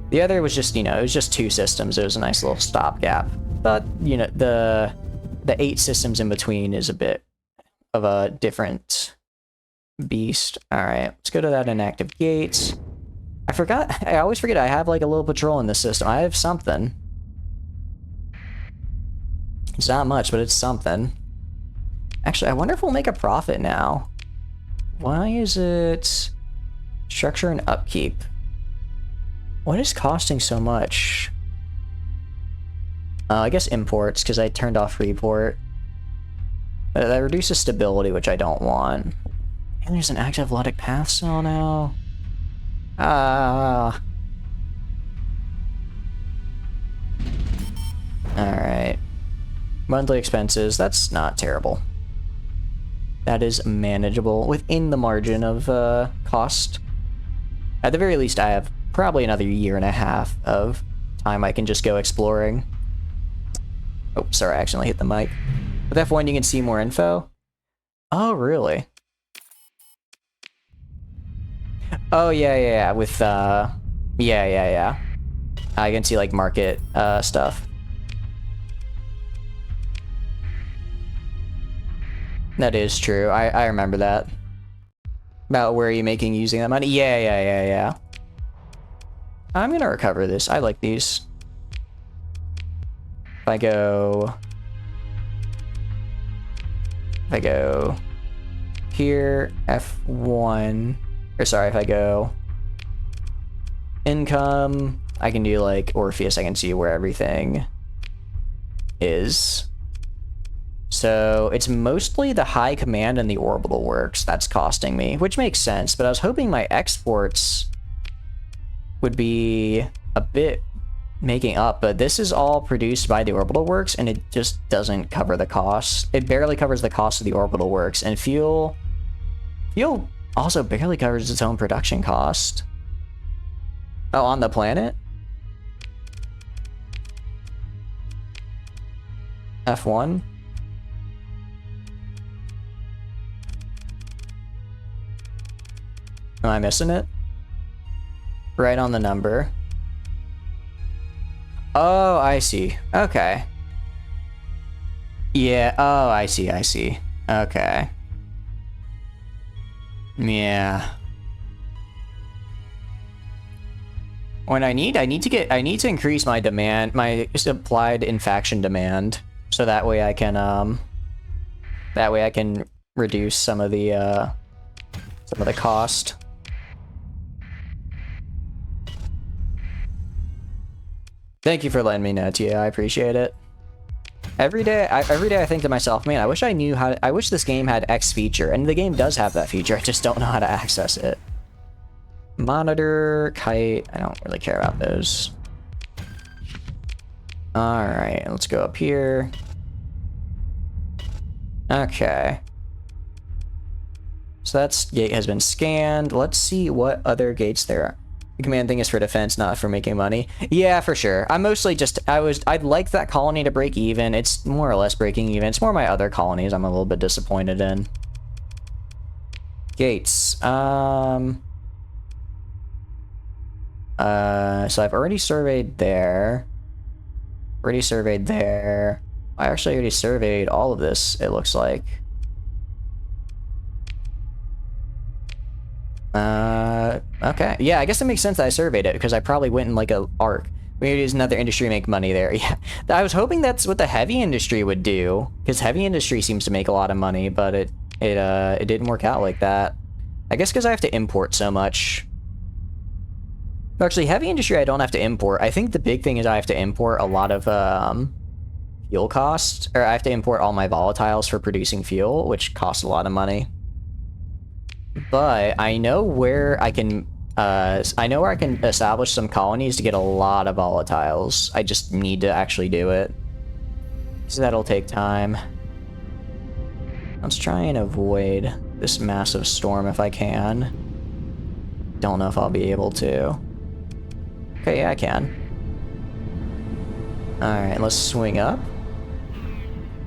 The other was just, you know, it was just 2 systems. It was a nice little stopgap. But, you know, the 8 systems in between is a bit of a different beast. Alright, let's go to that inactive gate. I always forget I have like a little patrol in this system. I have something. It's not much, but it's something. Actually, I wonder if we'll make a profit now. Why is it structure and upkeep? What is costing so much? I guess imports, because I turned off report. That reduces stability, which I don't want. And there's an active athletic path cell now. Alright. Monthly expenses, that's not terrible. That is manageable within the margin of cost. At the very least, I have probably another 1.5 years of time I can just go exploring. Oh, sorry, I accidentally hit the mic. With F1, you can see more info. Oh, really? Oh, yeah. With, yeah. I can see, like, market stuff. That is true. I remember that. About where are you making using that money? Yeah. I'm gonna recover this. I like these. If I go here, F1, or sorry, if I go income, I can do like Orpheus, I can see where everything is. So it's mostly the high command and the orbital works that's costing me, which makes sense, but I was hoping my exports would be a bit making up, but this is all produced by the orbital works and it just doesn't cover the cost. It barely covers the cost of the orbital works, and fuel also barely covers its own production cost. Oh, on the planet? F1? Am I missing it? Right on the number. Oh, I see. Okay. Yeah, oh, I see. Okay. Yeah. When I need to increase my demand, my supplied infaction demand, so that way I can reduce some of the cost. Thank you for letting me know, Tia. I appreciate it. Every day I think to myself, man, I wish this game had X feature, and the game does have that feature. I just don't know how to access it. Monitor, kite, I don't really care about those. All right, let's go up here. Okay. So that's gate has been scanned. Let's see what other gates there are. The command thing is for defense, not for making money. Yeah, for sure. I'm mostly just, I'd like that colony to break even. It's more or less breaking even. It's more my other colonies I'm a little bit disappointed in. Gates. So I've already surveyed there. I actually already surveyed all of this, it looks like. Okay. Yeah, I guess it makes sense that I surveyed it, because I probably went in like a arc. Maybe there's another industry make money there. Yeah. I was hoping that's what the heavy industry would do, because heavy industry seems to make a lot of money, but it didn't work out like that. I guess because I have to import so much. Actually, heavy industry I don't have to import. I think the big thing is I have to import a lot of fuel costs, or I have to import all my volatiles for producing fuel, which costs a lot of money. But I know where I can establish some colonies to get a lot of volatiles. I just need to actually do it, so that'll take time. Let's try and avoid this massive storm if I can. Don't know if I'll be able to. Okay, yeah, I can. Alright, let's swing up.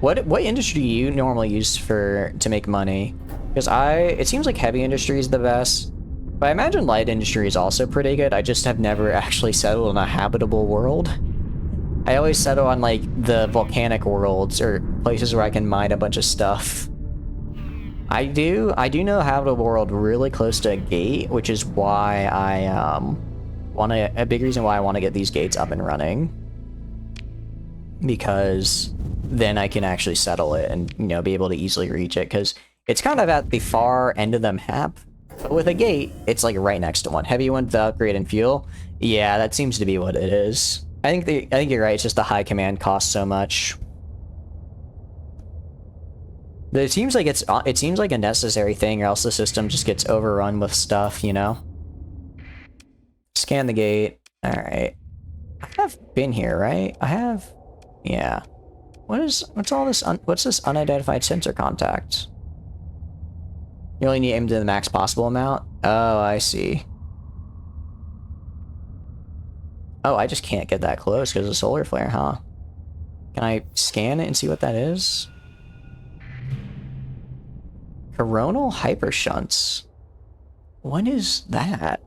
What industry do you normally use to make money? Because it seems like heavy industry is the best, but I imagine light industry is also pretty good. I just have never actually settled in a habitable world. I always settle on like the volcanic worlds or places where I can mine a bunch of stuff. I do know habitable world really close to a gate, which is why I a big reason why I want to get these gates up and running. Because then I can actually settle it and, you know, be able to easily reach it, because it's kind of at the far end of the map. But with a gate, it's like right next to one. Heavy one without upgrade and fuel. Yeah, that seems to be what it is. I think you're right. It's just the high command costs so much. But it seems like a necessary thing, or else the system just gets overrun with stuff, you know? Scan the gate. All right. I have been here, right? I have. Yeah. What's all this? What's this unidentified sensor contact? You only need to aim to the max possible amount? Oh, I see. Oh, I just can't get that close because of solar flare, huh? Can I scan it and see what that is? Coronal hypershunts. What is that?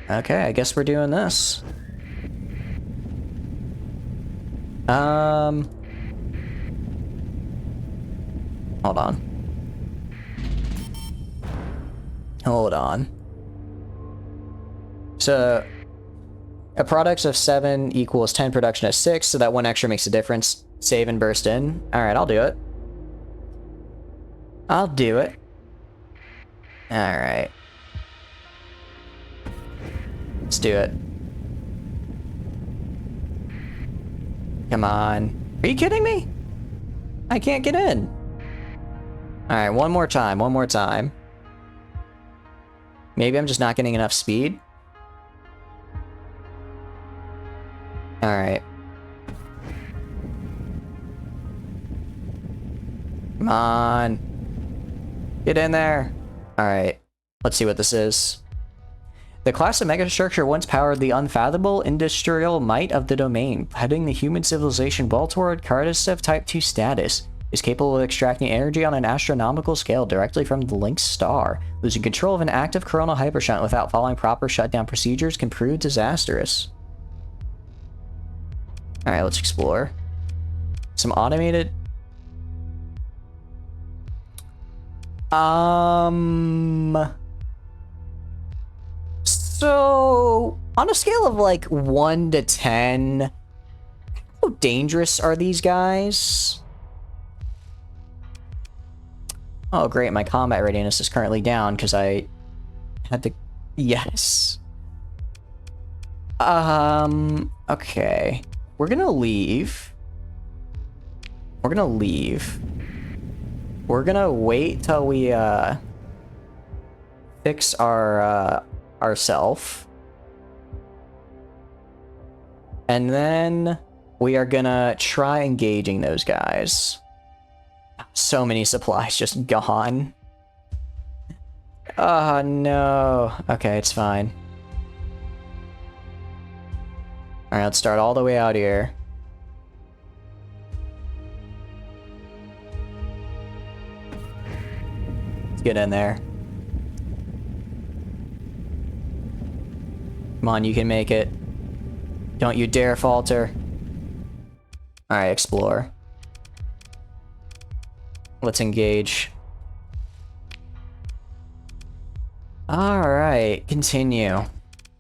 Okay, I guess we're doing this. Hold on. Hold on. So, a products of 7 equals 10 production of 6, so that 1 extra makes a difference. Save and burst in. Alright, I'll do it. I'll do it. Alright. Let's do it. Come on. Are you kidding me? I can't get in. Alright, one more time, one more time. Maybe I'm just not getting enough speed. Alright. Come on. Get in there. Alright. Let's see what this is. The class of megastructure once powered the unfathomable industrial might of the domain, heading the human civilization well toward Cardiff Type 2 status. Is capable of extracting energy on an astronomical scale directly from the Lynx star. Losing control of an active coronal hypershunt without following proper shutdown procedures can prove disastrous. Alright, let's explore. Some automated... So, on a scale of like 1 to 10, how dangerous are these guys? Oh great, my combat readiness is currently down because I had to... Yes. Okay. We're gonna leave. We're gonna leave. We're gonna wait till we, fix our, ourself. And then we are gonna try engaging those guys. So many supplies just gone. Oh no. Okay, it's fine. Alright, let's start all the way out here. Let's get in there. Come on, you can make it. Don't you dare falter. Alright, explore. Let's engage. Alright, continue.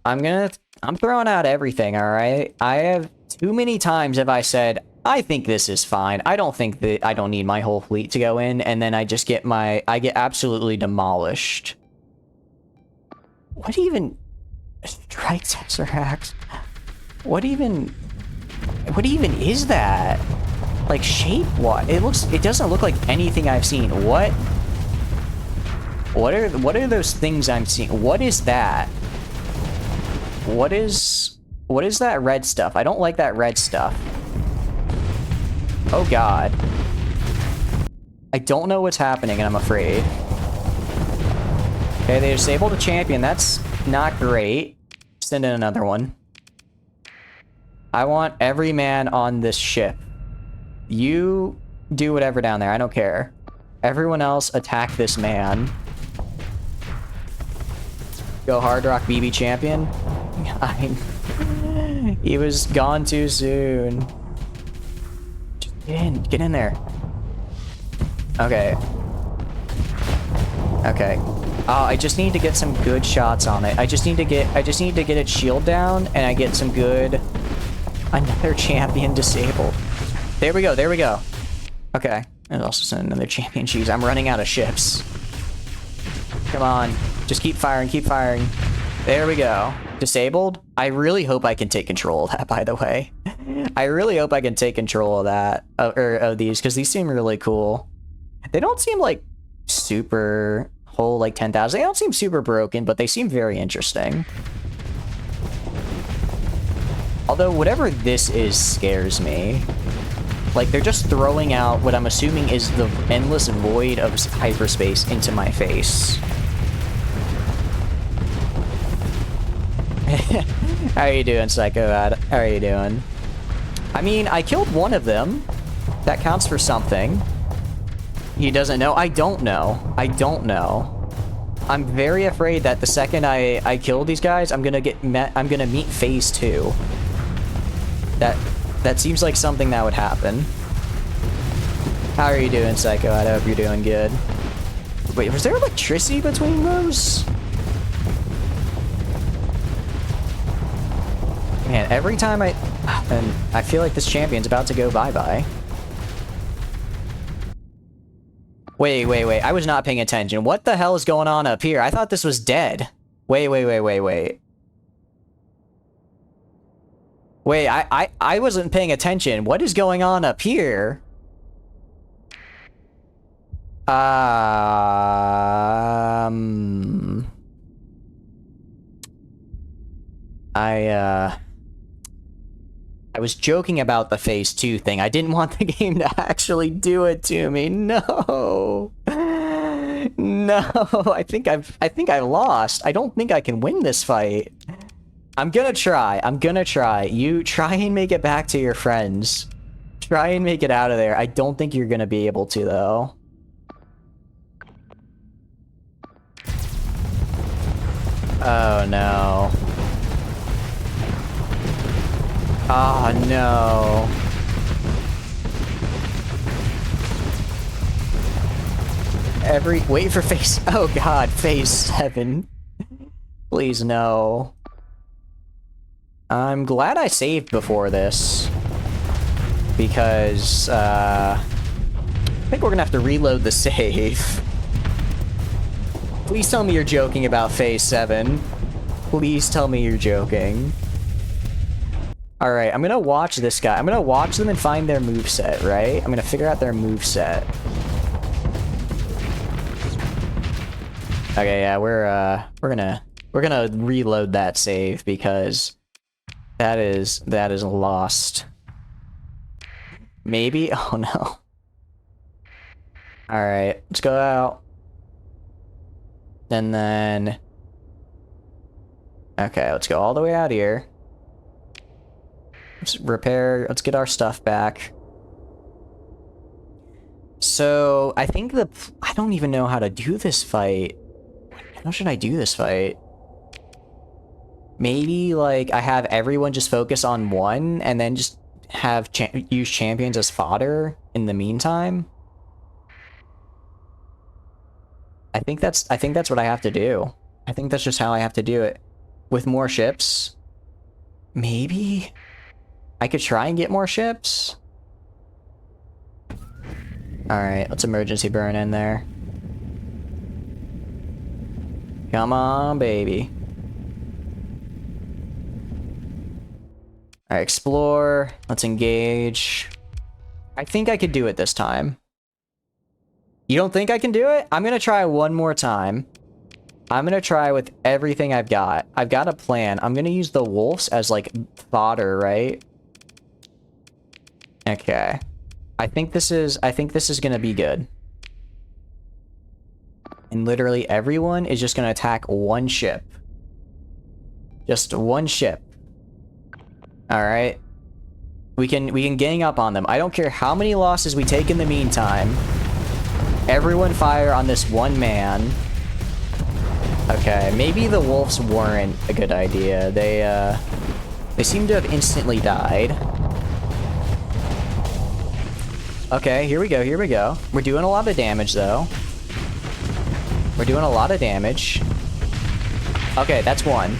I'm throwing out everything, alright? I have too many times have I said, I think this is fine. I don't think that I don't need my whole fleet to go in, and then I just get I get absolutely demolished. What even... Strike Tesseract? What even is that? Like, shape-what? It doesn't look like anything I've seen. What are those things I'm seeing? What is that? What is that red stuff? I don't like that red stuff. Oh god. I don't know what's happening and I'm afraid. Okay, they disabled a champion. That's not great. Send in another one. I want every man on this ship. You do whatever down there. I don't care. Everyone else attack this man. Go Hard Rock BB champion. He was gone too soon. Just get in there. Okay. Okay. Oh, I just need to get some good shots on it. I just need to get its shield down, and I get some good. Another champion disabled. There we go. There we go. Okay. And also another champion. Jeez, I'm running out of ships. Come on. Just keep firing. Keep firing. There we go. Disabled? I really hope I can take control of that, by the way. I really hope I can take control of that, of these, because these seem really cool. They don't seem like super whole, like 10,000. They don't seem super broken, but they seem very interesting. Although whatever this is scares me. Like, they're just throwing out what I'm assuming is the endless void of hyperspace into my face. How are you doing, Psycho? How are you doing? I mean, I killed one of them. That counts for something. He doesn't know. I don't know. I don't know. I'm very afraid that the second I kill these guys, I'm gonna meet phase 2. That seems like something that would happen. How are you doing, Psycho? I hope you're doing good. Wait, was there electricity between those? Man, every time I feel like this champion's about to go bye-bye. Wait. I was not paying attention. What the hell is going on up here? I thought this was dead. Wait. Wait, I wasn't paying attention. What is going on up here? I was joking about the phase 2 thing. I didn't want the game to actually do it to me. No. No, I think I lost. I don't think I can win this fight. I'm gonna try. You try and make it back to your friends. Try and make it out of there. I don't think you're gonna be able to, though. Oh, no. Oh, no. Wait for phase... Oh, God. Phase 7. Please, no. I'm glad I saved before this. Because, I think we're gonna have to reload the save. Please tell me you're joking about phase 7. Please tell me you're joking. Alright, I'm gonna watch this guy. I'm gonna watch them and find their moveset, right? I'm gonna figure out their moveset. Okay, yeah, we're gonna reload that save because that is lost. Maybe? Oh no. Alright, let's go out. And then... Okay, let's go all the way out here. Let's repair, let's get our stuff back. So, I think I don't even know how to do this fight. How should I do this fight? Maybe, like, I have everyone just focus on one, and then just have use champions as fodder in the meantime? I think that's what I have to do. I think that's just how I have to do it. With more ships? Maybe? I could try and get more ships? Alright, let's emergency burn in there. Come on, baby. Alright, explore. Let's engage. I think I could do it this time. You don't think I can do it? I'm gonna try one more time. I'm gonna try with everything I've got. I've got a plan. I'm gonna use the wolves as, like, fodder, right? Okay. I think this is gonna be good. And literally everyone is just gonna attack one ship. Just one ship. Alright. We can gang up on them. I don't care how many losses we take in the meantime. Everyone fire on this one man. Okay, maybe the wolves weren't a good idea. They seem to have instantly died. Okay, here we go, here we go. We're doing a lot of damage, though. We're doing a lot of damage. Okay, that's one.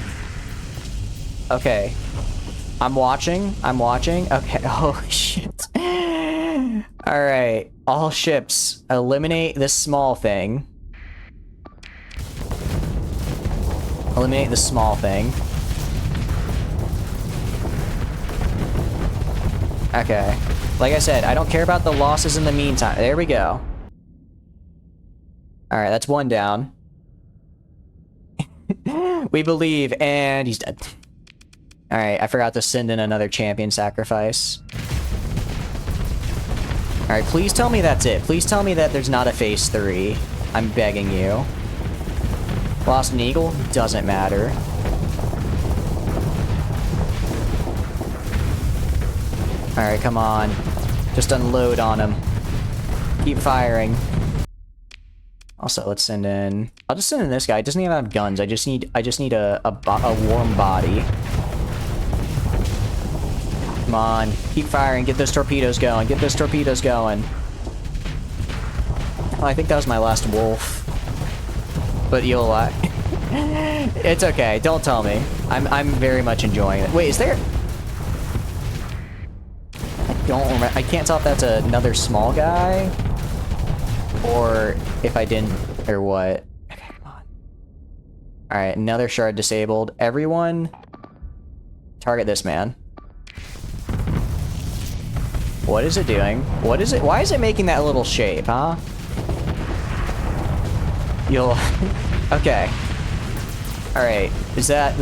Okay. I'm watching. I'm watching. Okay. Oh, shit. Alright. All ships. Eliminate this small thing. Eliminate the small thing. Okay. Like I said, I don't care about the losses in the meantime. There we go. Alright, that's one down. We believe, and he's dead. Alright, I forgot to send in another champion sacrifice. Alright, please tell me that's it. Please tell me that there's not a phase 3. I'm begging you. Lost an eagle? Doesn't matter. Alright, come on. Just unload on him. Keep firing. Also, let's send in... I'll just send in this guy. He doesn't even have guns. I just need a warm body. Come on. Keep firing. Get those torpedoes going. Get those torpedoes going. Oh, I think that was my last wolf. But you'll lie. It's okay. Don't tell me. I'm very much enjoying it. Wait, is there... I don't remember. I can't tell if that's another small guy. Or if I didn't... Or what. Okay, come on. Alright, another shard disabled. Everyone... Target this man. What is it doing? What is it? Why is it making that little shape, huh? You'll... Okay. Alright. Was that...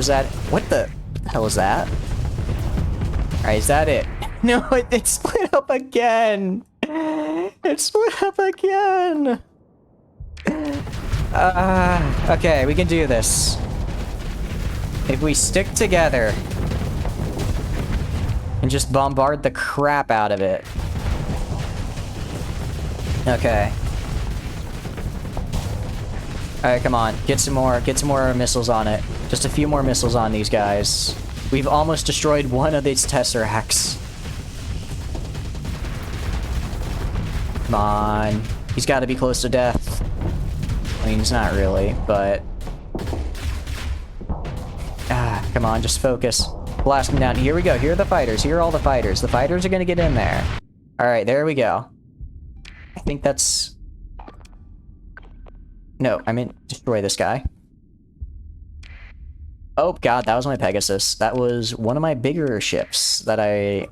What the hell is that? Alright, is that it? No, it split up again! It split up again! Okay, we can do this. If we stick together... and just bombard the crap out of it. Okay. Alright, come on. Get some more missiles on it. Just a few more missiles on these guys. We've almost destroyed one of these Tesseracts. Come on. He's got to be close to death. I mean, he's not really, but... come on, just focus. Blast him down. Here we go. Here are the fighters. Here are all the fighters. The fighters are gonna get in there. Alright, there we go. I think that's... No, I meant destroy this guy. Oh god, that was my Pegasus. That was one of my bigger ships that I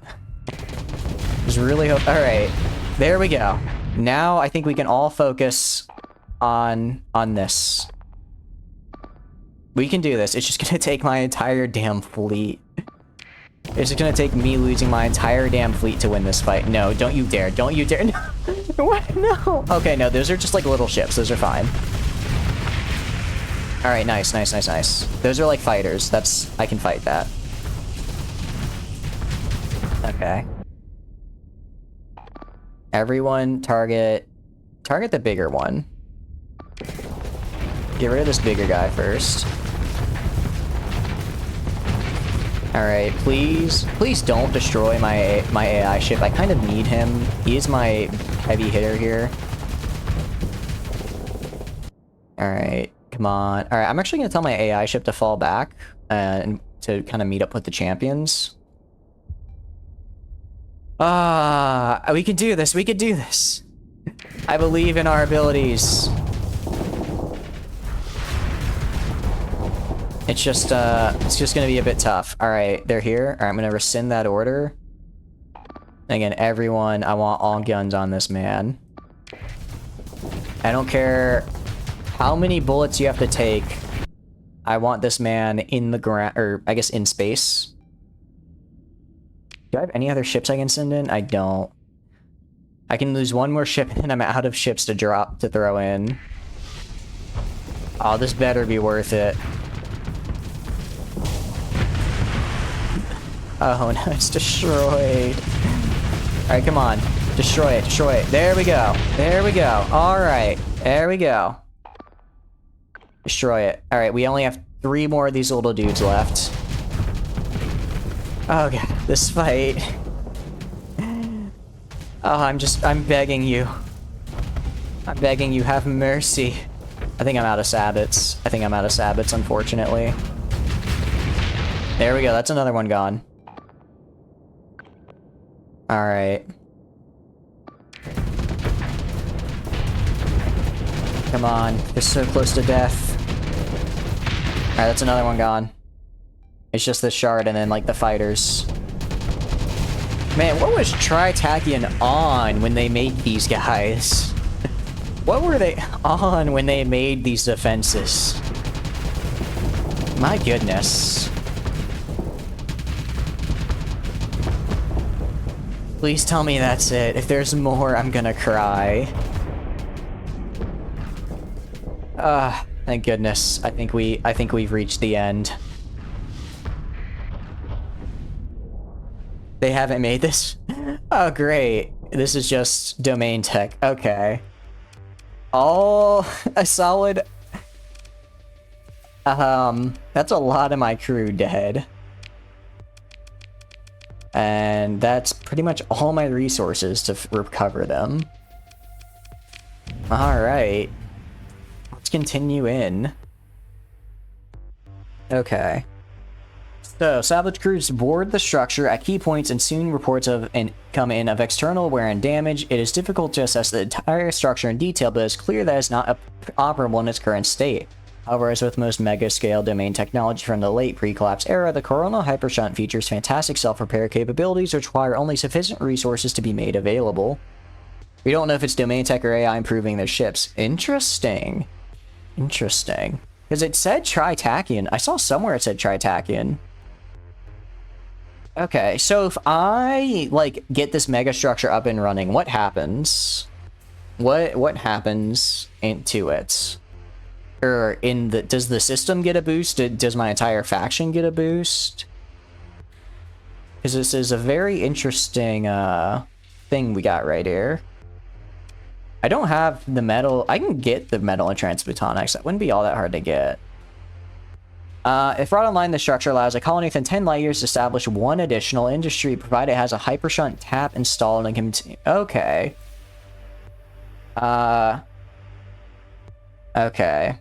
was really Alright, there we go. Now I think we can all focus on this. We can do this. It's just gonna take my entire damn fleet. It's just gonna take me losing my entire damn fleet to win this fight. No, don't you dare. Don't you dare. No. What? No. Okay, no, those are just like little ships. Those are fine. Alright, nice, nice, nice, nice. Those are like fighters. I can fight that. Okay. Everyone target the bigger one. Get rid of this bigger guy first. Alright, please don't destroy my AI ship. I kind of need him. He is my heavy hitter here. Alright, come on. Alright, I'm actually going to tell my AI ship to fall back and to kind of meet up with the champions. We can do this. We can do this. I believe in our abilities. It's just gonna be a bit tough. Alright, they're here. Alright, I'm gonna rescind that order. Again, everyone, I want all guns on this man. I don't care how many bullets you have to take. I want this man in the ground, or I guess in space. Do I have any other ships I can send in? I don't. I can lose one more ship and I'm out of ships to throw in. Oh, this better be worth it. Oh no, it's destroyed. Alright, come on. Destroy it, destroy it. There we go. There we go. Alright. There we go. Destroy it. Alright, we only have 3 more of these little dudes left. Oh god, this fight. Oh, I'm begging you. I'm begging you, have mercy. I think I'm out of sabots. I think I'm out of sabots, unfortunately. There we go, that's another one gone. Alright. Come on, they're so close to death. Alright, that's another one gone. It's just this shard and then, like, the fighters. Man, what was Tritachyon on when they made these guys? What were they on when they made these defenses? My goodness. Please tell me that's it. If there's more, I'm gonna cry. Thank goodness. I think we've reached the end. They haven't made this? Oh, great. This is just domain tech. Okay. Oh, a solid... that's a lot of my crew dead. And that's pretty much all my resources to recover them. Alright. Let's continue in. Okay. So, salvage crews board the structure at key points and soon reports come in of external wear and damage. It is difficult to assess the entire structure in detail, but it's clear that it's not operable in its current state. However, as with most mega-scale domain technology from the late pre-collapse era, the coronal hypershunt features fantastic self-repair capabilities which require only sufficient resources to be made available. We don't know if it's domain tech or AI improving their ships. Interesting. Interesting. Because it said Tritachyon. I saw somewhere it said Tritachyon. Okay, so if I, like, get this mega structure up and running, what happens? What happens into it? Or does the system get a boost? Does my entire faction get a boost? Because this is a very interesting, thing we got right here. I don't have the metal. I can get the metal and transbutonics. That wouldn't be all that hard to get. If brought online, the structure allows a colony within 10 light years to establish 1 additional industry, provided it has a hypershunt tap installed and continue. Okay. Okay.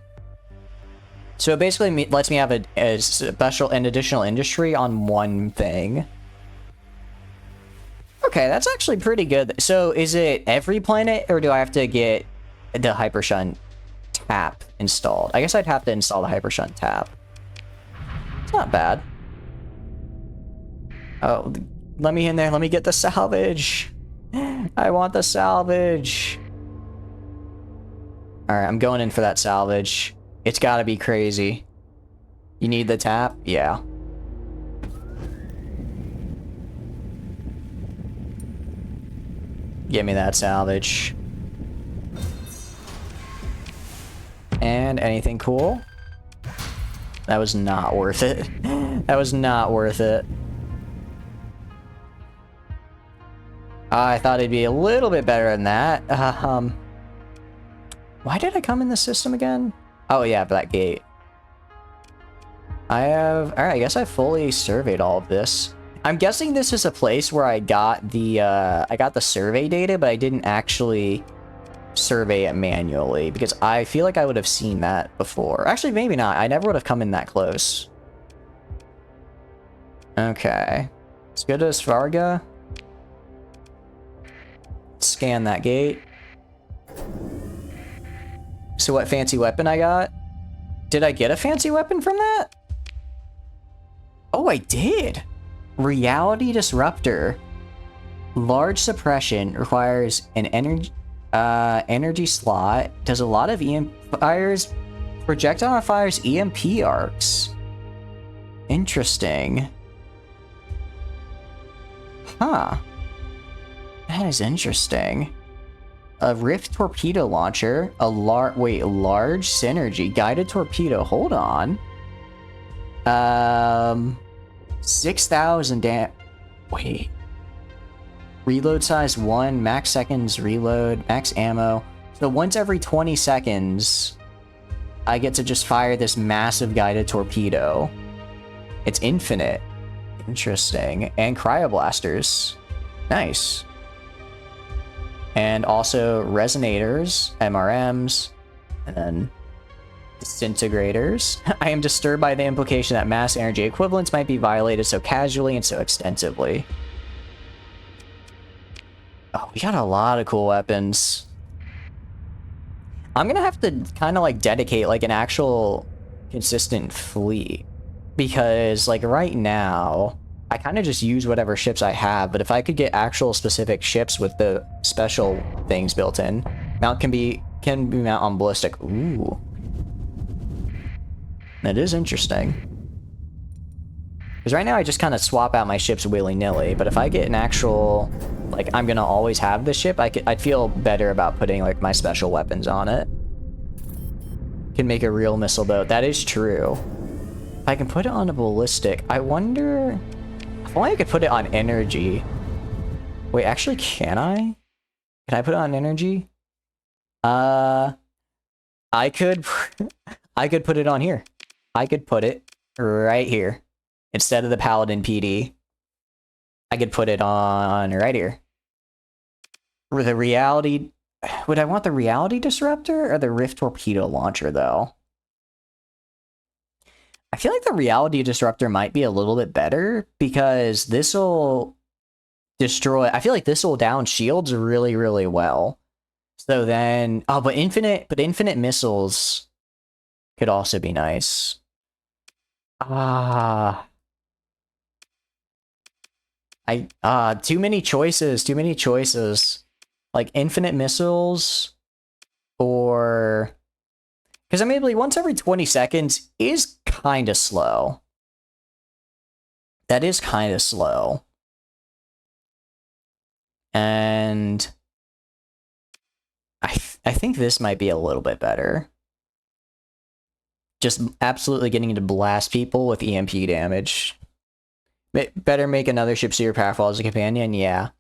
So it basically lets me have a special and additional industry on 1 thing. Okay, that's actually pretty good. So is it every planet, or do I have to get the hypershunt tap installed? I guess I'd have to install the hypershunt tap. It's not bad. Oh, let me in there. Let me get the salvage. I want the salvage. Alright, I'm going in for that salvage. It's gotta be crazy. You need the tap? Yeah. Give me that salvage. And anything cool? That was not worth it. That was not worth it. I thought it'd be a little bit better than that. Why did I come in the system again? Oh yeah, for that gate. Alright, I guess I fully surveyed all of this. I'm guessing this is a place where I got the survey data, but I didn't actually survey it manually, because I feel like I would have seen that before. Actually, maybe not. I never would have come in that close. Okay. Let's go to Svarga. Scan that gate. So what fancy weapon I got? Did I get a fancy weapon from that? Oh, I did! Reality Disruptor. Large suppression requires an energy slot. Does a lot of fires. Projectile fires EMP arcs. Interesting. Huh. That is interesting. A Rift torpedo launcher. A large synergy. Guided torpedo. Hold on. 6,000 wait. Reload size 1, max seconds reload, max ammo. So once every 20 seconds, I get to just fire this massive guided torpedo. It's infinite. Interesting. And cryoblasters. Nice. And also resonators, MRMs, and then disintegrators. I am disturbed by the implication that mass energy equivalents might be violated so casually and so extensively. Oh, we got a lot of cool weapons. I'm gonna have to kind of like dedicate like an actual consistent fleet, because like right now I kind of just use whatever ships I have, but if I could get actual specific ships with the special things built in, mount can be mount on ballistic. Ooh, that is interesting. Because right now I just kind of swap out my ships willy-nilly, but if I get an actual, like, I'm gonna always have this ship, I'd feel better about putting like my special weapons on it. Can make a real missile boat. That is true. If I can put it on a ballistic, I wonder if only I could put it on energy. Wait, actually, can I? Can I put it on energy? I could I could put it on here. I could put it right here. Instead of the Paladin PD, I could put it on right here. For the reality, would I want the reality disruptor or the Rift torpedo launcher though? I feel like the reality disruptor might be a little bit better because this will destroy. I feel like this will down shields really, really well. So then, oh, but infinite missiles could also be nice. Too many choices. Like infinite missiles or... Because I mean, like, once every 20 seconds is kind of slow. That is kind of slow. And I think this might be a little bit better. Just absolutely getting to blast people with EMP damage. Better make another ship super powerful as a companion, yeah.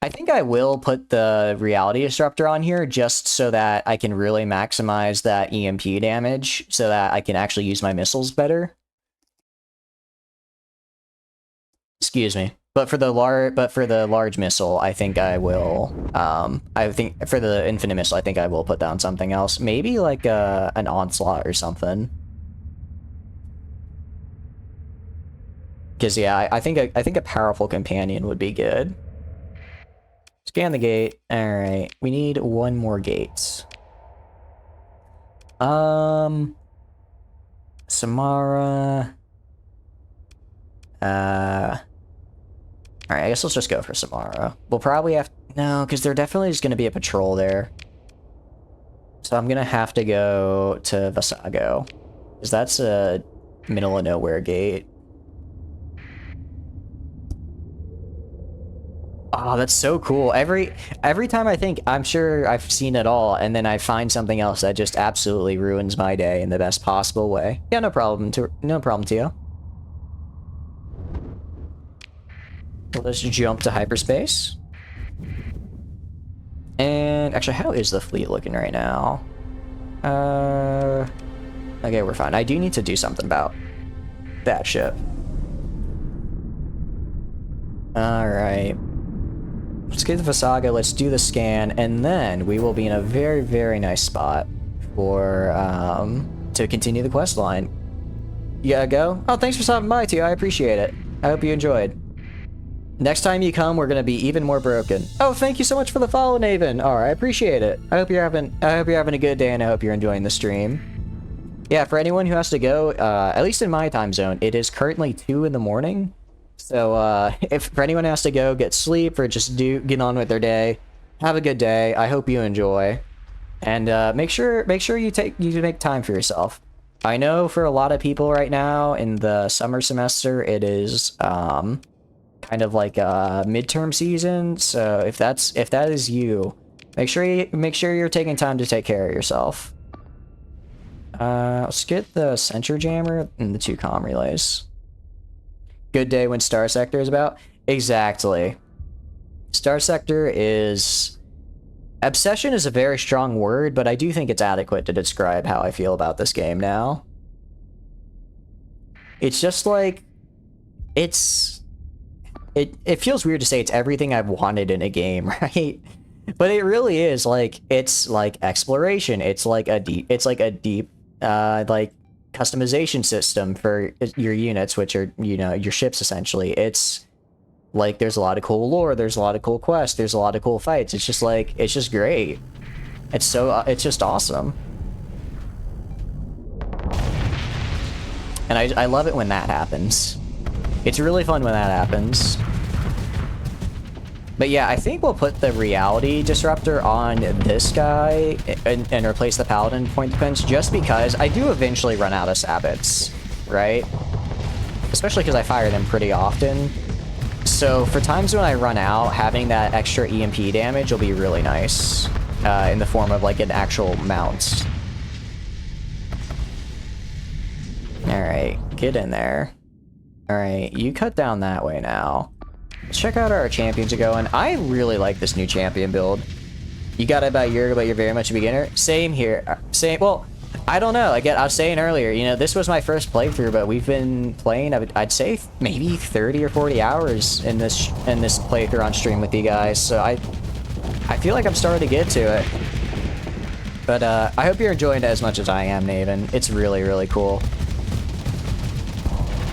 I think I will put the reality disruptor on here just so that I can really maximize that EMP damage so that I can actually use my missiles better. Excuse me. But for the large missile, I think I will I think for the infinite missile, I think I will put down something else. Maybe like an onslaught or something. Because yeah, I think a powerful companion would be good. Scan the gate. All right, we need one more gate. Samara. All right, I guess let's just go for Samara. We'll probably have no, because there definitely is going to be a patrol there. So I'm gonna have to go to Vasago, because that's a middle of nowhere gate. Oh, that's so cool. Every time I think I'm sure I've seen it all, and then I find something else that just absolutely ruins my day in the best possible way. Yeah, no problem, Tio. Let's jump to hyperspace. And actually, how is the fleet looking right now? Okay, we're fine. I do need to do something about that ship. Alright. Let's get to Vasago, let's do the scan, and then we will be in a very, very nice spot for, to continue the quest line. You gotta go? Oh, thanks for stopping by, Tio. I appreciate it. I hope you enjoyed. Next time you come, we're gonna be even more broken. Oh, thank you so much for the follow, Naven. Alright, I appreciate it. I hope you're having a good day, and I hope you're enjoying the stream. Yeah, for anyone who has to go, at least in my time zone, it is currently 2 in the morning. So, if for anyone who has to go, get sleep or just get on with their day, have a good day. I hope you enjoy, and make sure you make time for yourself. I know for a lot of people right now in the summer semester, it is kind of like a midterm season. So if that is you, make sure you're taking time to take care of yourself. Let's get the sensor jammer and the 2 comm relays. good day when Starsector is about. Exactly. Starsector is... Obsession is a very strong word, but I do think it's adequate to describe how I feel about this game now. It's just like... It feels weird to say it's everything I've wanted in a game, right? But it really is. Like, it's like exploration. It's like a deep like customization system for your units, which are, you know, your ships essentially. It's like there's a lot of cool lore, there's a lot of cool quests, there's a lot of cool fights. It's just like, it's just great. It's just awesome. And I love it when that happens. It's really fun when that happens. But yeah, I think we'll put the reality disruptor on this guy and replace the paladin point defense, just because I do eventually run out of sabbats, right? Especially because I fire them pretty often. So for times when I run out, having that extra EMP damage will be really nice in the form of like an actual mount. Alright, get in there. Alright, you cut down that way now. Let's check out how our champions are going. I really like this new champion build. You got it about a year ago, but you're very much a beginner. Same here. Same. Well, I don't know. Again, I was saying earlier, you know, this was my first playthrough, but we've been playing, I'd say maybe 30 or 40 hours in this playthrough on stream with you guys. So I feel like I'm starting to get to it. But I hope you're enjoying it as much as I am, Naven. It's really, really cool.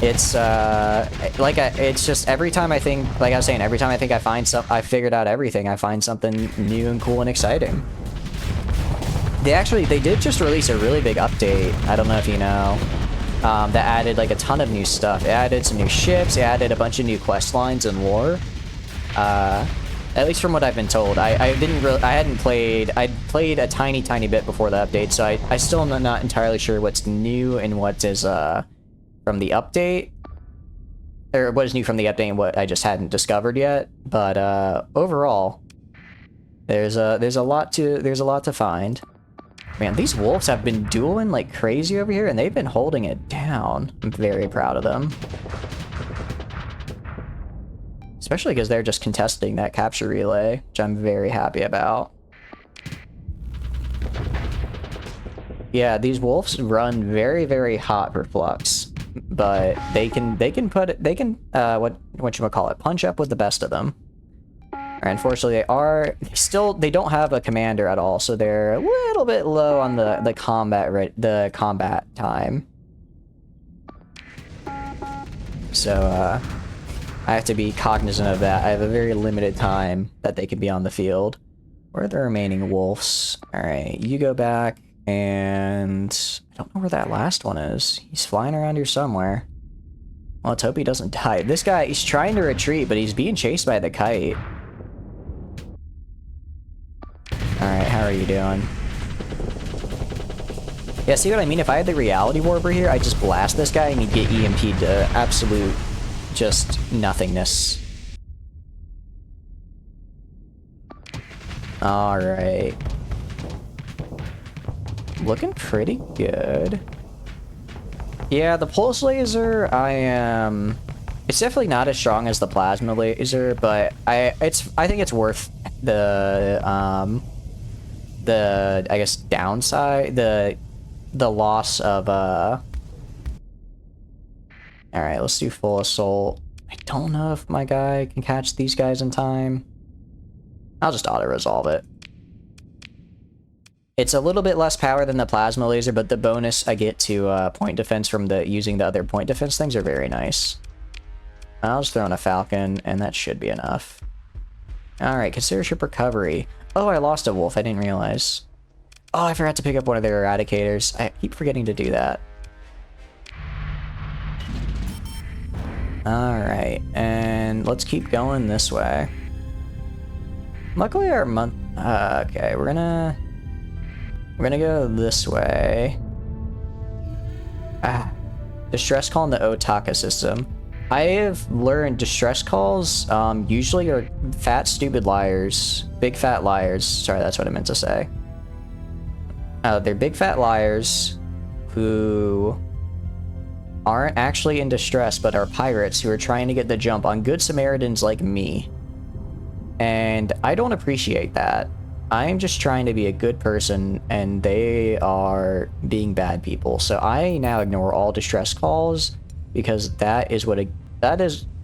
It's it's just every time I think, like I was saying, every time I think I figured out everything, I find something new and cool and exciting. They did just release a really big update. I don't know if you know, that added like a ton of new stuff. It added some new ships. It added a bunch of new quest lines and lore. At least from what I've been told. I'd played a tiny bit before the update, so I still am not entirely sure what's new and what is from the update, or what is new from the update and what I just hadn't discovered yet. But overall, there's a lot to find. Man, these wolves have been dueling like crazy over here, and they've been holding it down. I'm very proud of them, especially because they're just contesting that capture relay, which I'm very happy about. Yeah, these wolves run very, very hot for Flux, but they can punch up with the best of them. Unfortunately, they don't have a commander at all, so they're a little bit low on the combat time. So I have to be cognizant of that. I have a very limited time that they can be on the field. Where are the remaining wolves? All right, you go back. And I don't know where that last one is. He's flying around here somewhere. Well, let's hope he doesn't die. This guy, he's trying to retreat, but he's being chased by the kite. Alright, how are you doing? Yeah, see what I mean? If I had the reality warper here, I'd just blast this guy and he'd get EMP'd to absolute just nothingness. Alright. Looking pretty good. Yeah, the pulse laser, it's definitely not as strong as the plasma laser, but I think it's worth the I guess downside, the loss of All right, let's do full assault. I don't know if my guy can catch these guys in time. I'll just auto resolve it. It's a little bit less power than the plasma laser, but the bonus I get to point defense from using the other point defense things are very nice. I'll just throw in a falcon, and that should be enough. Alright, consider ship recovery. Oh, I lost a wolf, I didn't realize. Oh, I forgot to pick up one of their eradicators. I keep forgetting to do that. Alright, and let's keep going this way. Luckily our month... okay, we're gonna go this way. Distress call in the Otaka system. I have learned distress calls usually are fat, stupid liars. Big fat liars. Sorry, that's what I meant to say. They're big fat liars who aren't actually in distress, but are pirates who are trying to get the jump on good Samaritans like me. And I don't appreciate that. I'm just trying to be a good person, and they are being bad people. So I now ignore all distress calls, because that is what it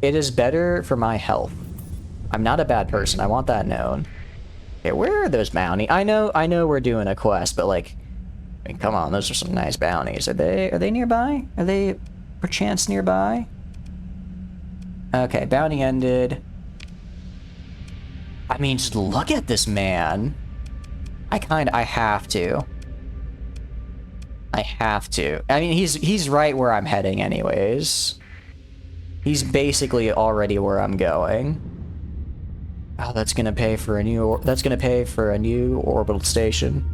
is better for my health. I'm not a bad person. I want that known. Okay, where are those bounties? I know we're doing a quest, but like, I mean, come on, those are some nice bounties. Are they nearby? Are they perchance nearby? Okay, bounty ended. I mean, just look at this man. I have to. I have to. I mean, he's right where I'm heading anyways. He's basically already where I'm going. Oh, that's gonna pay for a new orbital station.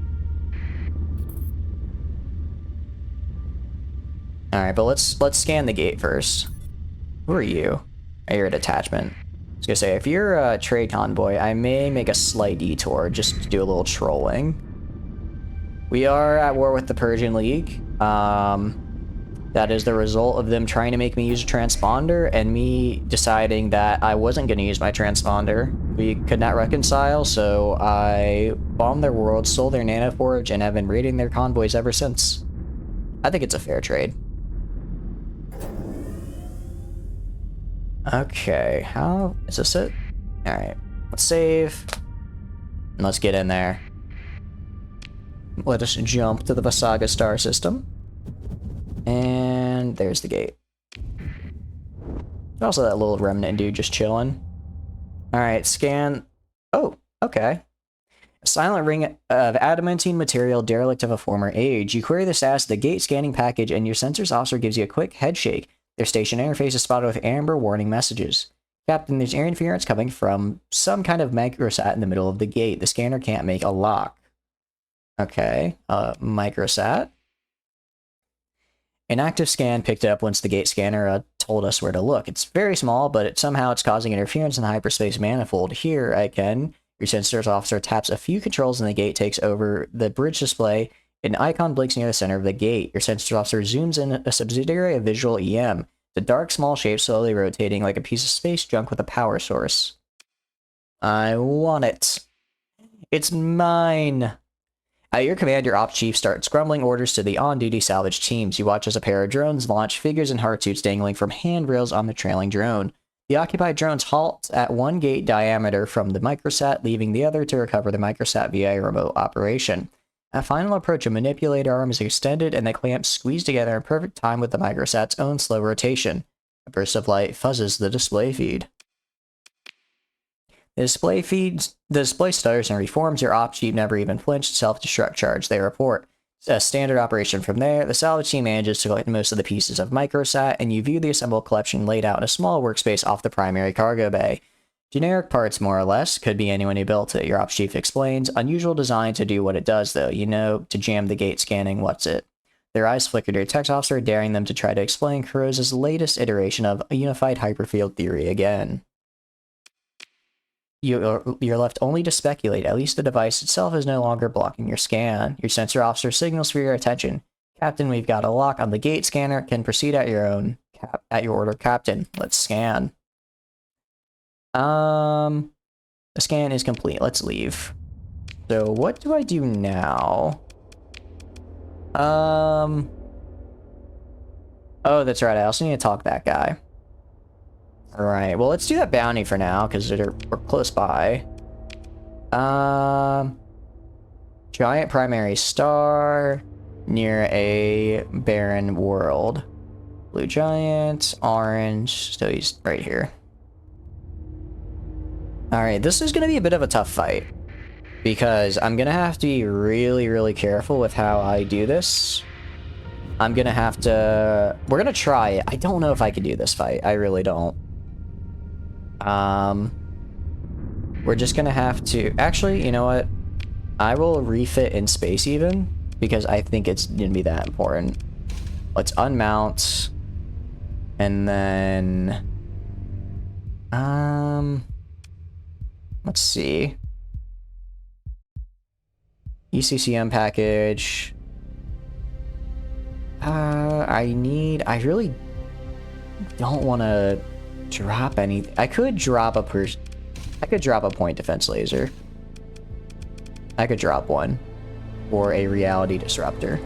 Alright, but let's scan the gate first. Who are you? Oh, you're a detachment. I was gonna say, if you're a trade convoy, I may make a slight detour just to do a little trolling. We are at war with the Persian League. That is the result of them trying to make me use a transponder and me deciding that I wasn't going to use my transponder. We could not reconcile, so I bombed their world, stole their nanoforge, and have been raiding their convoys ever since. I think it's a fair trade. Okay, how is this it? Alright, let's save. And let's get in there. Let us jump to the Vasaga star system. And there's the gate. Also that little remnant dude just chilling. Alright, scan. Oh, okay. A silent ring of adamantine material derelict of a former age. You query the status of the gate scanning package and your sensors officer gives you a quick head shake. Their station interface is spotted with amber warning messages. Captain, there's air interference coming from some kind of microsat in the middle of the gate. The scanner can't make a lock. Okay, microsat. An active scan picked up once the gate scanner told us where to look. It's very small, but somehow it's causing interference in the hyperspace manifold. Here, your sensors officer taps a few controls and the gate takes over the bridge display. An icon blinks near the center of the gate. Your sensors officer zooms in a subsidiary of visual EM. The dark, small shape slowly rotating like a piece of space junk with a power source. I want it. It's mine. At your command, your ops chief starts grumbling orders to the on-duty salvage teams. You watch as a pair of drones launch figures and heart suits dangling from handrails on the trailing drone. The occupied drones halt at one gate diameter from the microsat, leaving the other to recover the microsat via a remote operation. At final approach, a manipulator arm is extended and the clamps squeeze together in perfect time with the microsat's own slow rotation. A burst of light fuzzes the display feed. The display stutters and reforms. Your ops chief never even flinched. Self-destruct charge, they report. A standard operation from there. The salvage team manages to collect most of the pieces of microsat, and you view the assembled collection laid out in a small workspace off the primary cargo bay. Generic parts, more or less. Could be anyone who built it, your ops chief explains. Unusual design to do what it does, though. You know, to jam the gate scanning, what's it? Their eyes flicker to a tech officer, daring them to try to explain Kurosa's latest iteration of a unified hyperfield theory again. You're left only to speculate. At least the device itself is no longer blocking your scan. Your sensor officer signals for your attention. Captain, we've got a lock on the gate scanner. Can proceed at your order, Captain. Let's scan. The scan is complete. Let's leave. So what do I do now? Oh, that's right. I also need to talk to that guy. Alright, well, let's do that bounty for now, because we're close by. Giant primary star near a barren world. Blue giant, orange, so he's right here. Alright, this is going to be a bit of a tough fight, because I'm going to have to be really, really careful with how I do this. I'm going to have to... We're going to try it. I don't know if I can do this fight. I really don't. We're just gonna have to... Actually, you know what? I will refit in space even, because I think it's gonna be that important. Let's unmount. And then... Let's see. ECCM package. I really don't want to drop anything. I could drop a point defense laser. I could drop one. Or a reality disruptor.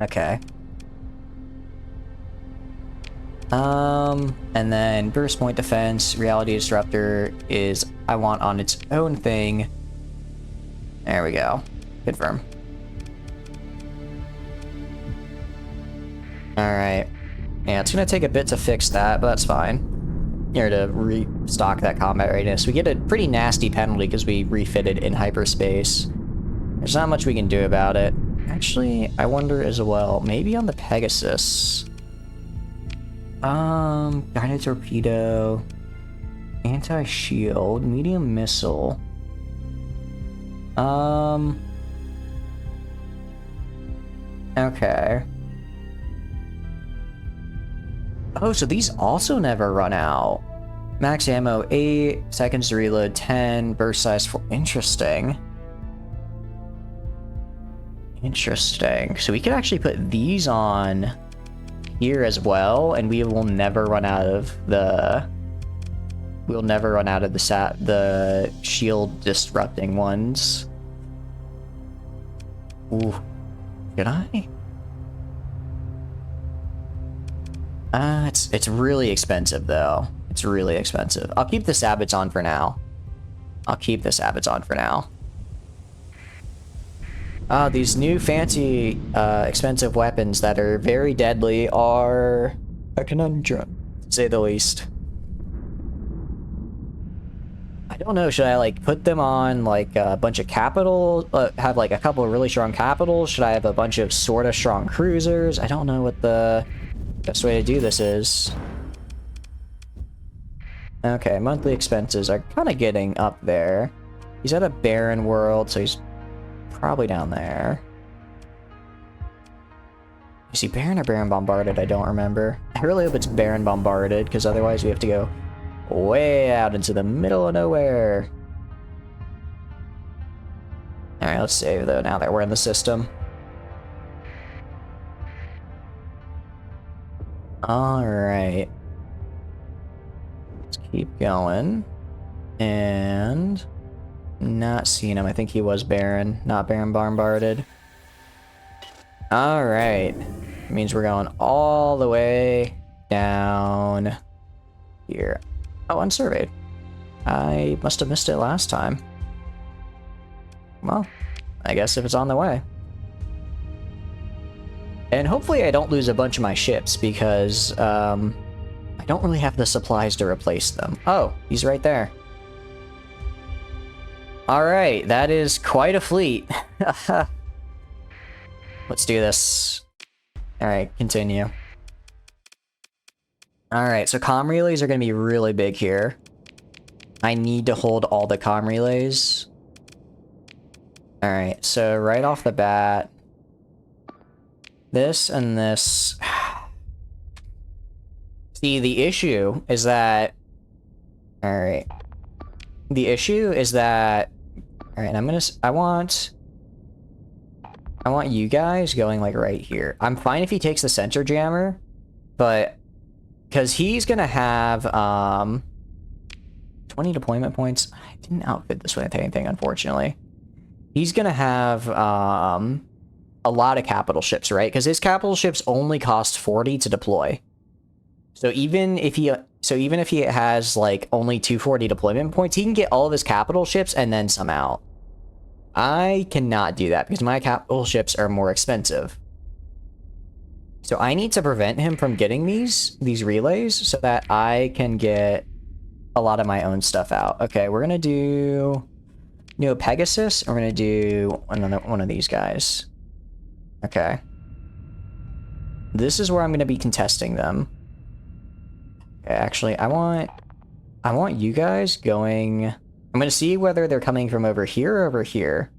Okay. And then burst point defense, reality disruptor is I want on its own thing. There we go. Confirm. Alright. Yeah, it's gonna take a bit to fix that, but that's fine. Here to restock that combat readiness. We get a pretty nasty penalty because we refitted in hyperspace. There's not much we can do about it. Actually, I wonder as well, maybe on the Pegasus. Guided torpedo, anti-shield, medium missile. Okay. Oh, so these also never run out. Max ammo 8, seconds to reload 10, burst size 4. Interesting. Interesting. So we could actually put these on here as well, and we will never run out of the... We'll never run out of the shield disrupting ones. Ooh. Can I? It's really expensive though. It's really expensive. I'll keep the Sabots on for now. These new fancy, expensive weapons that are very deadly are a conundrum, to say the least. I don't know, should I, like, put them on, like, a bunch of capital, have, like, a couple of really strong capitals? Should I have a bunch of sorta strong cruisers? I don't know what the best way to do this is. Okay, monthly expenses are kind of getting up there. He's at a barren world, so he's probably down there. Is he barren or barren bombarded? I don't remember. I really hope it's barren bombarded, because otherwise we have to go way out into the middle of nowhere. Alright, let's save though, now that we're in the system. Alright. Let's keep going. And... not seeing him. I think he was barren, not barren bombarded. Alright. Means we're going all the way down here. Oh, unsurveyed. I must have missed it last time. Well, I guess if it's on the way. And hopefully I don't lose a bunch of my ships, because I don't really have the supplies to replace them. Oh, he's right there. Alright, that is quite a fleet. Let's do this. Alright, continue. Alright, so comm relays are going to be really big here. I need to hold all the comm relays. Alright, so right off the bat... this and this... See, the issue is that... Alright. The issue is that... Alright, I'm gonna... I want you guys going, like, right here. I'm fine if he takes the sensor jammer, but... because he's gonna have, 20 deployment points. I didn't outfit this with anything, unfortunately. He's gonna have, a lot of capital ships, right? Because his capital ships only cost 40 to deploy. So even if he has, like, only 240 deployment points, he can get all of his capital ships and then some out. I cannot do that because my capital ships are more expensive. So I need to prevent him from getting these relays so that I can get a lot of my own stuff out. Okay, we're gonna do Pegasus, and we're gonna do one of these guys. Okay. This is where I'm gonna be contesting them. Okay, actually, I want you guys going... I'm gonna see whether they're coming from over here or over here.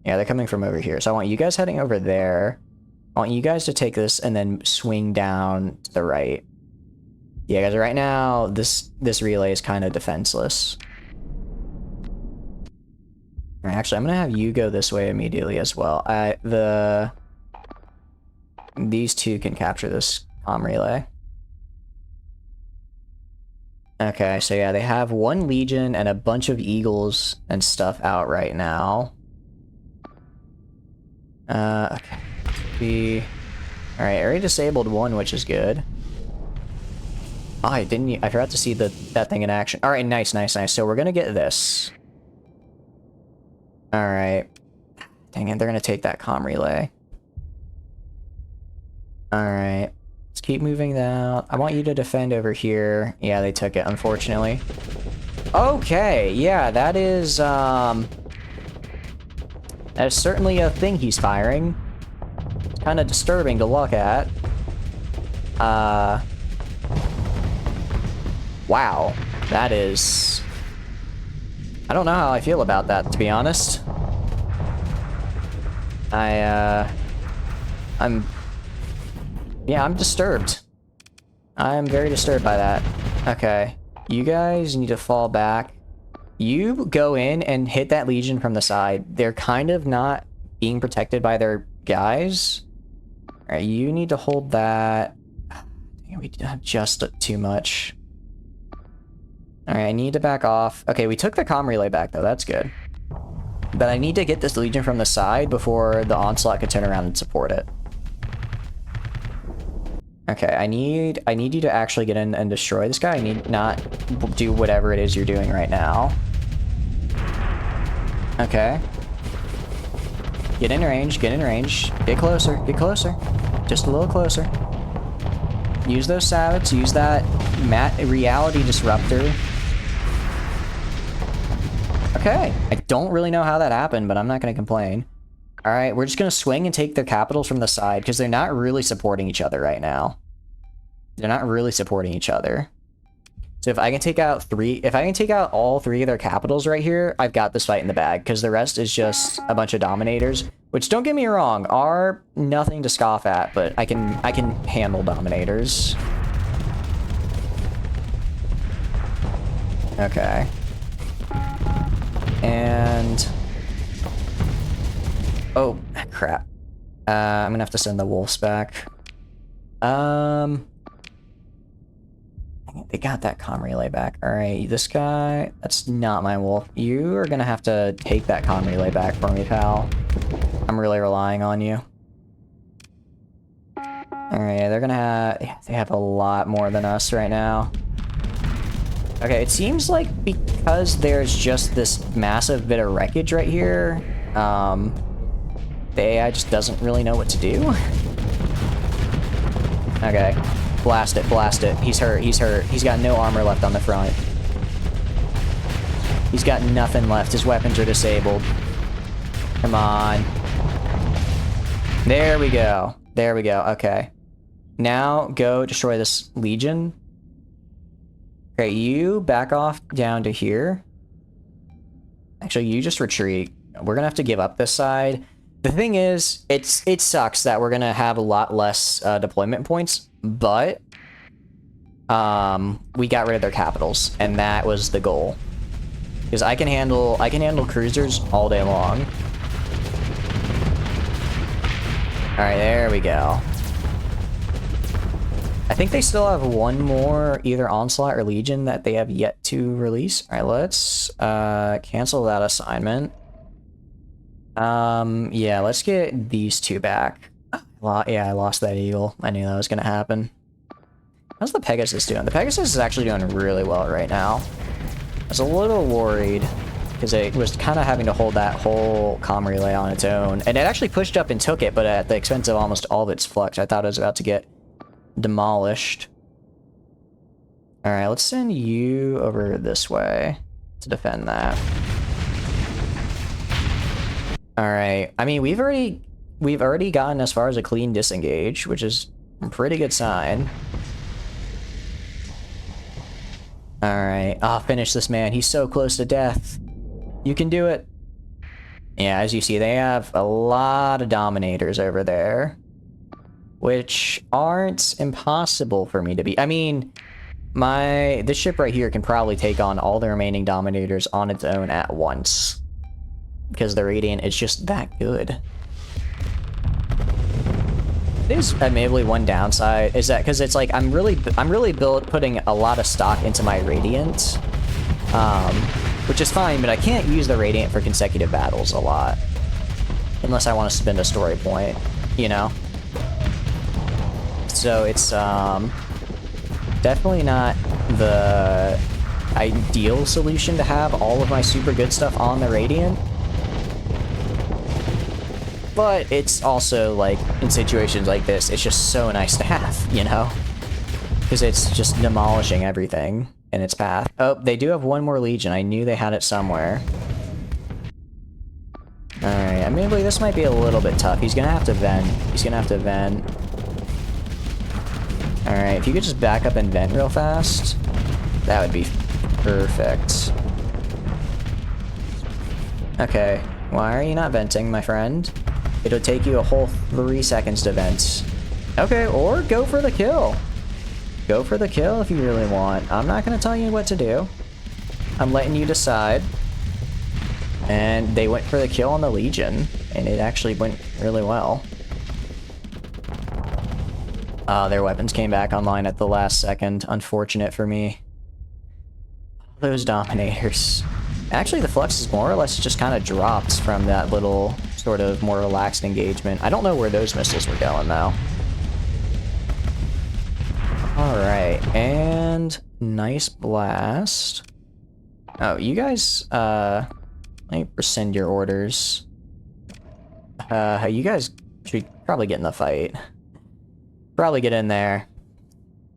Yeah, they're coming from over here. So I want you guys heading over there. I want you guys to take this and then swing down to the right. Yeah, guys, right now, this relay is kind of defenseless. Actually, I'm gonna have you go this way immediately as well. These two can capture this comm relay. Okay, so yeah, they have one Legion and a bunch of Eagles and stuff out right now. Okay. Alright, I already disabled one, which is good. Oh, I forgot to see that thing in action. Alright, nice. So we're gonna get this. Alright. Dang it, they're gonna take that comm relay. Alright. Let's keep moving down. I want you to defend over here. Yeah, they took it, unfortunately. Okay, yeah, that is certainly a thing he's firing. It's kind of disturbing to look at. Wow. That is... I don't know how I feel about that, to be honest. I'm disturbed. I'm very disturbed by that. Okay. You guys need to fall back. You go in and hit that Legion from the side. They're kind of not being protected by their guys. Alright, you need to hold that. We have just too much. Alright, I need to back off. Okay, we took the comm relay back, though. That's good. But I need to get this Legion from the side before the Onslaught can turn around and support it. Okay, I need you to actually get in and destroy this guy. I need not do whatever it is you're doing right now. Okay. Get in range, get in range. Get closer, just a little closer. Use those sabots, use that reality disruptor. Okay, I don't really know how that happened, but I'm not going to complain. Alright, we're just going to swing and take their capitals from the side, because they're not really supporting each other right now. They're not really supporting each other. So if I can take out all three of their capitals right here, I've got this fight in the bag, because the rest is just a bunch of dominators, which, don't get me wrong, are nothing to scoff at, but I can handle dominators. Okay. And... oh, crap. I'm gonna have to send the wolves back. They got that comm relay back. Alright, this guy... that's not my wolf. You are gonna have to take that comm relay back for me, pal. I'm really relying on you. Alright, they're gonna have... yeah, they have a lot more than us right now. Okay, it seems like because there's just this massive bit of wreckage right here, the AI just doesn't really know what to do. Okay. Blast it, blast it. He's hurt, he's hurt. He's got no armor left on the front. He's got nothing left. His weapons are disabled. Come on. There we go. There we go. Okay. Now go destroy this Legion. Okay, you back off down to here. Actually, you just retreat. We're gonna have to give up this side. The thing is, it sucks that we're gonna have a lot less deployment points, but we got rid of their capitals, and that was the goal. Because I can handle cruisers all day long. All right, there we go. I think they still have one more, either Onslaught or Legion, that they have yet to release. All right, let's cancel that assignment. Yeah, let's get these two back. Yeah, I lost that Eagle. I knew that was gonna happen. How's the Pegasus doing? The Pegasus is actually doing really well right now. I was a little worried, because it was kind of having to hold that whole comm relay on its own. And it actually pushed up and took it, but at the expense of almost all of its flux. I thought it was about to get demolished. Alright, let's send you over this way to defend that. Alright, I mean, we've already gotten as far as a clean disengage, which is a pretty good sign. Alright, I'll finish this man. He's so close to death. You can do it. Yeah, as you see, they have a lot of dominators over there, which aren't impossible for me to beat. I mean, this ship right here can probably take on all the remaining dominators on its own at once. because the Radiant is just that good. There's admittedly one downside, is that because it's like I'm really putting a lot of stock into my Radiant, which is fine, but I can't use the Radiant for consecutive battles a lot, unless I want to spend a story point, you know? So it's definitely not the ideal solution to have all of my super good stuff on the Radiant. But it's also, like, in situations like this, it's just so nice to have, you know? Because it's just demolishing everything in its path. Oh, they do have one more Legion. I knew they had it somewhere. Alright, admittedly, this might be a little bit tough. He's gonna have to vent. He's gonna have to vent. Alright, if you could just back up and vent real fast, that would be perfect. Okay, why are you not venting, my friend? It'll take you a whole 3 seconds to vent. Okay, or go for the kill. Go for the kill if you really want. I'm not going to tell you what to do. I'm letting you decide. And they went for the kill on the Legion, and it actually went really well. Their weapons came back online at the last second. Unfortunate for me. Those Dominators. Actually, the Flux is more or less just kind of dropped from that little sort of more relaxed engagement. I don't know where those missiles were going, though. Alright, and nice blast. Oh, you guys, let me rescind your orders. You guys should probably get in the fight. Probably get in there.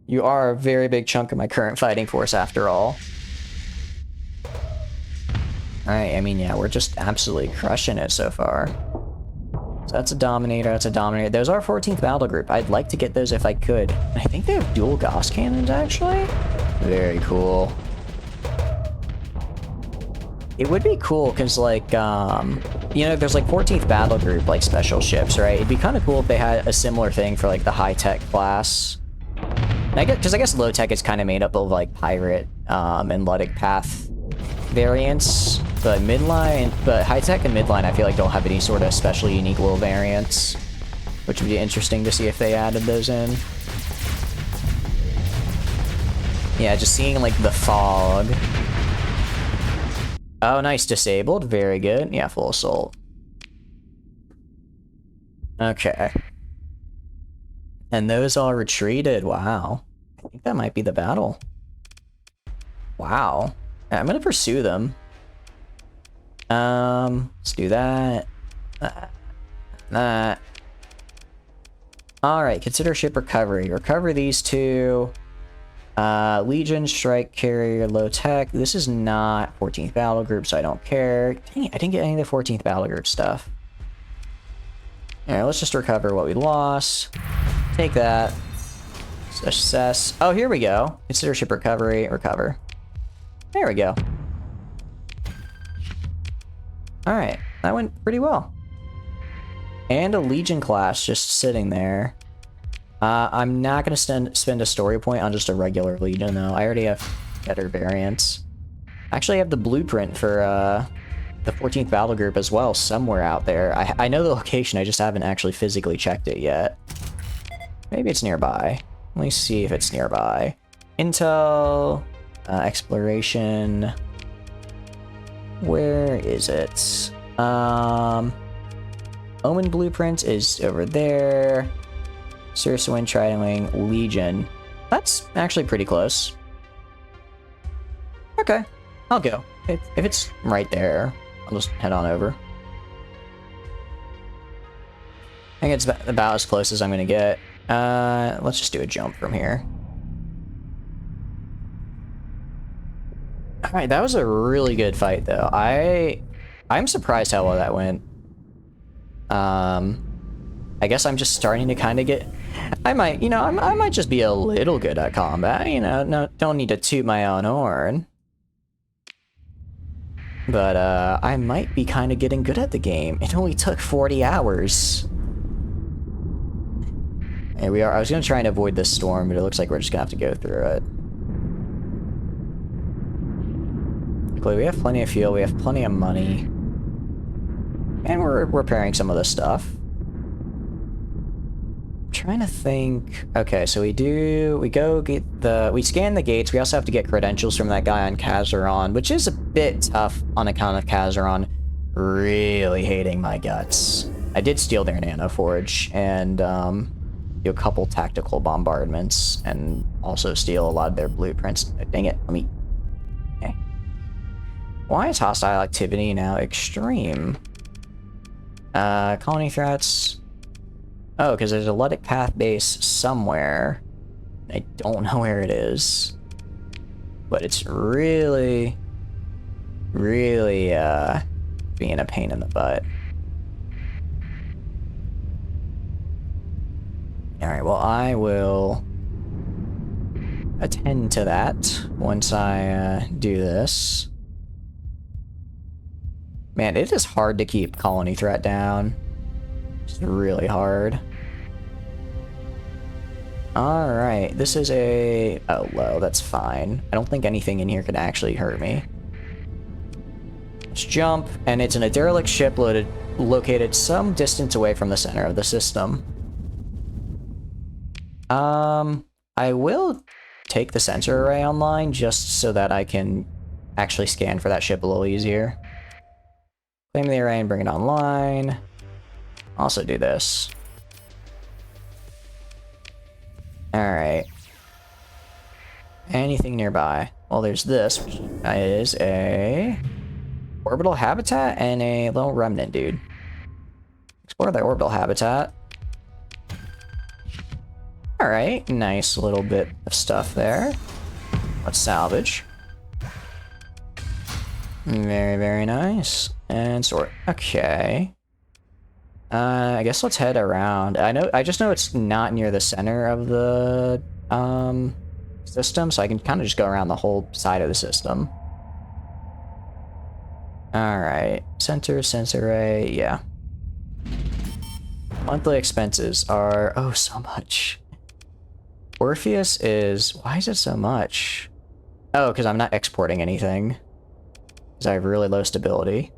You are a very big chunk of my current fighting force, after all. Alright, I mean, yeah, we're just absolutely crushing it so far. So that's a Dominator, that's a Dominator. Those are 14th Battle Group. I'd like to get those if I could. I think they have dual Gauss cannons, actually. Very cool. It would be cool, because, like, you know, there's, like, 14th Battle Group, like, special ships, right? It'd be kind of cool if they had a similar thing for, like, the high-tech class. And I guess, because I guess low-tech is kind of made up of, like, pirate, and Luddic path variants. But high-tech and midline, I feel like don't have any sort of especially unique little variants, which would be interesting to see if they added those in. Yeah, just seeing, like, the fog. Oh, nice. Disabled. Very good. Yeah, full assault. Okay. And those all retreated. Wow. I think that might be the battle. Wow. I'm gonna pursue them. Let's do that. That. Alright, consider ship recovery. Recover these two. Legion, Strike Carrier, Low Tech. This is not 14th Battle Group, so I don't care. Dang it, I didn't get any of the 14th Battle Group stuff. Alright, let's just recover what we lost. Take that. Assess. Oh, here we go. Consider ship recovery. Recover. There we go. Alright, that went pretty well. And a Legion class just sitting there. I'm not going to spend a story point on just a regular Legion, though. I already have better variants. Actually, I have the blueprint for the 14th Battle Group as well, somewhere out there. I know the location, I just haven't actually physically checked it yet. Maybe it's nearby. Let me see if it's nearby. Intel... exploration... Where is it? Omen Blueprint is over there. Circe-Wind, Trident-Wing, Legion. That's actually pretty close. Okay, I'll go. If it's right there, I'll just head on over. I think it's about as close as I'm gonna get. Let's just do a jump from here. Alright, that was a really good fight, though. I'm surprised how well that went. I guess I'm just starting to kind of get... I might just be a little good at combat, you know? No, don't need to toot my own horn. But, I might be kind of getting good at the game. It only took 40 hours. Here we are. I was going to try and avoid this storm, but it looks like we're just going to have to go through it. We have plenty of fuel, we have plenty of money. And we're repairing some of this stuff. Trying to think. Okay, so we scan the gates. We also have to get credentials from that guy on Kazaron, which is a bit tough on account of Kazaron really hating my guts. I did steal their nano forge and do a couple tactical bombardments and also steal a lot of their blueprints. Dang it, let me... Okay. Why is hostile activity now extreme? Colony threats... Oh, because there's a Ludic Path base somewhere. I don't know where it is. But it's really, really, being a pain in the butt. Alright, well, I will attend to that once I, do this. Man, it is hard to keep colony threat down. It's really hard. Alright, this is a... Oh, low, that's fine. I don't think anything in here can actually hurt me. Let's jump, and it's an derelict ship located some distance away from the center of the system. I will take the sensor array online just so that I can actually scan for that ship a little easier. Claim the array and bring it online. Also do this. Alright. Anything nearby? Well, there's this, which is a orbital habitat and a little remnant dude. Explore the orbital habitat. Alright, nice little bit of stuff there. Let's salvage. Very, very nice. And sort. Okay. I guess let's head around. I just know it's not near the center of the system, so I can kind of just go around the whole side of the system. Alright. Sensor array, yeah. Monthly expenses are, oh, so much. Orpheus is, why is it so much? Oh, because I'm not exporting anything. Because I have really low stability.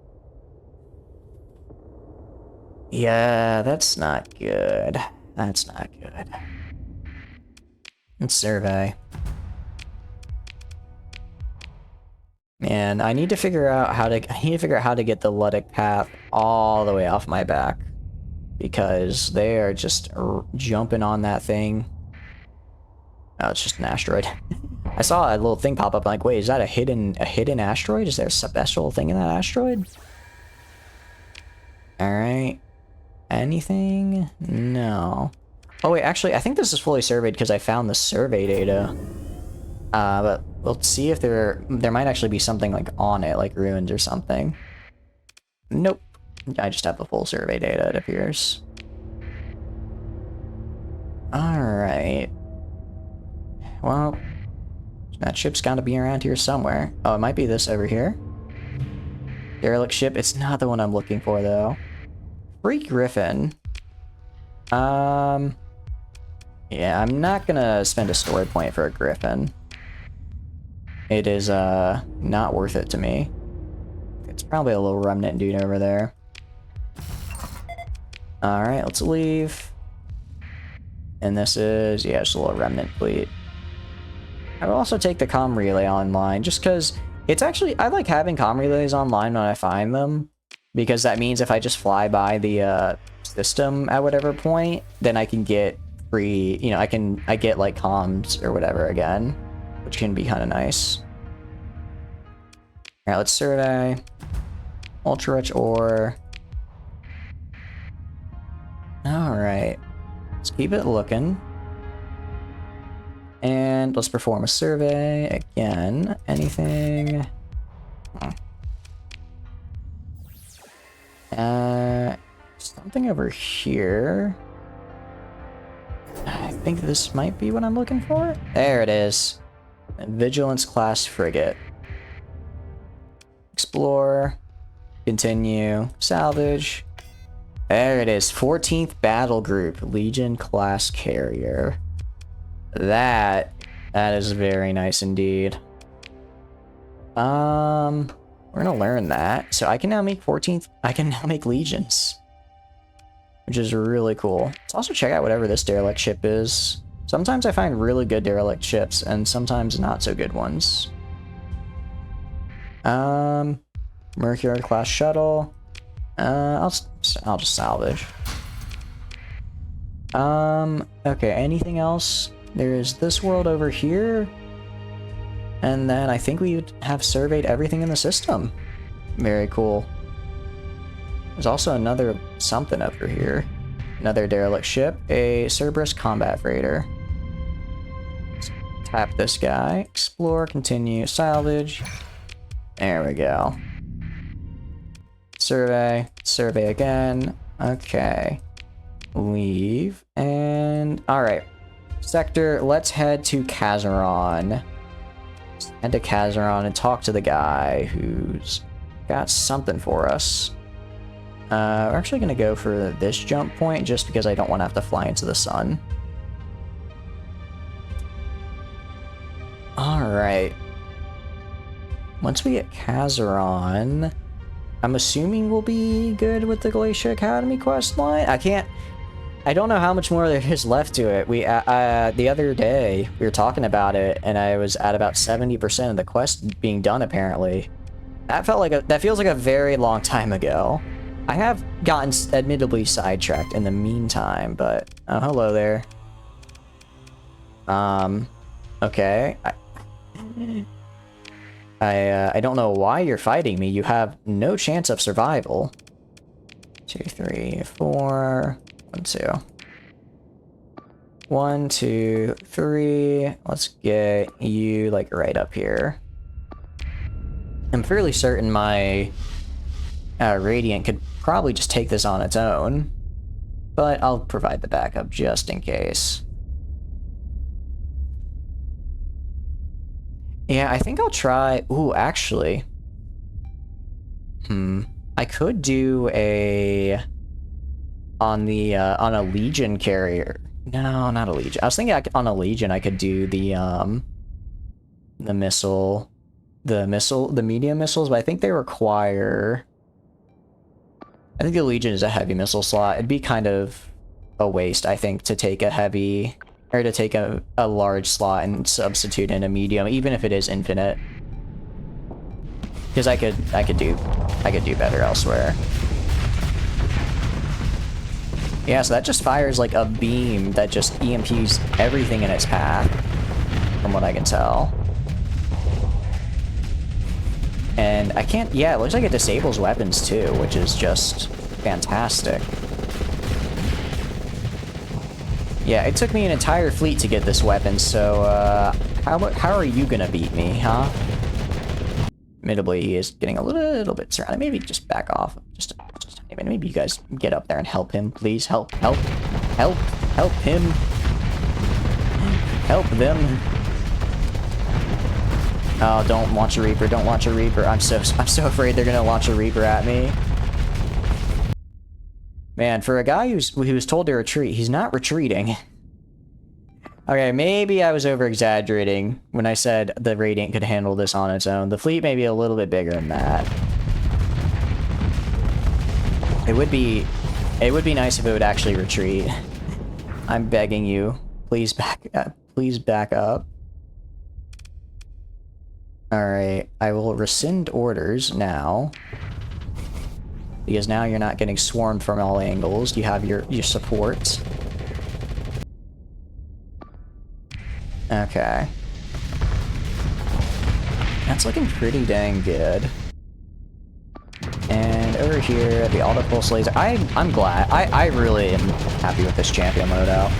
Yeah, that's not good. That's not good. Let's survey. Man, I need to figure out how to get the Ludic path all the way off my back. Because they are just jumping on that thing. Oh, it's just an asteroid. I saw a little thing pop up, like, wait, is that a hidden asteroid? Is there a special thing in that asteroid? Alright. Anything? No. Oh wait, actually, I think this is fully surveyed because I found the survey data. But we'll see if there might actually be something like on it, like ruins or something. Nope. I just have the full survey data, it appears. Alright. Well, that ship's gotta be around here somewhere. Oh, it might be this over here. Derelict ship. It's not the one I'm looking for, though. Free Griffin. Yeah, I'm not gonna spend a story point for a Griffin. It is, not worth it to me. It's probably a little remnant dude over there. Alright, let's leave. And this is, yeah, just a little remnant fleet. I will also take the comm relay online, just because it's actually, I like having comm relays online when I find them, because that means if I just fly by the system at whatever point, then I can get free, you know, I get like comms or whatever again, which can be kind of nice. Alright, let's survey. Ultra rich ore. Alright. Let's keep it looking. And let's perform a survey again. Anything? Something over here. I think this might be what I'm looking for. There it is. Vigilance class frigate. Explore. Continue. Salvage. There it is. 14th Battle Group. Legion class carrier. That is very nice indeed. Let's We're gonna learn that. So I can now make 14th... I can now make legions. Which is really cool. Let's also check out whatever this derelict ship is. Sometimes I find really good derelict ships, and sometimes not so good ones. Mercury class shuttle. I'll just salvage. Okay, anything else? There's this world over here. And then I think we have surveyed everything in the system. Very cool. There's also another something over here. Another derelict ship. A Cerberus combat freighter. Let's tap this guy. Explore, continue, salvage. There we go. Survey. Survey again. Okay. Leave. And... alright. Sector, let's head to Kazaron. Let's head to Kazaron and talk to the guy who's got something for us. We're actually going to go for this jump point just because I don't want to have to fly into the sun. Alright. Once we get Kazaron, I'm assuming we'll be good with the Glacier Academy questline. I don't know how much more there is left to it. We the other day we were talking about it, and I was at about 70% of the quest being done. Apparently, that feels like a very long time ago. I have gotten admittedly sidetracked in the meantime, but oh, hello there. Okay. I don't know why you're fighting me. You have no chance of survival. 2, 3, 4. 1, 2. 1, 2, 3. Let's get you, like, right up here. I'm fairly certain my Radiant could probably just take this on its own, but I'll provide the backup just in case. Yeah, I think I'll try... ooh, actually. I could do a... on a Legion carrier. No, not a Legion. I was thinking on a Legion I could do the medium missiles, but I think they require... I think the Legion is a heavy missile slot. It'd be kind of a waste, I think, to take a heavy... or to take a large slot and substitute in a medium, even if it is infinite. Because I could do better elsewhere. Yeah, so that just fires like a beam that just EMPs everything in its path, from what I can tell. And I can't... yeah, it looks like it disables weapons too, which is just fantastic. Yeah, it took me an entire fleet to get this weapon, so how are you gonna beat me, huh? Admittedly, he is getting a little bit surrounded. Maybe just back off. Just a minute. Maybe you guys get up there and help him, please. Help him. Help them. Oh, don't launch a Reaper. Don't launch a Reaper. I'm so afraid they're gonna launch a Reaper at me. Man, for a guy who was told to retreat, he's not retreating. Okay, maybe I was over-exaggerating when I said the Radiant could handle this on its own. The fleet may be a little bit bigger than that. It would be nice if it would actually retreat. I'm begging you. Please back up. Please back up. Alright, I will rescind orders now. Because now you're not getting swarmed from all angles. You have your support. Okay. That's looking pretty dang good. And over here, the auto pulse laser. I'm glad. I really am happy with this champion loadout.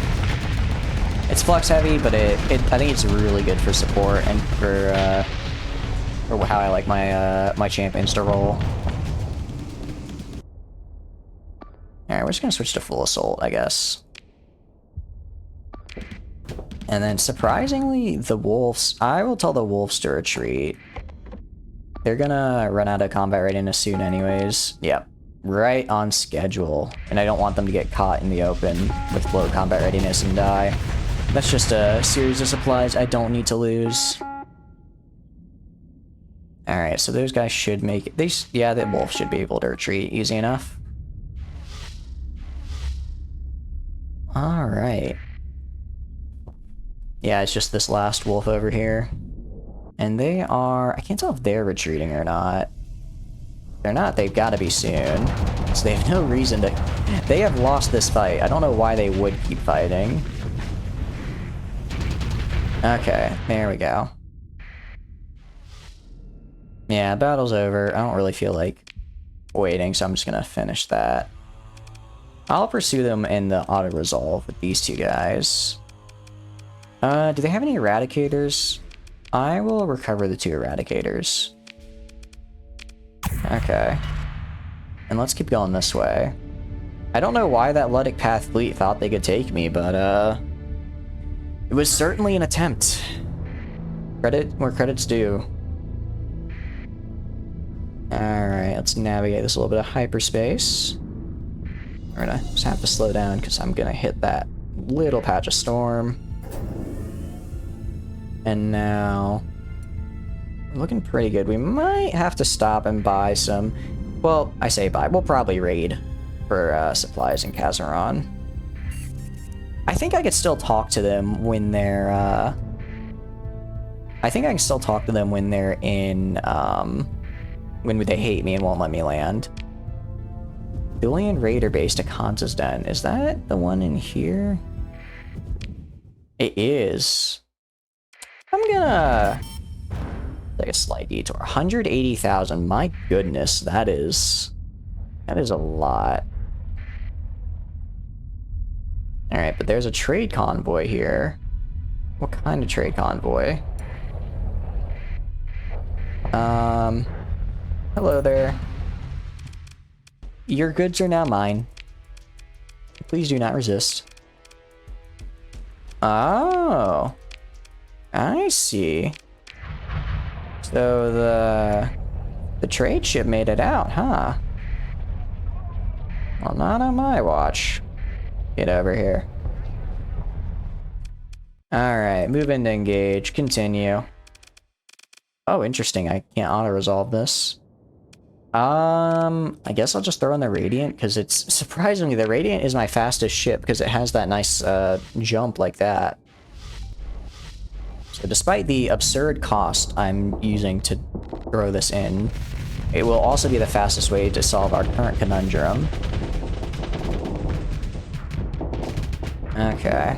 It's flux heavy, but I think it's really good for support and for how I like my champions to roll. Alright, we're just gonna switch to full assault, I guess. And then, surprisingly, the wolves... I will tell the wolves to retreat. They're gonna run out of combat readiness soon anyways. Yep. Right on schedule. And I don't want them to get caught in the open with low combat readiness and die. That's just a series of supplies I don't need to lose. Alright, so those guys should make it. Yeah, the wolf should be able to retreat easy enough. Alright. Yeah, it's just this last wolf over here. And they are... I can't tell if they're retreating or not. If they're not, they've got to be soon. So they have no reason to... They have lost this fight. I don't know why they would keep fighting. Okay, there we go. Yeah, battle's over. I don't really feel like waiting, so I'm just gonna finish that. I'll pursue them in the auto-resolve with these two guys. Do they have any eradicators? I will recover the two eradicators. Okay. And let's keep going this way. I don't know why that Luddic Path fleet thought they could take me, but, it was certainly an attempt. Credit where credit's due. Alright, let's navigate this a little bit of hyperspace. We're gonna just have to slow down because I'm gonna hit that little patch of storm. And now... we're looking pretty good. We might have to stop and buy some... Well, I say buy. We'll probably raid for supplies in Kazaron. I think I could still talk to them when they're... I think I can still talk to them when they're in... when they hate me and won't let me land. Billion Raider base to Kansa's Den. Is that the one in here? It is. I'm gonna take a slight detour. 180,000. My goodness, that is a lot. Alright, but there's a trade convoy here. What kind of trade convoy? Hello there. Your goods are now mine. Please do not resist. Oh. I see. So the trade ship made it out, huh? Well, not on my watch. Get over here. Alright, move in to engage. Continue. Oh, interesting. I can't auto-resolve this. I guess I'll just throw in the Radiant, because it's... surprisingly, the Radiant is my fastest ship, because it has that nice, jump like that. So despite the absurd cost I'm using to throw this in, it will also be the fastest way to solve our current conundrum. Okay.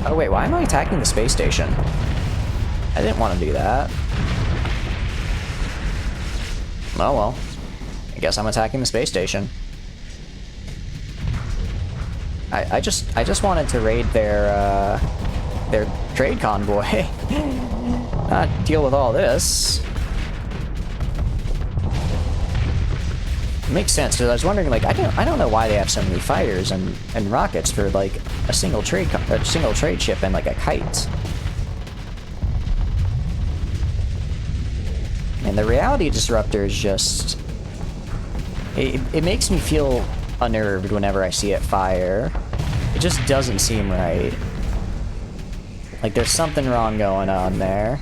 Oh wait, why am I attacking the space station? I didn't want to do that. Oh well. I guess I'm attacking the space station. I just wanted to raid their trade convoy. Not deal with all this. It makes sense, because I was wondering, like, I don't know why they have so many fighters and rockets for like a single trade ship and like a kite. And the reality disruptor is just... It makes me feel unnerved whenever I see it fire. It just doesn't seem right. Like there's something wrong going on there.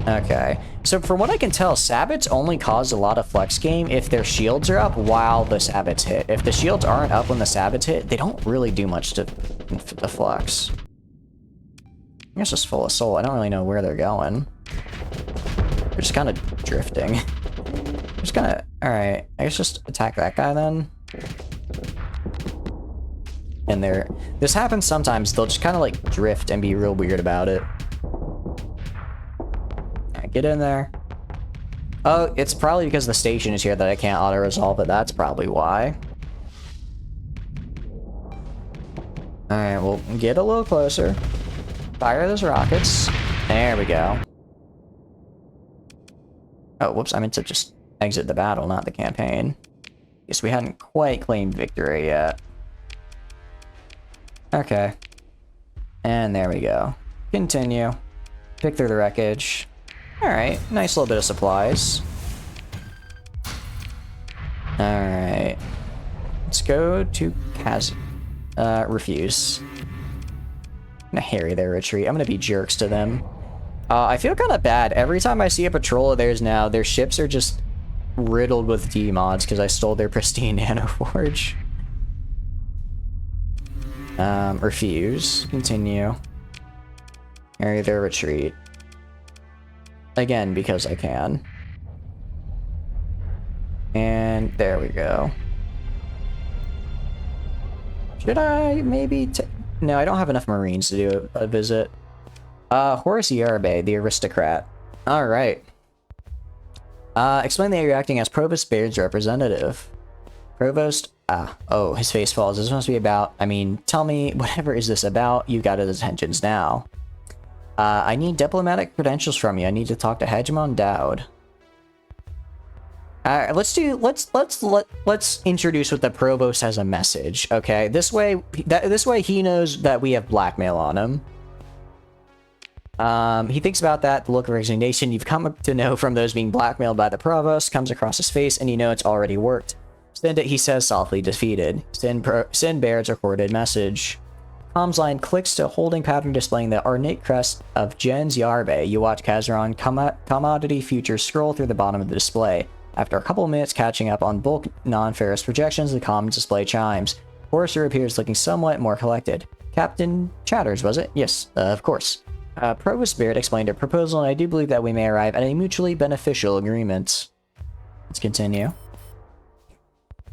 Okay. So from what I can tell, Sabbats only cause a lot of flex game if their shields are up while the Sabbats hit. If the shields aren't up when the Sabbats hit, they don't really do much to the flex. I guess just full of soul. I don't really know where they're going. They're just kind of drifting. Just kind of... Alright, I guess just attack that guy then. And they're... This happens sometimes. They'll just kind of like drift and be real weird about it. Alright, get in there. Oh, it's probably because the station is here that I can't auto-resolve it. That's probably why. Alright, well, get a little closer. Fire those rockets. There we go. Oh, whoops, I meant to just exit the battle, not the campaign. Guess we hadn't quite claimed victory yet. Okay. And there we go. Continue. Pick through the wreckage. Alright, nice little bit of supplies. Alright. Let's go to refuse. gonna harry their retreat. I'm gonna be jerks to them. I feel kind of bad. Every time I see a patrol of theirs now, their ships are just riddled with D-mods because I stole their pristine nanoforge. Refuse. Continue. Harry their retreat. Again, because I can. And there we go. Should I maybe no, I don't have enough Marines to do a visit. Horace Yarbe, the aristocrat. Alright. Explain that you're acting as Provost Baird's representative. Provost? Oh, his face falls. This must be about, I mean, tell me, whatever is this about? You got his attentions now. I need diplomatic credentials from you. I need to talk to Hegemon Dowd. Let's introduce what the Provost has a message, okay? This way he knows that we have blackmail on him. He thinks about that, the look of resignation you've come to know from those being blackmailed by the Provost comes across his face, and you know it's already worked. Send it, he says, softly defeated. Send Baird's recorded message. Comms line clicks to holding pattern displaying the ornate crest of Jens Yarbe. You watch Kazaron commodity futures scroll through the bottom of the display. After a couple of minutes catching up on bulk non-ferrous projections, the comm display chimes. Forrester appears looking somewhat more collected. Captain Chatters, was it? Yes, of course. Provost Baird explained a proposal, and I do believe that we may arrive at a mutually beneficial agreement. Let's continue.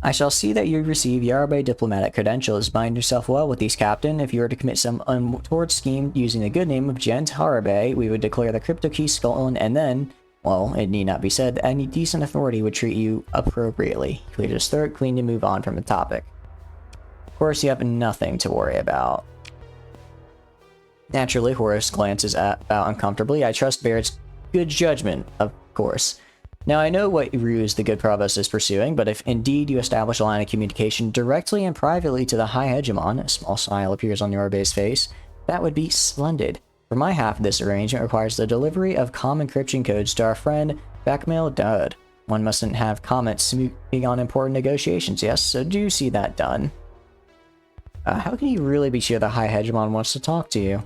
I shall see that you receive Yarbe diplomatic credentials. Bind yourself well with these, Captain. If you were to commit some untoward scheme using the good name of Jens Yarbe, we would declare the crypto key stolen, and then, well, it need not be said, any decent authority would treat you appropriately. Clear his throat, clean to move on from the topic. Of course, you have nothing to worry about. Naturally, Horace glances about uncomfortably. I trust Baird's good judgment, of course. Now, I know what ruse the good Provost is pursuing, but if indeed you establish a line of communication directly and privately to the High Hegemon, a small smile appears on Yarbe's face, that would be splendid. For my half, this arrangement requires the delivery of common encryption codes to our friend Backmail Dud. One mustn't have comments speaking on important negotiations, yes, so do see that done. How can you really be sure the High Hegemon wants to talk to you?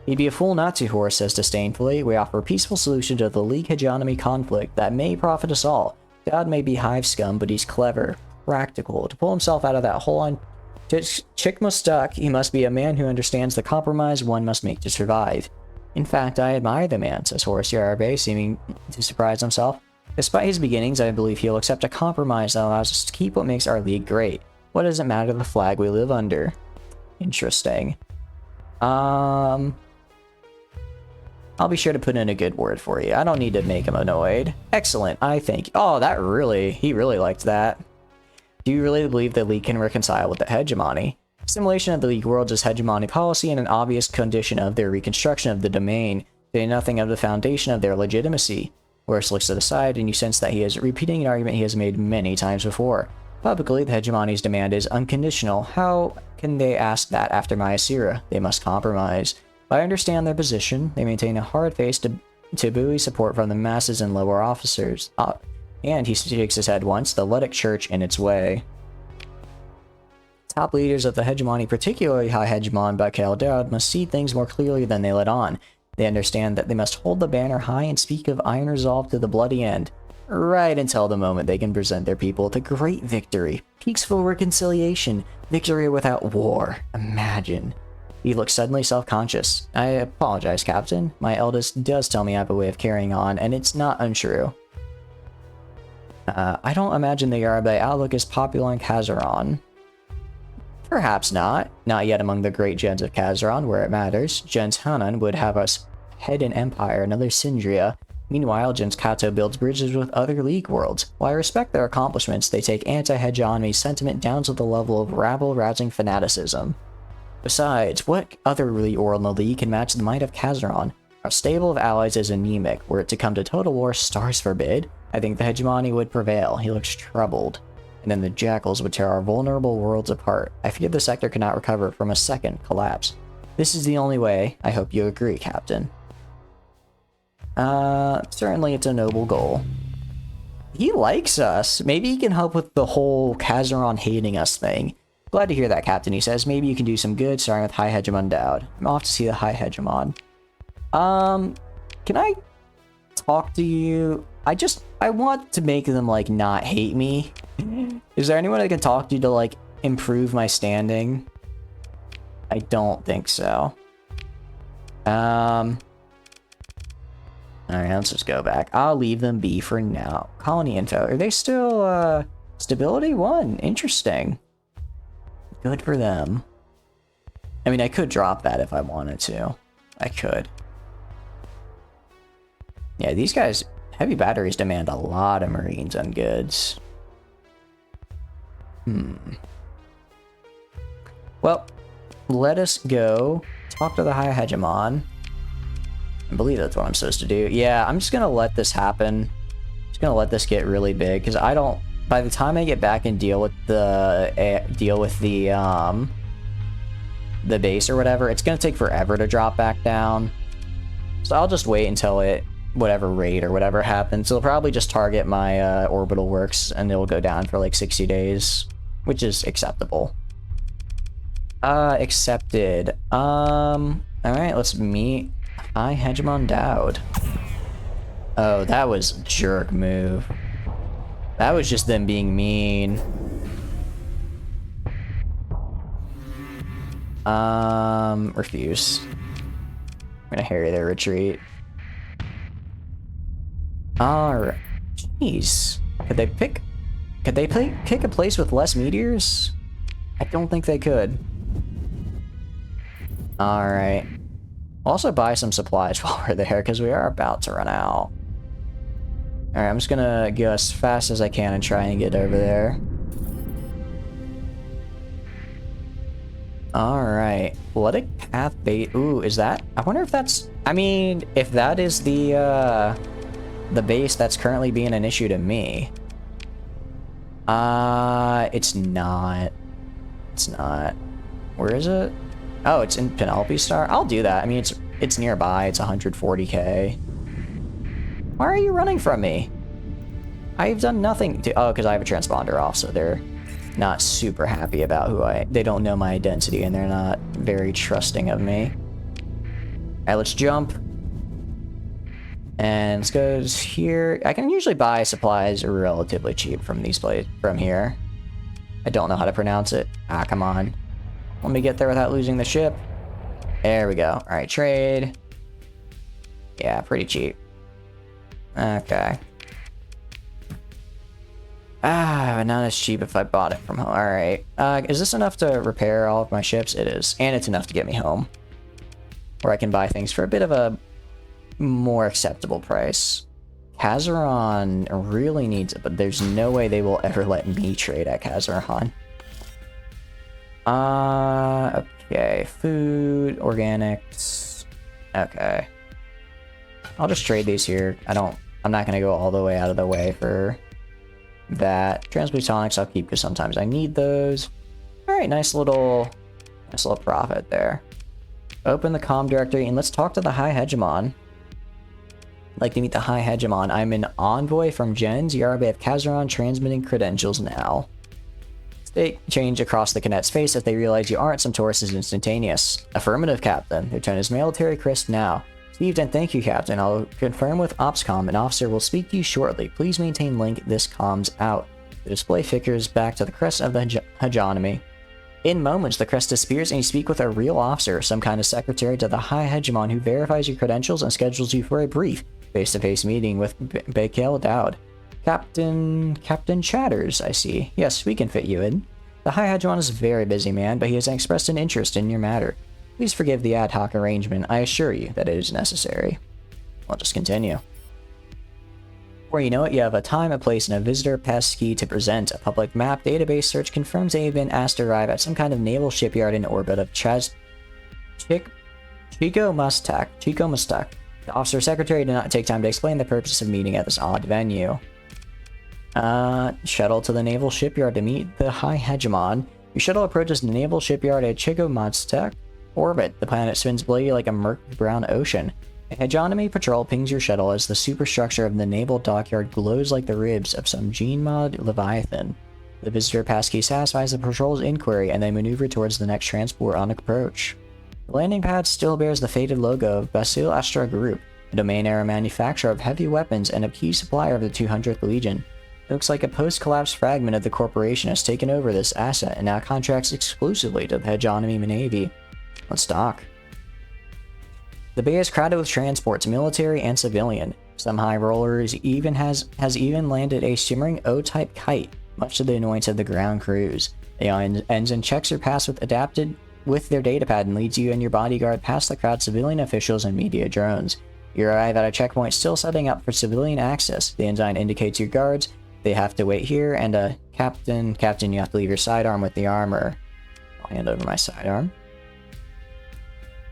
He'd be a fool not to, Horace says disdainfully. We offer a peaceful solution to the League hegemony conflict that may profit us all. Dowd may be hive scum, but he's clever, practical. To pull himself out of that hole on Chickma stuck, he must be a man who understands the compromise one must make to survive. In fact, I admire the man, says Horace Yarbe, seeming to surprise himself. Despite his beginnings, I believe he'll accept a compromise that allows us to keep what makes our league great. What does it matter the flag we live under? Interesting. I'll be sure to put in a good word for you. I don't need to make him annoyed. Excellent, I think. Oh, he really liked that. Do you really believe the League can reconcile with the hegemony? Assimilation of the League worlds is hegemony policy and an obvious condition of their reconstruction of the domain, saying nothing of the foundation of their legitimacy. Horace looks to the side, and you sense that he is repeating an argument he has made many times before. Publicly, the hegemony's demand is unconditional. How can they ask that after Myasira? They must compromise. I understand their position. They maintain a hard face to buoy support from the masses and lower officers. And he shakes his head once, the Ludic Church in its way. Top leaders of the hegemony, particularly High Hegemon Bakel Dowd, must see things more clearly than they let on. They understand that they must hold the banner high and speak of iron resolve to the bloody end, right until the moment they can present their people with a great victory. Peaceful reconciliation, victory without war. Imagine. He looks suddenly self-conscious. I apologize, Captain. My eldest does tell me I have a way of carrying on, and it's not untrue. I don't imagine the Yarbe outlook is popular in Kazaron. Perhaps not. Not yet among the great gens of Kazaron, where it matters. Gens Hanan would have us head an empire, another Sindria. Meanwhile, Gens Kato builds bridges with other League worlds. While I respect their accomplishments, they take anti-hegemony sentiment down to the level of rabble-rousing fanaticism. Besides, what other world in the League can match the might of Kazaron? Our stable of allies is anemic. Were it to come to total war, stars forbid, I think the hegemony would prevail. He looks troubled. And then the jackals would tear our vulnerable worlds apart. I fear the sector cannot recover from a second collapse. This is the only way. I hope you agree, Captain. Certainly it's a noble goal. He likes us. Maybe he can help with the whole Kazaron hating us thing. Glad to hear that, Captain, he says. Maybe you can do some good, starting with High Hegemon Dowd. I'm off to see the High Hegemon. Can I talk to you? I want to make them, like, not hate me. Is there anyone I can talk to like, improve my standing? I don't think so. Alright, let's just go back. I'll leave them be for now. Colony info. Are they still, stability 1? Interesting. Good for them. I mean, I could drop that if I wanted to. I could. Yeah, these guys, heavy batteries demand a lot of marines and goods. Well, let us go talk to the High Hegemon. I believe that's what I'm supposed to do. Yeah, I'm just gonna let this happen. Just gonna let this get really big, because I don't... By the time I get back and deal with the base or whatever, it's gonna take forever to drop back down. So I'll just wait until it... whatever raid or whatever happens. It'll probably just target my orbital works, and it'll go down for like 60 days, which is acceptable. Accepted. Alright, let's meet High Hegemon Dowd. Oh, that was a jerk move. That was just them being mean. Refuse. I'm gonna harry their retreat. Alright. Jeez. Could they pick a place with less meteors? I don't think they could. Alright. Also buy some supplies while we're there, because we are about to run out. Alright, I'm just gonna go as fast as I can and try and get over there. Alright. Bloodic Path Bait. Ooh, is that? I wonder if that's... I mean, if that is the base that's currently being an issue to me. It's not. It's not. Where is it? Oh, it's in Penelope Star? I'll do that. I mean, it's nearby. It's 140k. Why are you running from me? I've done nothing to... Oh, because I have a transponder off, so they're not super happy about who they don't know my identity, and they're not very trusting of me. Alright, let's jump. And let's go here. I can usually buy supplies relatively cheap from from here. I don't know how to pronounce it. Ah, come on. Let me get there without losing the ship. There we go. Alright, trade. Yeah, pretty cheap. Okay. Ah, not as cheap if I bought it from home. Alright. Is this enough to repair all of my ships? It is. And it's enough to get me home. Where I can buy things for a bit of a more acceptable price. Kazaron really needs it, but there's no way they will ever let me trade at Kazaron. Okay. Food, organics. Okay. I'll just trade these here. I'm not gonna go all the way out of the way for that. Transplutonics I'll keep because sometimes I need those. Alright, nice little profit there. Open the comm directory and let's talk to the High Hegemon. I'd like to meet the High Hegemon. I'm an envoy from Gens, Yarbe of Kazaron, transmitting credentials now. State change across the cadet's face if they realize you aren't. Some Taurus is instantaneous. Affirmative, Captain. Return his military crisp now. Received and thank you, Captain. I'll confirm with OpsCom. An officer will speak to you shortly. Please maintain link. This comms out. The display flickers back to the crest of the hegemony. In moments, the crest disappears and you speak with a real officer, some kind of secretary to the High Hegemon who verifies your credentials and schedules you for a brief face-to-face meeting with Bakel Dowd. Captain Chatters, I see. Yes, we can fit you in. The High Hegemon is a very busy man, but he has expressed an interest in your matter. Please forgive the ad hoc arrangement. I assure you that it is necessary. I'll just continue. Before you know it, you have a time, a place, and a visitor pass key to present. A public map database search confirms that you've been asked to arrive at some kind of naval shipyard in orbit of Chico Mustak. The officer secretary did not take time to explain the purpose of meeting at this odd venue. Shuttle to the naval shipyard to meet the High Hegemon. Your shuttle approaches the naval shipyard at Chico Mustak orbit. The planet spins below like a murky brown ocean. A hegemony patrol pings your shuttle as the superstructure of the naval dockyard glows like the ribs of some gene-mod leviathan. The visitor passkey satisfies the patrol's inquiry, and they maneuver towards the next transport on approach. The landing pad still bears the faded logo of Basil Astra Group, a domain-era manufacturer of heavy weapons and a key supplier of the 200th Legion. It looks like a post-collapse fragment of the corporation has taken over this asset and now contracts exclusively to the hegemony Navy. Let's dock. The bay is crowded with transports, military and civilian. Some high rollers has even landed a shimmering O-type kite, much to the annoyance of the ground crews. The ensign checks your pass with their datapad and leads you and your bodyguard past the crowd, civilian officials, and media drones. You arrive at a checkpoint still setting up for civilian access. The ensign indicates your guards. They have to wait here, and Captain, you have to leave your sidearm with the armor. I'll hand over my sidearm.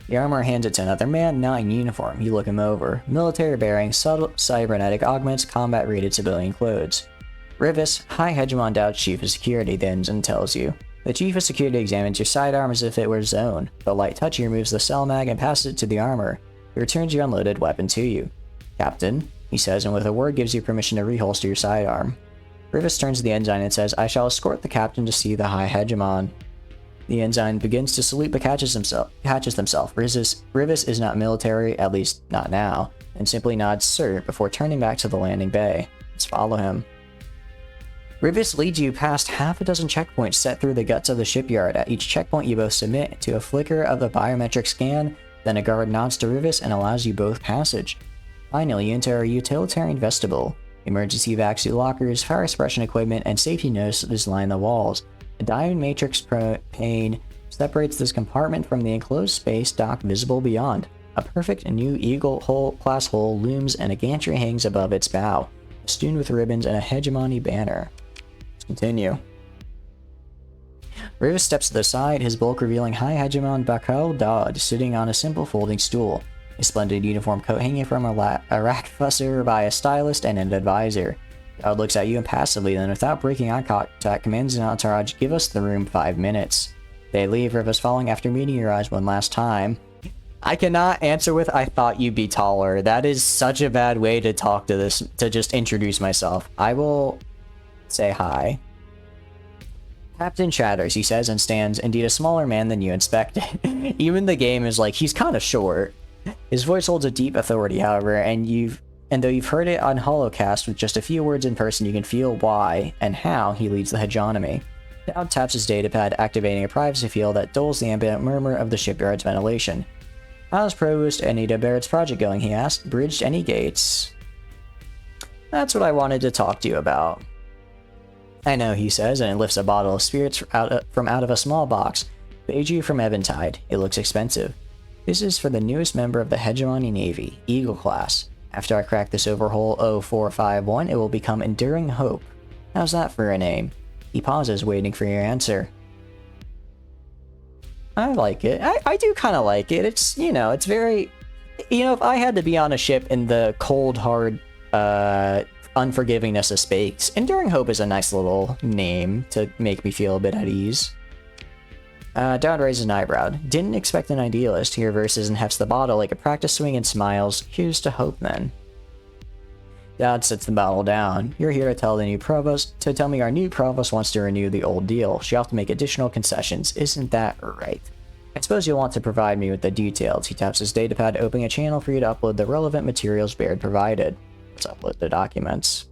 The armor hands it to another man, not in uniform. You look him over. Military bearing, subtle cybernetic augments, combat-rated civilian clothes. Rivis, High Hegemon Dowd's Chief of Security, the ensign tells you. The Chief of Security examines your sidearm as if it were his own. The light touch, he removes the cell mag and passes it to the armor. He returns your unloaded weapon to you. Captain, he says, and with a word gives you permission to reholster your sidearm. Rivis turns to the ensign and says, I shall escort the captain to see the High Hegemon. The ensign begins to salute but catches himself. Rivis is not military, at least not now, and simply nods sir before turning back to the landing bay. Let's follow him. Rivis leads you past half a dozen checkpoints set through the guts of the shipyard. At each checkpoint you both submit to a flicker of a biometric scan, then a guard nods to Rivis and allows you both passage. Finally, you enter a utilitarian vestibule. Emergency vac lockers, fire suppression equipment, and safety notices line the walls. A diamond matrix pane separates this compartment from the enclosed space dock visible beyond. A perfect new Eagle-class hull looms and a gantry hangs above its bow, festooned with ribbons and a hegemony banner. Let's continue. Rivis steps to the side, his bulk revealing High Hegemon Bakal Dodd sitting on a simple folding stool. A splendid uniform coat hanging from a rack fusser by a stylist and an advisor. Dodd looks at you impassively, then without breaking eye contact, commands an entourage, give us the room 5 minutes. They leave, Rivis following after meeting your eyes one last time. I cannot answer with, I thought you'd be taller. That is such a bad way to talk to this, to just introduce myself. I will say hi. Captain chatters, he says, and stands, indeed a smaller man than you expected. Even the game is like, he's kind of short. His voice holds a deep authority, however, and though you've heard it on Holocast with just a few words in person, you can feel why and how he leads the hegemony. Dowd taps his datapad, activating a privacy field that dulls the ambient murmur of the shipyard's ventilation. How's Provost Anita Barrett's project going, he asked. Bridged any gates? That's what I wanted to talk to you about. I know, he says, and lifts a bottle of spirits from out of a small box. Beiju from Eventide. It looks expensive. This is for the newest member of the Hegemony Navy, Eagle class. After I crack this overhaul 0451, it will become Enduring Hope. How's that for a name? He pauses, waiting for your answer. I like it. I do kind of like it. It's, it's very... if I had to be on a ship in the cold, hard, unforgivingness of space, Enduring Hope is a nice little name to make me feel a bit at ease. Dowd raises an eyebrow. Didn't expect an idealist. He reverses and hefts the bottle like a practice swing and smiles. Here's to hope, then. Dowd sets the bottle down. You're here to tell me our new provost wants to renew the old deal. She'll have to make additional concessions. Isn't that right? I suppose you'll want to provide me with the details. He taps his datapad, opening a channel for you to upload the relevant materials Baird provided. Let's upload the documents.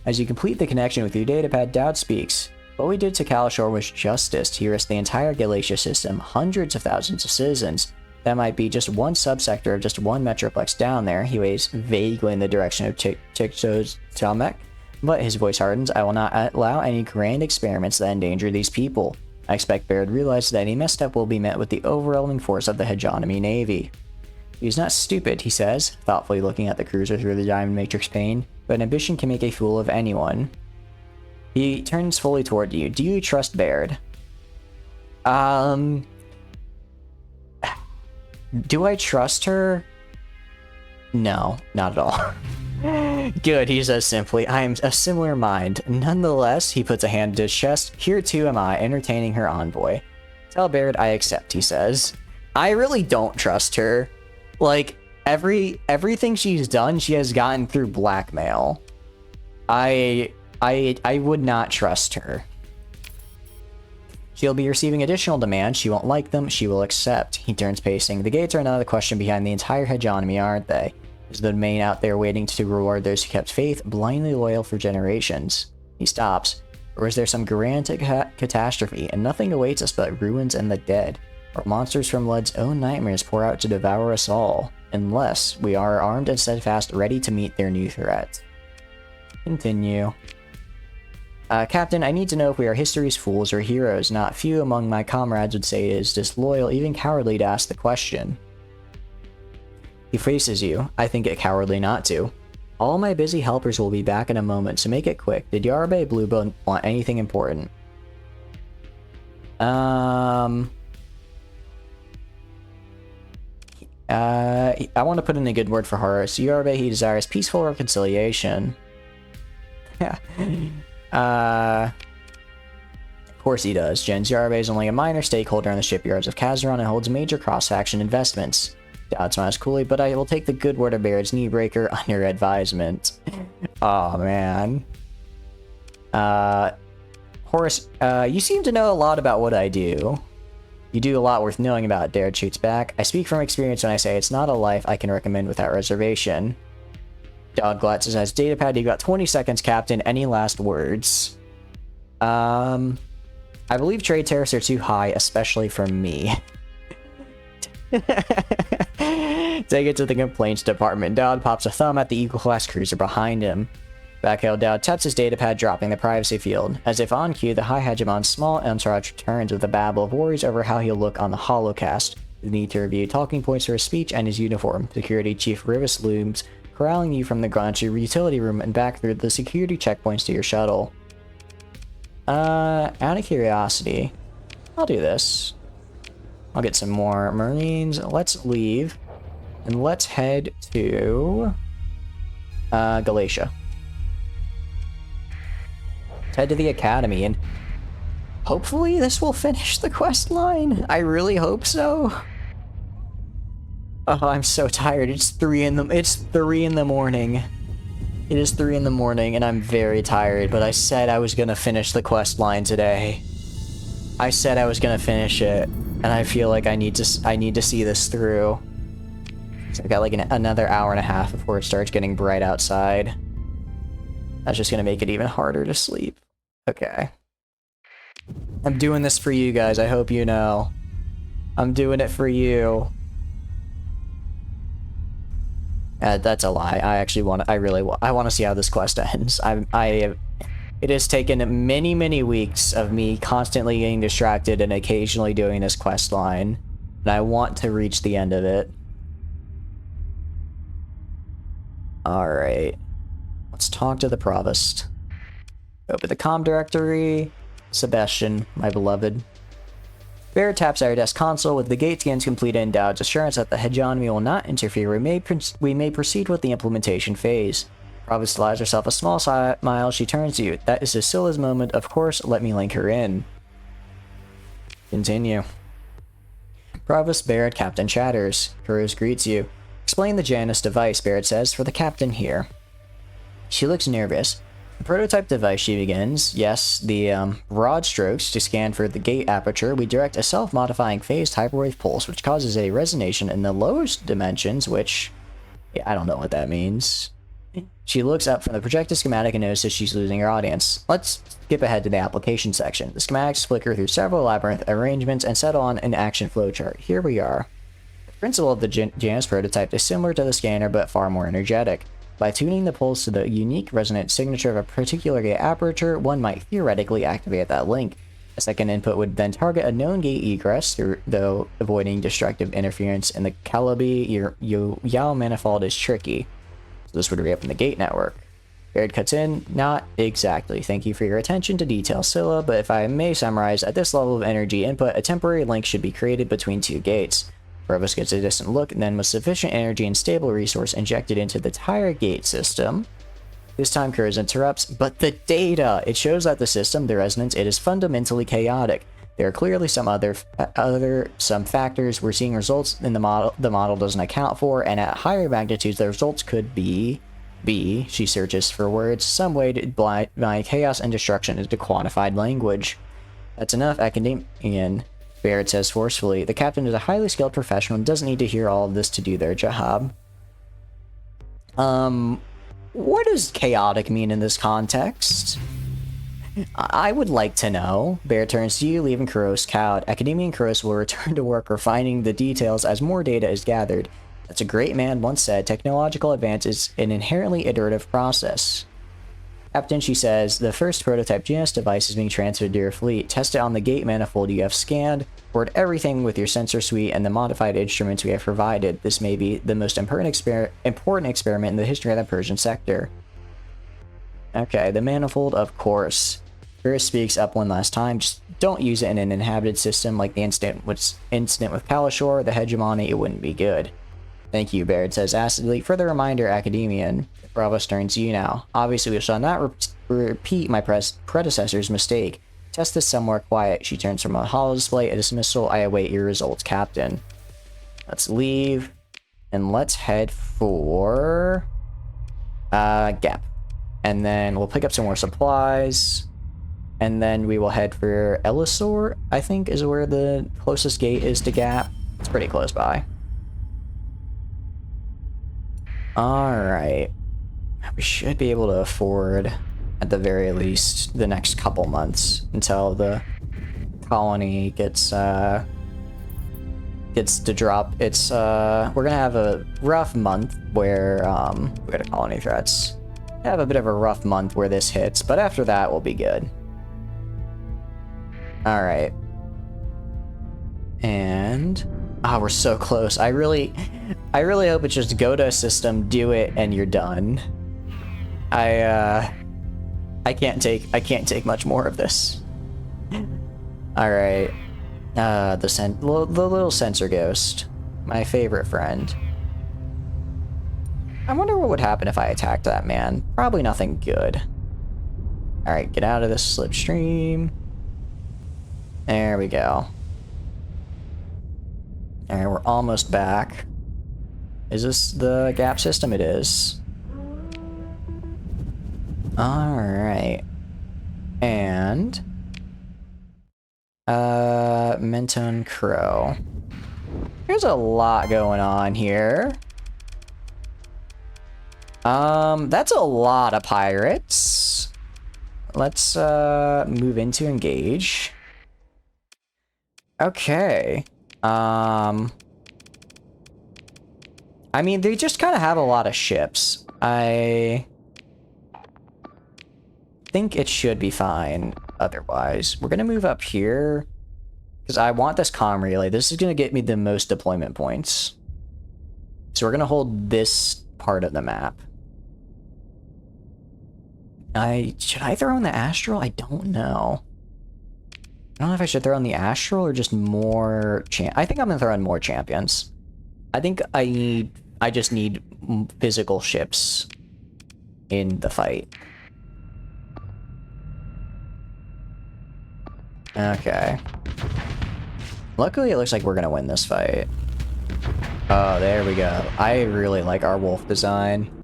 As you complete the connection with your datapad, Dowd speaks. What we did to Kalashor was justice. He risked the entire Galatia system, hundreds of thousands of citizens. That might be just one subsector of just one metroplex down there. He waves vaguely in the direction of Chikcho's Talmek, but his voice hardens. I will not allow any grand experiments that endanger these people. I expect Baird realizes that any misstep will be met with the overwhelming force of the hegemony navy. He's not stupid, he says, thoughtfully looking at the cruiser through the diamond matrix pane, but ambition can make a fool of anyone. He turns fully toward you. Do you trust Baird? Do I trust her? No, not at all. Good, he says simply. I am a similar mind. Nonetheless, he puts a hand to his chest. Here too am I, entertaining her envoy. Tell Baird I accept, he says. I really don't trust her. Like, everything she's done, she has gotten through blackmail. I would not trust her. She'll be receiving additional demands. She won't like them. She will accept. He turns pacing. The gates are another question behind the entire hegemony, aren't they? Is the domain out there waiting to reward those who kept faith, blindly loyal for generations? He stops. Or is there some grand catastrophe, and nothing awaits us but ruins and the dead? Or monsters from Lud's own nightmares pour out to devour us all, unless we are armed and steadfast, ready to meet their new threat. Continue. Captain, I need to know if we are history's fools or heroes. Not few among my comrades would say it is disloyal, even cowardly, to ask the question. He faces you. I think it cowardly not to. All my busy helpers will be back in a moment, so make it quick. Did Yarbe Bluebone want anything important? I want to put in a good word for Horace. Yarbe, he desires peaceful reconciliation. Yeah. Of course he does. Jens Yarbe is only a minor stakeholder in the shipyards of Kazaron and holds major cross-faction investments. Dowd smiles coolly, but I will take the good word of Baird's Kneebreaker under advisement. Oh man. Horace, you seem to know a lot about what I do. You do a lot worth knowing about, Baird shoots back. I speak from experience when I say it's not a life I can recommend without reservation. Dowd glances at his datapad. You got 20 seconds, Captain. Any last words? I believe trade tariffs are too high, especially for me. Take it to the complaints department. Dowd pops a thumb at the Eagle-class cruiser behind him. Backhill Dowd taps his datapad, dropping the privacy field. As if on cue, the High Hegemon's small entourage returns with a babble of worries over how he'll look on the holocast. The need to review talking points for his speech and his uniform. Security Chief Rivas looms, corralling you from the ground to your utility room and back through the security checkpoints to your shuttle. Out of curiosity, I'll do this. I'll get some more Marines. Let's leave. And let's head to Galatia. Let's head to the Academy, and hopefully this will finish the quest line. I really hope so. Oh, I'm so tired. It's 3 in the morning. It is 3 in the morning, and I'm very tired, but I said I was gonna finish the quest line today. I said I was gonna finish it, and I feel like I need to see this through. So I've got like another hour and a half before it starts getting bright outside. That's just gonna make it even harder to sleep. Okay. I'm doing this for you guys, I hope you know. I'm doing it for you. That's a lie. I want to see how this quest ends. It has taken many, many weeks of me constantly getting distracted and occasionally doing this quest line, and I want to reach the end of it. Alright. Let's talk to the Provost. Open the comm directory. Sebastian, my beloved. Baird taps our desk console. With the gate scans completed and Dowd's assurance that the hegemony will not interfere, we may proceed with the implementation phase. Provost allows herself a small smile. She turns to you. That is Cecilla's moment. Of course, let me link her in. Continue. Provost Baird, Captain chatters. Kuruz greets you. Explain the Janus device, Baird says, for the captain here. She looks nervous. The prototype device, she begins. Yes, the broad strokes to scan for the gate aperture. We direct a self-modifying phased hyperwave pulse, which causes a resonation in the lowest dimensions, which... yeah, I don't know what that means. She looks up from the projected schematic and notices she's losing her audience. Let's skip ahead to the application section. The schematics flicker through several labyrinth arrangements and settle on an action flowchart. Here we are. The principle of the Janus prototype is similar to the scanner, but far more energetic. By tuning the pulse to the unique resonant signature of a particular gate aperture, one might theoretically activate that link. A second input would then target a known gate egress, though avoiding destructive interference in the Calabi-Yau manifold is tricky. So this would reopen the gate network. Baird cuts in. Not exactly. Thank you for your attention to detail, Scylla, but if I may summarize, at this level of energy input, a temporary link should be created between two gates. Provost gets a distant look, and then with sufficient energy and stable resource injected into the entire gate system. This time Kurz interrupts, but the data! It shows that the system, the resonance, it is fundamentally chaotic. There are clearly some some factors we're seeing results in the model doesn't account for, and at higher magnitudes the results could be, she searches for words, some way to blind chaos and destruction into quantified language. That's enough, Academian, Barrett says forcefully. The captain is a highly skilled professional and doesn't need to hear all of this to do their job. What does chaotic mean in this context? I would like to know. Bear turns to you, leaving Kuros cowed. Academia and Kuros will return to work refining the details as more data is gathered. As a great man once said, technological advance is an inherently iterative process. Captain, she says, the first prototype GNS device is being transferred to your fleet. Test it on the gate manifold you have scanned. Board everything with your sensor suite and the modified instruments we have provided. This may be the most important experiment in the history of the Persian sector. Okay, the manifold, of course. Ferris speaks up one last time. Just don't use it in an inhabited system like the incident with Kalashor, the hegemony. It wouldn't be good. Thank you, Baird says acidly. Further reminder, Academian. Bravo turns to you now. Obviously, we shall not repeat my predecessor's mistake. Test this somewhere quiet. She turns from a holo display. A dismissal. I await your results, Captain. Let's leave. And let's head for... Gap. And then we'll pick up some more supplies. And then we will head for Elisor, I think, is where the closest gate is to Gap. It's pretty close by. Alright. We should be able to afford, at the very least, the next couple months until the colony gets to drop. It's, we're gonna have a rough month where, we got a colony threats. Have a bit of a rough month where this hits, but after that, we'll be good. Alright. And... we're so close. I really hope it's just go to a system, do it, and you're done. I can't take much more of this. Alright. The little sensor ghost. My favorite friend. I wonder what would happen if I attacked that man. Probably nothing good. Alright, get out of this slipstream. There we go. Alright, we're almost back. Is this the gap system? It is. Alright. And... Menton Crow. There's a lot going on here. That's a lot of pirates. Let's, move into engage. Okay. I mean, they just kind of have a lot of ships. I think it should be fine otherwise. We're gonna move up here because I want this comm relay. This is gonna get me the most deployment points. So we're gonna hold this part of the map. Should I throw in the Astral? I don't know. I don't know if I should throw in the Astral or just more I think I'm gonna throw in more champions. I think I just need physical ships in the fight. Okay. Luckily, it looks like we're gonna win this fight. Oh, there we go. I really like our wolf design.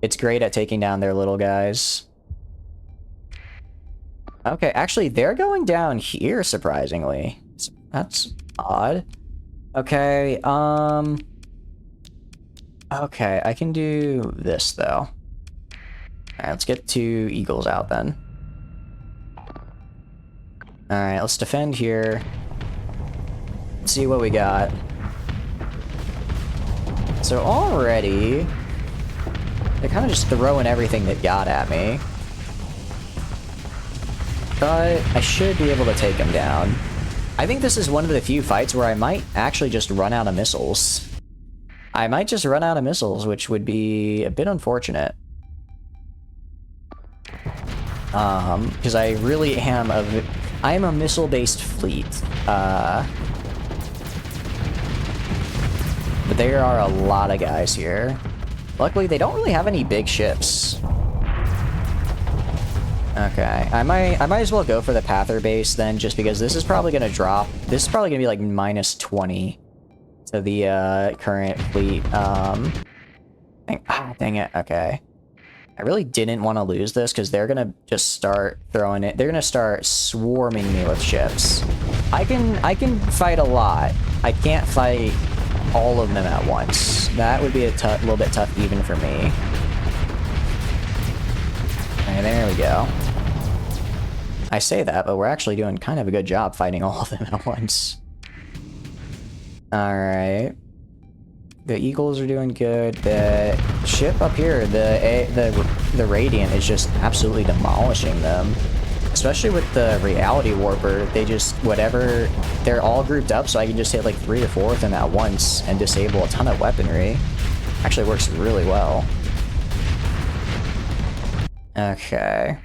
It's great at taking down their little guys. Okay, actually, they're going down here, surprisingly. That's odd. Okay, okay, I can do this, though. Alright, let's get 2 eagles out, then. Alright, let's defend here. Let's see what we got. So already, they're kind of just throwing everything they've got at me. But I should be able to take them down. I think this is one of the few fights where I might actually just run out of missiles. I might just run out of missiles, which would be a bit unfortunate. Because I really am I am a missile-based fleet. But there are a lot of guys here. Luckily, they don't really have any big ships. Okay, I might as well go for the Pather base then, just because this is probably gonna drop. This is probably gonna be like -20 to the current fleet. Dang it. Okay. I really didn't want to lose this because they're gonna just start throwing it. They're gonna start swarming me with ships. I can fight a lot. I can't fight all of them at once. That would be a little bit tough even for me. And there we go. I say that, but we're actually doing kind of a good job fighting all of them at once. Alright. The Eagles are doing good. The ship up here, the Radiant, is just absolutely demolishing them. Especially with the Reality Warper, they just, whatever, they're all grouped up, so I can just hit like 3 or 4 of them at once and disable a ton of weaponry. Actually works really well. Okay.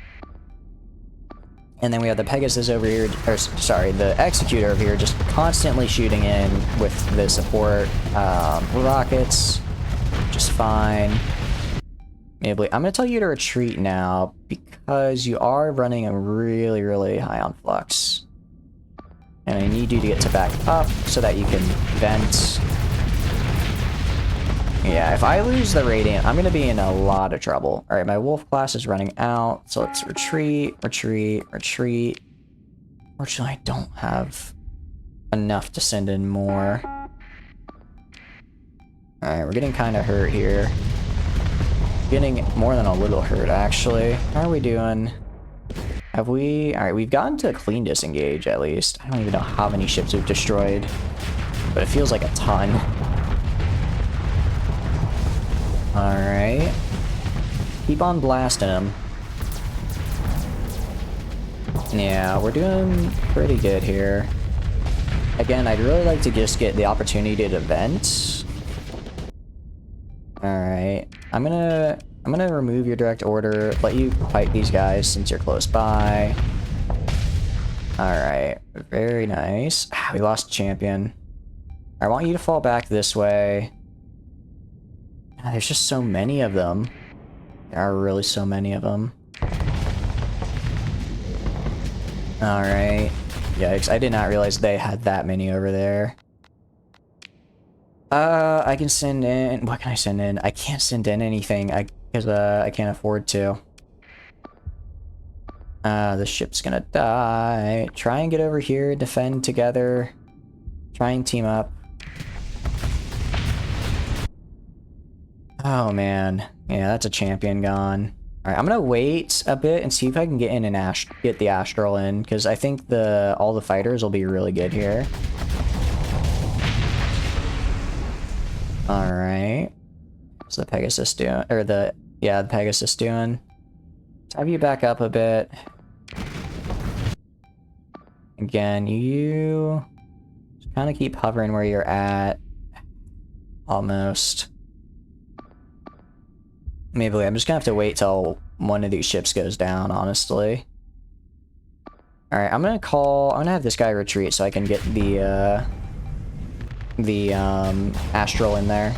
And then we have the Pegasus over here, or sorry, the Executor over here just constantly shooting in with the support rockets. Just fine. Maybe I'm going to tell you to retreat now because you are running a really, really high on flux. And I need you to get to back up so that you can vent. Yeah, if I lose the Radiant, I'm going to be in a lot of trouble. Alright, my Wolf class is running out, so let's retreat, retreat, retreat. Fortunately, I don't have enough to send in more. Alright, we're getting kind of hurt here. Getting more than a little hurt, actually. How are we doing? Have we... Alright, we've gotten to a clean disengage, at least. I don't even know how many ships we've destroyed, but it feels like a ton. Alright. Keep on blasting him. Yeah, we're doing pretty good here. Again, I'd really like to just get the opportunity to vent. Alright. I'm gonna remove your direct order, let you fight these guys since you're close by. Alright. Very nice. We lost champion. I want you to fall back this way. There's just so many of them. There are really so many of them. Alright. Yikes, I did not realize they had that many over there. I can send in... What can I send in? I can't send in anything because I can't afford to. The ship's gonna die. Try and get over here, defend together. Try and team up. Oh man, yeah, that's a champion gone. All right, I'm gonna wait a bit and see if I can get in and get the Astral in, because I think all the fighters will be really good here. All right, what's the Pegasus doing? Or the Pegasus doing? Let's have you back up a bit. Again, you just kind of keep hovering where you're at. Almost. Maybe I'm just gonna have to wait till one of these ships goes down, honestly. Alright, I'm gonna have this guy retreat so I can get the Astral in there.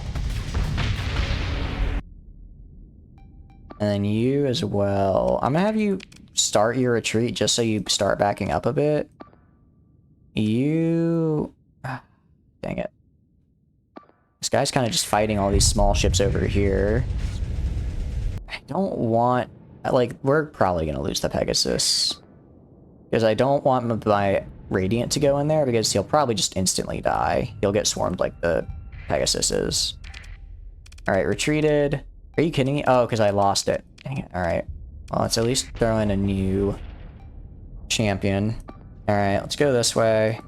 And then you as well. I'm gonna have you start your retreat just so you start backing up a bit. Dang it. This guy's kind of just fighting all these small ships over here. I don't want... Like, we're probably going to lose the Pegasus. Because I don't want my Radiant to go in there, because he'll probably just instantly die. He'll get swarmed like the Pegasus is. Alright, retreated. Are you kidding me? Oh, because I lost it. Dang it. Alright. Well, let's at least throw in a new champion. Alright, let's go this way.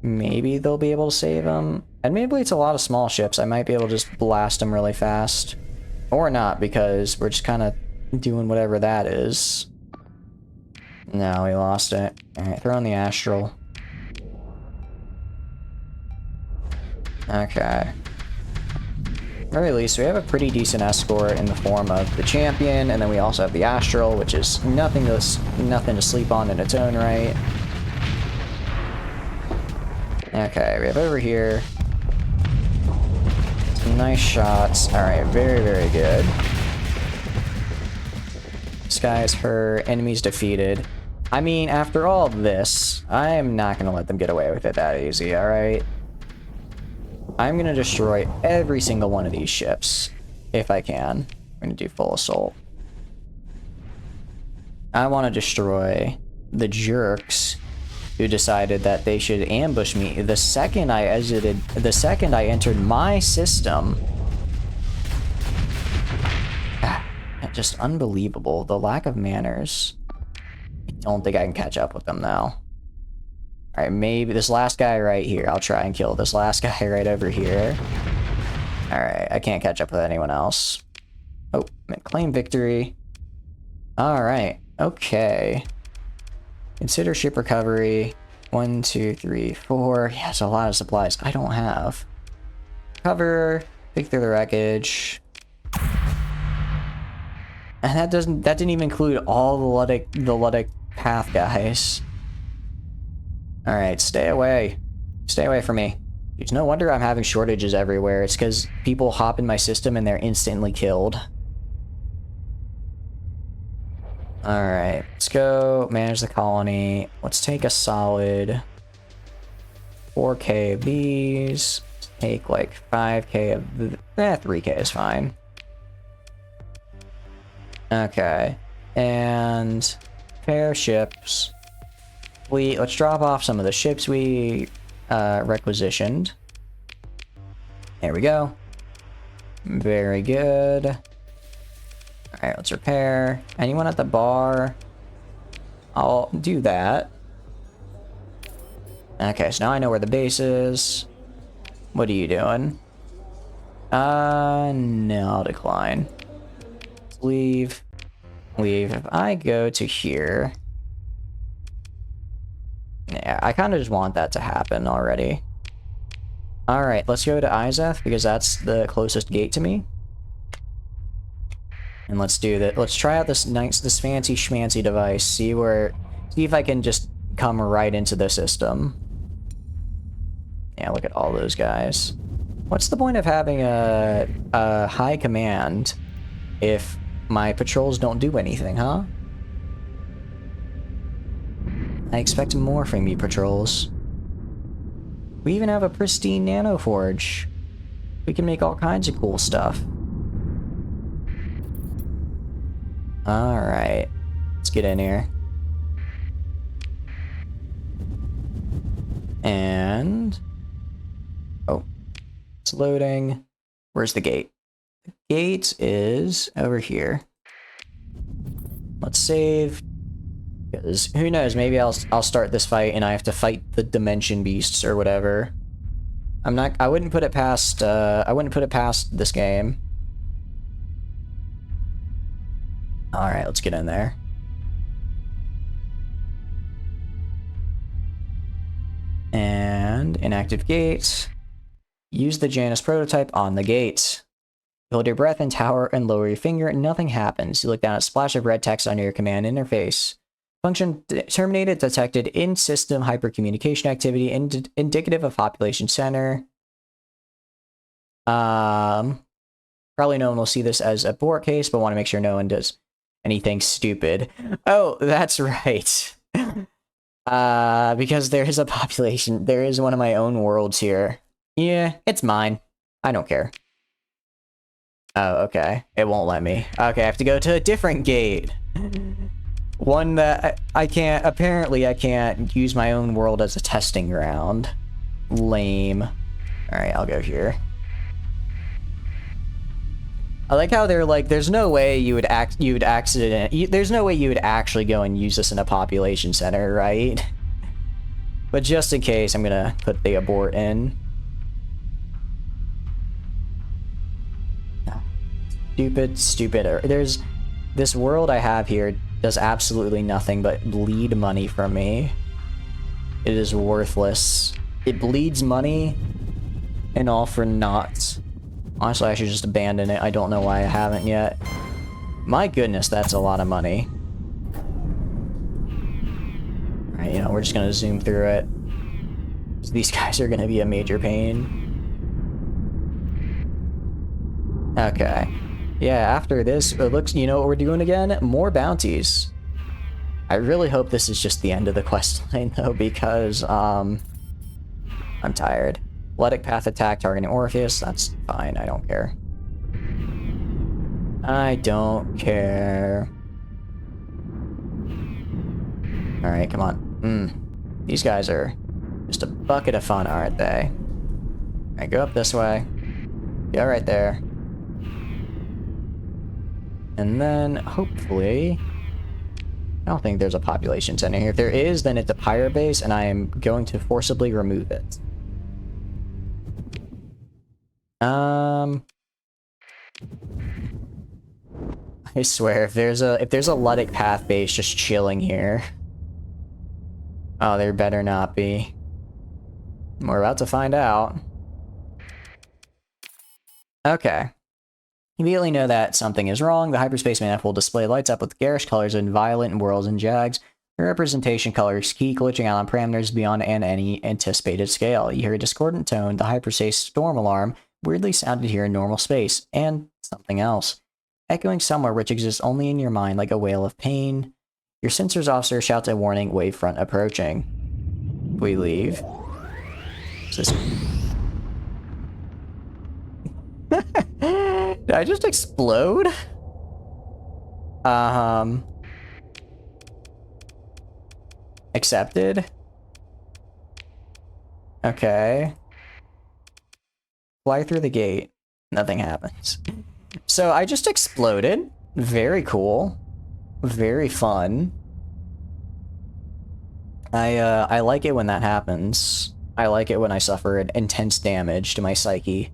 Maybe they'll be able to save him. And maybe it's a lot of small ships. I might be able to just blast them really fast. Or not, because we're just kind of doing whatever that is. No, we lost it. Alright, throw in the Astral. Okay. At the very least, we have a pretty decent escort in the form of the champion, and then we also have the Astral, which is nothing to sleep on in its own right. Okay, we have over here. Some nice shots. Alright, very, very good. This guy's hurt. Enemies defeated. I mean, after all this, I am not going to let them get away with it that easy, alright? I'm going to destroy every single one of these ships, if I can. We're gonna do full assault. I want to destroy the jerks who decided that they should ambush me the second I entered my system. Just unbelievable. The lack of manners. I don't think I can catch up with them now. Alright, maybe this last guy right here. I'll try and kill this last guy right over here. Alright, I can't catch up with anyone else. Oh, claim victory. Alright, okay. Consider ship recovery. 1, 2, 3, 4. Yeah, it's a lot of supplies I don't have. Cover. Pick through the wreckage. And that didn't even include all the Luddic path guys. Alright, stay away. Stay away from me. It's no wonder I'm having shortages everywhere. It's because people hop in my system and they're instantly killed. Alright, let's go manage the colony. Let's take a solid 4k of these. Take like 5k of the... 3k is fine. Okay, and pair ships. Let's drop off some of the ships we requisitioned. There we go. Very good. Alright, let's repair. Anyone at the bar? I'll do that. Okay, so now I know where the base is. What are you doing? No, I'll decline. Leave. If I go to here, yeah, I kind of just want that to happen already. All right, let's go to Izeth because that's the closest gate to me, and let's do that. Let's try out this fancy schmancy device. See if I can just come right into the system. Yeah, look at all those guys. What's the point of having a high command if my patrols don't do anything, huh? I expect more from you, patrols. We even have a pristine nano forge. We can make all kinds of cool stuff. Alright. Let's get in here. And... oh. It's loading. Where's the gate? Gate is over here. Let's save, because who knows, maybe I'll start this fight and I have to fight the dimension beasts or whatever. I wouldn't put it past this game. Alright, let's get in there. And inactive gate. Use the Janus prototype on the gate. Hold your breath and tower and lower your finger and nothing happens. You look down at a splash of red text on your command interface. Function terminated, detected in-system hypercommunication activity, indicative of population center. Probably no one will see this as a abort case, but want to make sure no one does anything stupid. Oh, that's right. Because there is a population, there is one of my own worlds here. Yeah, it's mine. I don't care. Oh, okay. It won't let me. Okay, I have to go to a different gate. One that I can't... apparently I can't use my own world as a testing ground. Lame. Alright, I'll go here. I like how they're like, there's no way you would there's no way you would actually go and use this in a population center, right? But just in case, I'm gonna put the abort in. Stupid. There's this world I have here does absolutely nothing but bleed money from me. It is worthless. It bleeds money and all for naught. Honestly, I should just abandon it. I don't know why I haven't yet. My goodness, that's a lot of money. Alright, you know, we're just gonna zoom through it. These guys are gonna be a major pain. Okay. Yeah, after this, it looks, you know what we're doing again? More bounties. I really hope this is just the end of the quest line, though, because, I'm tired. Luddic path attack targeting Orpheus, that's fine, I don't care. I don't care. Alright, come on. These guys are just a bucket of fun, aren't they? Alright, go up this way. Go right there. And then, hopefully... I don't think there's a population center here. If there is, then it's a pirate base, and I am going to forcibly remove it. I swear, if there's a Luddic Path base just chilling here... Oh, there better not be. We're about to find out. Okay. Immediately know that something is wrong. The hyperspace manifold display lights up with garish colors in violet and whirls and jags. The representation colors keep glitching out on parameters beyond any anticipated scale. You hear a discordant tone. The hyperspace storm alarm weirdly sounded here in normal space. And something else. Echoing somewhere which exists only in your mind like a wail of pain. Your sensors officer shouts a warning, wavefront approaching. We leave. Is this... Did I just explode? Accepted? Okay. Fly through the gate. Nothing happens. So I just exploded. Very cool. Very fun. I like it when that happens. I like it when I suffer intense damage to my psyche.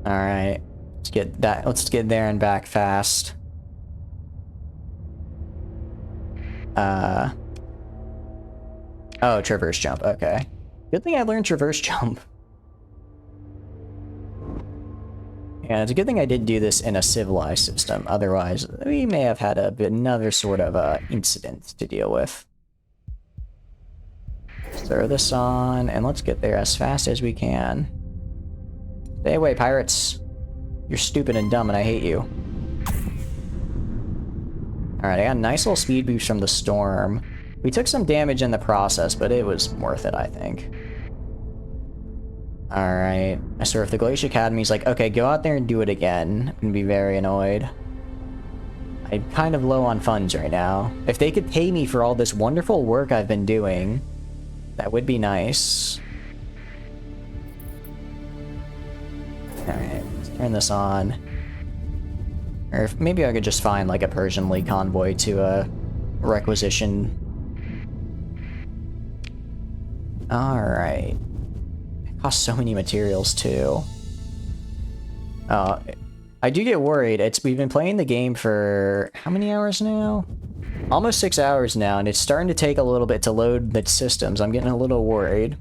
Alright. Let's get there and back fast. Oh, traverse jump, okay. Good thing I learned traverse jump. And it's a good thing I did do this in a civilized system, otherwise we may have had another sort of incident to deal with. Throw this on, and let's get there as fast as we can. Stay away, pirates. You're stupid and dumb, and I hate you. Alright, I got a nice little speed boost from the storm. We took some damage in the process, but it was worth it, I think. Alright. I swear, if the Glacier Academy's like, okay, go out there and do it again, I'm gonna be very annoyed. I'm kind of low on funds right now. If they could pay me for all this wonderful work I've been doing, that would be nice. Alright, let's turn this on. Or if, maybe I could just find like a Persian League convoy to requisition. Alright. It costs so many materials too. I do get worried. We've been playing the game for how many hours now? Almost 6 hours now, and it's starting to take a little bit to load the systems. I'm getting a little worried.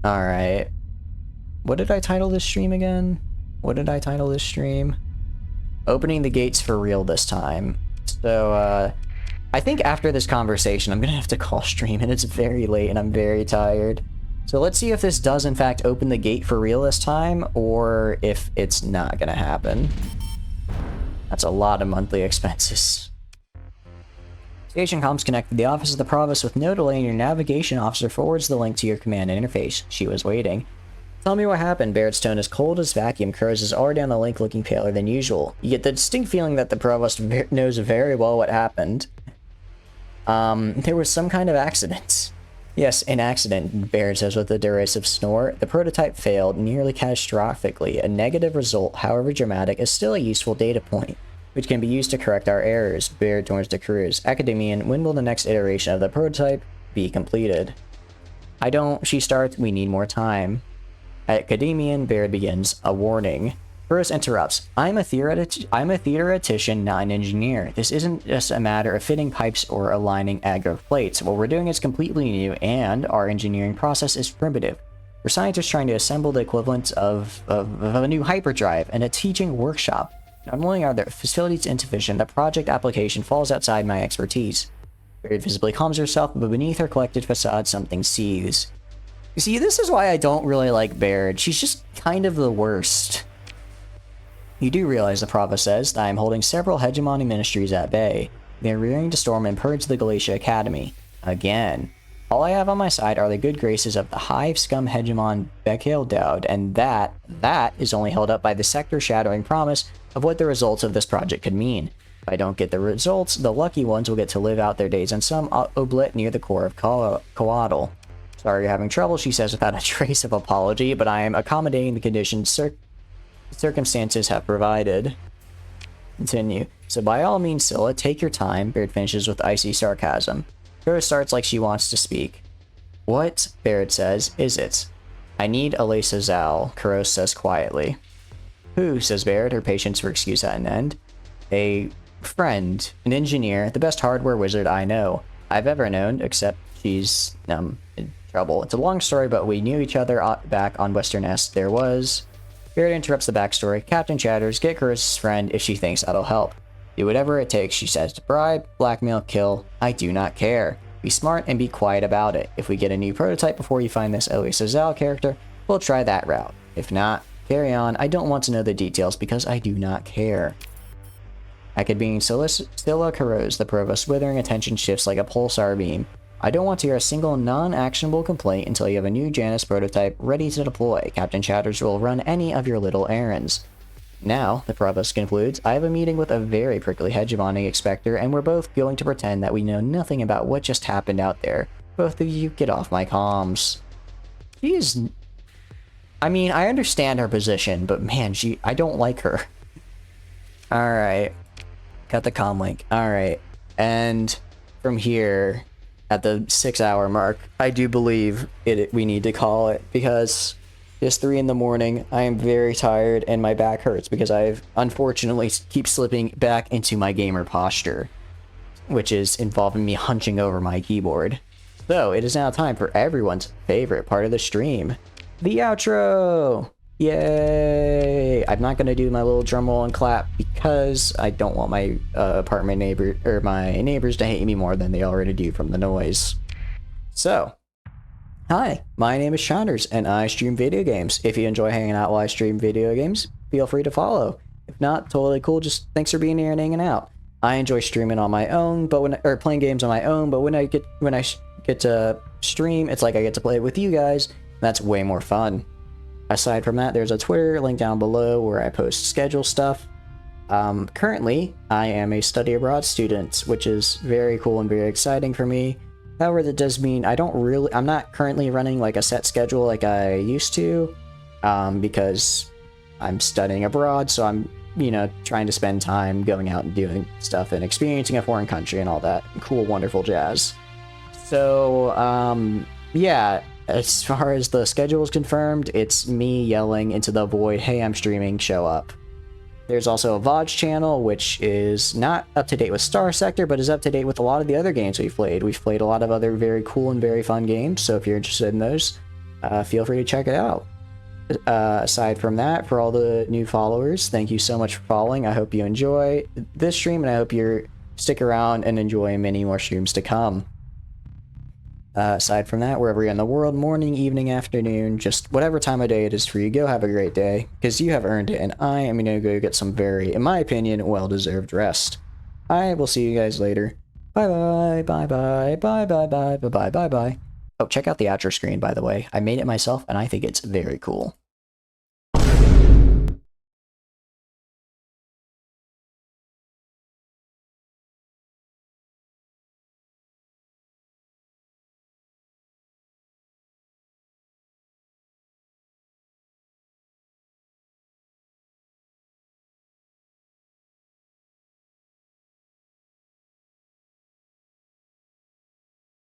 Alright. What did I title this stream again? What did I title this stream? Opening the gates for real this time. So, I think after this conversation, I'm gonna have to call stream, and it's very late, and I'm very tired. So let's see if this does in fact open the gate for real this time, or if it's not gonna happen. That's a lot of monthly expenses. Station comms connected the office of the provost with no delay, and your navigation officer forwards the link to your command interface. She was waiting. Tell me what happened. Barrett's tone is cold as vacuum. Kurz is already on the link looking paler than usual. You get the distinct feeling that the provost knows very well what happened. There was some kind of accident. Yes, an accident, Barrett says with a derisive snore. The prototype failed, nearly catastrophically. A negative result, however dramatic, is still a useful data point, which can be used to correct our errors. Barrett turns to Cruz. Academian, when will the next iteration of the prototype be completed? She starts, we need more time. Academian, Barrett begins. A warning. Cruz interrupts. I'm a theoretician, not an engineer. This isn't just a matter of fitting pipes or aligning aggro plates. What we're doing is completely new, and our engineering process is primitive. We're scientists trying to assemble the equivalent of a new hyperdrive and a teaching workshop. Not only are the facilities insufficient, the project application falls outside my expertise. Barrett visibly calms herself, but beneath her collected facade, something seethes. You see, this is why I don't really like Baird. She's just kind of the worst. You do realize, the provost says, that I am holding several hegemony ministries at bay. They are rearing to storm and purge the Galatia Academy. Again. All I have on my side are the good graces of the hive scum hegemon Bekale Dowd, and that is only held up by the sector-shadowing promise of what the results of this project could mean. If I don't get the results, the lucky ones will get to live out their days in some oblit near the core of Coatl. Sorry you're having trouble, she says without a trace of apology, but I am accommodating the conditions circumstances have provided. Continue. So by all means, Scylla, take your time, Baird finishes with icy sarcasm. Kuro starts like she wants to speak. What, Baird says, is it? I need Alisa Zal, Kuro says quietly. Who, says Baird, her patience for excuse at an end. A friend, an engineer, the best hardware wizard I know. I've ever known, except she's, in trouble. It's a long story, but we knew each other back on Western S. There was... Baird interrupts the backstory. Captain chatters, get Kuro's friend if she thinks that'll help. Do whatever it takes, she says, to bribe, blackmail, kill. I do not care. Be smart and be quiet about it. If we get a new prototype before you find this Alisa Zal character, we'll try that route. If not, carry on. I don't want to know the details because I do not care. Acadbeing Scylla corrodes the provost's withering attention shifts like a pulsar beam. I don't want to hear a single non-actionable complaint until you have a new Janus prototype ready to deploy. Captain Chatters will run any of your little errands. Now, the provost concludes, I have a meeting with a very prickly hegemonic expector, and we're both going to pretend that we know nothing about what just happened out there. Both of you get off my comms. She is... I mean, I understand her position, but man, I don't like her. Alright. Got the comm link. Alright. And from here... At the 6-hour mark, I do believe we need to call it, because it's 3 in the morning, I am very tired, and my back hurts because I've unfortunately keep slipping back into my gamer posture, which is involving me hunching over my keyboard. So, it is now time for everyone's favorite part of the stream, the outro! Yay! I'm not gonna do my little drum roll and clap because I don't want my apartment neighbor or my neighbors to hate me more than they already do from the noise. So, hi, my name is Chanders and I stream video games. If you enjoy hanging out while I stream video games, feel free to follow. If not, totally cool. Just thanks for being here and hanging out. I enjoy streaming on my own, or playing games on my own. But when I get to stream, it's like I get to play it with you guys. That's way more fun. Aside from that, there's a Twitter link down below where I post schedule stuff. Currently, I am a study abroad student, which is very cool and very exciting for me. However, that does mean I'm not currently running like a set schedule like I used to, because I'm studying abroad, so I'm, trying to spend time going out and doing stuff and experiencing a foreign country and all that cool, wonderful jazz. So, yeah. As far as the schedule is confirmed, it's me yelling into the void, hey, I'm streaming, show up. There's also a VOD channel, which is not up to date with Starsector, but is up to date with a lot of the other games we've played. We've played a lot of other very cool and very fun games, so if you're interested in those, feel free to check it out. Aside from that, for all the new followers, thank you so much for following. I hope you enjoy this stream, and I hope you stick around and enjoy many more streams to come. Aside from that, wherever you're in the world, morning, evening, afternoon, just whatever time of day it is for you, go have a great day, because you have earned it, and I am going to go get some very, in my opinion, well-deserved rest. I will see you guys later. Bye-bye, bye-bye, bye-bye, bye-bye, bye-bye, bye-bye. Oh, check out the outro screen, by the way. I made it myself, and I think it's very cool.